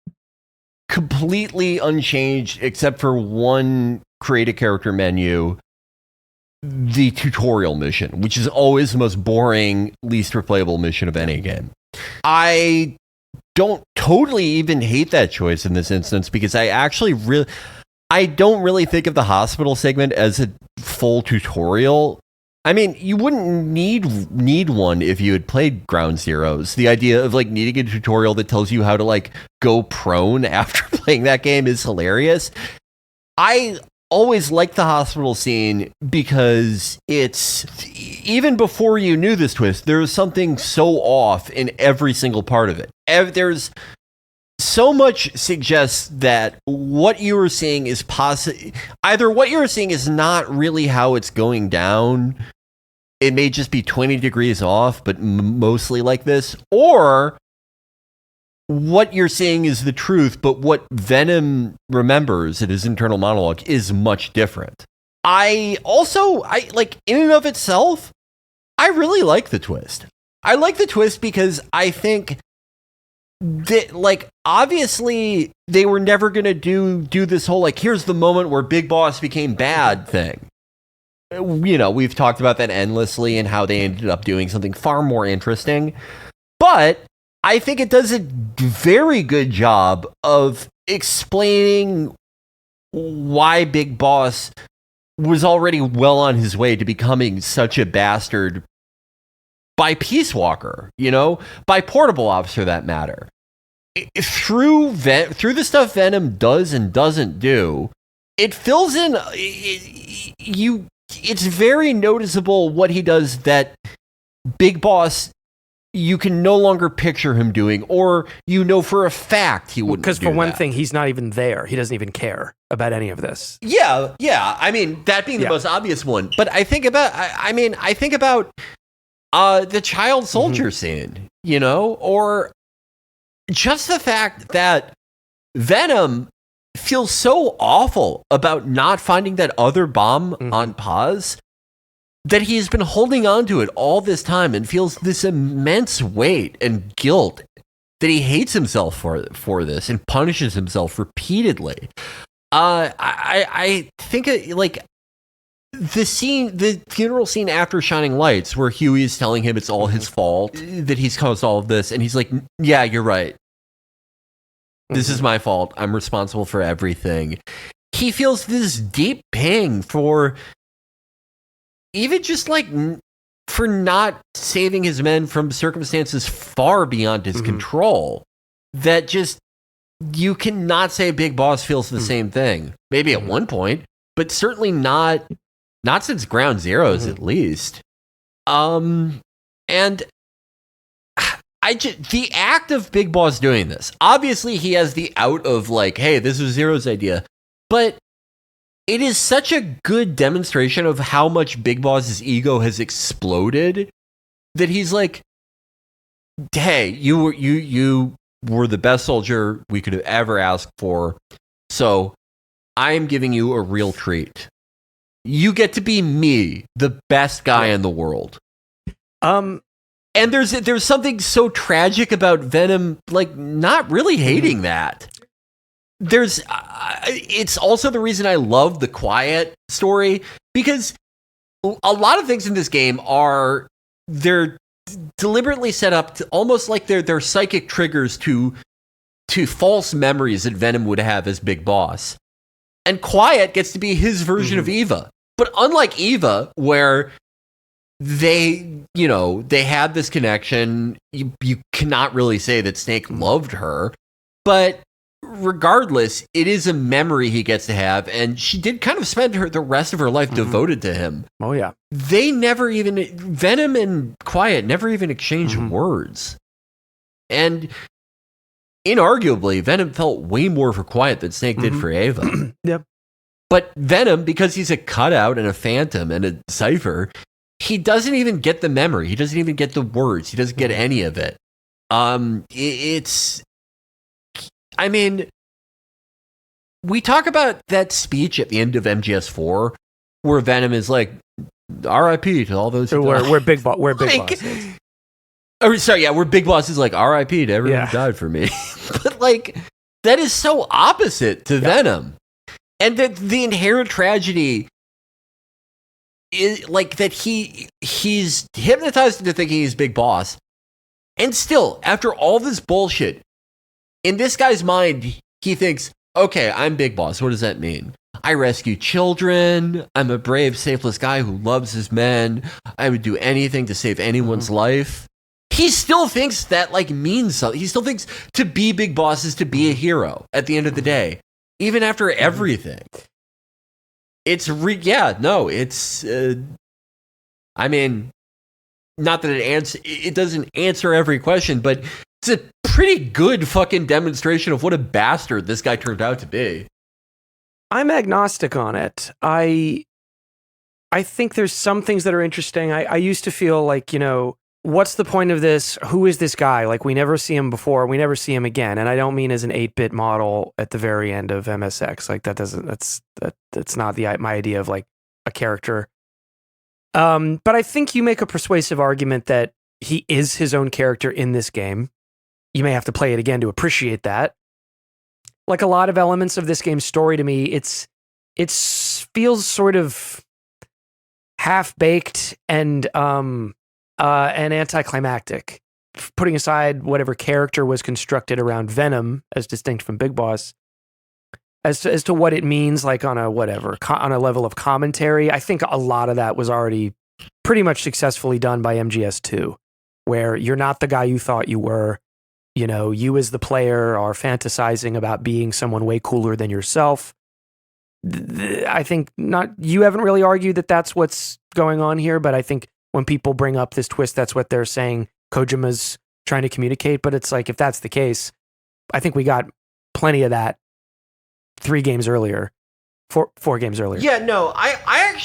completely unchanged, except for one create a character menu, the tutorial mission, which is always the most boring, least replayable mission of any game. I don't totally even hate that choice in this instance, because I don't really think of the hospital segment as a full tutorial. I mean, you wouldn't need one if you had played Ground Zeroes. The idea of needing a tutorial that tells you how to go prone after playing that game is hilarious. I always liked the hospital scene because it's, even before you knew this twist, there was something so off in every single part of it. There's so much suggests that what you were seeing is either what you're seeing is not really how it's going down. It may just be 20 degrees off, but mostly like this, or what you're seeing is the truth, but what Venom remembers in his internal monologue is much different. I in and of itself, I really like the twist. I like the twist because I think that, obviously they were never going to do this whole, here's the moment where Big Boss became bad thing. We've talked about that endlessly and how they ended up doing something far more interesting. But I think it does a very good job of explaining why Big Boss was already well on his way to becoming such a bastard by Peace Walker, by Portable Ops for that matter. Through the stuff Venom does and doesn't do, it fills in. It's very noticeable what he does that Big Boss, you can no longer picture him doing, or for a fact he wouldn't. Because for one thing, he's not even there. He doesn't even care about any of this. Yeah. I mean, that being the most obvious one. But I think about, the child soldier scene, or just the fact that Venom feels so awful about not finding that other bomb on Paz, that he's been holding on to it all this time and feels this immense weight and guilt that he hates himself for this and punishes himself repeatedly. I think the funeral scene after Shining Lights, where Huey is telling him it's all his fault, that he's caused all of this, and he's like, yeah, you're right. This is my fault. I'm responsible for everything. He feels this deep pang for even just for not saving his men from circumstances far beyond his control. That just, you cannot say Big Boss feels the same thing. Maybe at one point, but certainly not since Ground Zeroes at least. And the act of Big Boss doing this, obviously he has the out of hey, this was Zero's idea, but it is such a good demonstration of how much Big Boss's ego has exploded that he's like, hey, you were the best soldier we could have ever asked for, so I am giving you a real treat. You get to be me, the best guy in the world. And there's something so tragic about Venom, not really hating that. there's it's also the reason I love the Quiet story, because a lot of things in this game they're deliberately set up to almost like they're psychic triggers to false memories that Venom would have as Big Boss. And Quiet gets to be his version of Eva. But unlike Eva, where they had this connection, you cannot really say that Snake loved her. But regardless, it is a memory he gets to have, and she did kind of spend the rest of her life devoted to him. Oh, yeah. Venom and Quiet never even exchanged words. And inarguably, Venom felt way more for Quiet than Snake did for Ava. Yep. But Venom, because he's a cutout and a phantom and a cipher, he doesn't even get the memory. He doesn't even get the words. He doesn't get any of it. I mean, we talk about that speech at the end of MGS4 where Venom is like, R.I.P. to all those who died. We're Big Boss. We're Big Boss. Where Big Boss is like, R.I.P. to everyone who died for me. But like, that is so opposite to Venom. And that the inherent tragedy is like that he's hypnotized into thinking he's Big Boss. And still, after all this bullshit, in this guy's mind, he thinks, okay, I'm Big Boss. What does that mean? I rescue children. I'm a brave, selfless guy who loves his men. I would do anything to save anyone's life. He still thinks that like means something. He still thinks to be Big Boss is to be a hero at the end of the day, even after everything. I mean, not that it doesn't answer every question, but it's a pretty good fucking demonstration of what a bastard this guy turned out to be. I'm agnostic on it. I think there's some things that are interesting. I used to feel like, what's the point of this? Who is this guy? Like, we never see him before. We never see him again. And I don't mean as an 8-bit model at the very end of MSX. Like, that's not my idea of like a character. But I think you make a persuasive argument that he is his own character in this game. You may have to play it again to appreciate that. Like a lot of elements of this game's story to me, it feels sort of half-baked and anticlimactic. Putting aside whatever character was constructed around Venom as distinct from Big Boss, as to what it means, like on a level of commentary, I think a lot of that was already pretty much successfully done by MGS2, where you're not the guy you thought you were. You as the player are fantasizing about being someone way cooler than yourself. I think you haven't really argued that that's what's going on here, but I think when people bring up this twist, that's what they're saying Kojima's trying to communicate. But it's like, if that's the case, I think we got plenty of that 4 games earlier. Yeah, no, I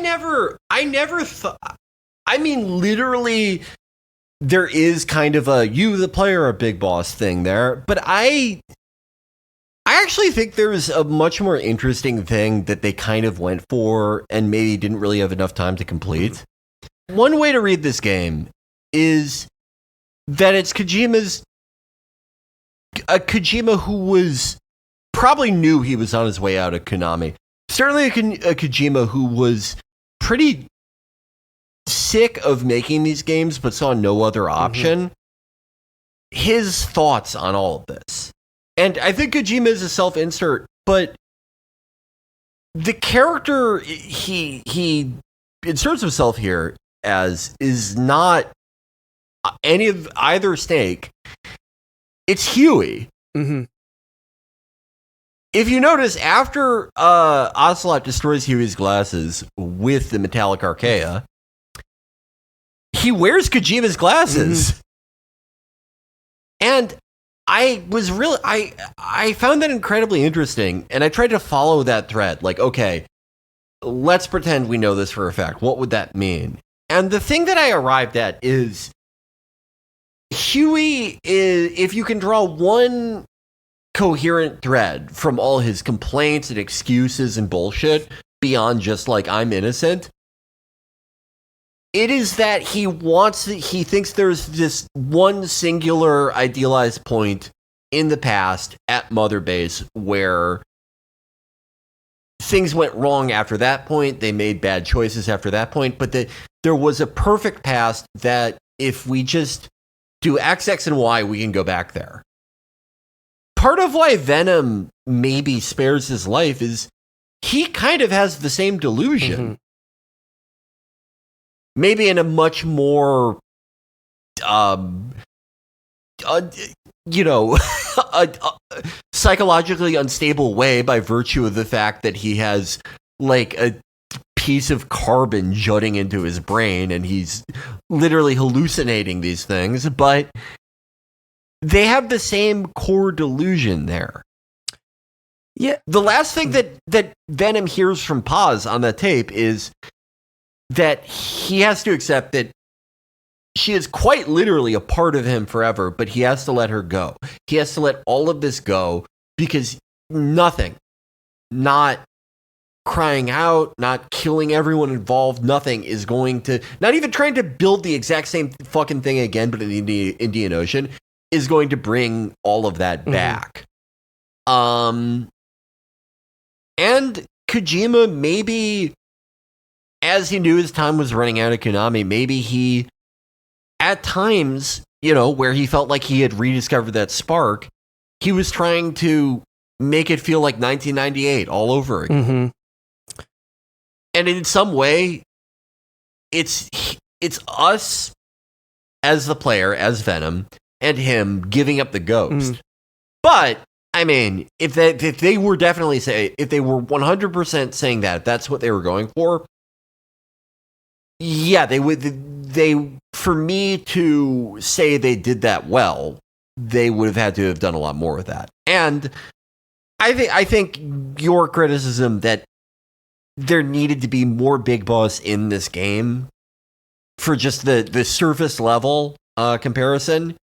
never thought, I mean, literally, there is kind of a you, the player, a Big Boss thing there, but I actually think there's a much more interesting thing that they kind of went for and maybe didn't really have enough time to complete. One way to read this game is that it's Kojima who was probably knew he was on his way out of Konami. Certainly a Kojima who was pretty sick of making these games but saw no other option. His thoughts on all of this. And I think Kojima is a self-insert, but the character he inserts himself here as is not any of either Snake. It's Huey. If you notice, after Ocelot destroys Huey's glasses with the metallic archaea, he wears Kojima's glasses. And I found that incredibly interesting, and I tried to follow that thread. Like, okay, let's pretend we know this for a fact. What would that mean? And the thing that I arrived at is Huey is, if you can draw one coherent thread from all his complaints and excuses and bullshit beyond just like, I'm innocent, it is that he thinks there's this one singular idealized point in the past at Mother Base where things went wrong after that point. They made bad choices after that point. But there was a perfect past that if we just do X, X, and Y, we can go back there. Part of why Venom maybe spares his life is he kind of has the same delusion. Mm-hmm. Maybe in a much more, psychologically unstable way by virtue of the fact that he has like a piece of carbon jutting into his brain and he's literally hallucinating these things, but they have the same core delusion there. Yeah. The last thing that Venom hears from Paz on that tape is that he has to accept that she is quite literally a part of him forever, but he has to let her go. He has to let all of this go because nothing, not crying out, not killing everyone involved, nothing is going to, not even trying to build the exact same fucking thing again, but in the Indian Ocean, is going to bring all of that back. And Kojima, maybe as he knew his time was running out at Konami, maybe he, at times, where he felt like he had rediscovered that spark, he was trying to make it feel like 1998 all over again. Mm-hmm. And in some way, it's us as the player, as Venom, and him giving up the ghost. But I mean, if they were 100% saying that, if that's what they were going for, yeah, for me to say they did that well, they would have had to have done a lot more with that. And I think your criticism that there needed to be more Big Boss in this game for just the surface level comparison,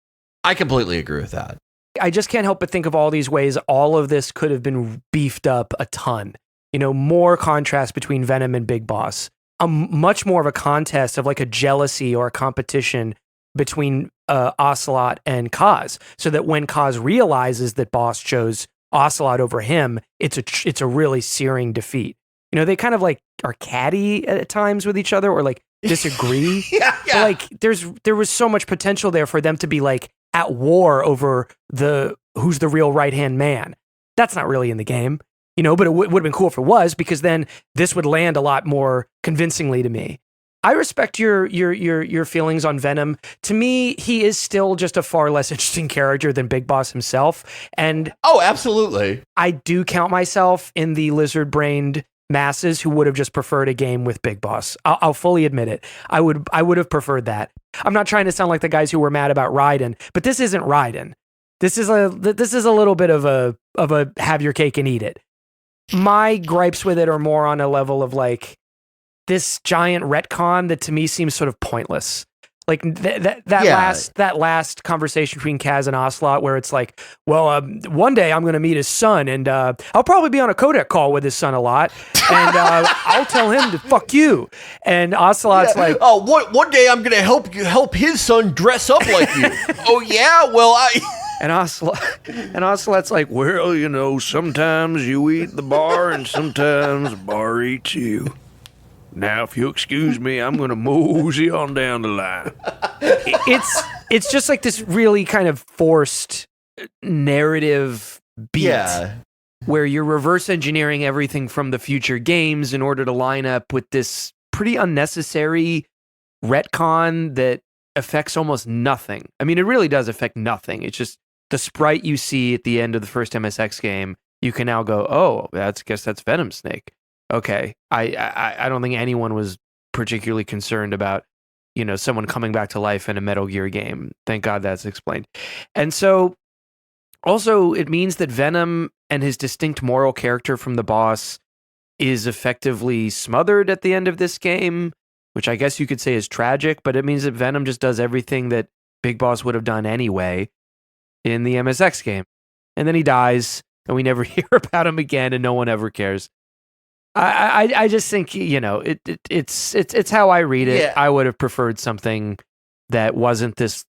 I completely agree with that. I just can't help but think of all these ways all of this could have been beefed up a ton. More contrast between Venom and Big Boss. Much more of a contest of like a jealousy or a competition between Ocelot and Kaz, so that when Kaz realizes that Boss chose Ocelot over him, it's a really searing defeat. They kind of like are catty at times with each other or like disagree. Yeah. But like there was so much potential there for them to be like at war over who's the real right-hand man. That's not really in the game. But it would have been cool if it was, because then this would land a lot more convincingly to me. I respect your feelings on Venom. To me, he is still just a far less interesting character than Big Boss himself. And oh, absolutely. I do count myself in the lizard-brained masses who would have just preferred a game with Big Boss. I'll fully admit it. I would have preferred that. I'm not trying to sound like the guys who were mad about Raiden, but this isn't Raiden. This is a little bit of a have your cake and eat it. My gripes with it are more on a level of like this giant retcon that to me seems sort of pointless. Like that last conversation between Kaz and Ocelot, where it's like, well, one day I'm going to meet his son, and I'll probably be on a codec call with his son a lot, and I'll tell him to fuck you. And Ocelot's like, oh, one day I'm going to help his son dress up like you. Oh yeah, well And Ocelot's like, well, sometimes you eat the bar and sometimes the bar eats you. Now, if you'll excuse me, I'm going to mosey on down the line. It's just like this really kind of forced narrative beat where you're reverse engineering everything from the future games in order to line up with this pretty unnecessary retcon that affects almost nothing. I mean, it really does affect nothing. It's just the sprite you see at the end of the first MSX game, you can now go, oh, guess that's Venom Snake. Okay, I don't think anyone was particularly concerned about, someone coming back to life in a Metal Gear game. Thank God that's explained. And so, also, it means that Venom and his distinct moral character from the boss is effectively smothered at the end of this game, which I guess you could say is tragic, but it means that Venom just does everything that Big Boss would have done anyway in the MSX game. And then he dies, and we never hear about him again, and no one ever cares. I just think, it's how I read it. Yeah. I would have preferred something that wasn't this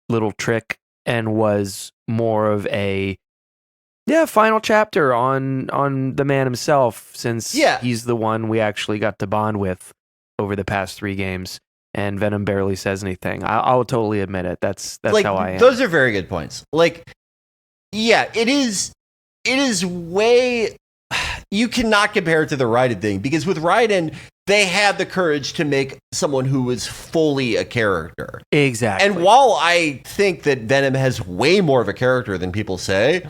little trick and was more of a final chapter on the man himself, since he's the one we actually got to bond with over the past 3 games, and Venom barely says anything. I'll totally admit it. That's like, how I am. Those are very good points. Like, yeah, it is way, you cannot compare it to the Raiden thing, because with Raiden, they had the courage to make someone who was fully a character. Exactly. And while I think that Venom has way more of a character than people say,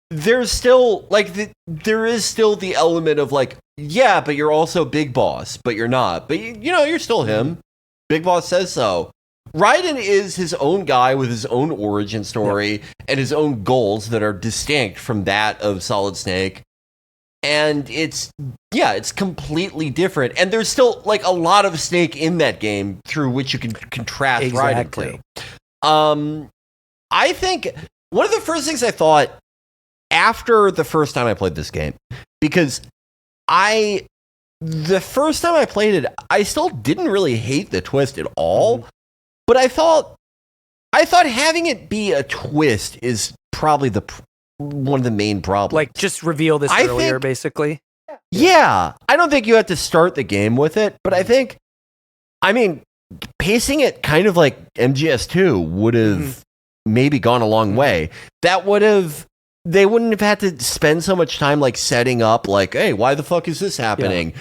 there's still there is still the element of like, yeah, but you're also Big Boss, but you're not. But you're still him. Big Boss says so. Raiden is his own guy with his own origin story and his own goals that are distinct from that of Solid Snake. And it's completely different. And there's still like a lot of Snake in that game through which you can contrast Raiden to. I think one of the first things I thought after the first time I played this game, because the first time I played it, I still didn't really hate the twist at all, but I thought having it be a twist is probably one of the main problems. Like, just reveal this earlier, basically. Yeah, I don't think you have to start the game with it, but I mean, pacing it kind of like MGS2 would have maybe gone a long way. They wouldn't have had to spend so much time like setting up like, hey, why the fuck is this happening?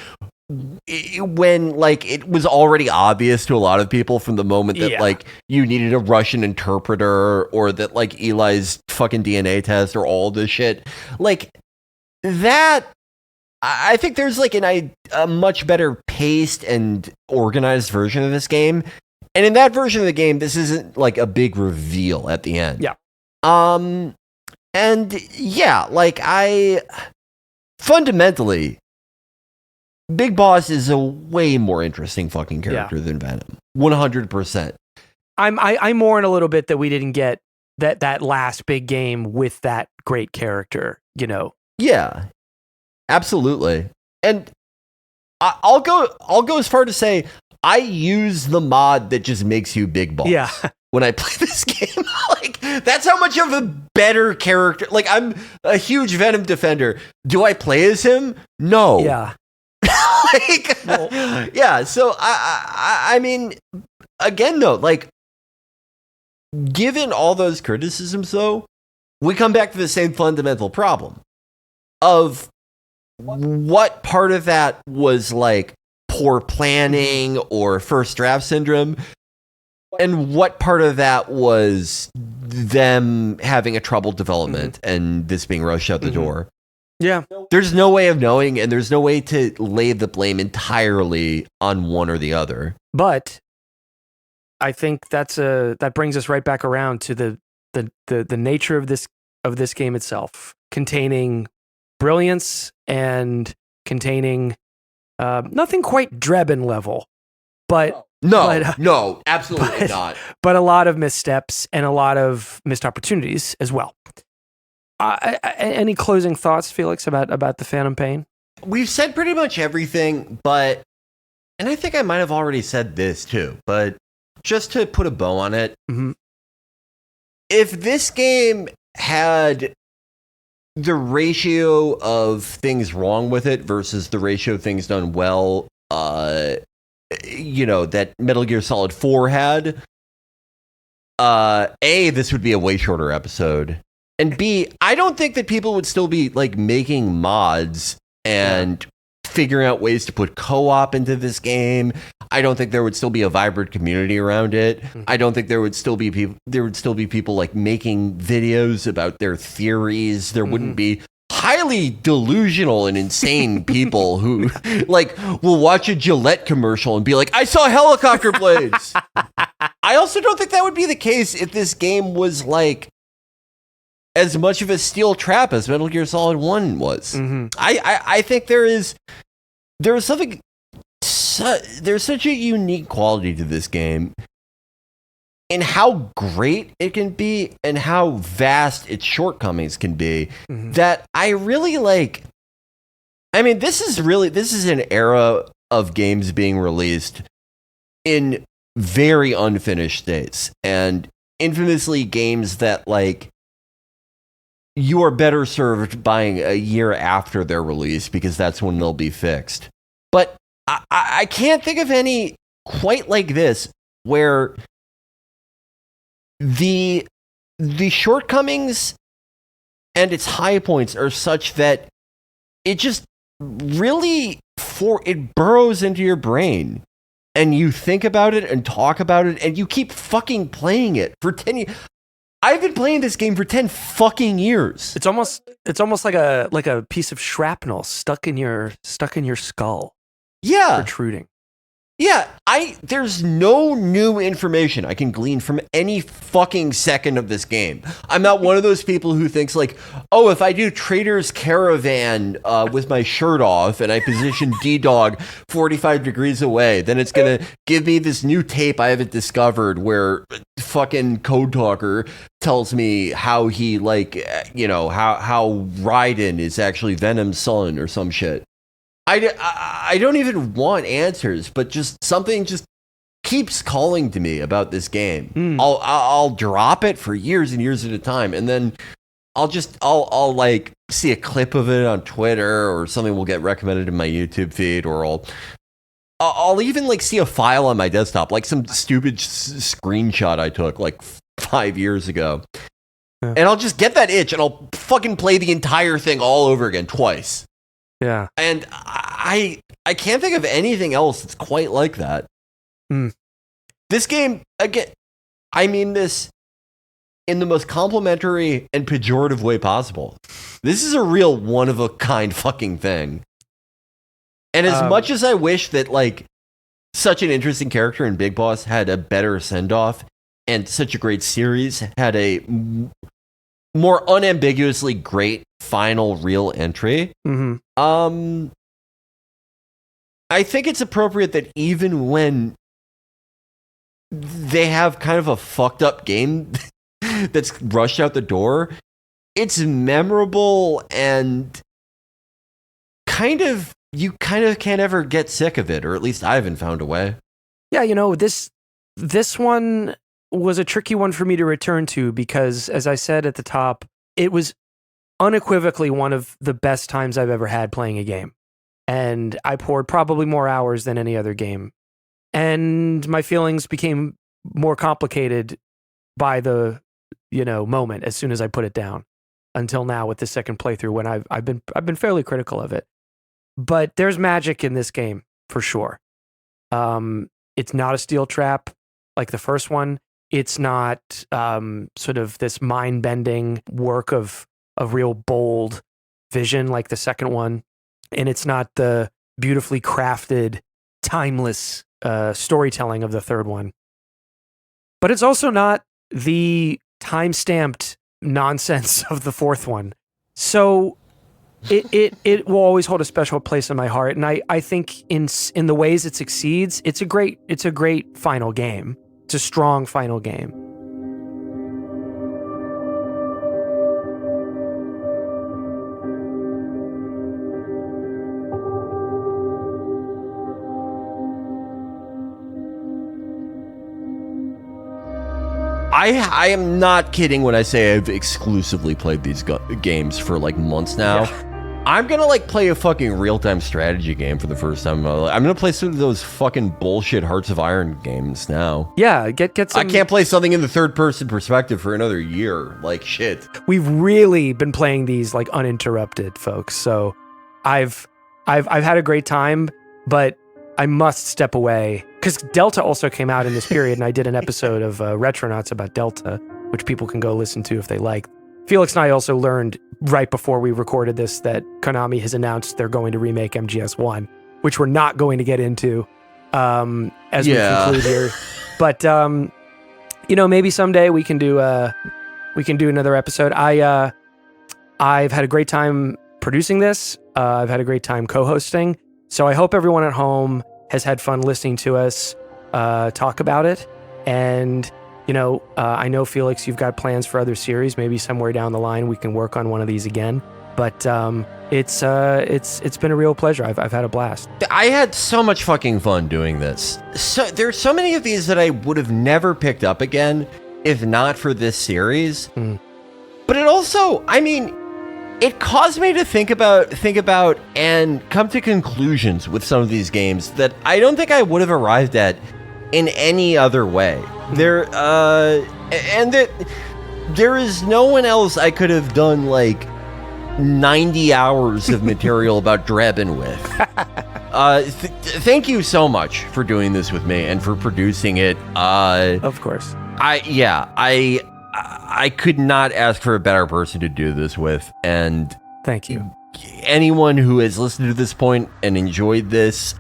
When like it was already obvious to a lot of people from the moment that like you needed a Russian interpreter, or that like Eli's fucking DNA test, or all this shit. Like that, I think there's like a much better paced and organized version of this game. And in that version of the game, this isn't like a big reveal at the end. Yeah. And yeah, like fundamentally, Big Boss is a way more interesting fucking character than Venom. 100%. I mourn a little bit that we didn't get that last big game with that great character, Yeah. Absolutely. And I'll go as far to say I use the mod that just makes you Big Boss. Yeah. When I play this game, like that's how much of a better character. Like, I'm a huge Venom defender. Do I play as him? No. Yeah. Yeah. So I mean, again though, like, given all those criticisms, though, we come back to the same fundamental problem of what part of that was like poor planning or first draft syndrome, and what part of that was them having a troubled development and this being rushed out the door. Yeah. There's no way of knowing, and there's no way to lay the blame entirely on one or the other. But I think that brings us right back around to the nature of this game itself, containing brilliance and containing nothing quite Drebin level, but no, absolutely not. But a lot of missteps and a lot of missed opportunities as well. Any closing thoughts, Felix, about the Phantom Pain? We've said pretty much everything, and I think I might have already said this too, but just to put a bow on it, if this game had the ratio of things wrong with it versus the ratio of things done well, that Metal Gear Solid 4 had, this would be a way shorter episode. And B, I don't think that people would still be like making mods and figuring out ways to put co-op into this game. I don't think there would still be a vibrant community around it. I don't think there would still be people like making videos about their theories. There wouldn't be highly delusional and insane people who like will watch a Gillette commercial and be like, I saw helicopter blades. I also don't think that would be the case if this game was like as much of a steel trap as Metal Gear Solid 1 was. I think there's such a unique quality to this game in how great it can be and how vast its shortcomings can be that I really like. I mean, this is an era of games being released in very unfinished states, and infamously games that like you are better served buying a year after their release because that's when they'll be fixed. But I can't think of any quite like this where the shortcomings and its high points are such that it just really it burrows into your brain and you think about it and talk about it and you keep fucking playing it for 10 years. I've been playing this game for 10 fucking years. It's almost like a piece of shrapnel stuck in your skull. Yeah. Protruding. Yeah, there's no new information I can glean from any fucking second of this game. I'm not one of those people who thinks like, oh, if I do Trader's Caravan with my shirt off and I position D-Dog 45 degrees away, then it's going to give me this new tape I haven't discovered where fucking Code Talker tells me how he how Raiden is actually Venom's son or some shit. I don't even want answers, but just something just keeps calling to me about this game. I'll drop it for years and years at a time, and then I'll like see a clip of it on Twitter or something will get recommended in my YouTube feed, or I'll even like see a file on my desktop, like some stupid screenshot I took like 5 years ago, and I'll just get that itch and I'll fucking play the entire thing all over again twice. Yeah. And I can't think of anything else that's quite like that. This game, again, I mean this in the most complimentary and pejorative way possible. This is a real one-of-a-kind fucking thing. And as much as I wish that, like, such an interesting character in Big Boss had a better send-off and such a great series had a more unambiguously great final real entry. I think it's appropriate that even when they have kind of a fucked up game that's rushed out the door, it's memorable and you kind of can't ever get sick of it, or at least I haven't found a way. Yeah, this one was a tricky one for me to return to because, as I said at the top, it was unequivocally one of the best times I've ever had playing a game. And I poured probably more hours than any other game. And my feelings became more complicated by the, moment as soon as I put it down until now with the second playthrough when I've been fairly critical of it. But there's magic in this game for sure. It's not a steel trap like the first one. It's not sort of this mind-bending work of real bold vision like the second one. And it's not the beautifully crafted, timeless storytelling of the third one. But it's also not the time-stamped nonsense of the fourth one. So it will always hold a special place in my heart. And I think in the ways it succeeds, it's a great final game. It's a strong final game. I am not kidding when I say I've exclusively played these games for like months now. Yeah. I'm gonna like play a fucking real-time strategy game for the first time. I'm gonna play some of those fucking bullshit Hearts of Iron games now. Yeah, get some. I can't play something in the third-person perspective for another year. Like shit. We've really been playing these like uninterrupted, folks. So I've had a great time, but I must step away because Delta also came out in this period, and I did an episode of Retronauts about Delta, which people can go listen to if they like. Felix and I also learned right before we recorded this that Konami has announced they're going to remake MGS1, which we're not going to get into as we conclude here. But maybe someday we can do another episode. I've had a great time producing this. I've had a great time co-hosting. So I hope everyone at home has had fun listening to us talk about it. And, I know, Felix, you've got plans for other series. Maybe somewhere down the line we can work on one of these again. But it's been a real pleasure. I've had a blast. I had so much fucking fun doing this. So there's so many of these that I would have never picked up again if not for this series. But it also, I mean, it caused me to think about and come to conclusions with some of these games that I don't think I would have arrived at in any other way. There is no one else I could have done like 90 hours of material about Drebin with. Thank you so much for doing this with me and for producing it. Of course. I could not ask for a better person to do this with. And thank you. Anyone who has listened to this point and enjoyed this,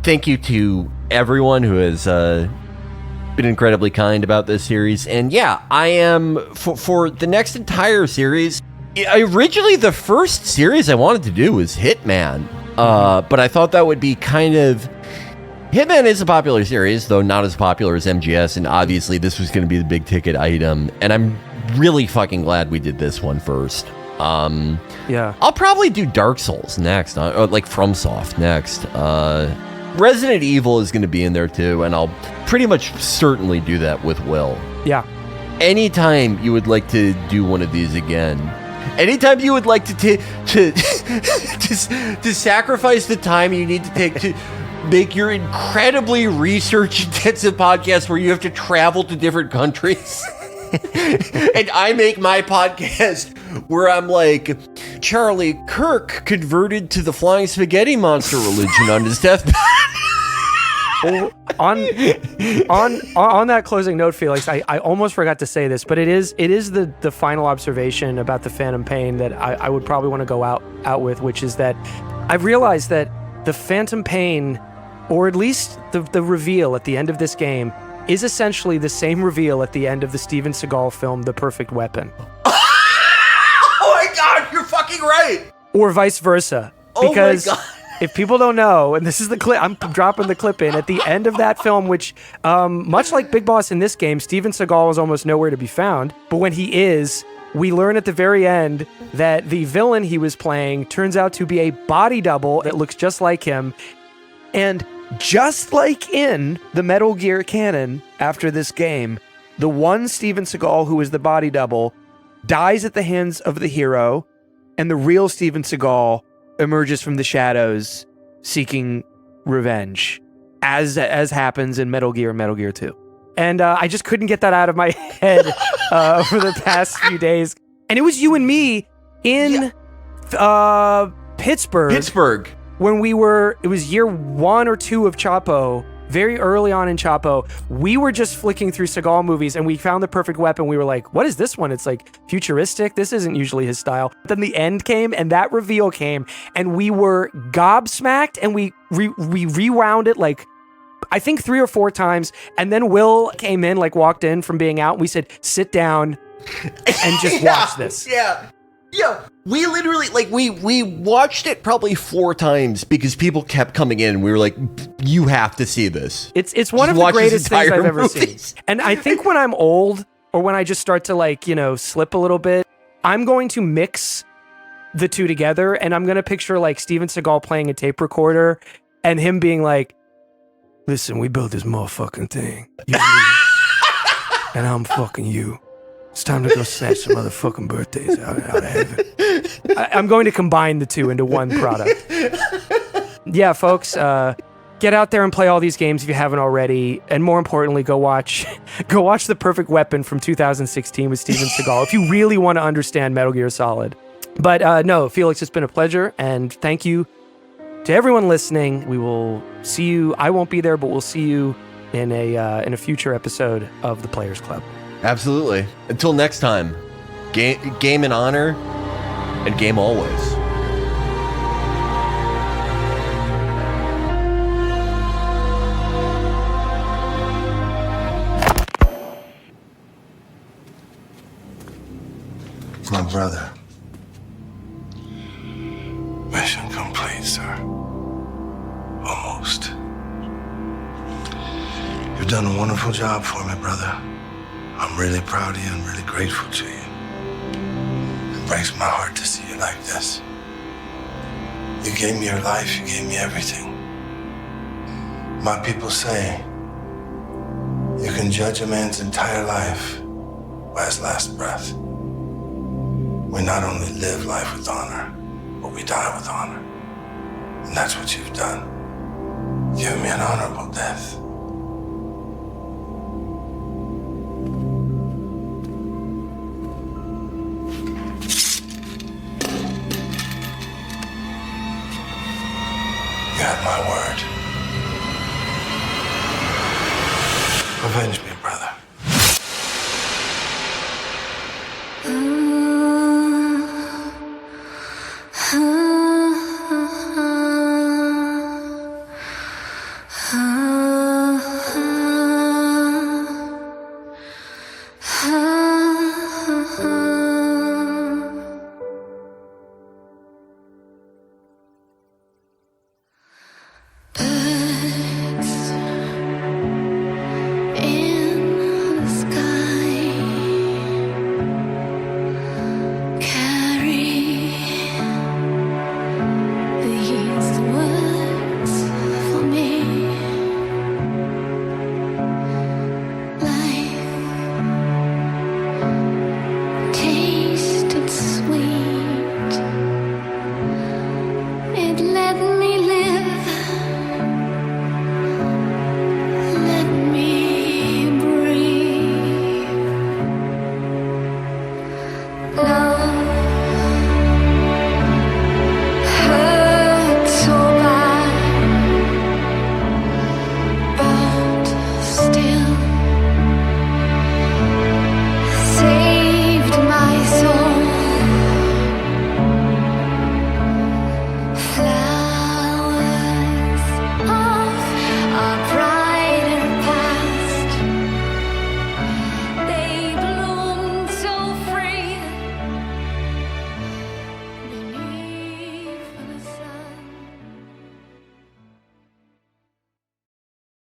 thank you to everyone who has been incredibly kind about this series. And yeah, I am for the next entire series. Originally, the first series I wanted to do was Hitman, but I thought that would be kind of... Hitman is a popular series, though not as popular as MGS, and obviously this was going to be the big ticket item, and I'm really fucking glad we did this one first. Yeah. I'll probably do Dark Souls next, or like FromSoft next. Resident Evil is going to be in there too, and I'll pretty much certainly do that with Will. Yeah. Anytime you would like to do one of these again, anytime you would like to sacrifice the time you need to take to make your incredibly research-intensive podcast where you have to travel to different countries, and I make my podcast where I'm like, Charlie Kirk converted to the flying spaghetti monster religion on his deathbed. Well, on that closing note, Felix, I almost forgot to say this, but it is the final observation about the Phantom Pain that I would probably want to go out with, which is that I've realized that the Phantom Pain, or at least the reveal at the end of this game, is essentially the same reveal at the end of the Steven Seagal film, The Perfect Weapon. Oh my God, you're fucking right. Or vice versa. Because if people don't know, and this is the clip, I'm dropping the clip in, at the end of that film, which, much like Big Boss in this game, Steven Seagal is almost nowhere to be found. But when he is, we learn at the very end that the villain he was playing turns out to be a body double that looks just like him. And just like in the Metal Gear canon after this game, the one Steven Seagal who is the body double dies at the hands of the hero, and the real Steven Seagal emerges from the shadows seeking revenge, as happens in Metal Gear and Metal Gear 2. And I just couldn't get that out of my head for the past few days. And it was you and me in Pittsburgh. When it was year 1 or 2 of Chapo, very early on in Chapo, we were just flicking through Seagal movies and we found The Perfect Weapon. We were like, what is this one? It's like futuristic. This isn't usually his style. Then the end came and that reveal came and we were gobsmacked and we rewound it like, I think 3 or 4 times. And then Will came in, like walked in from being out. And we said, sit down and just watch this. Yeah, we literally, like, we watched it probably 4 times because people kept coming in and we were like, you have to see this. It's one of the greatest things I've ever seen. And I think when I'm old or when I just start to, like, slip a little bit, I'm going to mix the two together and I'm going to picture, like, Steven Seagal playing a tape recorder and him being like, listen, we built this motherfucking thing. And I'm fucking you. It's time to go snatch some motherfucking birthdays out of heaven. I'm going to combine the two into one product. Yeah, folks, get out there and play all these games if you haven't already. And more importantly, go watch The Perfect Weapon from 2016 with Steven Seagal if you really want to understand Metal Gear Solid. But no, Felix, it's been a pleasure. And thank you to everyone listening. We will see you. I won't be there, but we'll see you in a future episode of The Players Club. Absolutely. Until next time, game in honor and game always. My brother. Mission complete, sir. Almost. You've done a wonderful job for me, brother. I'm really proud of you and really grateful to you. It breaks my heart to see you like this. You gave me your life, you gave me everything. My people say, You can judge a man's entire life by his last breath. We not only live life with honor, but we die with honor. And that's what you've done. Give me an honorable death. You had my word. Avenge me, brother. Ah